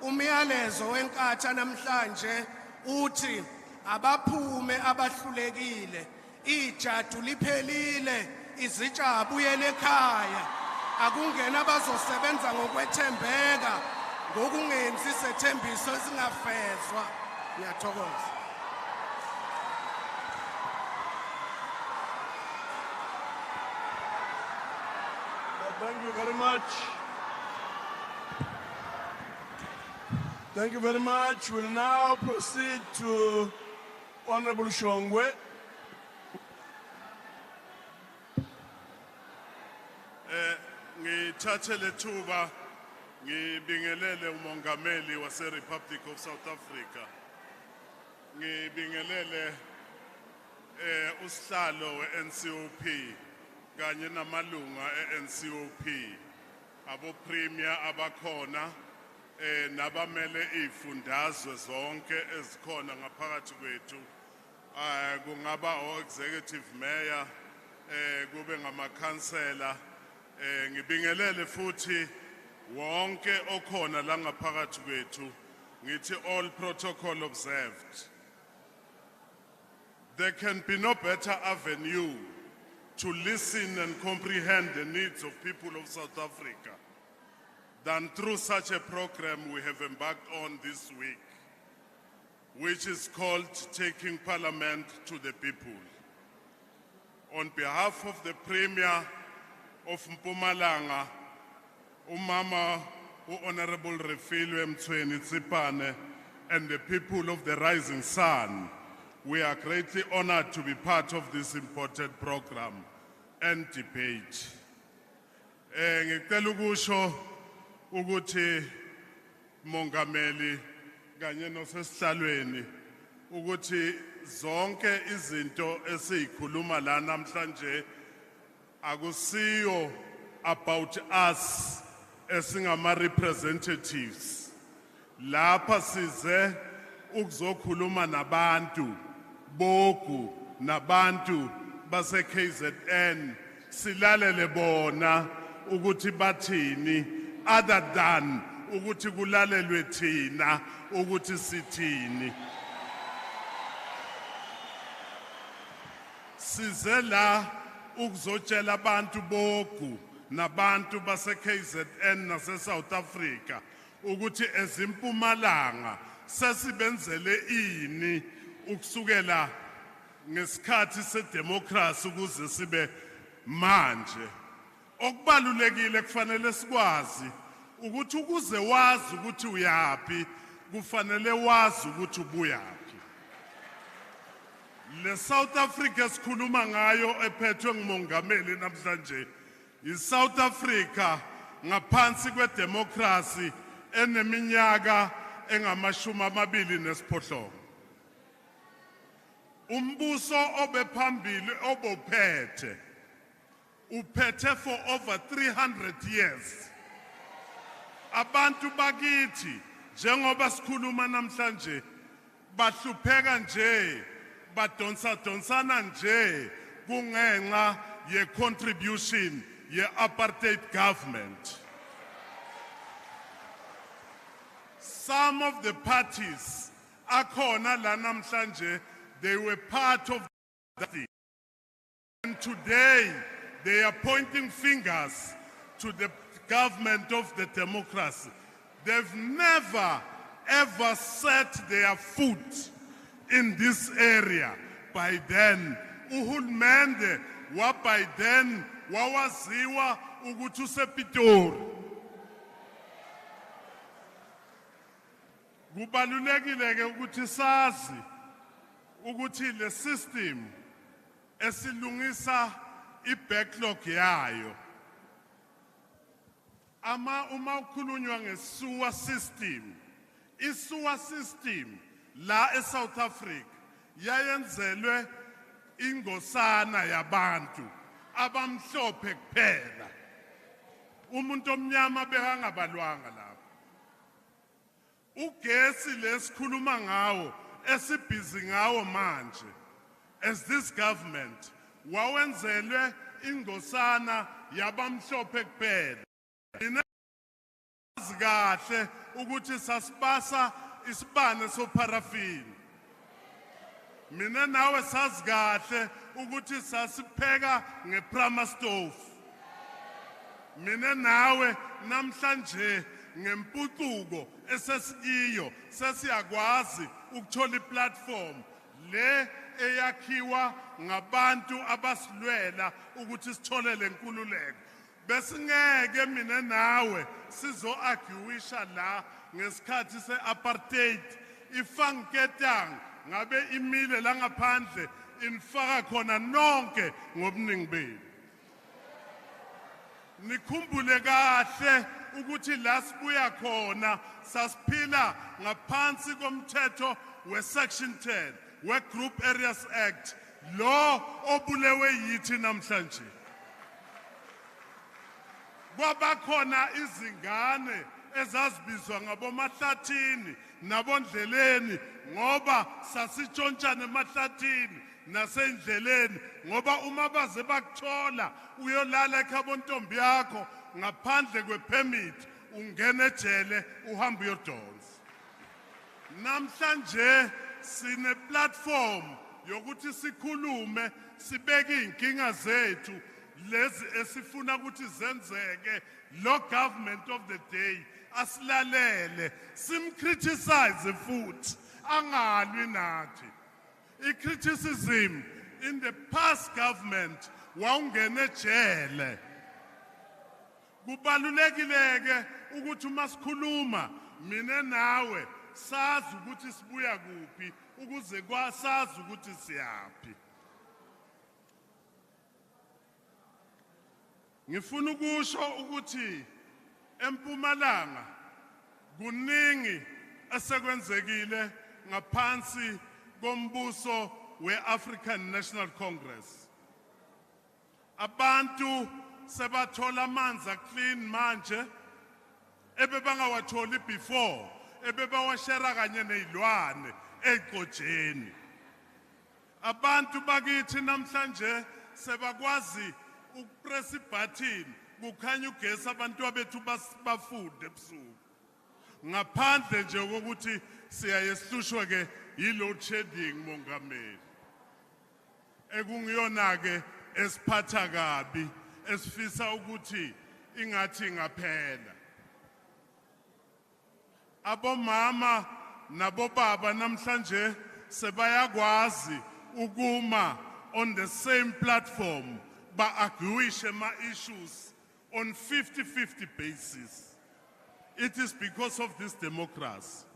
Umyalezo wenkatha namhlanje uthi abaphume abahlulekile, ijadu liphelile, izitsha abuyele ekhaya. Akungena abazosebenza ngokwethembeka ngokungenzi isethembiso esingafezwa. Ngiyathokoza. Thank you very much. Thank you very much. We'll now proceed to Honorable Shongwe. Ngithathe lethuba ngibingelele umongameli wase Republic of South Africa. Ngibingelele usihlalo weNCOP kanye namalunga eNCOP, abo premier abakhona nabamele izifundazwe zonke ezikhona ngaphakathi kwethu. Kungaba o-executive mayor, kube ngamakhansela. Ngibingelele futhi wonke okhona la ngaphakathi kwethu. Ngithi all protocol observed. There can be no better avenue to listen and comprehend the needs of people of South Africa than through such a program we have embarked on this week, which is called Taking Parliament to the People. On behalf of the Premier of Mpumalanga, Umama Honorable Refilwe Mthweni Tsipane, and the people of the Rising Sun, We are greatly honored to be part of this important program and debate. Ngicela ukusho ukuthi Mongameli kanye nosesihlalweni ukuthi zonke izinto esizikhuluma la namhlanje akusiyo about us esingama representatives. Lapha size ukuzokhuluma nabantu bogu nabantu base KZN silalele bona ukuthi bathini other than ukuthi kulalelwe thina ukuthi sithini. Size la ukuzotshela abantu bogu nabantu base KZN nase South Africa ukuthi ezimpumalanga sesibenzele ini ukusukela ngesikhathi sedemocracy ukuze sibe manje. Okubalulekile kufanele sikwazi ukuthi ukuze wazi ukuthi uyapi kufanele wazi ukuthi ubuyaphi. Le South Africa sikhuluma ngayo ephethwe ngumongameli namhlanje iSouth Africa ngaphansi kwedemocracy eneminyaka engamashumi amabili nesiphohlongo. Umbuso obephambili obophethe uphethe for over 300 years. Abantu bakithi njengoba sikhuluma namhlanje bahlupheka nje badonsana nje kungenxa ye contribution ye apartheid government. Some of the parties akhona la namhlanje they were part of that thing. And today they are pointing fingers to the government of the democracy. They've never ever set their foot in this area. By then, uhulumende wa by then wawaziwa ukuthi usePitori. Kubalulekile ke ukuthi sazi ukuthi le system esilungisa i-backlog yayo. Uma ukhulunywa nge-sewer system, i-sewer system la eSouth Africa yayenzelwe ingosana yabantu abamhlophe kuphela. Umuntu omnyama bekangabalwanga lapho. Ugesi lesikhuluma ngawo esibhizi ngawo manje as this government wawenzelwe ingosana yabamhlophe kuphela. Mina kahle ukuthi sasipasa isibane soparafini. Mina nawe sazi kahle ukuthi sasipheka ngeprama stove. Mina nawe namhlanje ngempucuko esesiyo sesiyakwazi ukuthola iplatform le eyakhiwa ngabantu abasilwela ukuthi sithole lenkululeko. Besingeke mina nawe sizo-arguisha la ngesikhathi se-apartheid ifanketang ngabe imile la ngaphandle infaka khona nonke ngobuningi benu. Nikhumbule kahle ukuthi la sibuya khona sasiphila ngaphansi komthetho we-Section 10 we-Group Areas Act lo obulewe yithi namhlanje. Kwabakhona izingane ezazibizwa ngaboMahlathini nabondleleni ngoba sasitshontshana emahlathini nasendleleni ngoba uma baze bakuthola uyolala ekhabo yakho ngaphandle kwepermit ungena ejele uhamba uyodonsa. Namhlanje sine platform yokuthi sikhulume sibeke inkinga zethu lezi esifuna ukuthi zenzeke. Lo government of the day asilalele simcriticize futhi angalwi nathi. I-criticism in the past government wawungena ejele. Kubalulekile ke ukuthi uma sikhuluma mina nawe sazi ukuthi sibuya kuphi ukuze kwasazi ukuthi siyaphi. Ngifuna ukusho ukuthi eMpumalanga kuningi esekwenzekile ngaphansi kombuso we-African National Congress. Abantu sebathola amanzi clean manje ebebangawatholi before ebebawashera kanye nezilwane egojeni. Abantu bakithi namhlanje sebakwazi ukupress ibutton kukhanya ugesi abantu abethu bafunde ebusuku. Ngaphandle nje kokuthi siyayesihlushwe ke yi-load shedding mongameli. Ekungiyona ke esiphatha kabi esifisa ukuthi ingathi ngaphela. Abomama nabobaba namhlanje sebayakwazi ukuma on the same platform ba-agreeishe ma-issues on 50-50 basis. It is because of this democracy.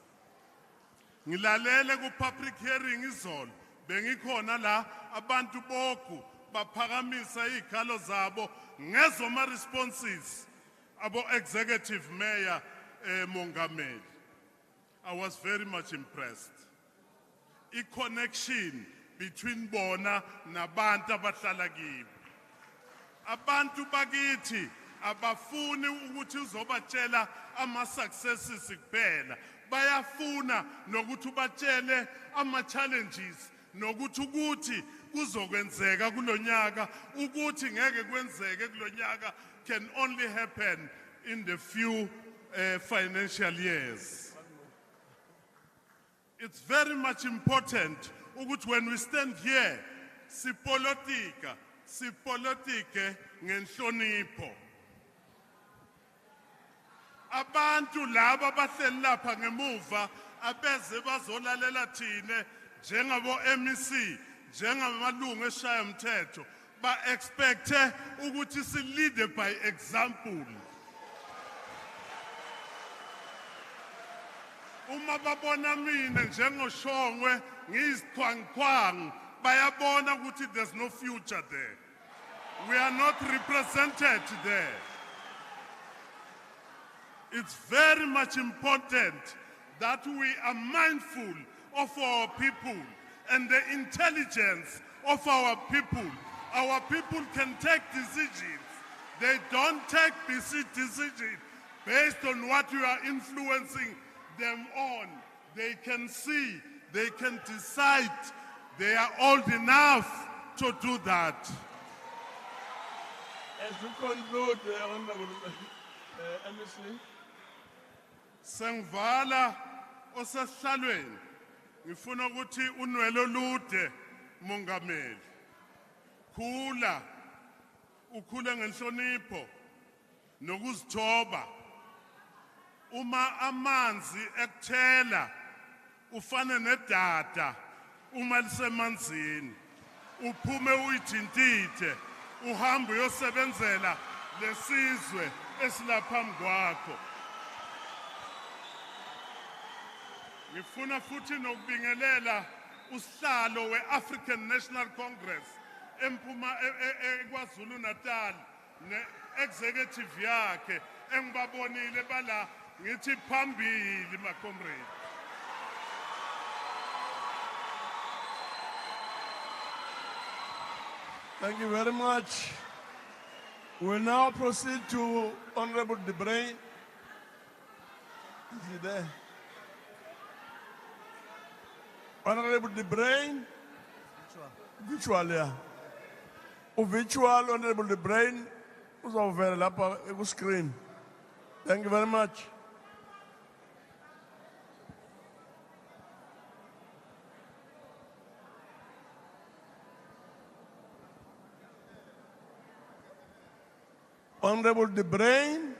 Ngilalele ku-public hearing izolo bengikhona la abantu boku baphakamisa izikhalo zabo ngezoma responses abo executive mayor mongameli. I was very much impressed. A connection between bona nabantu abahlala kibo. Abantu bakithi abafuni ukuthi uzobatshela ama-successes kuphela. Bayafuna nokuthi ubatshele ama-challenges nokuthi ukuthi kuzokwenzeka kulonyaka ukuthi ngeke kwenzeke kulonyaka can only happen in the few financial years. It's very much important ukuthi when we stand here sipolitike ngenhlonipho. Abantu laba bahleli lapha ngemuva abeze bazolalela thine njengabo MEC njengamalungu eshaya umthetho ba expecte ukuthi si lead by example. Uma babona mina njengoshongwe ngizithwangthwang bayabona ukuthi there's no future there. We are not represented there. It's very much important that we are mindful of our people and the intelligence of our people. Our people can take decisions. They don't take decisions based on what you are influencing them on. They can see, they can decide. They are old enough to do that. As we conclude, Honorable MEC. Sengvala osesihlalweni ngifuna ukuthi unwele olude mongameli. Khula ukhule ngenhlonipho nokuzithoba. Uma amanzi ekuthela ufane nedada uma lisemanzini uphume uyithintithe uhambe uyosebenzela lesizwe esilaphambi kwakho. Ngifuna futhi nokubingelela usihlalo we-African National Congress KwaZulu-Natal ne-executive yakhe engibabonile bala ngithi phambili ma comrade. Thank you very much. We'll now proceed to Honorable De Bruin. Is he there? Honorable De Bruin. Virtual, yeah. Virtual Honorable De Bruin was over the screen. Thank you very much. Honorable De Bruin.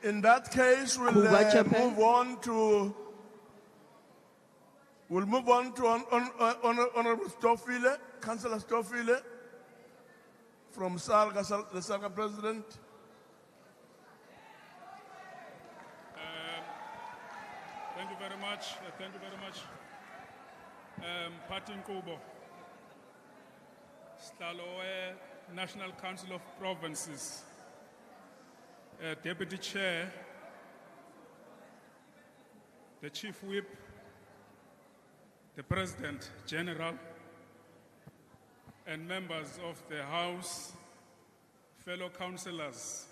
In that case, we'll move on to Honorable Stoffile, Councillor Stoffile from Salga, the Salga President. Thank you very much. Thank you very much. Patin Kubo, Staloe, National Council of Provinces, Deputy Chair, the Chief Whip, the President General, and members of the House, fellow councillors,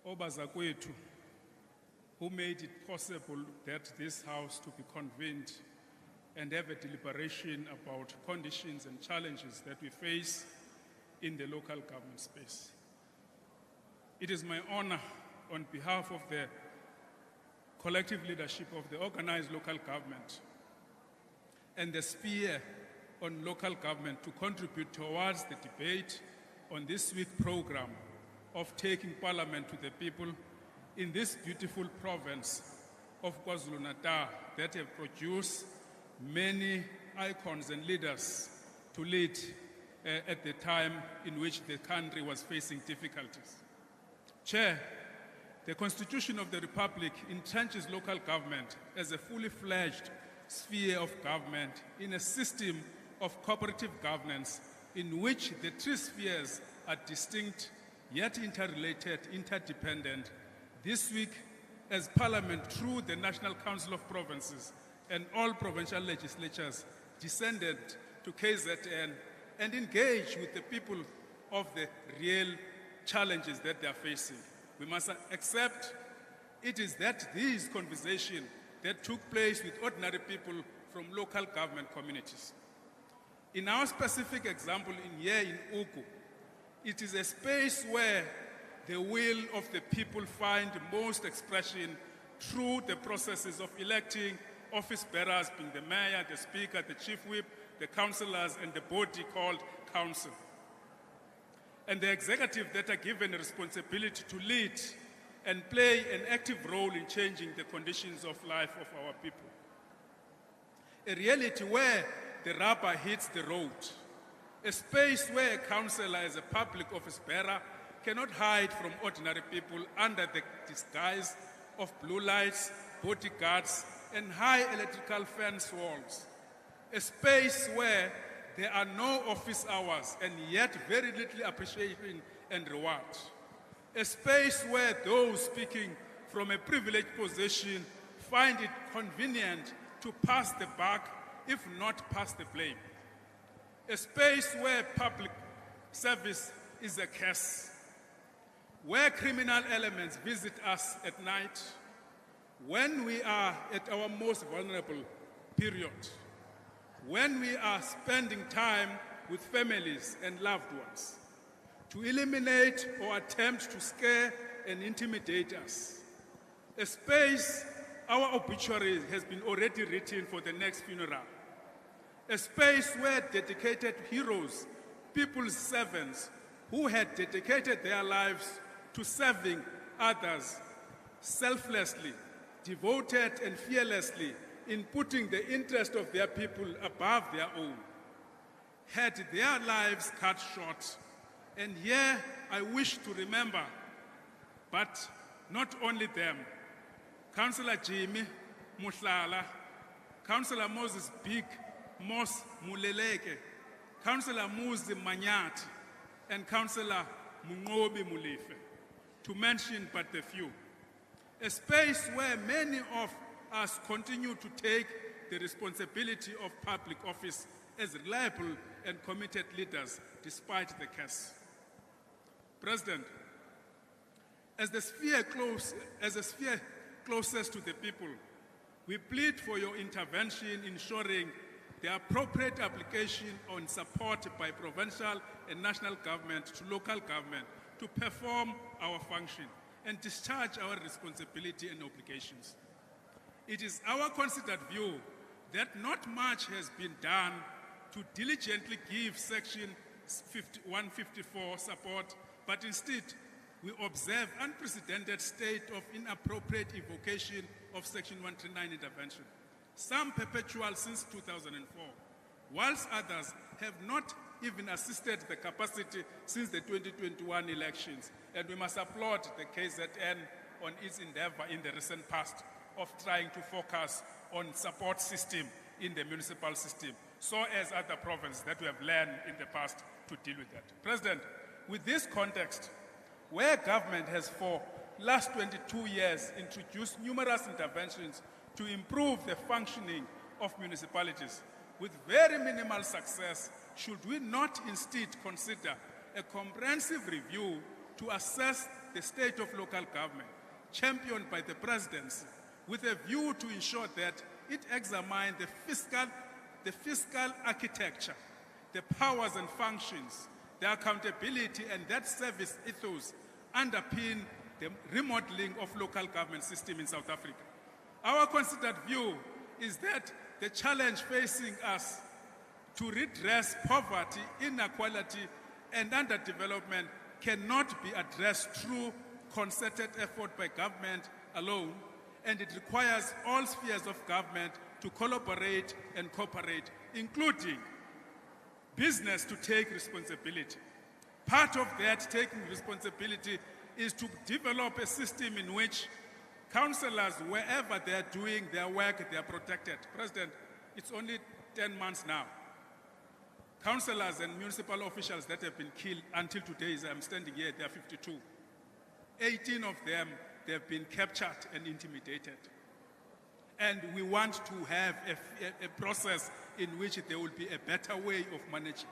Obazakwetu, who made it possible that this House to be convened and have a deliberation about conditions and challenges that we face in the local government space. It is my honor on behalf of the collective leadership of the organized local government and the sphere on local government to contribute towards the debate on this week's program of taking Parliament to the people in this beautiful province of KwaZulu-Natal that have produced many icons and leaders to lead at the time in which the country was facing difficulties. Chair, the Constitution of the Republic entrenches local government as a fully fledged sphere of government in a system of cooperative governance in which the three spheres are distinct yet interrelated, interdependent. This week, as Parliament, through the National Council of Provinces and all provincial legislatures, descended to KZN and engaged with the people of the real challenges that they are facing. We must accept it is that these conversations that took place with ordinary people from local government communities. In our specific example in Ugu, it is a space where the will of the people find most expression through the processes of electing office bearers, being the mayor, the speaker, the chief whip, the councillors, and the body called council. And the executive that are given a responsibility to lead and play an active role in changing the conditions of life of our people. A reality where the rubber hits the road. A space where a councillor as a public office bearer cannot hide from ordinary people under the disguise of blue lights, bodyguards, and high electrical fence walls. A space where there are no office hours and yet very little appreciation and reward. A space where those speaking from a privileged position find it convenient to pass the buck, if not pass the blame. A space where public service is a curse, where criminal elements visit us at night, when we are at our most vulnerable period, when we are spending time with families and loved ones, to eliminate or attempt to scare and intimidate us. A space our obituary has been already written for the next funeral. A space where dedicated heroes, people's servants, who had dedicated their lives to serving others selflessly, devoted and fearlessly in putting the interest of their people above their own, had their lives cut short. And here I wish to remember, but not only them, Councillor Jimmy Mushlala, Councillor Moses Big Mos Muleleke, Councillor Muzi Manyati, and Councillor Mungobi Mulife, to mention but a few. A space where many of us continue to take the responsibility of public office as reliable and committed leaders despite the curse. President, as the sphere closest to the people, we plead for your intervention ensuring the appropriate application on support by provincial and national government to local government to perform our function and discharge our responsibility and obligations. It is our considered view that not much has been done to diligently give Section 154 support, but instead we observe unprecedented state of inappropriate evocation of Section 139 intervention, some perpetual since 2004, whilst others have not even assisted the capacity since the 2021 elections. And we must applaud the KZN on its endeavor in the recent past of trying to focus on support system in the municipal system, so as other provinces that we have learned in the past to deal with that. President, with this context, where government has for last 22 years introduced numerous interventions to improve the functioning of municipalities with very minimal success, should we not instead consider a comprehensive review to assess the state of local government, championed by the presidency, with a view to ensure that it examines the fiscal architecture, the powers and functions, the accountability, and that service ethos underpin the remodeling of local government system in South Africa. Our considered view is that the challenge facing us to redress poverty, inequality, and underdevelopment cannot be addressed through concerted effort by government alone, and it requires all spheres of government to collaborate and cooperate, including business to take responsibility. Part of that taking responsibility is to develop a system in which councillors, wherever they are doing their work, they are protected. President, it's only 10 months now. Councillors and municipal officials that have been killed until today, as I'm standing here, they are 52. 18 of them, they have been captured and intimidated. And we want to have a process in which there will be a better way of managing.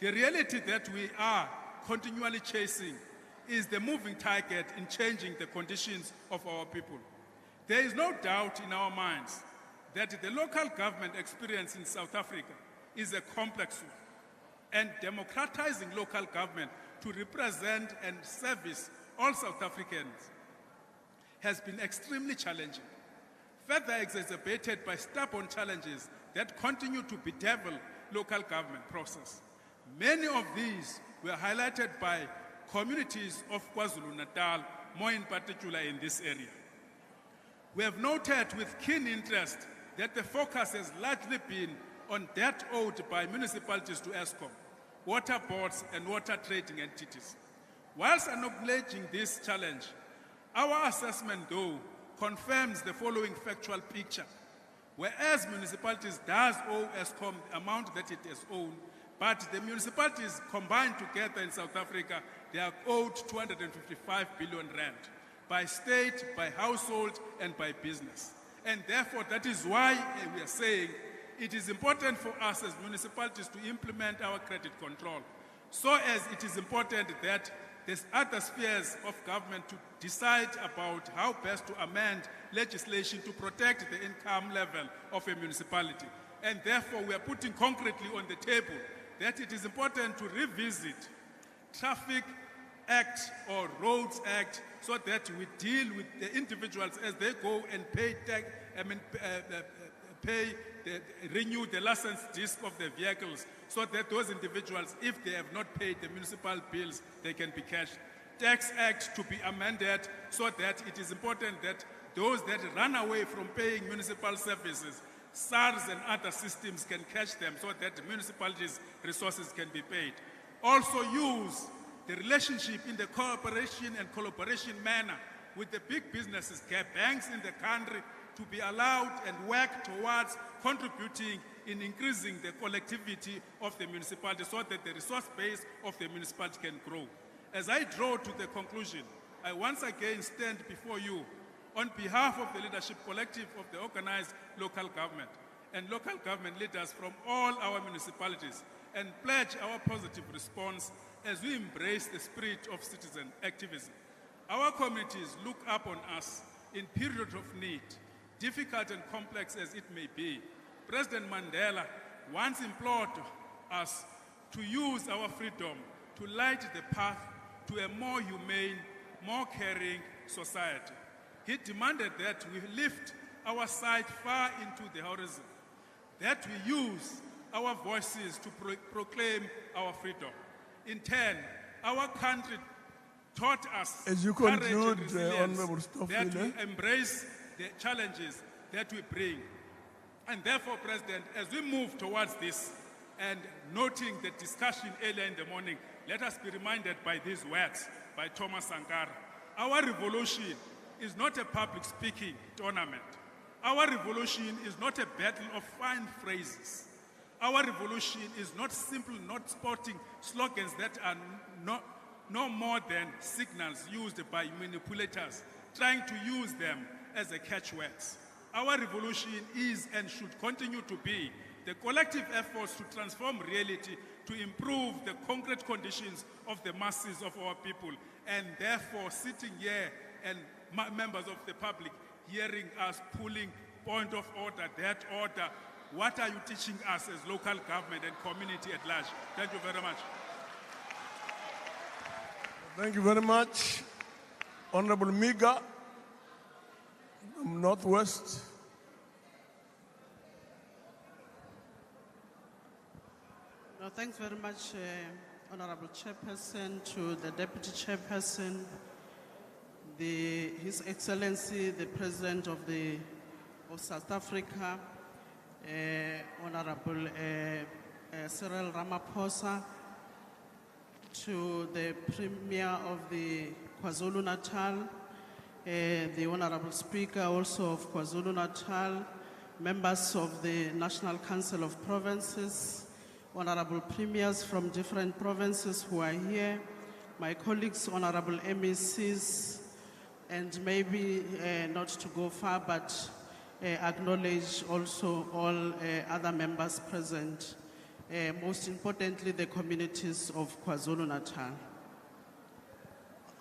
The reality that we are continually chasing is the moving target in changing the conditions of our people. There is no doubt in our minds that the local government experience in South Africa is a complex one, and democratizing local government to represent and service all South Africans has been extremely challenging, further exacerbated by stubborn challenges that continue to bedevil local government process. Many of these were highlighted by communities of KwaZulu-Natal, more in particular in this area. We have noted with keen interest that the focus has largely been on debt owed by municipalities to ESCOM, water boards, and water trading entities. Whilst acknowledging this challenge, our assessment, though, confirms the following factual picture. Whereas municipalities does owe ESCOM the amount that it has owed, but the municipalities combined together in South Africa, they are owed 255 billion rand by state, by household, and by business. And therefore, that is why we are saying it is important for us as municipalities to implement our credit control, so as it is important that there's other spheres of government to decide about how best to amend legislation to protect the income level of a municipality. And therefore, we are putting concretely on the table that it is important to revisit Traffic Act or Roads Act so that we deal with the individuals as they go and renew the license disc of the vehicles, so that those individuals, if they have not paid the municipal bills, they can be cashed. Tax Act to be amended so that it is important that those that run away from paying municipal services, SARS and other systems can catch them so that the municipalities' resources can be paid. Also use the relationship in the cooperation and collaboration manner with the big businesses, banks in the country, to be allowed and work towards contributing in increasing the collectivity of the municipality so that the resource base of the municipality can grow. As I draw to the conclusion, I once again stand before you on behalf of the leadership collective of the organized local government and local government leaders from all our municipalities and pledge our positive response as we embrace the spirit of citizen activism. Our communities look up on us in periods of need, difficult and complex as it may be. President Mandela once implored us to use our freedom to light the path to a more humane, more caring society. He demanded that we lift our sight far into the horizon, that we use our voices to proclaim our freedom. In turn, our country taught us as you courage conclude, and resilience, Honorable that Stoffel, we embrace the challenges that we bring. And therefore, President, as we move towards this and noting the discussion earlier in the morning, let us be reminded by these words by Thomas Sankara. Our revolution is not a public speaking tournament. Our revolution is not a battle of fine phrases. Our revolution is not simple, not sporting slogans that are no more than signals used by manipulators trying to use them as a catchwords. Our revolution is and should continue to be the collective efforts to transform reality, to improve the concrete conditions of the masses of our people, and therefore sitting here and members of the public hearing us pulling point of order, that order, what are you teaching us as local government and community at large? Thank you very much. Thank you very much. Honorable Miga, Northwest. No, thanks very much, Honorable Chairperson, to the Deputy Chairperson, His Excellency, the President of South Africa, Honorable Cyril Ramaphosa, to the Premier of the KwaZulu-Natal, the Honorable Speaker also of KwaZulu-Natal, members of the National Council of Provinces, Honorable Premiers from different provinces who are here, my colleagues, Honorable MECs, and maybe not to go far, but acknowledge also all other members present, most importantly, the communities of KwaZulu-Natal.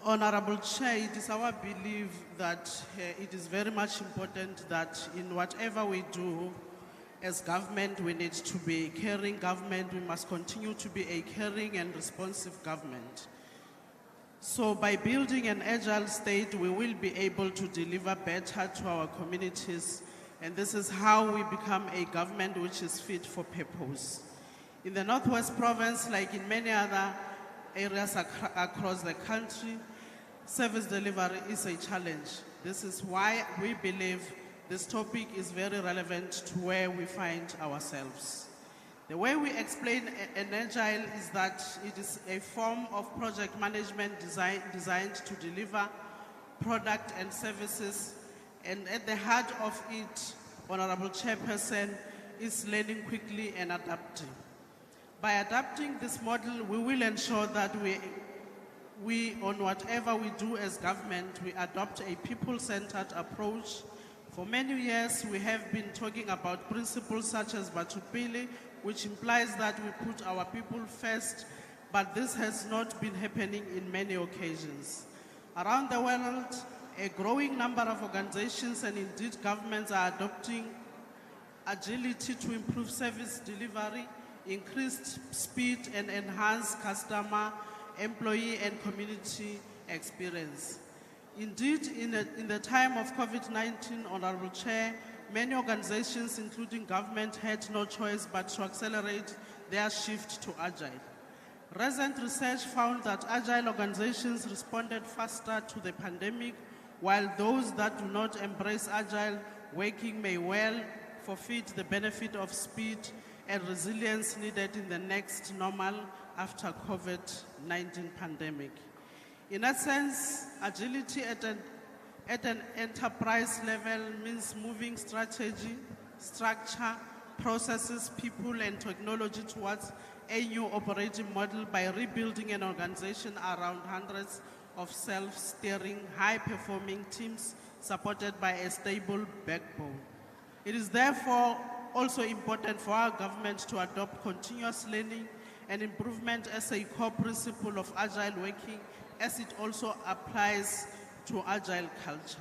Honorable Chair, it is our belief that it is very much important that in whatever we do, as government, we need to be a caring government. We must continue to be a caring and responsive government. So by building an agile state, we will be able to deliver better to our communities. And this is how we become a government which is fit for purpose. In the Northwest Province, like in many other areas across the country, service delivery is a challenge. This is why we believe this topic is very relevant to where we find ourselves. The way we explain an agile is that it is a form of project management designed to deliver product and services, and at the heart of it, Honorable Chairperson, is learning quickly and adapting. By adapting this model, we will ensure that we on whatever we do as government, we adopt a people-centered approach. For many years, we have been talking about principles such as Batupili, which implies that we put our people first, but this has not been happening in many occasions. Around the world, a growing number of organizations and indeed governments are adopting agility to improve service delivery, increased speed, and enhance customer, employee, and community experience. Indeed, in the time of COVID-19, Honorable Chair, many organizations, including government, had no choice but to accelerate their shift to agile. Recent research found that agile organizations responded faster to the pandemic, while those that do not embrace agile working may well forfeit the benefit of speed and resilience needed in the next normal after COVID-19 pandemic. In that sense, agility at an enterprise level means moving strategy, structure, processes, people, and technology towards a new operating model by rebuilding an organization around hundreds of self-steering, high-performing teams supported by a stable backbone. It is therefore also important for our government to adopt continuous learning and improvement as a core principle of agile working, as it also applies to agile culture.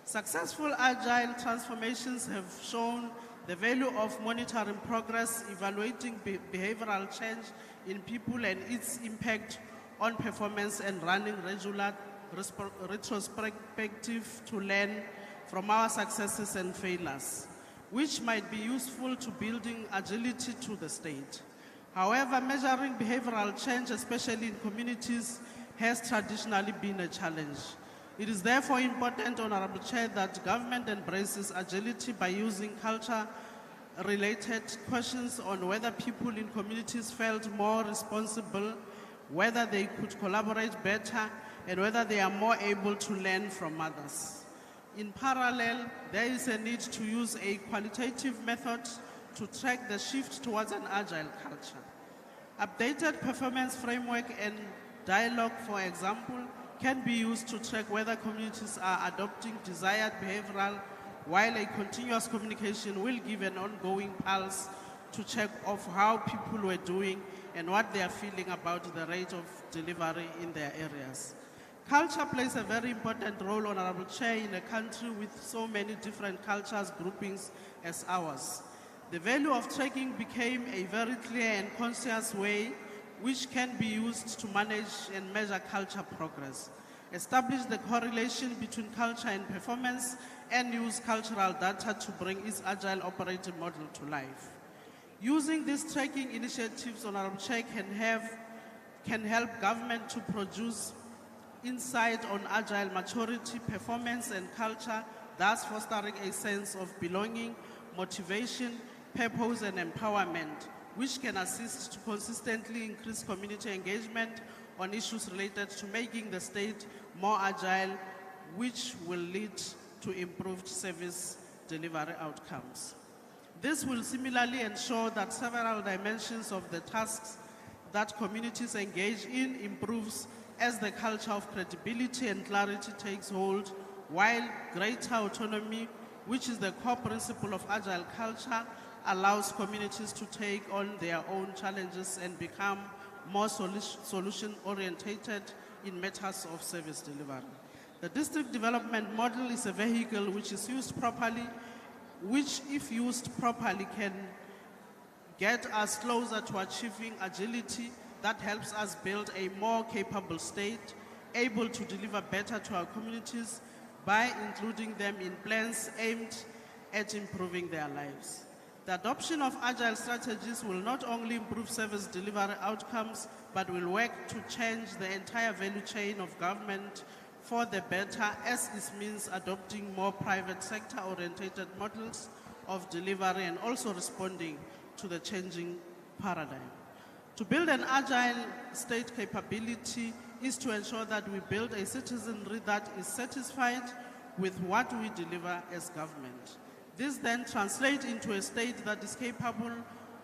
Successful agile transformations have shown the value of monitoring progress, evaluating behavioral change in people and its impact on performance, and running regular retrospective to learn from our successes and failures, which might be useful to building agility to the state. However, measuring behavioral change, especially in communities, has traditionally been a challenge. It is therefore important, Honorable Chair, that government embraces agility by using culture-related questions on whether people in communities felt more responsible, whether they could collaborate better, and whether they are more able to learn from others. In parallel, there is a need to use a qualitative method to track the shift towards an agile culture. Updated performance framework and dialogue, for example, can be used to track whether communities are adopting desired behavioral, while a continuous communication will give an ongoing pulse to check of how people were doing and what they are feeling about the rate of delivery in their areas. Culture plays a very important role, Honorable Chair, in a country with so many different cultures, groupings as ours. The value of tracking became a very clear and conscious way which can be used to manage and measure culture progress, establish the correlation between culture and performance, and use cultural data to bring its agile operating model to life. Using these tracking initiatives, Honorable Chair, can help government to produce insight on agile maturity, performance, and culture, thus fostering a sense of belonging, motivation, purpose, and empowerment, which can assist to consistently increase community engagement on issues related to making the state more agile, which will lead to improved service delivery outcomes. This will similarly ensure that several dimensions of the tasks that communities engage in improves as the culture of credibility and clarity takes hold, while greater autonomy, which is the core principle of agile culture, allows communities to take on their own challenges and become more solution-orientated in matters of service delivery. The district development model is a vehicle which is used properly, which, if used properly, can get us closer to achieving agility that helps us build a more capable state, able to deliver better to our communities by including them in plans aimed at improving their lives. The adoption of agile strategies will not only improve service delivery outcomes, but will work to change the entire value chain of government for the better, as it means adopting more private sector-oriented models of delivery and also responding to the changing paradigm. To build an agile state capability is to ensure that we build a citizenry that is satisfied with what we deliver as government. This then translates into a state that is capable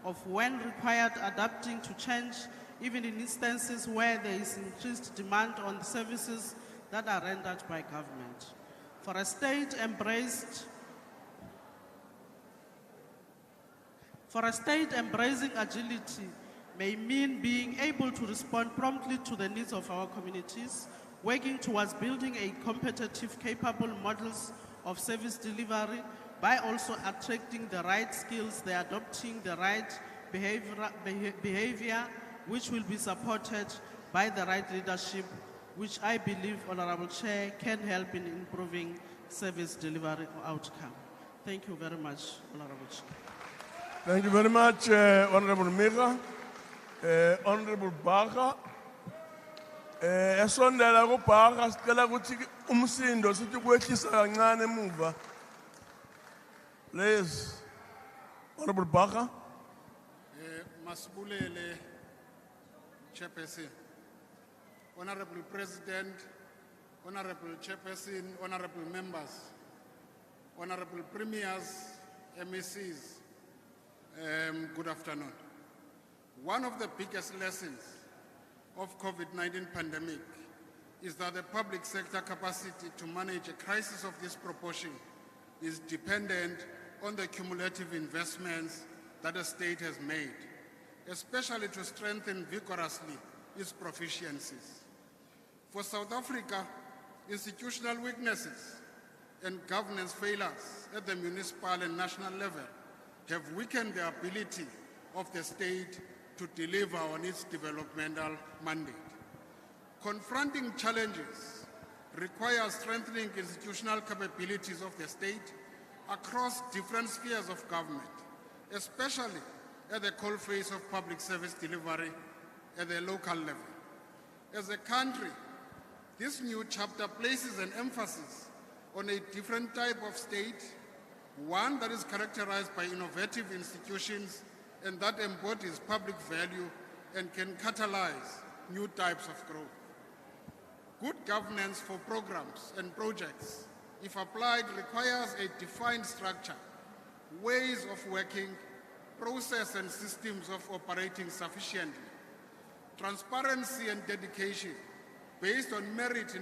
of, when required, adapting to change, even in instances where there is increased demand on the services that are rendered by government. For a state embracing agility may mean being able to respond promptly to the needs of our communities, working towards building a competitive, capable models of service delivery by also attracting the right skills, they're adopting the right behavior, which will be supported by the right leadership, which I believe, Honorable Chair, can help in improving service delivery outcome. Thank you very much, Honorable Chair. Thank you very much, Honorable Mira. Honorable Baga. Esondela kuBhaga sicela ukuthi umsindo sithi kwehlisa kancane emuva. Please, Honorable Baga. Masibulele, Chairperson. Honorable President, Honorable Chairperson, Honorable Members, Honorable Premiers, MECs, good afternoon. One of the biggest lessons of COVID-19 pandemic is that the public sector capacity to manage a crisis of this proportion is dependent on the cumulative investments that the state has made, especially to strengthen vigorously its proficiencies. For South Africa, institutional weaknesses and governance failures at the municipal and national level have weakened the ability of the state to deliver on its developmental mandate. Confronting challenges requires strengthening institutional capabilities of the state across different spheres of government, especially at the coalface of public service delivery at the local level. As a country, this new chapter places an emphasis on a different type of state, one that is characterized by innovative institutions and that embodies public value and can catalyze new types of growth. Good governance for programs and projects if applied, requires a defined structure, ways of working, process and systems of operating sufficiently. Transparency and dedication based on merit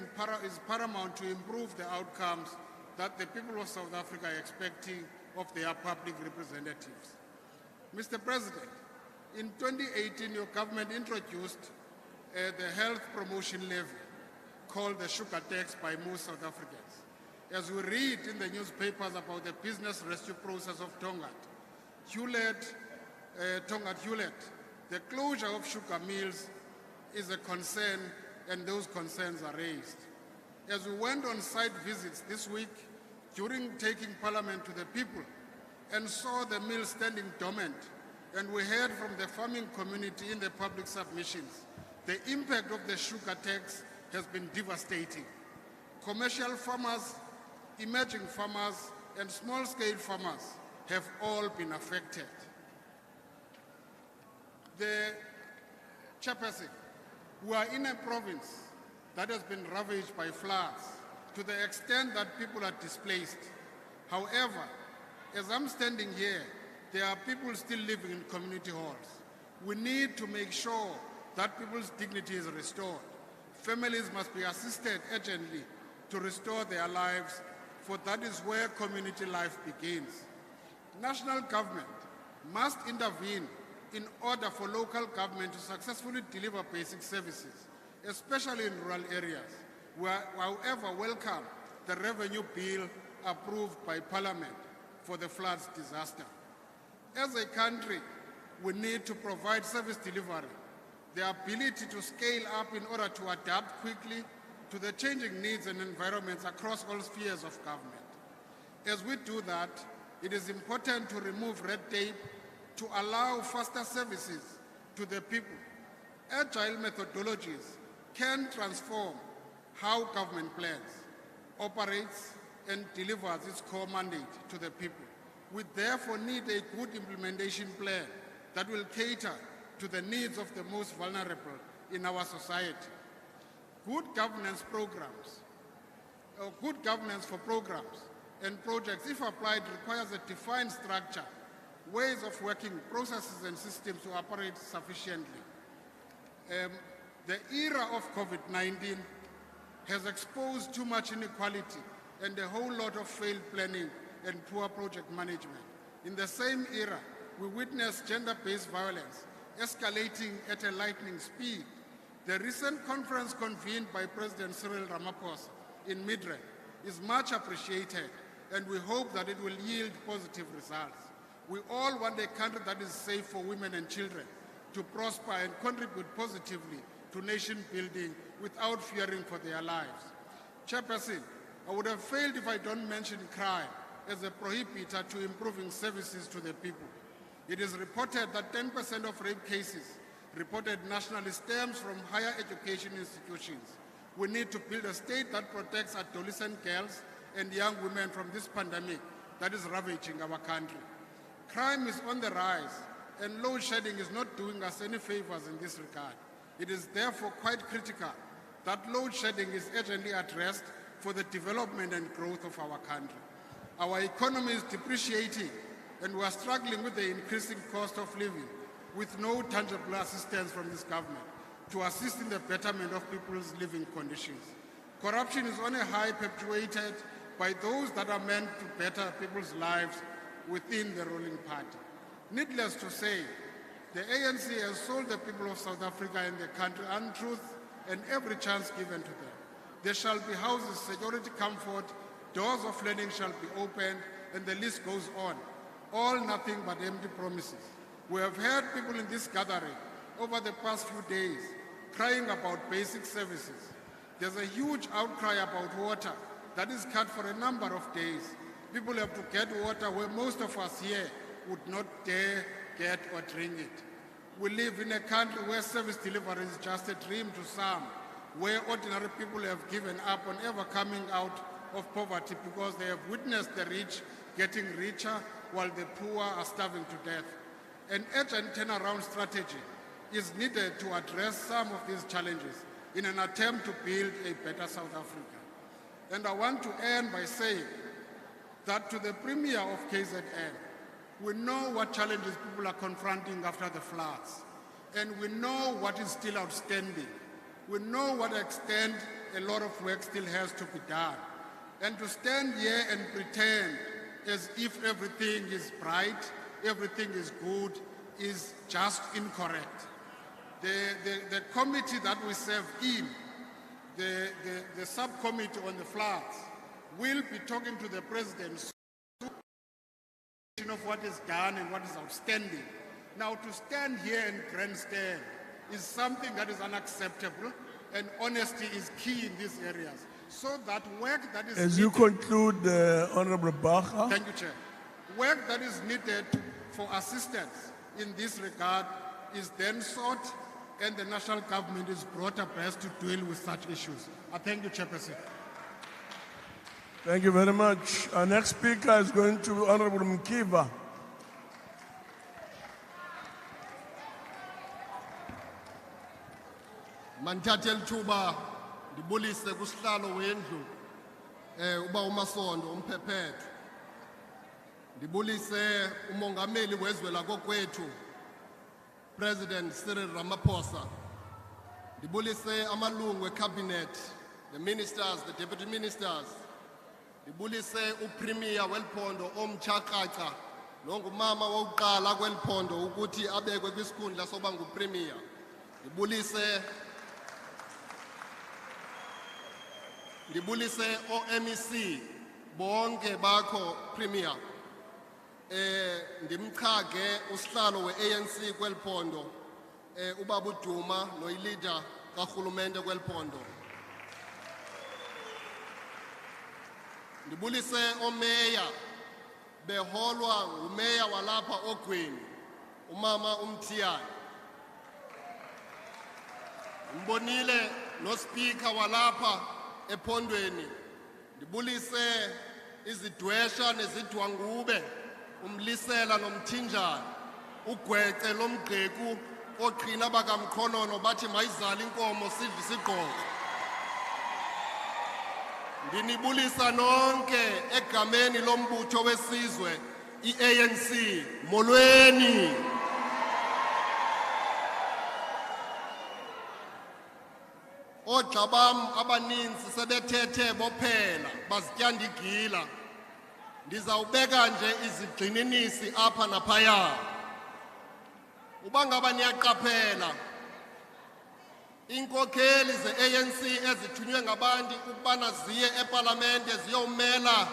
is paramount to improve the outcomes that the people of South Africa are expecting of their public representatives. Mr. President, in 2018, your government introduced the health promotion levy, called the sugar tax by most South Africans. As we read in the newspapers about the business rescue process of Tongaat Hewlett, the closure of sugar mills is a concern, and those concerns are raised. As we went on site visits this week during taking Parliament to the people and saw the mills standing dormant, and we heard from the farming community in the public submissions, the impact of the sugar tax has been devastating. Commercial farmers, emerging farmers, and small-scale farmers have all been affected. The chairperson, we are in a province that has been ravaged by floods to the extent that people are displaced. However, as I'm standing here, there are people still living in community halls. We need to make sure that people's dignity is restored. Families must be assisted urgently to restore their lives, for that is where community life begins. National government must intervene in order for local government to successfully deliver basic services, especially in rural areas. We are, however, welcome the revenue bill approved by Parliament for the floods disaster. As a country, we need to provide service delivery, the ability to scale up in order to adapt quickly to the changing needs and environments across all spheres of government. As we do that, it is important to remove red tape to allow faster services to the people. Agile methodologies can transform how government plans, operates, and delivers its core mandate to the people. We therefore need a good implementation plan that will cater to the needs of the most vulnerable in our society. Good governance for programs and projects, if applied, requires a defined structure, ways of working, processes and systems to operate sufficiently. The era of COVID-19 has exposed too much inequality and a whole lot of failed planning and poor project management. In the same era, we witnessed gender-based violence escalating at a lightning speed. The recent conference convened by President Cyril Ramaphosa in Midrand is much appreciated, and we hope that it will yield positive results. We all want a country that is safe for women and children to prosper and contribute positively to nation building without fearing for their lives. Chairperson, I would have failed if I don't mention crime as a prohibitor to improving services to the people. It is reported that 10% of rape cases reported nationally stems from higher education institutions. We need to build a state that protects adolescent girls and young women from this pandemic that is ravaging our country. Crime is on the rise, and load shedding is not doing us any favors in this regard. It is therefore quite critical that load shedding is urgently addressed for the development and growth of our country. Our economy is depreciating, and we are struggling with the increasing cost of living with no tangible assistance from this government to assist in the betterment of people's living conditions. Corruption is on a high, perpetuated by those that are meant to better people's lives within the ruling party. Needless to say, the ANC has sold the people of South Africa and the country untruth and every chance given to them. There shall be houses, security, comfort, doors of learning shall be opened, and the list goes on. All nothing but empty promises. We have heard people in this gathering over the past few days crying about basic services. There's a huge outcry about water that is cut for a number of days. People have to get water where most of us here would not dare get or drink it. We live in a country where service delivery is just a dream to some, where ordinary people have given up on ever coming out of poverty because they have witnessed the rich getting richer while the poor are starving to death. An urgent turnaround strategy is needed to address some of these challenges in an attempt to build a better South Africa. And I want to end by saying that to the Premier of KZN, we know what challenges people are confronting after the floods. And we know what is still outstanding. We know what extent a lot of work still has to be done. And to stand here and pretend as if everything is bright, everything is good, is just incorrect. The committee that we serve in, the subcommittee on the floods, will be talking to the President of what is done and what is outstanding. Now, to stand here and grandstand is something that is unacceptable, and honesty is key in these areas. So that work that is As you conclude, Honorable Bacha. Thank you, Chair. Work that is needed for assistance in this regard is then sought, and the national government is brought abreast to deal with such issues. I thank you, Chairperson. Thank you very much. Our next speaker is going to be Honorable Mkiva. Manthathel thuba ndibulise kusihlalo wendlu uba uMasondo umphephethu. Ndibulise umongameli wezwe lakokwethu President Cyril Ramaphosa. Ndibulise amalungu ecabinet, the ministers, the deputy ministers. Ndibulise uPremier welphondo omtshaqaqa nongumama wokuqala kweliphondo ukuthi abekwe kwisikhundla soba nguPremier. Ndibulise o-MEC bonke bakho Premier. Ndimchage usihlalo we-ANC kweliphondo ubaba uDuma noyilida karhulumente kweliphondo. Ndibulise omeya beholwa ngumeya walapha Ogweni umama uMthiyane. Mbonile noSpeaker walapha ephondweni. Ndibulise izidwesha nezidwangube umlisela nomthinjana ugwece lomgqeku oqhina bakamkhonono bathi mayizala inkomo sidle isigqoko. Ndinibulisa nonke egameni lombutho wesizwe iANC. Molweni. Ogxa bam abaninzi sebethethe bophela bazityanda igila. Ndizawubeka nje izigxininisi apha naphaya. Uba ngaba niyaqaphela inkokheli ze-ANC ezithunywe ngabantu ukubana ziye epalamente ziyomela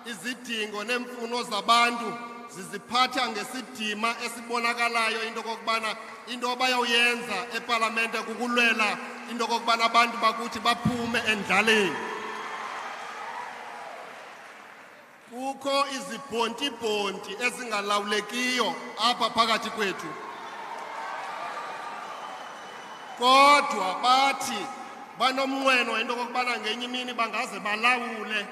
izidingo neemfuno zabantu ziziphatha ngesidima esibonakalayo into kokubana into abayawuyenza epalamente kukulwela into kokubana abantu bakuthi baphume endlaleni. Kukho izibhonti-bhonti ezingalawulekiyo apha phakathi kwethu. Kodwa bathi banomnqweno into kokubana ngenye imini bangaze balawule.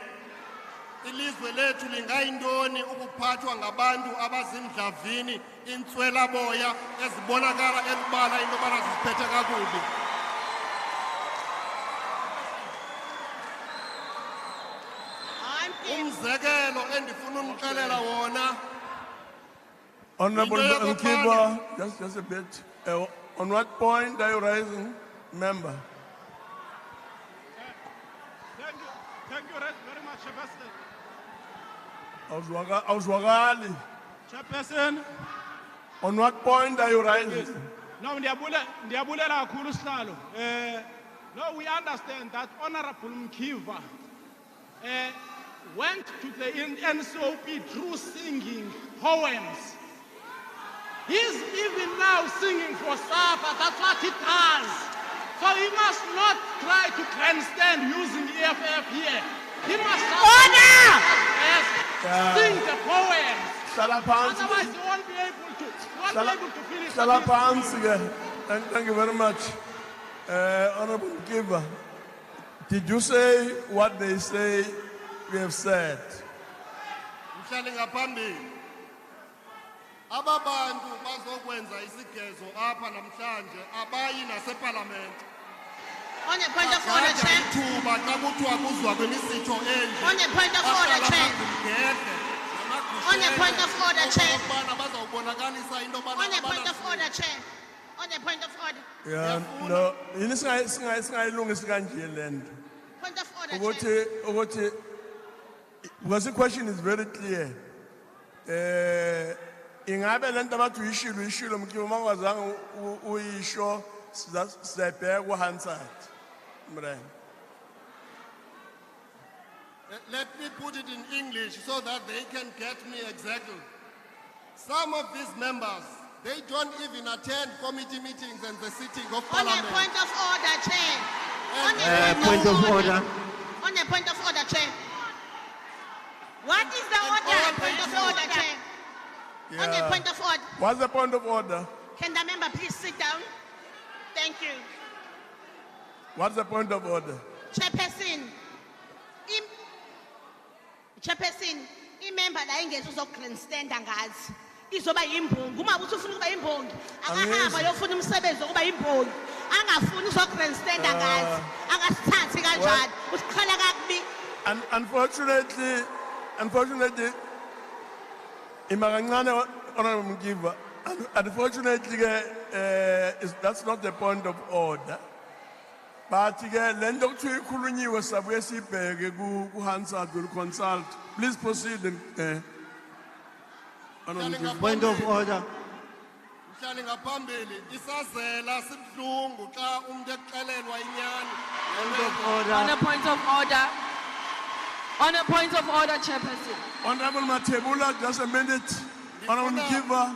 Ilizwe lethu lingayintoni ukuphathwa ngabantu abazimdlavini intswelaboya ezibonakala elubala into yobana ziziphethe kakubi. Umzekelo endifuna umxelela wona. Honorable Mkiva, just a bit. On what point are you rising, member? Thank you very much, Chairperson. Awuzwakali. Chairperson. On what point are you rising? No, ndiyabulela kakhulu sihlalo. No, we understand that Honorable Mkiva went to the NCOP through singing poems. He's even now singing for SAFA, that's what he does. So he must not try to grandstand using EFF here. He must sing the poems. Otherwise he won't be able to finish the piece. Thank you very much. Honorable Giver, did you say what they say we have said? Ababantu bazokwenza isigezo apha namhlanje abayi naseparlamente. On a point of order, Chair. On a point of order, Chair. On a point of order, Chair. On a point of order, Chair. On a point of order. Yeah, no. Yini singayilungisa kanje lento. Point of order, Chair. Ukuthi because the question is very clear. Ingabe lento abathi uyishilo mkiwa mangazange uyisho sibheka uHansard. Mrani. Let me put it in English so that they can get me exactly. Some of these members, they don't even attend committee meetings and the sitting of Parliament. On a point of order, Chair. Point of order. On a point of order, Chair. What is the order? Point of order, Chair. On a point of order. What's the point of order? Can the member please sit down? Thank you. What's the point of order? Chairperson. Chairperson, imember la ingezi uzograndstand ngazi. Izoba yimbongi. Uma uthi ufuna ukuba yimbongi, akahamba yofuna umsebenzi ukuba yimbongi. Angafuni uzograndstand ngazi. Angasithathi kanjani. Usikhala kakubi. Unfortunately, imakancane honorable Mkiva. Unfortunately, that's not the point of order. But lento kuthiwa ikhulunyiwe sabuye sibheke kuHansard will consult. Please proceed. Point of order. Mhlali ngaphambili isazela sibhlungu xa umuntu exelelwa inyani. Point of order. On a point of order. On a point of order, Chairperson. Honorable Matebula, just a minute. Honorable Mkiva.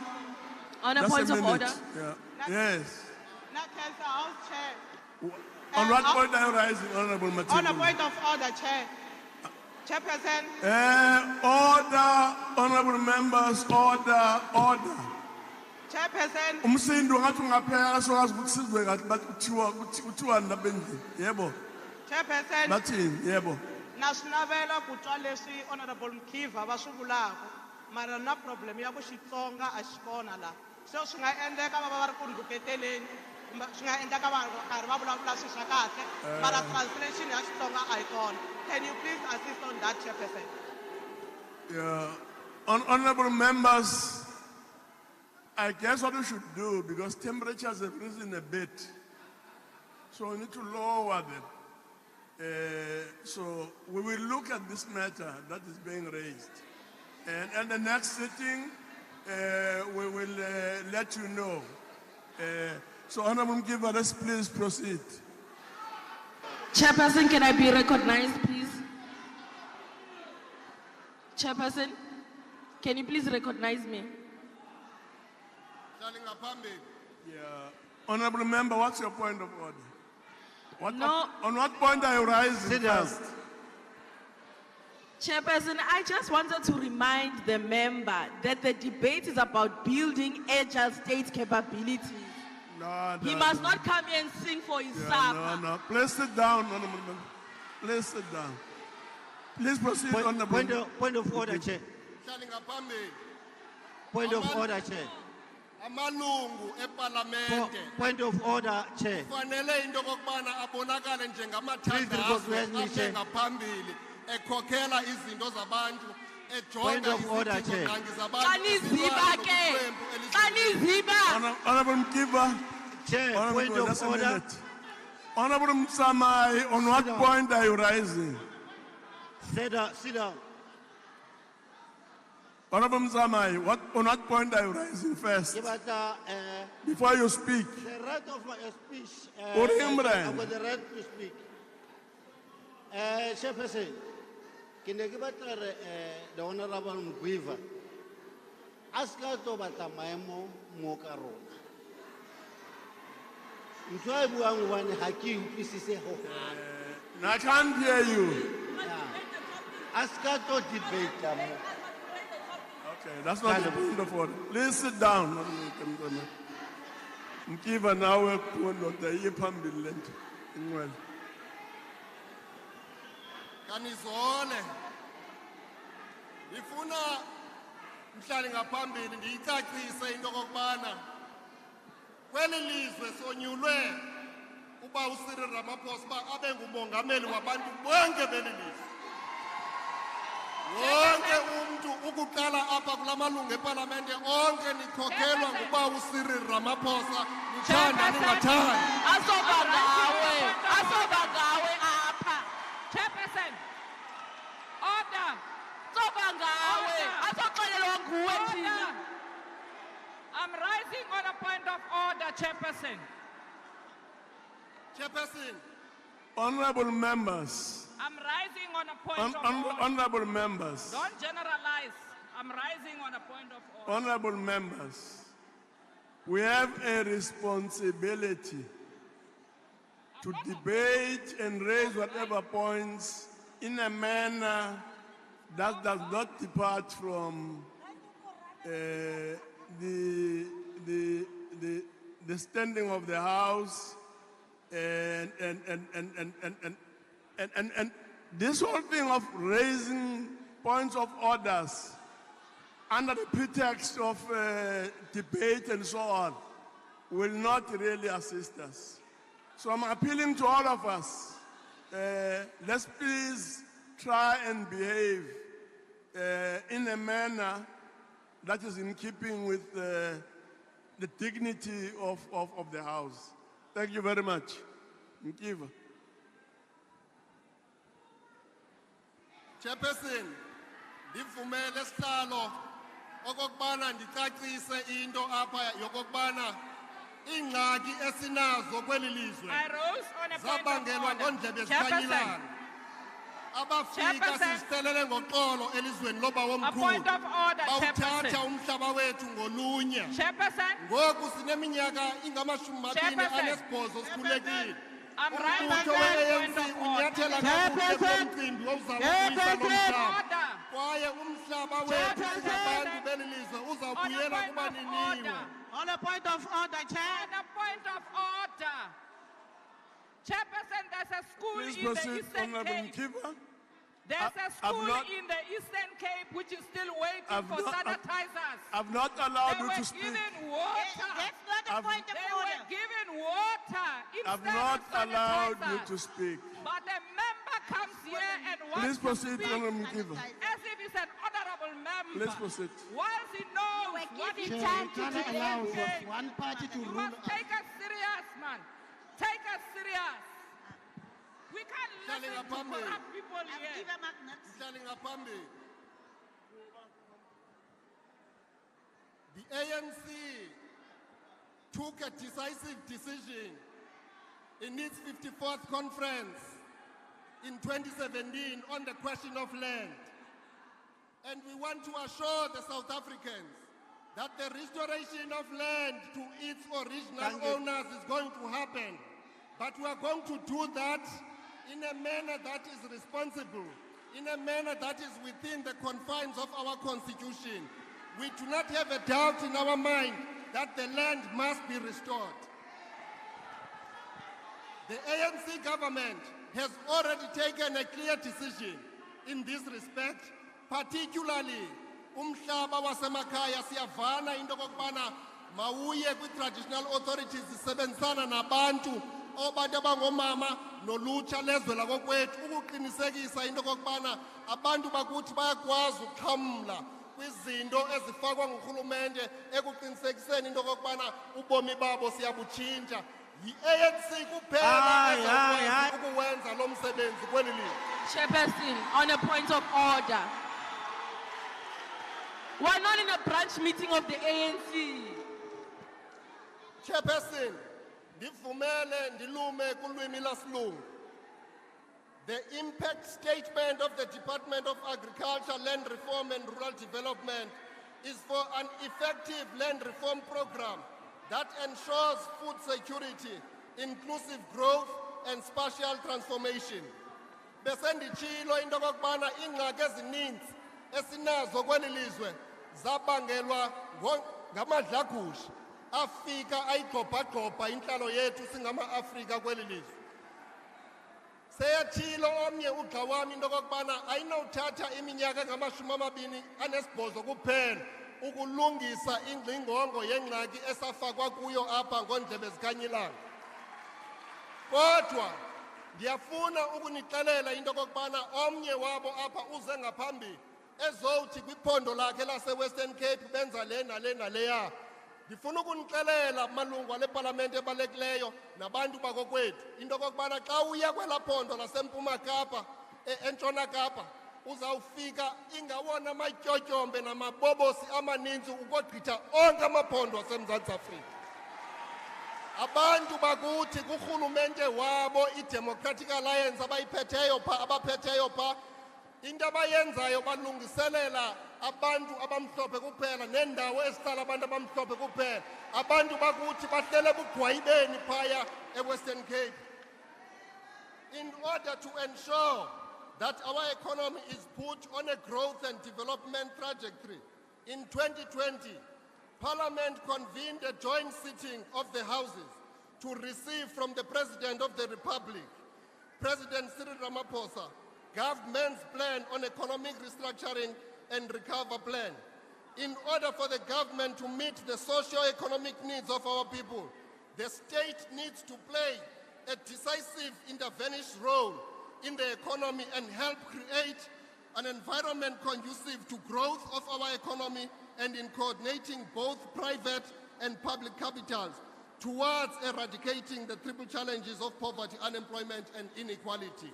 On a point of order. Yeah. Yes. Not Council House Chair. On what point are you rising, Honorable Matebula? On a point of order, Chair. Chairperson. Order, honorable members, order. Chairperson. Umsindo ngathi ungapheka sokazi ukuthi sizwe kahle bathi kuthiwa ndabendini. Yebo. Chairperson. Bathini? Yebo. Nasinavela kutwa leswi Honorable Mkiva va swivulaka. Mara na problem ya vuXitsonga a xi kona la. So swi nga endleka va ri ku ndluketeleni. Swi nga endleka va karhi va vulavula swilo swa kahle. Mara translation ya Xitsonga a yi kona. Can you please assist on that, Chairperson? Yeah. Honorable members, I guess what we should do, because temperatures have risen a bit, so we need to lower them. So we will look at this matter that is being raised. And at the next sitting, we will let you know. So Honorable Mkiva, let's please proceed. Chairperson, can I be recognized, please? Chairperson, can you please recognize me? Yeah. Honorable member, what's your point of order? No. On what point are you rising? Sit down. First? Chairperson, I just wanted to remind the member that the debate is about building agile state capabilities. He must not come here and sing for his supper. No. Please sit down, honorable member. Please sit down. Please proceed, honorable. Point of order, Chair. Point of order, Chair. Amalungu eParliamente. Point of order, Chair. Kufanele into kokubana abonakale njengamathandazo ngaphambili ekhokhela izinto zabantu ejonga izidingo zabantu. Xaniziba ke. Xaniziba. Honorable Mkiva. Chair, point of order. Honorable Msamai, on what point are you rising? Sit down. Honorable Msamai, on what point are you rising first? Before you speak. The right of my speech. I've got the right to speak. Chairperson, can I give the Honorable Mkiva? Ask her to batamaemo mokarona. I can't hear you. Ask her to debate. Okay, that's not the point of order. Please sit down. Mkiva nawe kuondoda iphambili lento. Inwele. Kanizole. Ifuna mhlali ngaphambili ndiyicacise into kokubana kweli lizwe sonyulwe uba uCyril Ramaphosa ba abe ngumongameli wabantu bonke belilizwe. Wonke umuntu ukuqala apha kulamalungu eParlamente onke nikhokhelwa nguba uCyril Ramaphosa nithanda ningathandi. Asoba ngawe apha. Chairperson, order. Soba ngawe. Asoxelelwa nguwe thina. I'm rising on a point of order, Chairperson. Chairperson. Honorable members. I'm rising on a point of order. Honorable members. Don't generalize. I'm rising on a point of order. Honorable members, we have a responsibility to debate and raise whatever points in a manner that does not depart from the standing of the House and this whole thing of raising points of orders under the pretext of debate and so on will not really assist us. So I'm appealing to all of us, let's please try and behave in a manner that is in keeping with the dignity of the House. Thank you very much. Nkiva. Chairperson, ndivumele sihlalo okokubana ndicacise into apha yokokubana ingxaki esinazo kweli lizwe zabangelwa ngondlebe zikanyilana abafika sizitelele ngoxolo elizweni loba womkhulu bawuthatha umhlaba wethu ngolunya ngoku sineminyaka ingama-28 sikhulekile umbutho we-ANC unyathela kakuhle kulo mcimbi owuzawubuyisa lo mhlaba kwaye umhlaba wethu singabantu beli lizwe uzawubuyela kuba niniwe. On a point of order, Chair. On a point of order. Chairperson, there's a school Please in the proceed, Eastern Honorable Cape. Nkiva. There's a school in the Eastern Cape which is still waiting for sanitizers. I've not allowed you to They speak. were given water. That's not a point of They order. were given water I've instead not of allowed you sanitizers. to speak. But a member comes here and wants Please to proceed, speak Honorable Nkiva. as if he's an honorable member. Please proceed. Whilst he knows what he Chair, can you cannot allow one party to You rule must take us serious, man. Take us serious. We can't listen to corrupt people here. The ANC took a decisive decision in its 54th conference in 2017 on the question of land. And we want to assure the South Africans that the restoration of land to its original owners is going to happen. But we are going to do that in a manner that is responsible, in a manner that is within the confines of our Constitution. We do not have a doubt in our mind that the land must be restored. The ANC government has already taken a clear decision in this respect, particularly umhlaba wasemakhaya siyavana into kokubana mawuye kwi-traditional authorities zisebenzisana nabantu obantu abangomama nolutsha lezwe lakokwethu ukuqinisekisa into kokubana abantu bakuthi bayakwazi ukuxhamla kwizinto ezifakwa ngurhulumente ekuqinisekiseni into kokubana ubomi babo siyabutshintsha. Yi-ANC kuphela ezakwazi ukuwenza lo msebenzi kweli lizwe. Chairperson, on a point of order. We're not in a branch meeting of the ANC. Chairperson, ndivumele ndilume kulwimi lasilungu. The impact statement of the Department of Agriculture, Land Reform and Rural Development is for an effective land reform program that ensures food security, inclusive growth and spatial transformation. Besendichilo into kokubana ingxaki ezininzi esinazo kweli lizwe zabangelwa ngamadlagusha afika ayigqobhagqobha inhlalo yethu singama-Afrika kweli lizwe. Seyatshilo omnye ugxa wami into kokubana ayinowuthatha iminyaka engama-28 kuphela ukulungisa ingxingongo yengxaki esafakwa kuyo apha ngondlebe zikanyilanga. Kodwa ndiyafuna ukunixelela into kokubana omnye wabo apha uze ngaphambili ezowuthi kwiphondo lakhe lase-Western Cape benza le nale naleya. Ndifuna ukunixelela malungu ale palamente ebalulekileyo nabantu bakokwethu into kokubana xa uya kwelaa phondo laseMpuma Kapa eNtshona Kapa uzawufika ingawona amatyotyombe namabobosi amaninzi ukogqitha onke amaphondo aseMzantsi Afrika. Abantu bakuthi kurhulumente wabo i-Democratic Alliance abaphetheyo pha into abayenzayo balungiselela abantu abamhlophe kuphela nendawo ezihlala abantu abamhlophe kuphela. Abantu bakuthi bahlele bugwayibeni phaya eWestern Cape. In order to ensure that our economy is put on a growth and development trajectory, in 2020, Parliament convened a joint sitting of the Houses to receive from the President of the Republic, President Cyril Ramaphosa, government's plan on economic restructuring and recover plan. In order for the government to meet the socio-economic needs of our people, the state needs to play a decisive intervention role in the economy and help create an environment conducive to growth of our economy and in coordinating both private and public capitals towards eradicating the triple challenges of poverty, unemployment, and inequality.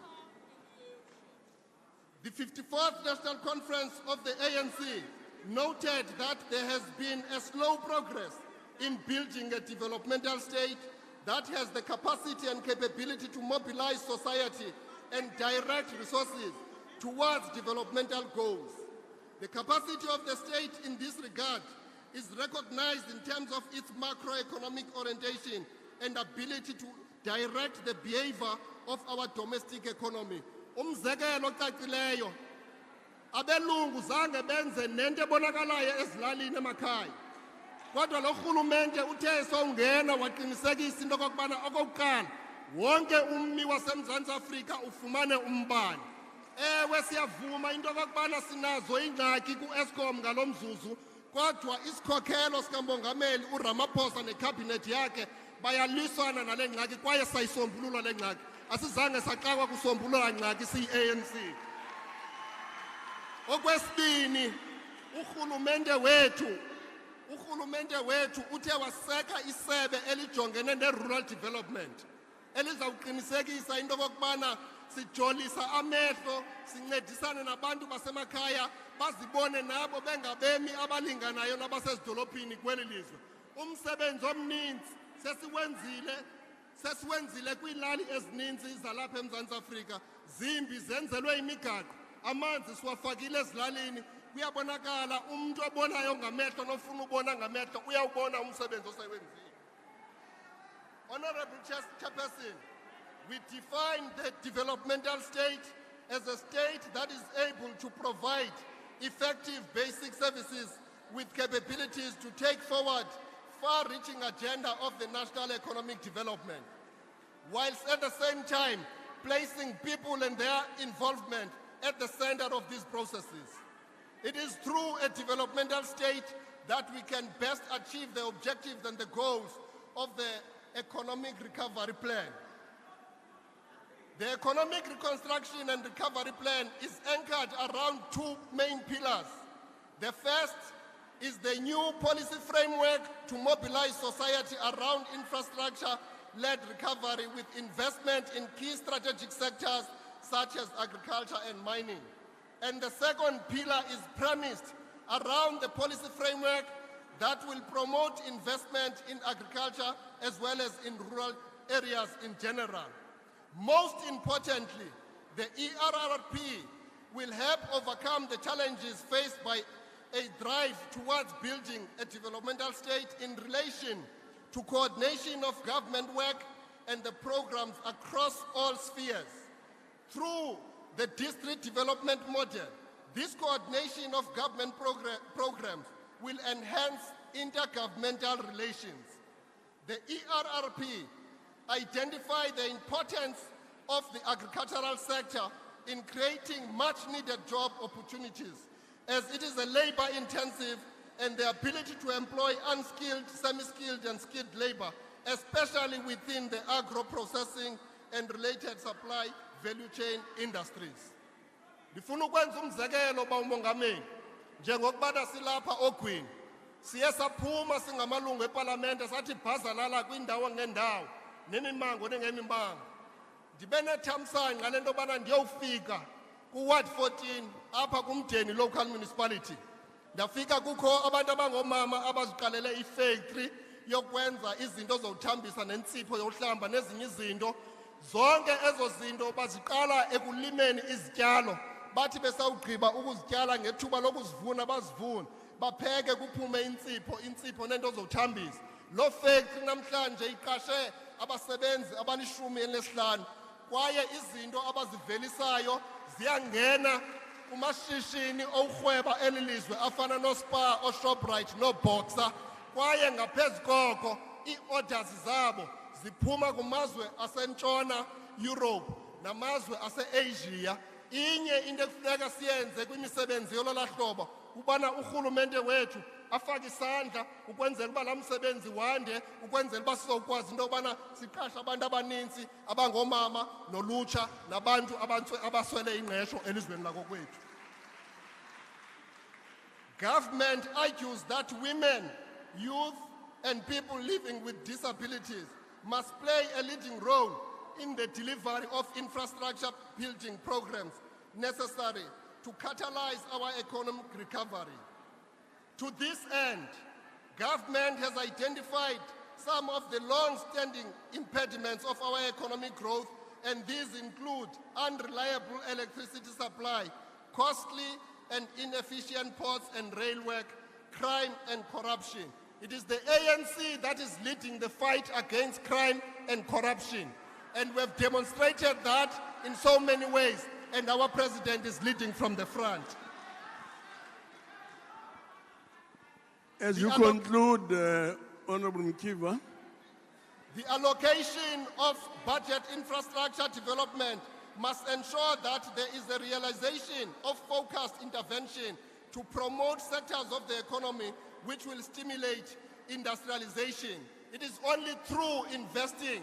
The 54th National Conference of the ANC noted that there has been a slow progress in building a developmental state that has the capacity and capability to mobilize society and direct resources towards developmental goals. The capacity of the state in this regard is recognized in terms of its macroeconomic orientation and ability to direct the behavior of our domestic economy. Umzekelo ocacileyo, abelungu zange benze nento ebonakalayo ezilalini emakhaya. Kodwa lo rhulumente uthe sowungena waqinisekisa into okokubana okokuqala wonke ummi waseMzantsi Afrika ufumane umbane. Ewe siyavuma into okokubana sinazo ingxaki ku-Eskom ngalo mzuzu, kodwa isikhokelo sikamongameli uRamaphosa nekhabhinethi yakhe bayalwisana nale ngxaki kwaye sayisombulula le ngxaki. Asizange saqakwa kusombulula ngxaki siyi-ANC. Okwesibini, urhulumente wethu uthe waseka isebe elijongene ne-rural development elizawuqinisekisa into okokubana sijolisa amehlo sincedisane nabantu basemakhaya bazibone nabo bengabemi abalinganayo nabasezidolophini kweli lizwe. Umsebenzi omninzi sesiwenzile kwiilali ezininzi zalapha eMzantsi Afrika. Zimbi zenzelwe imigaqo, amanzi siwafakile ezilalini. Kuyabonakala umuntu obonayo ngamehlo nofuna ubona ngamehlo uyawubona umsebenzi osewenzile. Honorable Chairperson, we define the developmental state as a state that is able to provide effective basic services with capabilities to take forward far-reaching agenda of the national economic development, whilst at the same time placing people and their involvement at the center of these processes. It is through a developmental state that we can best achieve the objectives and the goals of the economic recovery plan. The economic reconstruction and recovery plan is anchored around two main pillars. The first is the new policy framework to mobilize society around infrastructure-led recovery with investment in key strategic sectors such as agriculture and mining. And the second pillar is premised around the policy framework that will promote investment in agriculture as well as in rural areas in general. Most importantly, the ERRP will help overcome the challenges faced by a drive towards building a developmental state in relation to coordination of government work and the programs across all spheres. Through the district development model, this coordination of government programs will enhance intergovernmental relations. The ERRP identifies the importance of the agricultural sector in creating much-needed job opportunities, as it is a labor-intensive and the ability to employ unskilled, semi-skilled and skilled labor especially within the agro-processing and related supply value chain industries. Ndifuna ukwenza umzekelo ba umongameli, njengokubana silapha Ogwini, siye saphuma singamalungu eParlamente sathi bhazalala kwindawo ngendawo, nemimango nengemimango. Ndibe nethamsanqa ngale nto yobana ndiyofika ku-Ward 14 apha kuMdeni local municipality. Ndafika kukho abantu abangomama abaziqalele ifactory yokwenza izinto zokuthambisa nensipho yohlamba nezinye izinto. Zonke ezo zinto baziqala ekulimeni izityalo, bathi besawugqiba ukuzityala ngethuba lokuzivuna bazivune, bapheke kuphume insipho nento zokuthambisa. Lo factory namhlanje iqashe abasebenzi abali-15 kwaye izinto abazivelisayo ziyangena kumashishini orhweba elilizwe afana noSpar, oShoprite, noBoxer, kwaye ngaphezu koko ii-orders zabo ziphuma kumazwe asentshona Europe namazwe ase-Asia. Inye into ekufuneka siyenze kwimisebenzi yolona hlobo kubana urhulumente wethu afake isandla ukwenzela uba la msebenzi wande, ukwenzela uba sizokwazi into yobana siqashe abantu abaninzi abangomama nolutsha nabantu abaswele ingqesho elizweni lakokwethu. Government argues that women, youth, and people living with disabilities must play a leading role in the delivery of infrastructure building programs necessary to catalyze our economic recovery. To this end, government has identified some of the long-standing impediments of our economic growth, and these include unreliable electricity supply, costly and inefficient ports and rail work, crime and corruption. It is the ANC that is leading the fight against crime and corruption. And we have demonstrated that in so many ways, and our president is leading from the front. As you conclude, Honorable Mkiva. The allocation of budget infrastructure development must ensure that there is a realization of focused intervention to promote sectors of the economy which will stimulate industrialization. It is only through investing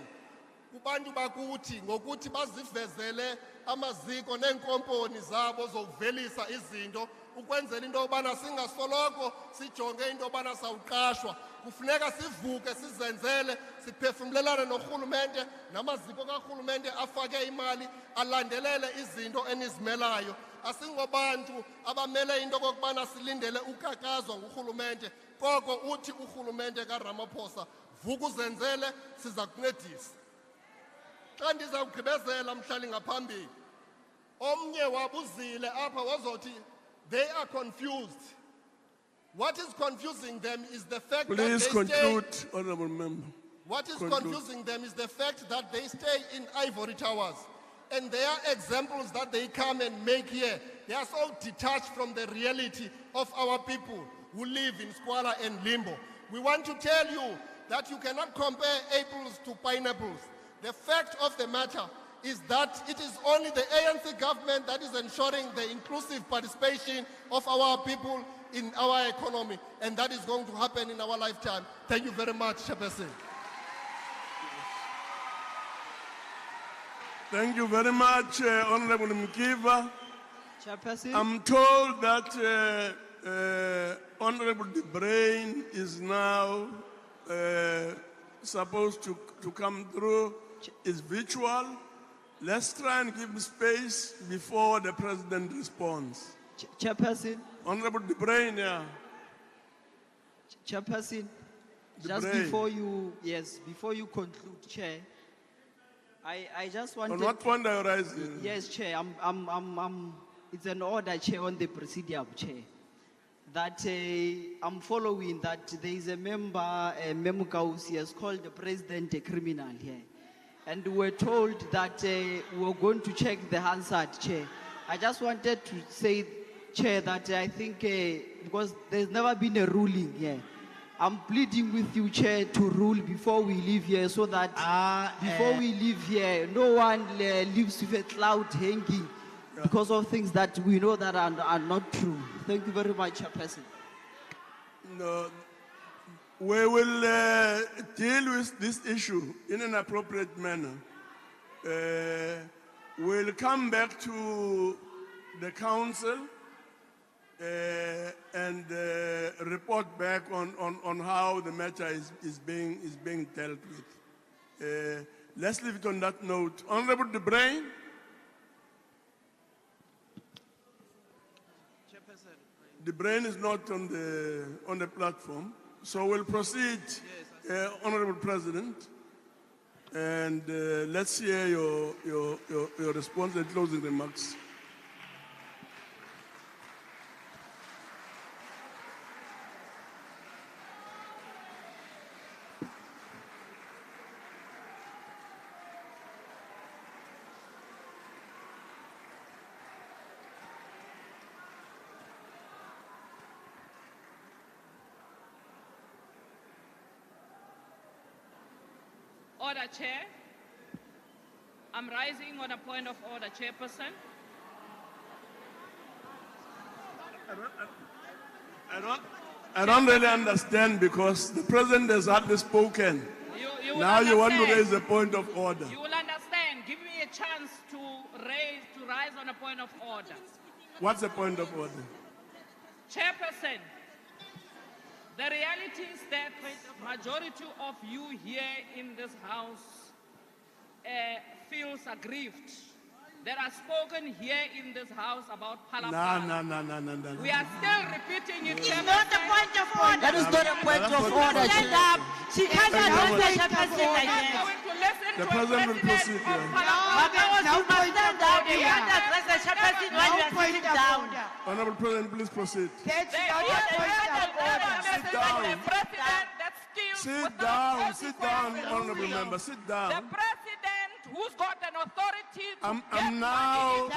kubantu bakuthi ngokuthi bazivezele amaziko neenkomponi zabo zokuvelisa izinto ukwenzela into yobana singasoloko sijonge into yobana sawuqashwa. Kufuneka sivuke sizenzele siphefumlelane norhulumente namaziko karhulumente afake imali alandelele izinto enizimelayo. Asingobantu abamele into kokubana silindele ukakazwa ngurhulumente, koko uthi urhulumente kaRamaphosa vuka uzenzele siza kuncedisa. Xa ndizawugqibezela mhlali ngaphambili, omnye wabuzile apha wazothi they are confused. What is confusing them is the fact that they conclude, Honorable Member. What is confusing them is the fact that they stay in ivory towers. And there are examples that they come and make here. They are so detached from the reality of our people who live in squalor and limbo. We want to tell you that you cannot compare apples to pineapples. The fact of the matter is that it is only the ANC government that is ensuring the inclusive participation of our people in our economy, and that is going to happen in our lifetime. Thank you very much, Chairperson. Thank you very much, Honorable Mkiva. Chairperson. I'm told that Honorable De Bruin is now supposed to come through. It's virtual. Let's try and give space before the President responds. Chairperson. Honorable De Bruin, yeah. Chairperson, just before you, before you conclude, Chair, I just wanted. On what point are you rising? Yes, Chair. It's an order, Chair, on the Presidium, Chair. That I'm following that there is a member, Memukausi, has called the President a criminal here. And we're told that we're going to check the Hansard, Chair. I just wanted to say, Chair, that I think because there's never been a ruling here. I'm pleading with you, Chair, to rule before we leave here so that before we leave here, no one leaves with a cloud hanging because of things that we know that are not true. Thank you very much, Chairperson. No, We will deal with this issue in an appropriate manner. We'll come back to the council and report back on how the matter is being dealt with. Let's leave it on that note. Honorable De Bruin. The brain is not on the platform, so we'll proceed, Honorable President, and let's hear your response and closing remarks. Order, Chair. I'm rising on a point of order, Chairperson. I don't really understand because the President has hardly spoken. You Now you want to understand. raise a point of order. You will understand. Give me a chance to rise on a point of order. What's the point of order? Chairperson, the reality is that majority of you here in this house feels aggrieved. There are spoken here in this house about Palapala. No. We are still repeating it. It's not a point of order. That is not a point of order. Stand up. She can't address the chairperson like that. The President will proceed here. You must stand up. You can't address the chairperson when you are sitting down. Honorable President, please proceed. That's not a point of order. Sit down, honorable member, sit down. The president, who's got an authority to I'm get now- money into the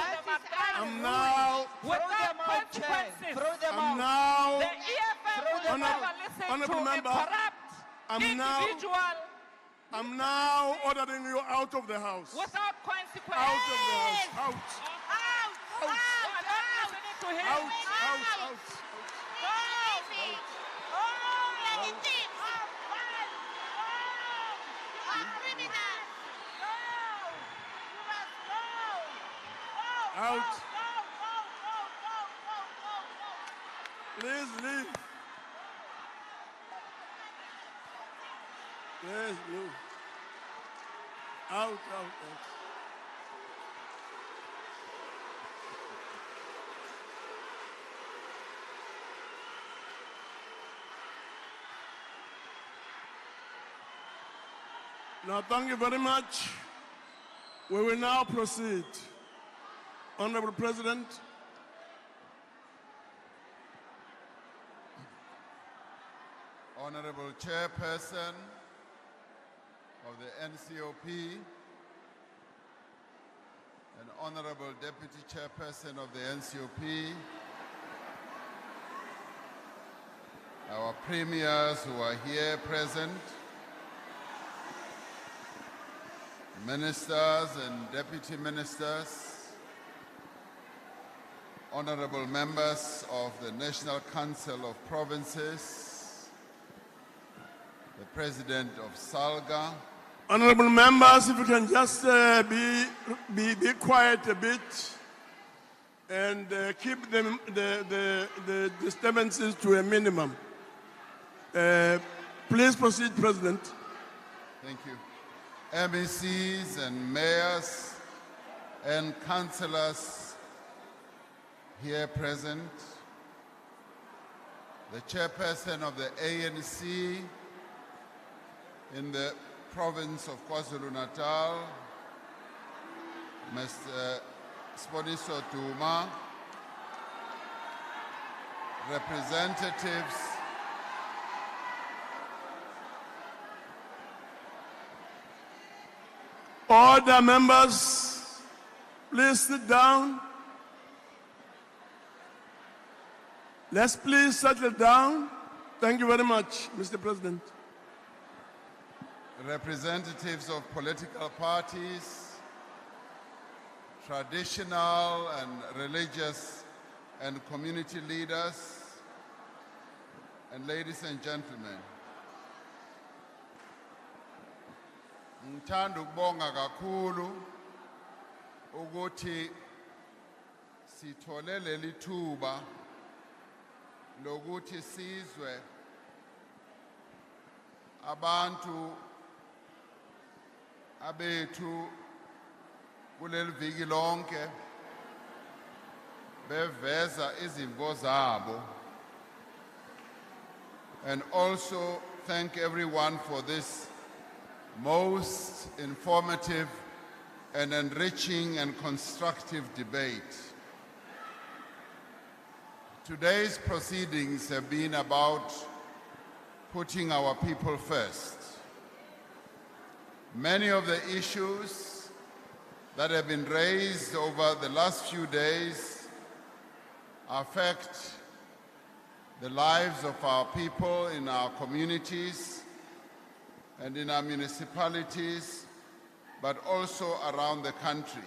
I'm now- without consequences. The EFF will never listen Honorable to member, a corrupt individual I'm now ordering you out of the house. without consequences. Out of the house. Out. I'm not listening to him. Out. Out. Please leave. Please move. Out. Now, thank you very much. We will now proceed. Honorable President. Honorable Chairperson of the NCOP and Honorable Deputy Chairperson of the NCOP, our premiers who are here present, ministers and deputy ministers, honorable members of the National Council of Provinces, the President of SALGA. Honorable members, if you can just be quiet a bit and keep the disturbances to a minimum. Please proceed, President. Thank you. MECs and mayors and councillors here present, the chairperson of the ANC in the province of KwaZulu-Natal, Mr. Sponiso Duma, representatives Order, members. Please sit down. Let's please settle down. Thank you very much, Mr. President. representatives of political parties, traditional and religious and community leaders, and ladies and gentlemen, Ngithanda ukubonga kakhulu ukuthi sithole leli thuba lokuthi sizwe abantu abethu kuleli viki lonke beveza izimvo zabo, and also thank everyone for this most informative and enriching and constructive debate. Today's proceedings have been about putting our people first. Many of the issues that have been raised over the last few days affect the lives of our people in our communities and in our municipalities, but also around the country.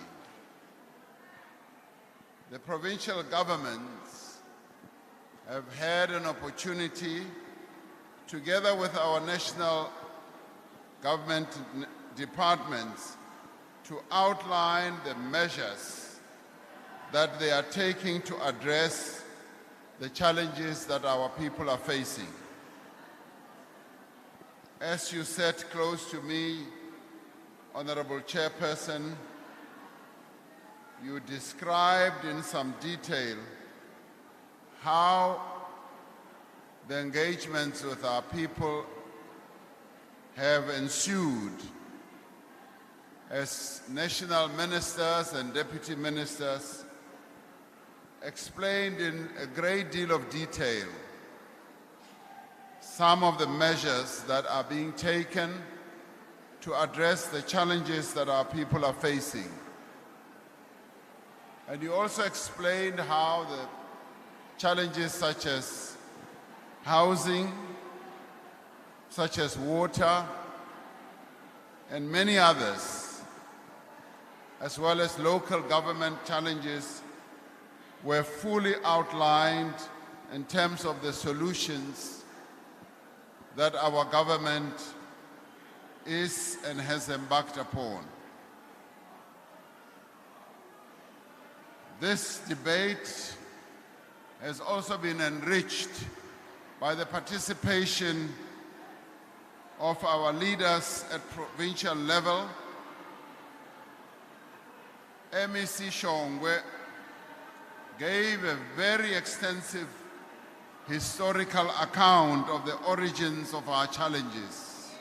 The provincial governments have had an opportunity, together with our national government departments, to outline the measures that they are taking to address the challenges that our people are facing. As you sat close to me, Honorable Chairperson, you described in some detail how the engagements with our people have ensued as national ministers and deputy ministers explained in a great deal of detail some of the measures that are being taken to address the challenges that our people are facing. And you also explained how the challenges such as housing, such as water, and many others, as well as local government challenges, were fully outlined in terms of the solutions that our government is and has embarked upon. This debate has also been enriched by the participation of our leaders at provincial level. MEC Shongwe gave a very extensive historical account of the origins of our challenges.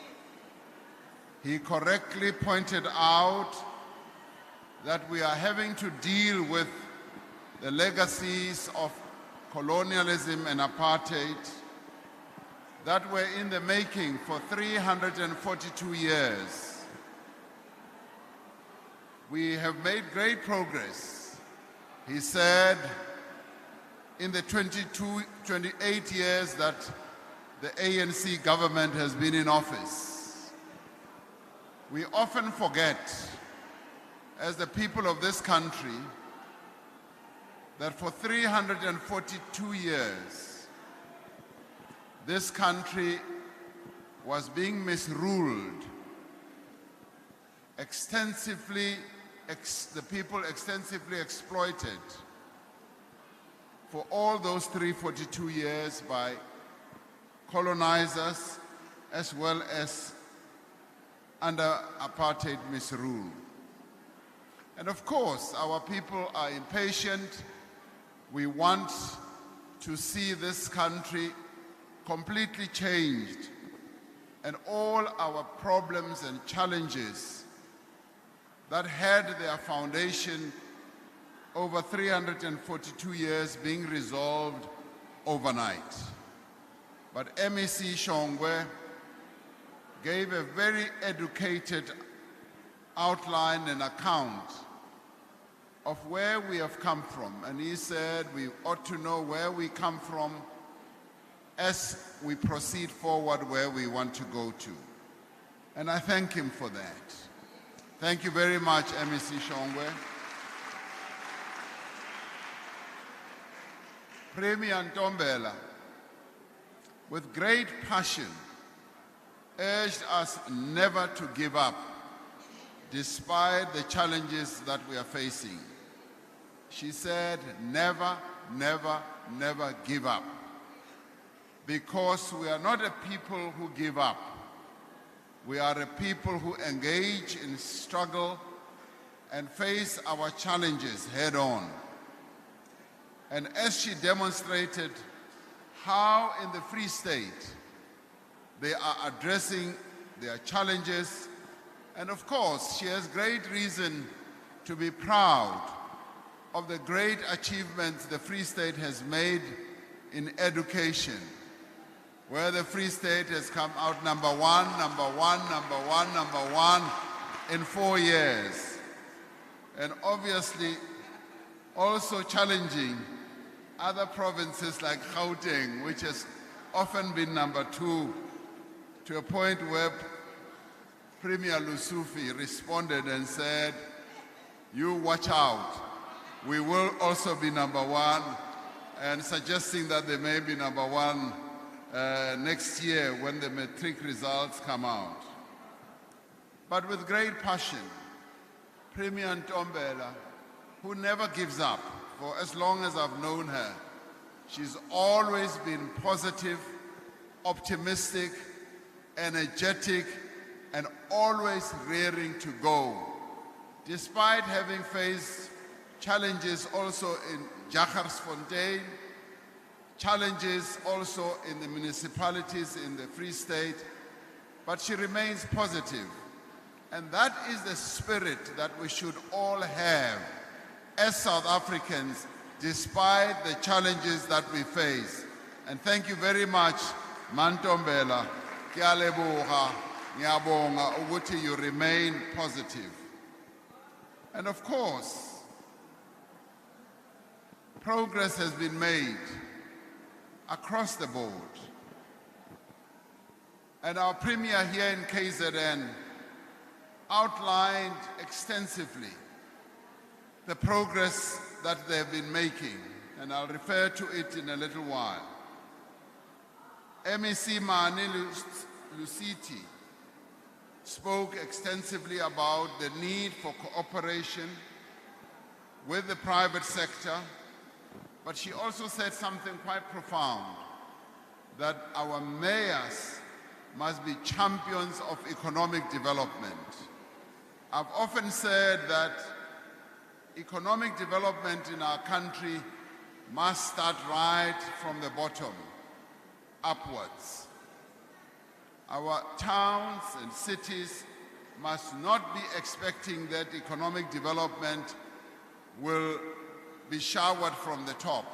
He correctly pointed out that we are having to deal with the legacies of colonialism and apartheid that were in the making for 342 years. We have made great progress, he said, in the 28 years that the ANC government has been in office. We often forget, as the people of this country, that for 342 years, this country was being misruled, the people extensively exploited for all those 342 years by colonizers as well as under apartheid misrule. And of course, our people are impatient. We want to see this country completely changed and all our problems and challenges that had their foundation over 342 years being resolved overnight. But MEC Shongwe gave a very educated outline and account of where we have come from. And he said we ought to know where we come from as we proceed forward where we want to go to. And I thank him for that. Thank you very much, MEC Shongwe. Premier Ntombela, with great passion, urged us never to give up despite the challenges that we are facing. She said, never, never, never give up. Because we are not a people who give up. We are a people who engage in struggle and face our challenges head on. And as she demonstrated how in the Free State they are addressing their challenges, and of course she has great reason to be proud of the great achievements the Free State has made in education, where the Free State has come out number one in 4 years. And obviously also challenging other provinces like Gauteng, which has often been number 2, to a point where Premier Lusufi responded and said, you watch out, we will also be number 1, and suggesting that they may be number 1 next year when the matric results come out. But with great passion, Premier Ntombela, who never gives up, for as long as I've known her, she's always been positive, optimistic, energetic, and always rearing to go. Despite having faced challenges also in Jagersfontein, challenges also in the municipalities in the Free State, but she remains positive. And that is the spirit that we should all have as South Africans, despite the challenges that we face. And thank you very much, Mantombela. Ke a leboga, ngiyabonga ukuthi you remain positive. And of course, progress has been made across the board. And our Premier here in KZN outlined extensively the progress that they've been making, and I'll refer to it in a little while. MEC Mani Lusiti spoke extensively about the need for cooperation with the private sector, but she also said something quite profound, that our mayors must be champions of economic development. I've often said that economic development in our country must start right from the bottom, upwards. Our towns and cities must not be expecting that economic development will be showered from the top.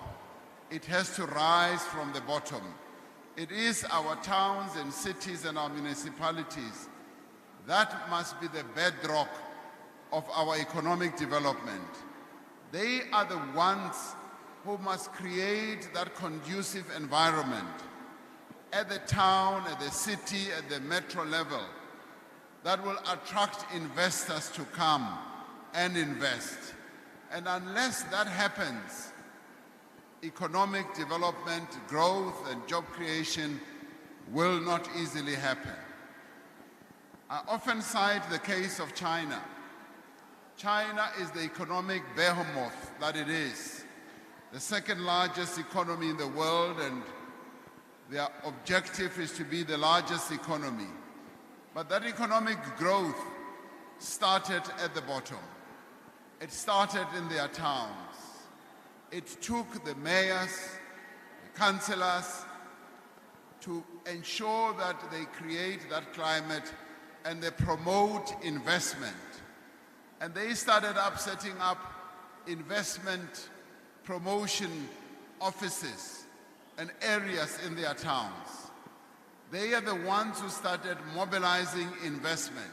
It has to rise from the bottom. It is our towns and cities and our municipalities that must be the bedrock of our economic development. They are the ones who must create that conducive environment at the town, at the city, at the metro level that will attract investors to come and invest. And unless that happens, economic development, growth, and job creation will not easily happen. I often cite the case of China. China is the economic behemoth that it is, the second largest economy in the world, and their objective is to be the largest economy. But that economic growth started at the bottom. It started in their towns. It took the mayors, the councillors, to ensure that they create that climate and they promote investment. And they started up setting up investment promotion offices and areas in their towns. They are the ones who started mobilizing investment.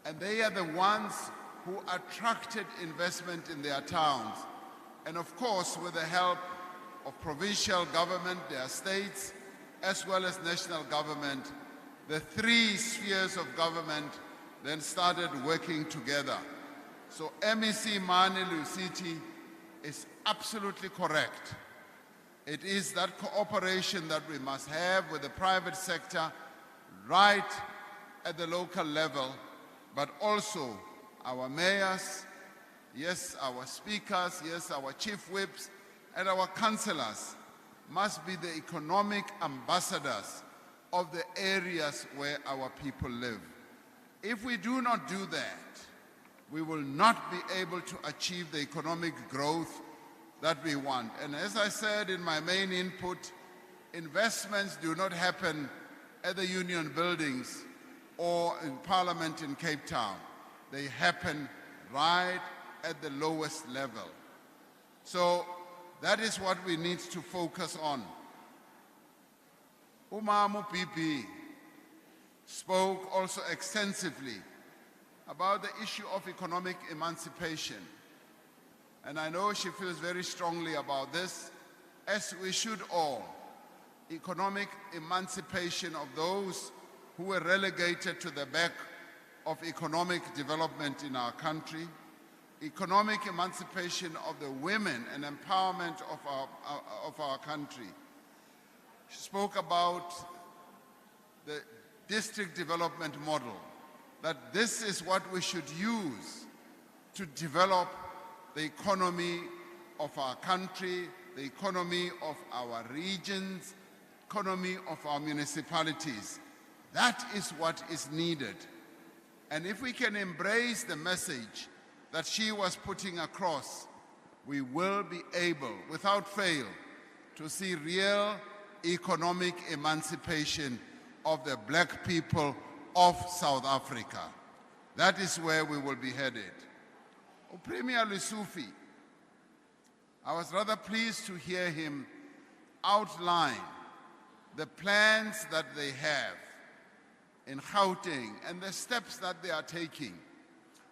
And they are the ones who attracted investment in their towns. And of course, with the help of provincial government, their states, as well as national government, the three spheres of government then started working together. So MEC Mani Lusiti is absolutely correct. It is that cooperation that we must have with the private sector right at the local level but also our mayors, yes, our speakers, yes, our chief whips, and our councillors must be the economic ambassadors of the areas where our people live. If we do not do that, we will not be able to achieve the economic growth that we want. And as I said in my main input, investments do not happen at the union buildings or in Parliament in Cape Town. They happen right at the lowest level. So that is what we need to focus on. Umamu PP spoke also extensively about the issue of economic emancipation. And I know she feels very strongly about this, as we should all. Economic emancipation of those who were relegated to the back of economic development in our country, economic emancipation of the women and empowerment of our country. She spoke about the district development model, that this is what we should use to develop the economy of our country, the economy of our regions, economy of our municipalities. That is what is needed. And if we can embrace the message that she was putting across, we will be able, without fail, to see real economic emancipation of the black people of South Africa. That is where we will be headed. Premier Lesufi, I was rather pleased to hear him outline the plans that they have in Gauteng and the steps that they are taking.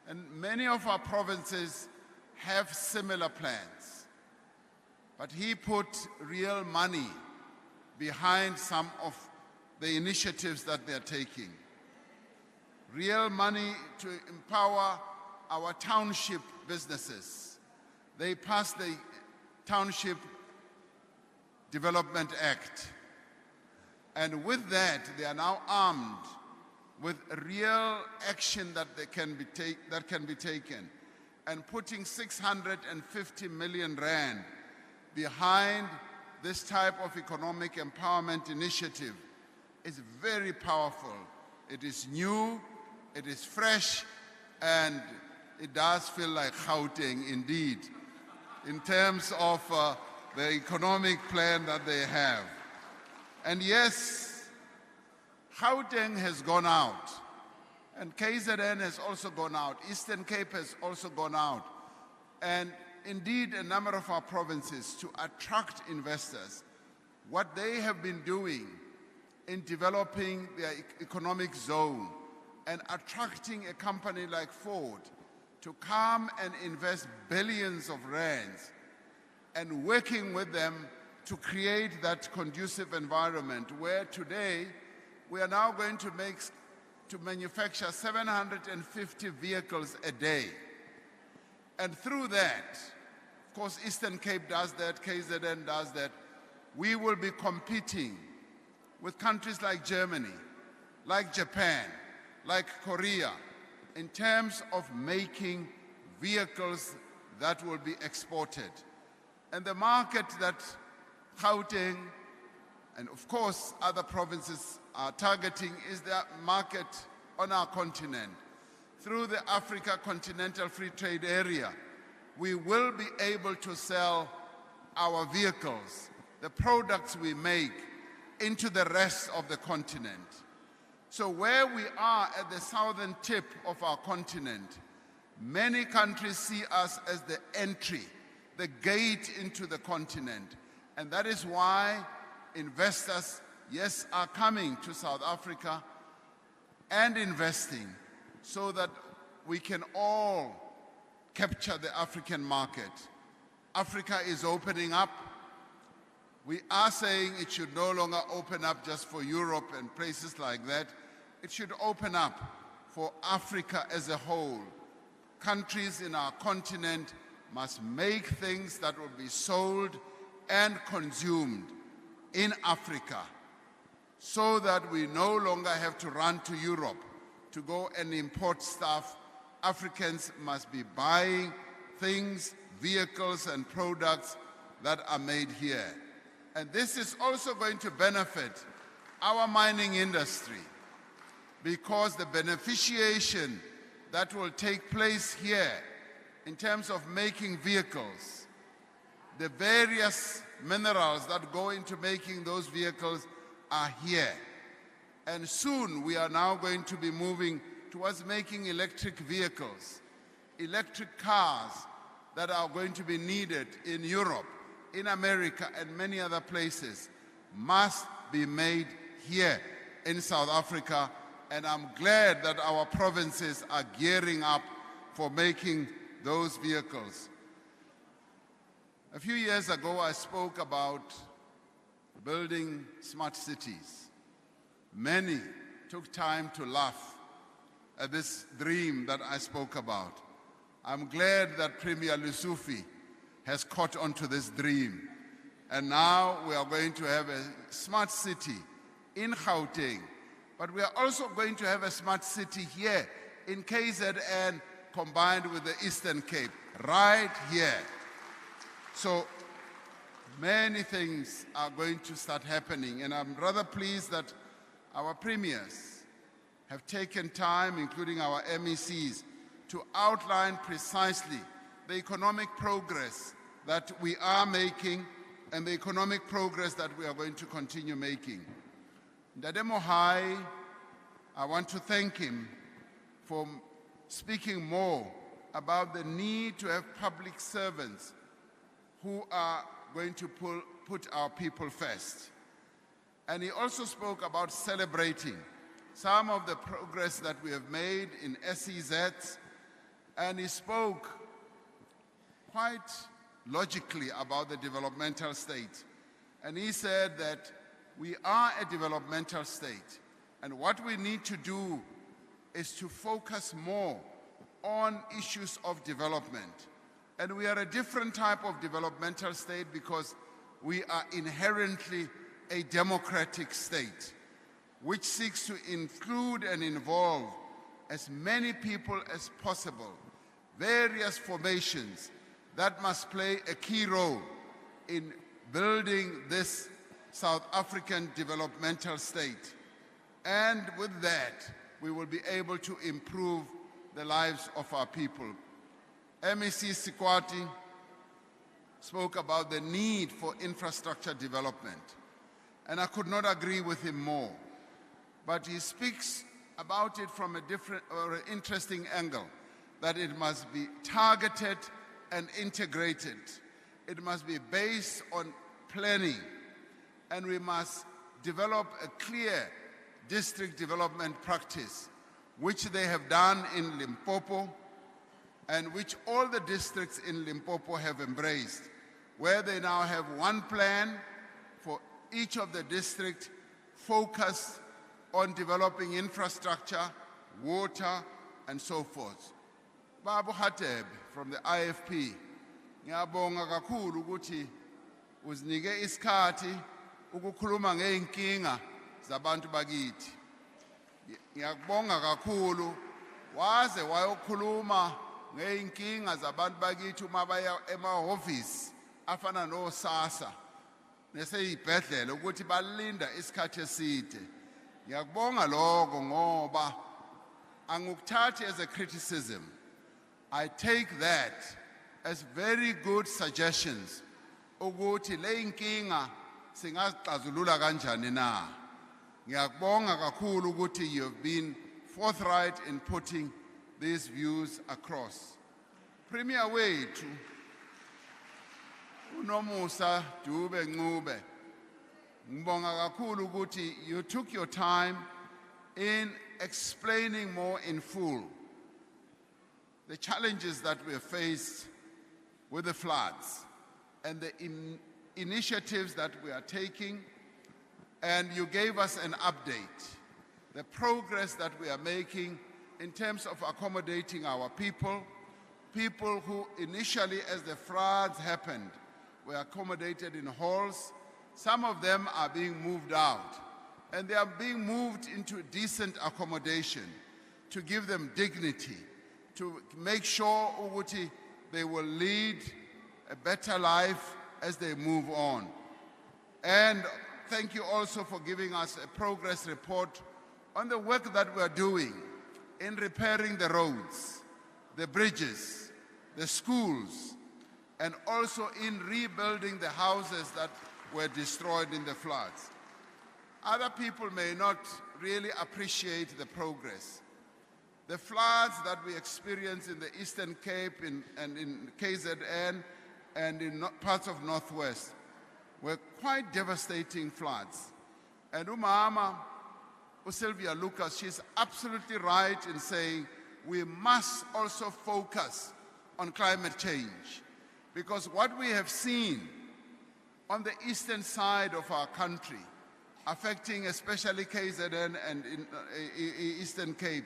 And many of our provinces have similar plans. But he put real money behind some of the initiatives that they're taking. Real money to empower our township businesses. They passed the Township Development Act. And with that, they are now armed with real action that can be taken. And putting 650 million rand behind this type of economic empowerment initiative is very powerful. It is new, it is fresh, and it does feel like Gauteng indeed, in terms of the economic plan that they have. And yes, Gauteng has gone out, and KZN has also gone out, Eastern Cape has also gone out, and indeed a number of our provinces to attract investors. What they have been doing in developing their economic zone and attracting a company like Ford to come and invest billions of rands and working with them to create that conducive environment where today we are now going to manufacture 750 vehicles a day. And through that, of course, Eastern Cape does that, KZN does that, we will be competing with countries like Germany, like Japan, like Korea, in terms of making vehicles that will be exported. And the market that Gauteng and of course other provinces are targeting is the market on our continent. Through the Africa Continental Free Trade Area, we will be able to sell our vehicles, the products we make, into the rest of the continent. So where we are at the southern tip of our continent, many countries see us as the entry, the gate into the continent. And that is why investors, yes, are coming to South Africa and investing so that we can all capture the African market. Africa is opening up. We are saying it should no longer open up just for Europe and places like that. It should open up for Africa as a whole. Countries in our continent must make things that will be sold and consumed in Africa so that we no longer have to run to Europe to go and import stuff. Africans must be buying things, vehicles and products that are made here. And this is also going to benefit our mining industry, because the beneficiation that will take place here in terms of making vehicles, the various minerals that go into making those vehicles are here. And soon we are now going to be moving towards making electric vehicles, electric cars that are going to be needed in Europe, in America, and many other places must be made here in South Africa. And I'm glad that our provinces are gearing up for making those vehicles. A few years ago, I spoke about building smart cities. Many took time to laugh at this dream that I spoke about. I'm glad that Premier Lusufi has caught on to this dream. And now we are going to have a smart city in Gauteng, but we are also going to have a smart city here in KZN combined with the Eastern Cape, right here. So many things are going to start happening, and I'm rather pleased that our premiers have taken time, including our MECs, to outline precisely the economic progress that we are making and the economic progress that we are going to continue making. Ndade Mohai, I want to thank him for speaking more about the need to have public servants who are going to put our people first. And he also spoke about celebrating some of the progress that we have made in SEZ, and he spoke quite logically about the developmental state. And he said that we are a developmental state, and what we need to do is to focus more on issues of development. And we are a different type of developmental state because we are inherently a democratic state, which seeks to include and involve as many people as possible, various formations that must play a key role in building this South African developmental state. And with that, we will be able to improve the lives of our people. MEC Sikwati spoke about the need for infrastructure development, and I could not agree with him more. But he speaks about it from a different or an interesting angle, that it must be targeted and integrated. It must be based on planning, and we must develop a clear district development practice, which they have done in Limpopo, and which all the districts in Limpopo have embraced, where they now have one plan for each of the districts focused on developing infrastructure, water, and so forth. Babu Hateb from the IFP, ngiyabonga kakhulu ukuthi uzinike isikhathi ukukhuluma ngeenkinga zabantu bakithi. Ngiyakubonga kakhulu waze wayokhuluma ngeenkinga zabantu bakithi uma baya emahhovisi afana noSASSA neseyibhedlela ukuthi balinda isikhathi eside. Ngiyakubonga lokho ngoba angukuthathi as a criticism. I take that as very good suggestions ukuthi le inkinga singazixazulula kanjani na. Ngiyakubonga kakhulu ukuthi you have been forthright in putting these views across. Premier wethu uNomusa Dube Ncube, ngibonga kakhulu ukuthi you took your time in explaining more in full the challenges that we have faced with the floods and the initiatives that we are taking, and you gave us an update, the progress that we are making in terms of accommodating our people who initially, as the floods happened, were accommodated in halls. Some of them are being moved out, and they are being moved into decent accommodation to give them dignity, to make sure ukuthi they will lead a better life as they move on. And thank you also for giving us a progress report on the work that we are doing in repairing the roads, the bridges, the schools, and also in rebuilding the houses that were destroyed in the floods. Other people may not really appreciate the progress. The floods that we experienced in the Eastern Cape and in KZN and in parts of Northwest were quite devastating floods. And Umama, Sylvia Lucas, she's absolutely right in saying we must also focus on climate change, because what we have seen on the eastern side of our country, affecting especially KZN and in, Eastern Cape,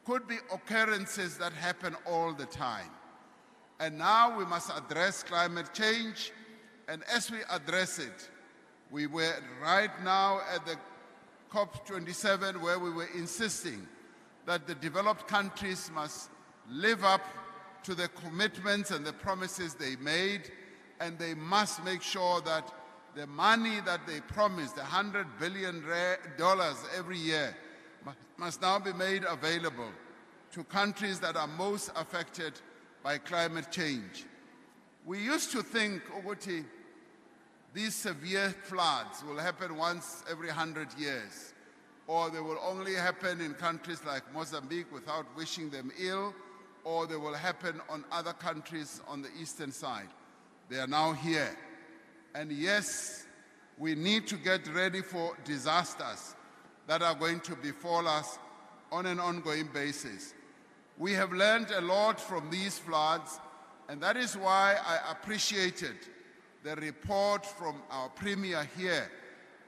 could be occurrences that happen all the time. And now we must address climate change, and as we address it, we were right now at the COP27 where we were insisting that the developed countries must live up to the commitments and the promises they made, and they must make sure that the money that they promised, the $100 billion every year, must now be made available to countries that are most affected by climate change. We used to think, Uguti, these severe floods will happen once every 100 years, or they will only happen in countries like Mozambique without wishing them ill, or they will happen on other countries on the eastern side. They are now here. And yes, we need to get ready for disasters that are going to befall us on an ongoing basis. We have learned a lot from these floods, and that is why I appreciated the report from our Premier here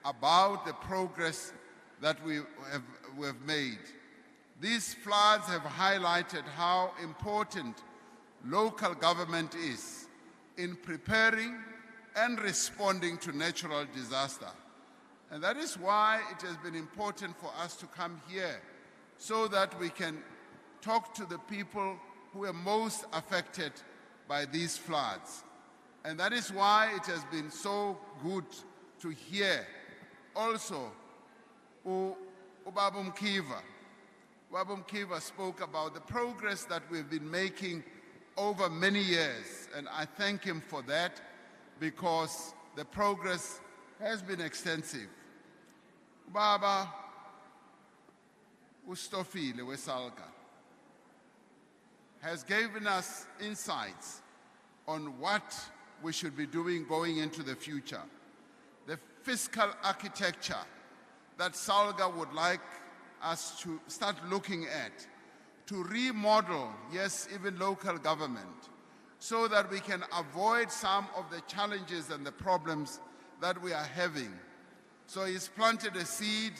about the progress that we have made. These floods have highlighted how important local government is in preparing and responding to natural disaster. And that is why it has been important for us to come here so that we can talk to the people who are most affected by these floods. And that is why it has been so good to hear also Ubaba Mkiva. Ubaba Mkiva spoke about the progress that we've been making over many years, and I thank him for that, because the progress has been extensive. Baba Ustofile Wesalga has given us insights on what we should be doing going into the future. The fiscal architecture that Salga would like us to start looking at, to remodel, yes, even local government, so that we can avoid some of the challenges and the problems that we are having. So he's planted a seed,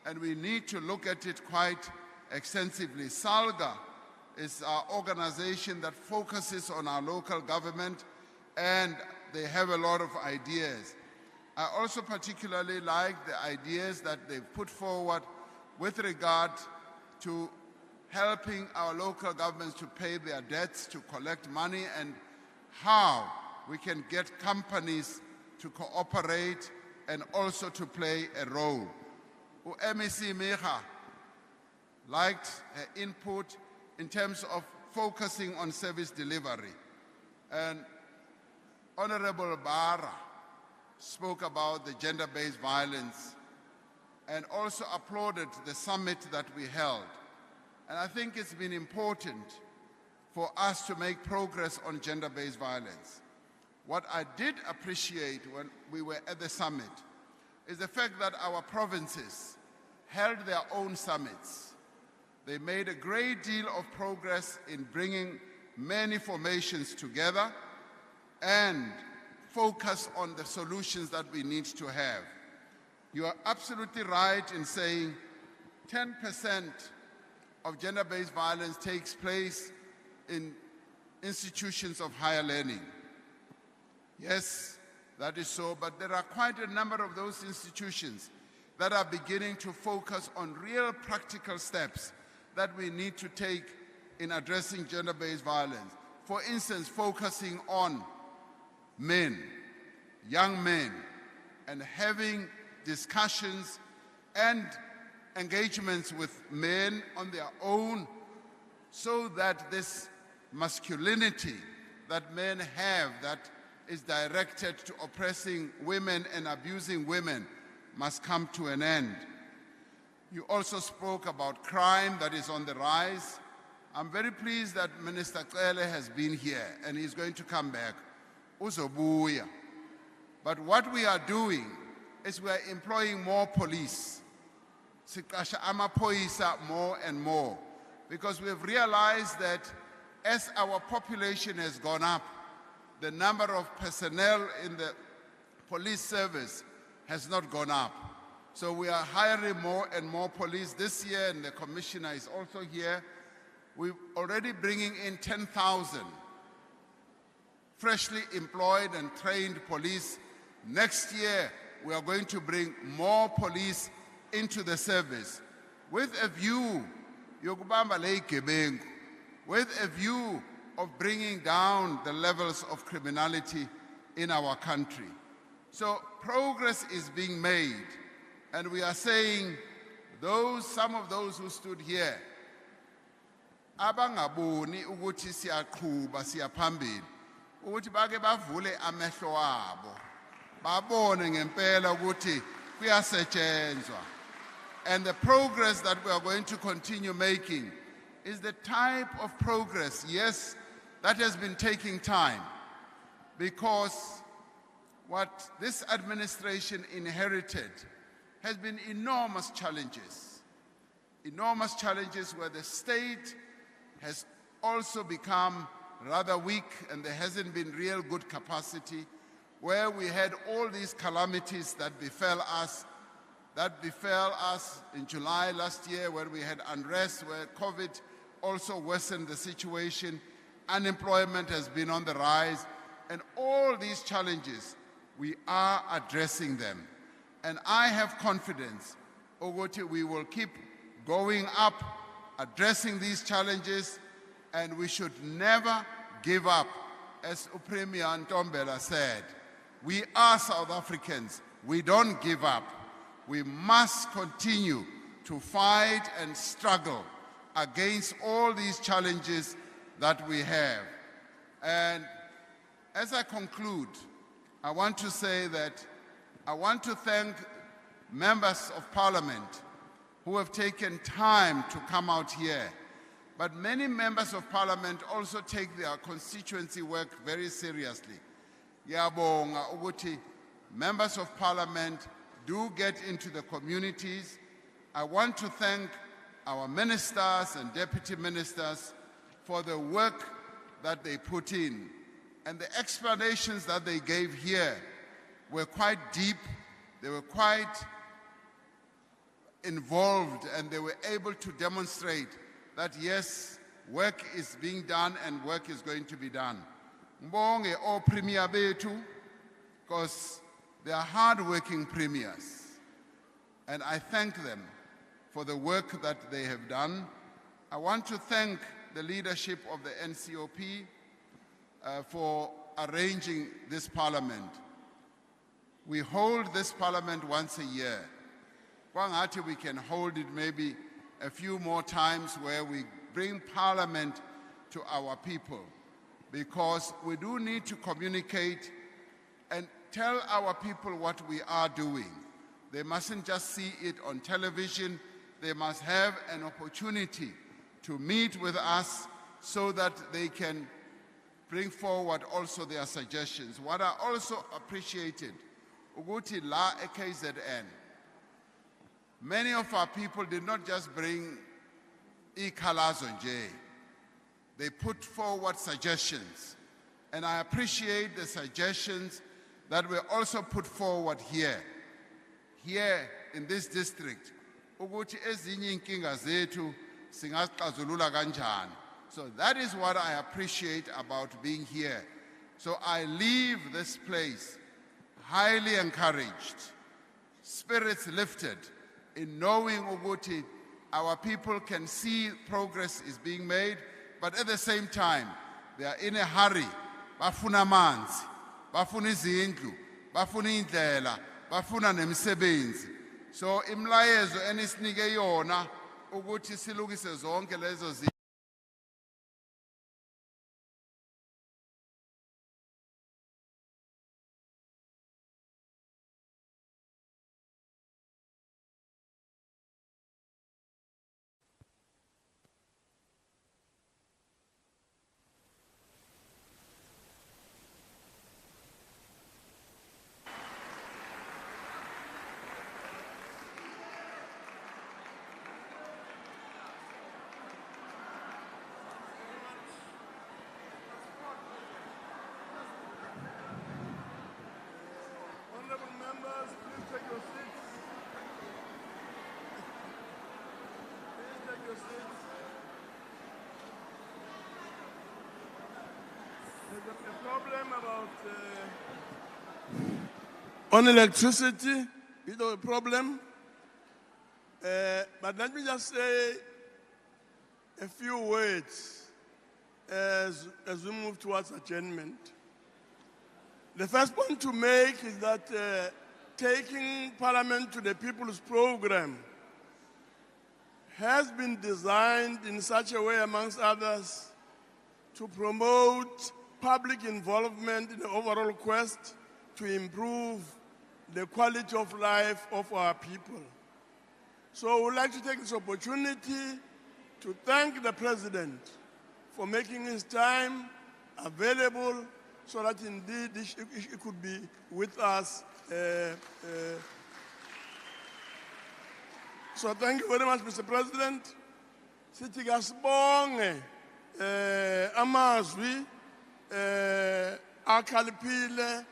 and we need to look at it quite extensively. Salga is our organization that focuses on our local government, and they have a lot of ideas. I also particularly like the ideas that they've put forward with regard to helping our local governments to pay their debts, to collect money, and how we can get companies to cooperate and also to play a role. MEC Meha liked her input in terms of focusing on service delivery. And Honorable Bara spoke about the gender-based violence and also applauded the summit that we held. And I think it's been important for us to make progress on gender-based violence. What I did appreciate when we were at the summit is the fact that our provinces held their own summits. They made a great deal of progress in bringing many formations together and focus on the solutions that we need to have. You are absolutely right in saying 10% of gender-based violence takes place in institutions of higher learning. Yes, that is so, but there are quite a number of those institutions that are beginning to focus on real practical steps that we need to take in addressing gender-based violence. For instance, focusing on men, young men, and having discussions and engagements with men on their own, so that this masculinity that men have that is directed to oppressing women and abusing women must come to an end. You also spoke about crime that is on the rise. I'm very pleased that Minister Cele has been here and he's going to come back. Uzobuya. But what we are doing is we are employing more police. Sikasha amaphoyisa more and more. Because we have realized that as our population has gone up, the number of personnel in the police service has not gone up. So we are hiring more and more police this year, and the commissioner is also here. We're already bringing in 10,000 freshly employed and trained police. Next year, we are going to bring more police into the service with a view with a view of bringing down the levels of criminality in our country. So progress is being made, and we are saying some of those who stood here, abangaboni ukuthi siyaqhubha siyaphambili, ukuthi bake bavule amehlo abo, babone ngempela ukuthi kuyasetshenzwa. And the progress that we are going to continue making is the type of progress, yes, that has been taking time, because what this administration inherited has been enormous challenges where the state has also become rather weak and there hasn't been real good capacity, where we had all these calamities that befell us in July last year, where we had unrest, where COVID also worsened the situation, unemployment has been on the rise, and all these challenges, we are addressing them. And I have confidence, Ogoti, we will keep going up, addressing these challenges, and we should never give up. As Premier Ntombela said, we are South Africans, we don't give up. We must continue to fight and struggle against all these challenges that we have. And as I conclude, I want to say that I want to thank members of Parliament who have taken time to come out here. But many members of Parliament also take their constituency work very seriously. Yabonga ukuthi members of Parliament do get into the communities. I want to thank our ministers and deputy ministers for the work that they put in. And the explanations that they gave here were quite deep, they were quite involved, and they were able to demonstrate that yes, work is being done and work is going to be done. Mbonge o Premier betu, because they are hard-working premiers, and I thank them for the work that they have done. I want to thank the leadership of the NCOP for arranging this parliament. We hold this parliament once a year. Kwangathi we can hold it maybe a few more times where we bring parliament to our people, because we do need to communicate and tell our people what we are doing. They mustn't just see it on television. They must have an opportunity to meet with us so that they can bring forward also their suggestions. What I also appreciated, ukuthi la KZN, many of our people did not just bring ikhalazo nje. They put forward suggestions. And I appreciate the suggestions that were also put forward here in this district. Ukuthi ezinye inkinga zethu singazixazulula kanjani. So that is what I appreciate about being here. So I leave this place highly encouraged, spirits lifted, in knowing ukuthi our people can see progress is being made, but at the same time, they are in a hurry. Bafuna amanzi, bafuna izindlu, bafuna indlela, bafuna nemisebenzi. So imlayezo enisinike yona ukuthi silungise zonke lezo zinto. Honorable members, please take your seats. Please take your seats. There's a problem about on electricity. You know, a problem. But let me just say a few words as we move towards adjournment. The first point to make is that taking Parliament to the People's program has been designed in such a way, amongst others, to promote public involvement in the overall quest to improve the quality of life of our people. So I would like to take this opportunity to thank the President for making his time available so that indeed he could be with us. So thank you very much, Mr. President. Sithi kasibonge amazwi akhaliphile,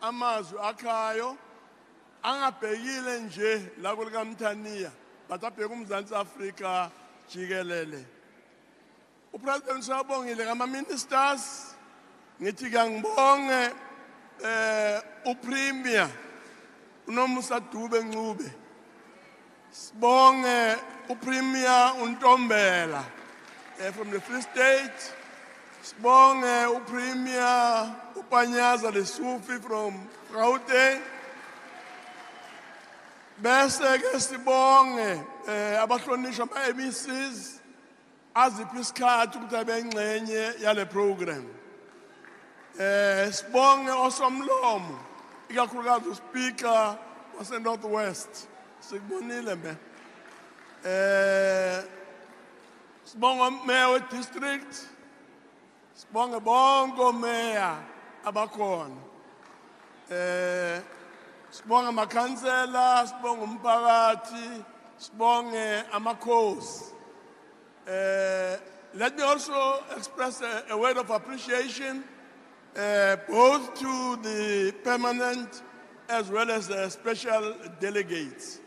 amazwi akhayo angabhekile nje la kulikamthaniya but abheka uMzantsi Afrika jikelele. UPresident siyabongile ngama-ministers, ngithi ngiyangibonge uPremier uNomusa Dube Ncube, sibonge uPremier uNtombela from the Free State, sibonge uPremier uPanyaza Lesufi from Gauteng, bese ke sibonge abahlonishwa ama-MECs aziphi isikhathi ukuthi abengxenye yale program. Sibonge osomlomo ikakhulukazi uSpeaker wase-Northwest, sikubonile mbe. Sibonge uMeya we-district, sibonge bonke omeya abakhona. Sibonge amakhansela, sibonge umphakathi, sibonge amakhosi. Let me also express a word of appreciation both to the permanent as well as the special delegates.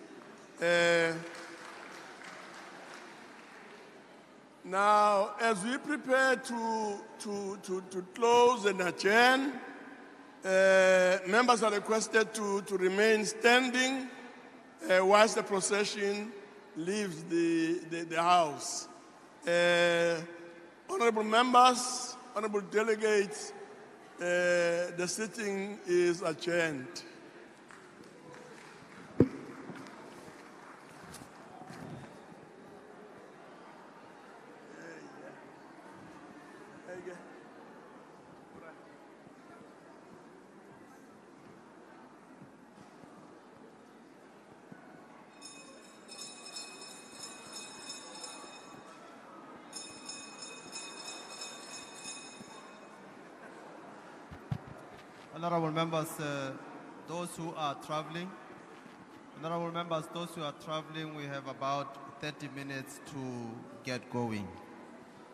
Now, as we prepare to close and adjourn, members are requested to remain standing whilst the procession leaves the house. Honorable members, honorable delegates, the sitting is adjourned. Honorable members, those who are traveling, we have about 30 minutes to get going.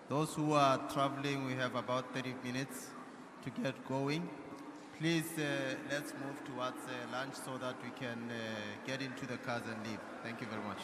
Those who are traveling, we have about 30 minutes to get going. Please, let's move towards lunch so that we can get into the cars and leave. Thank you very much.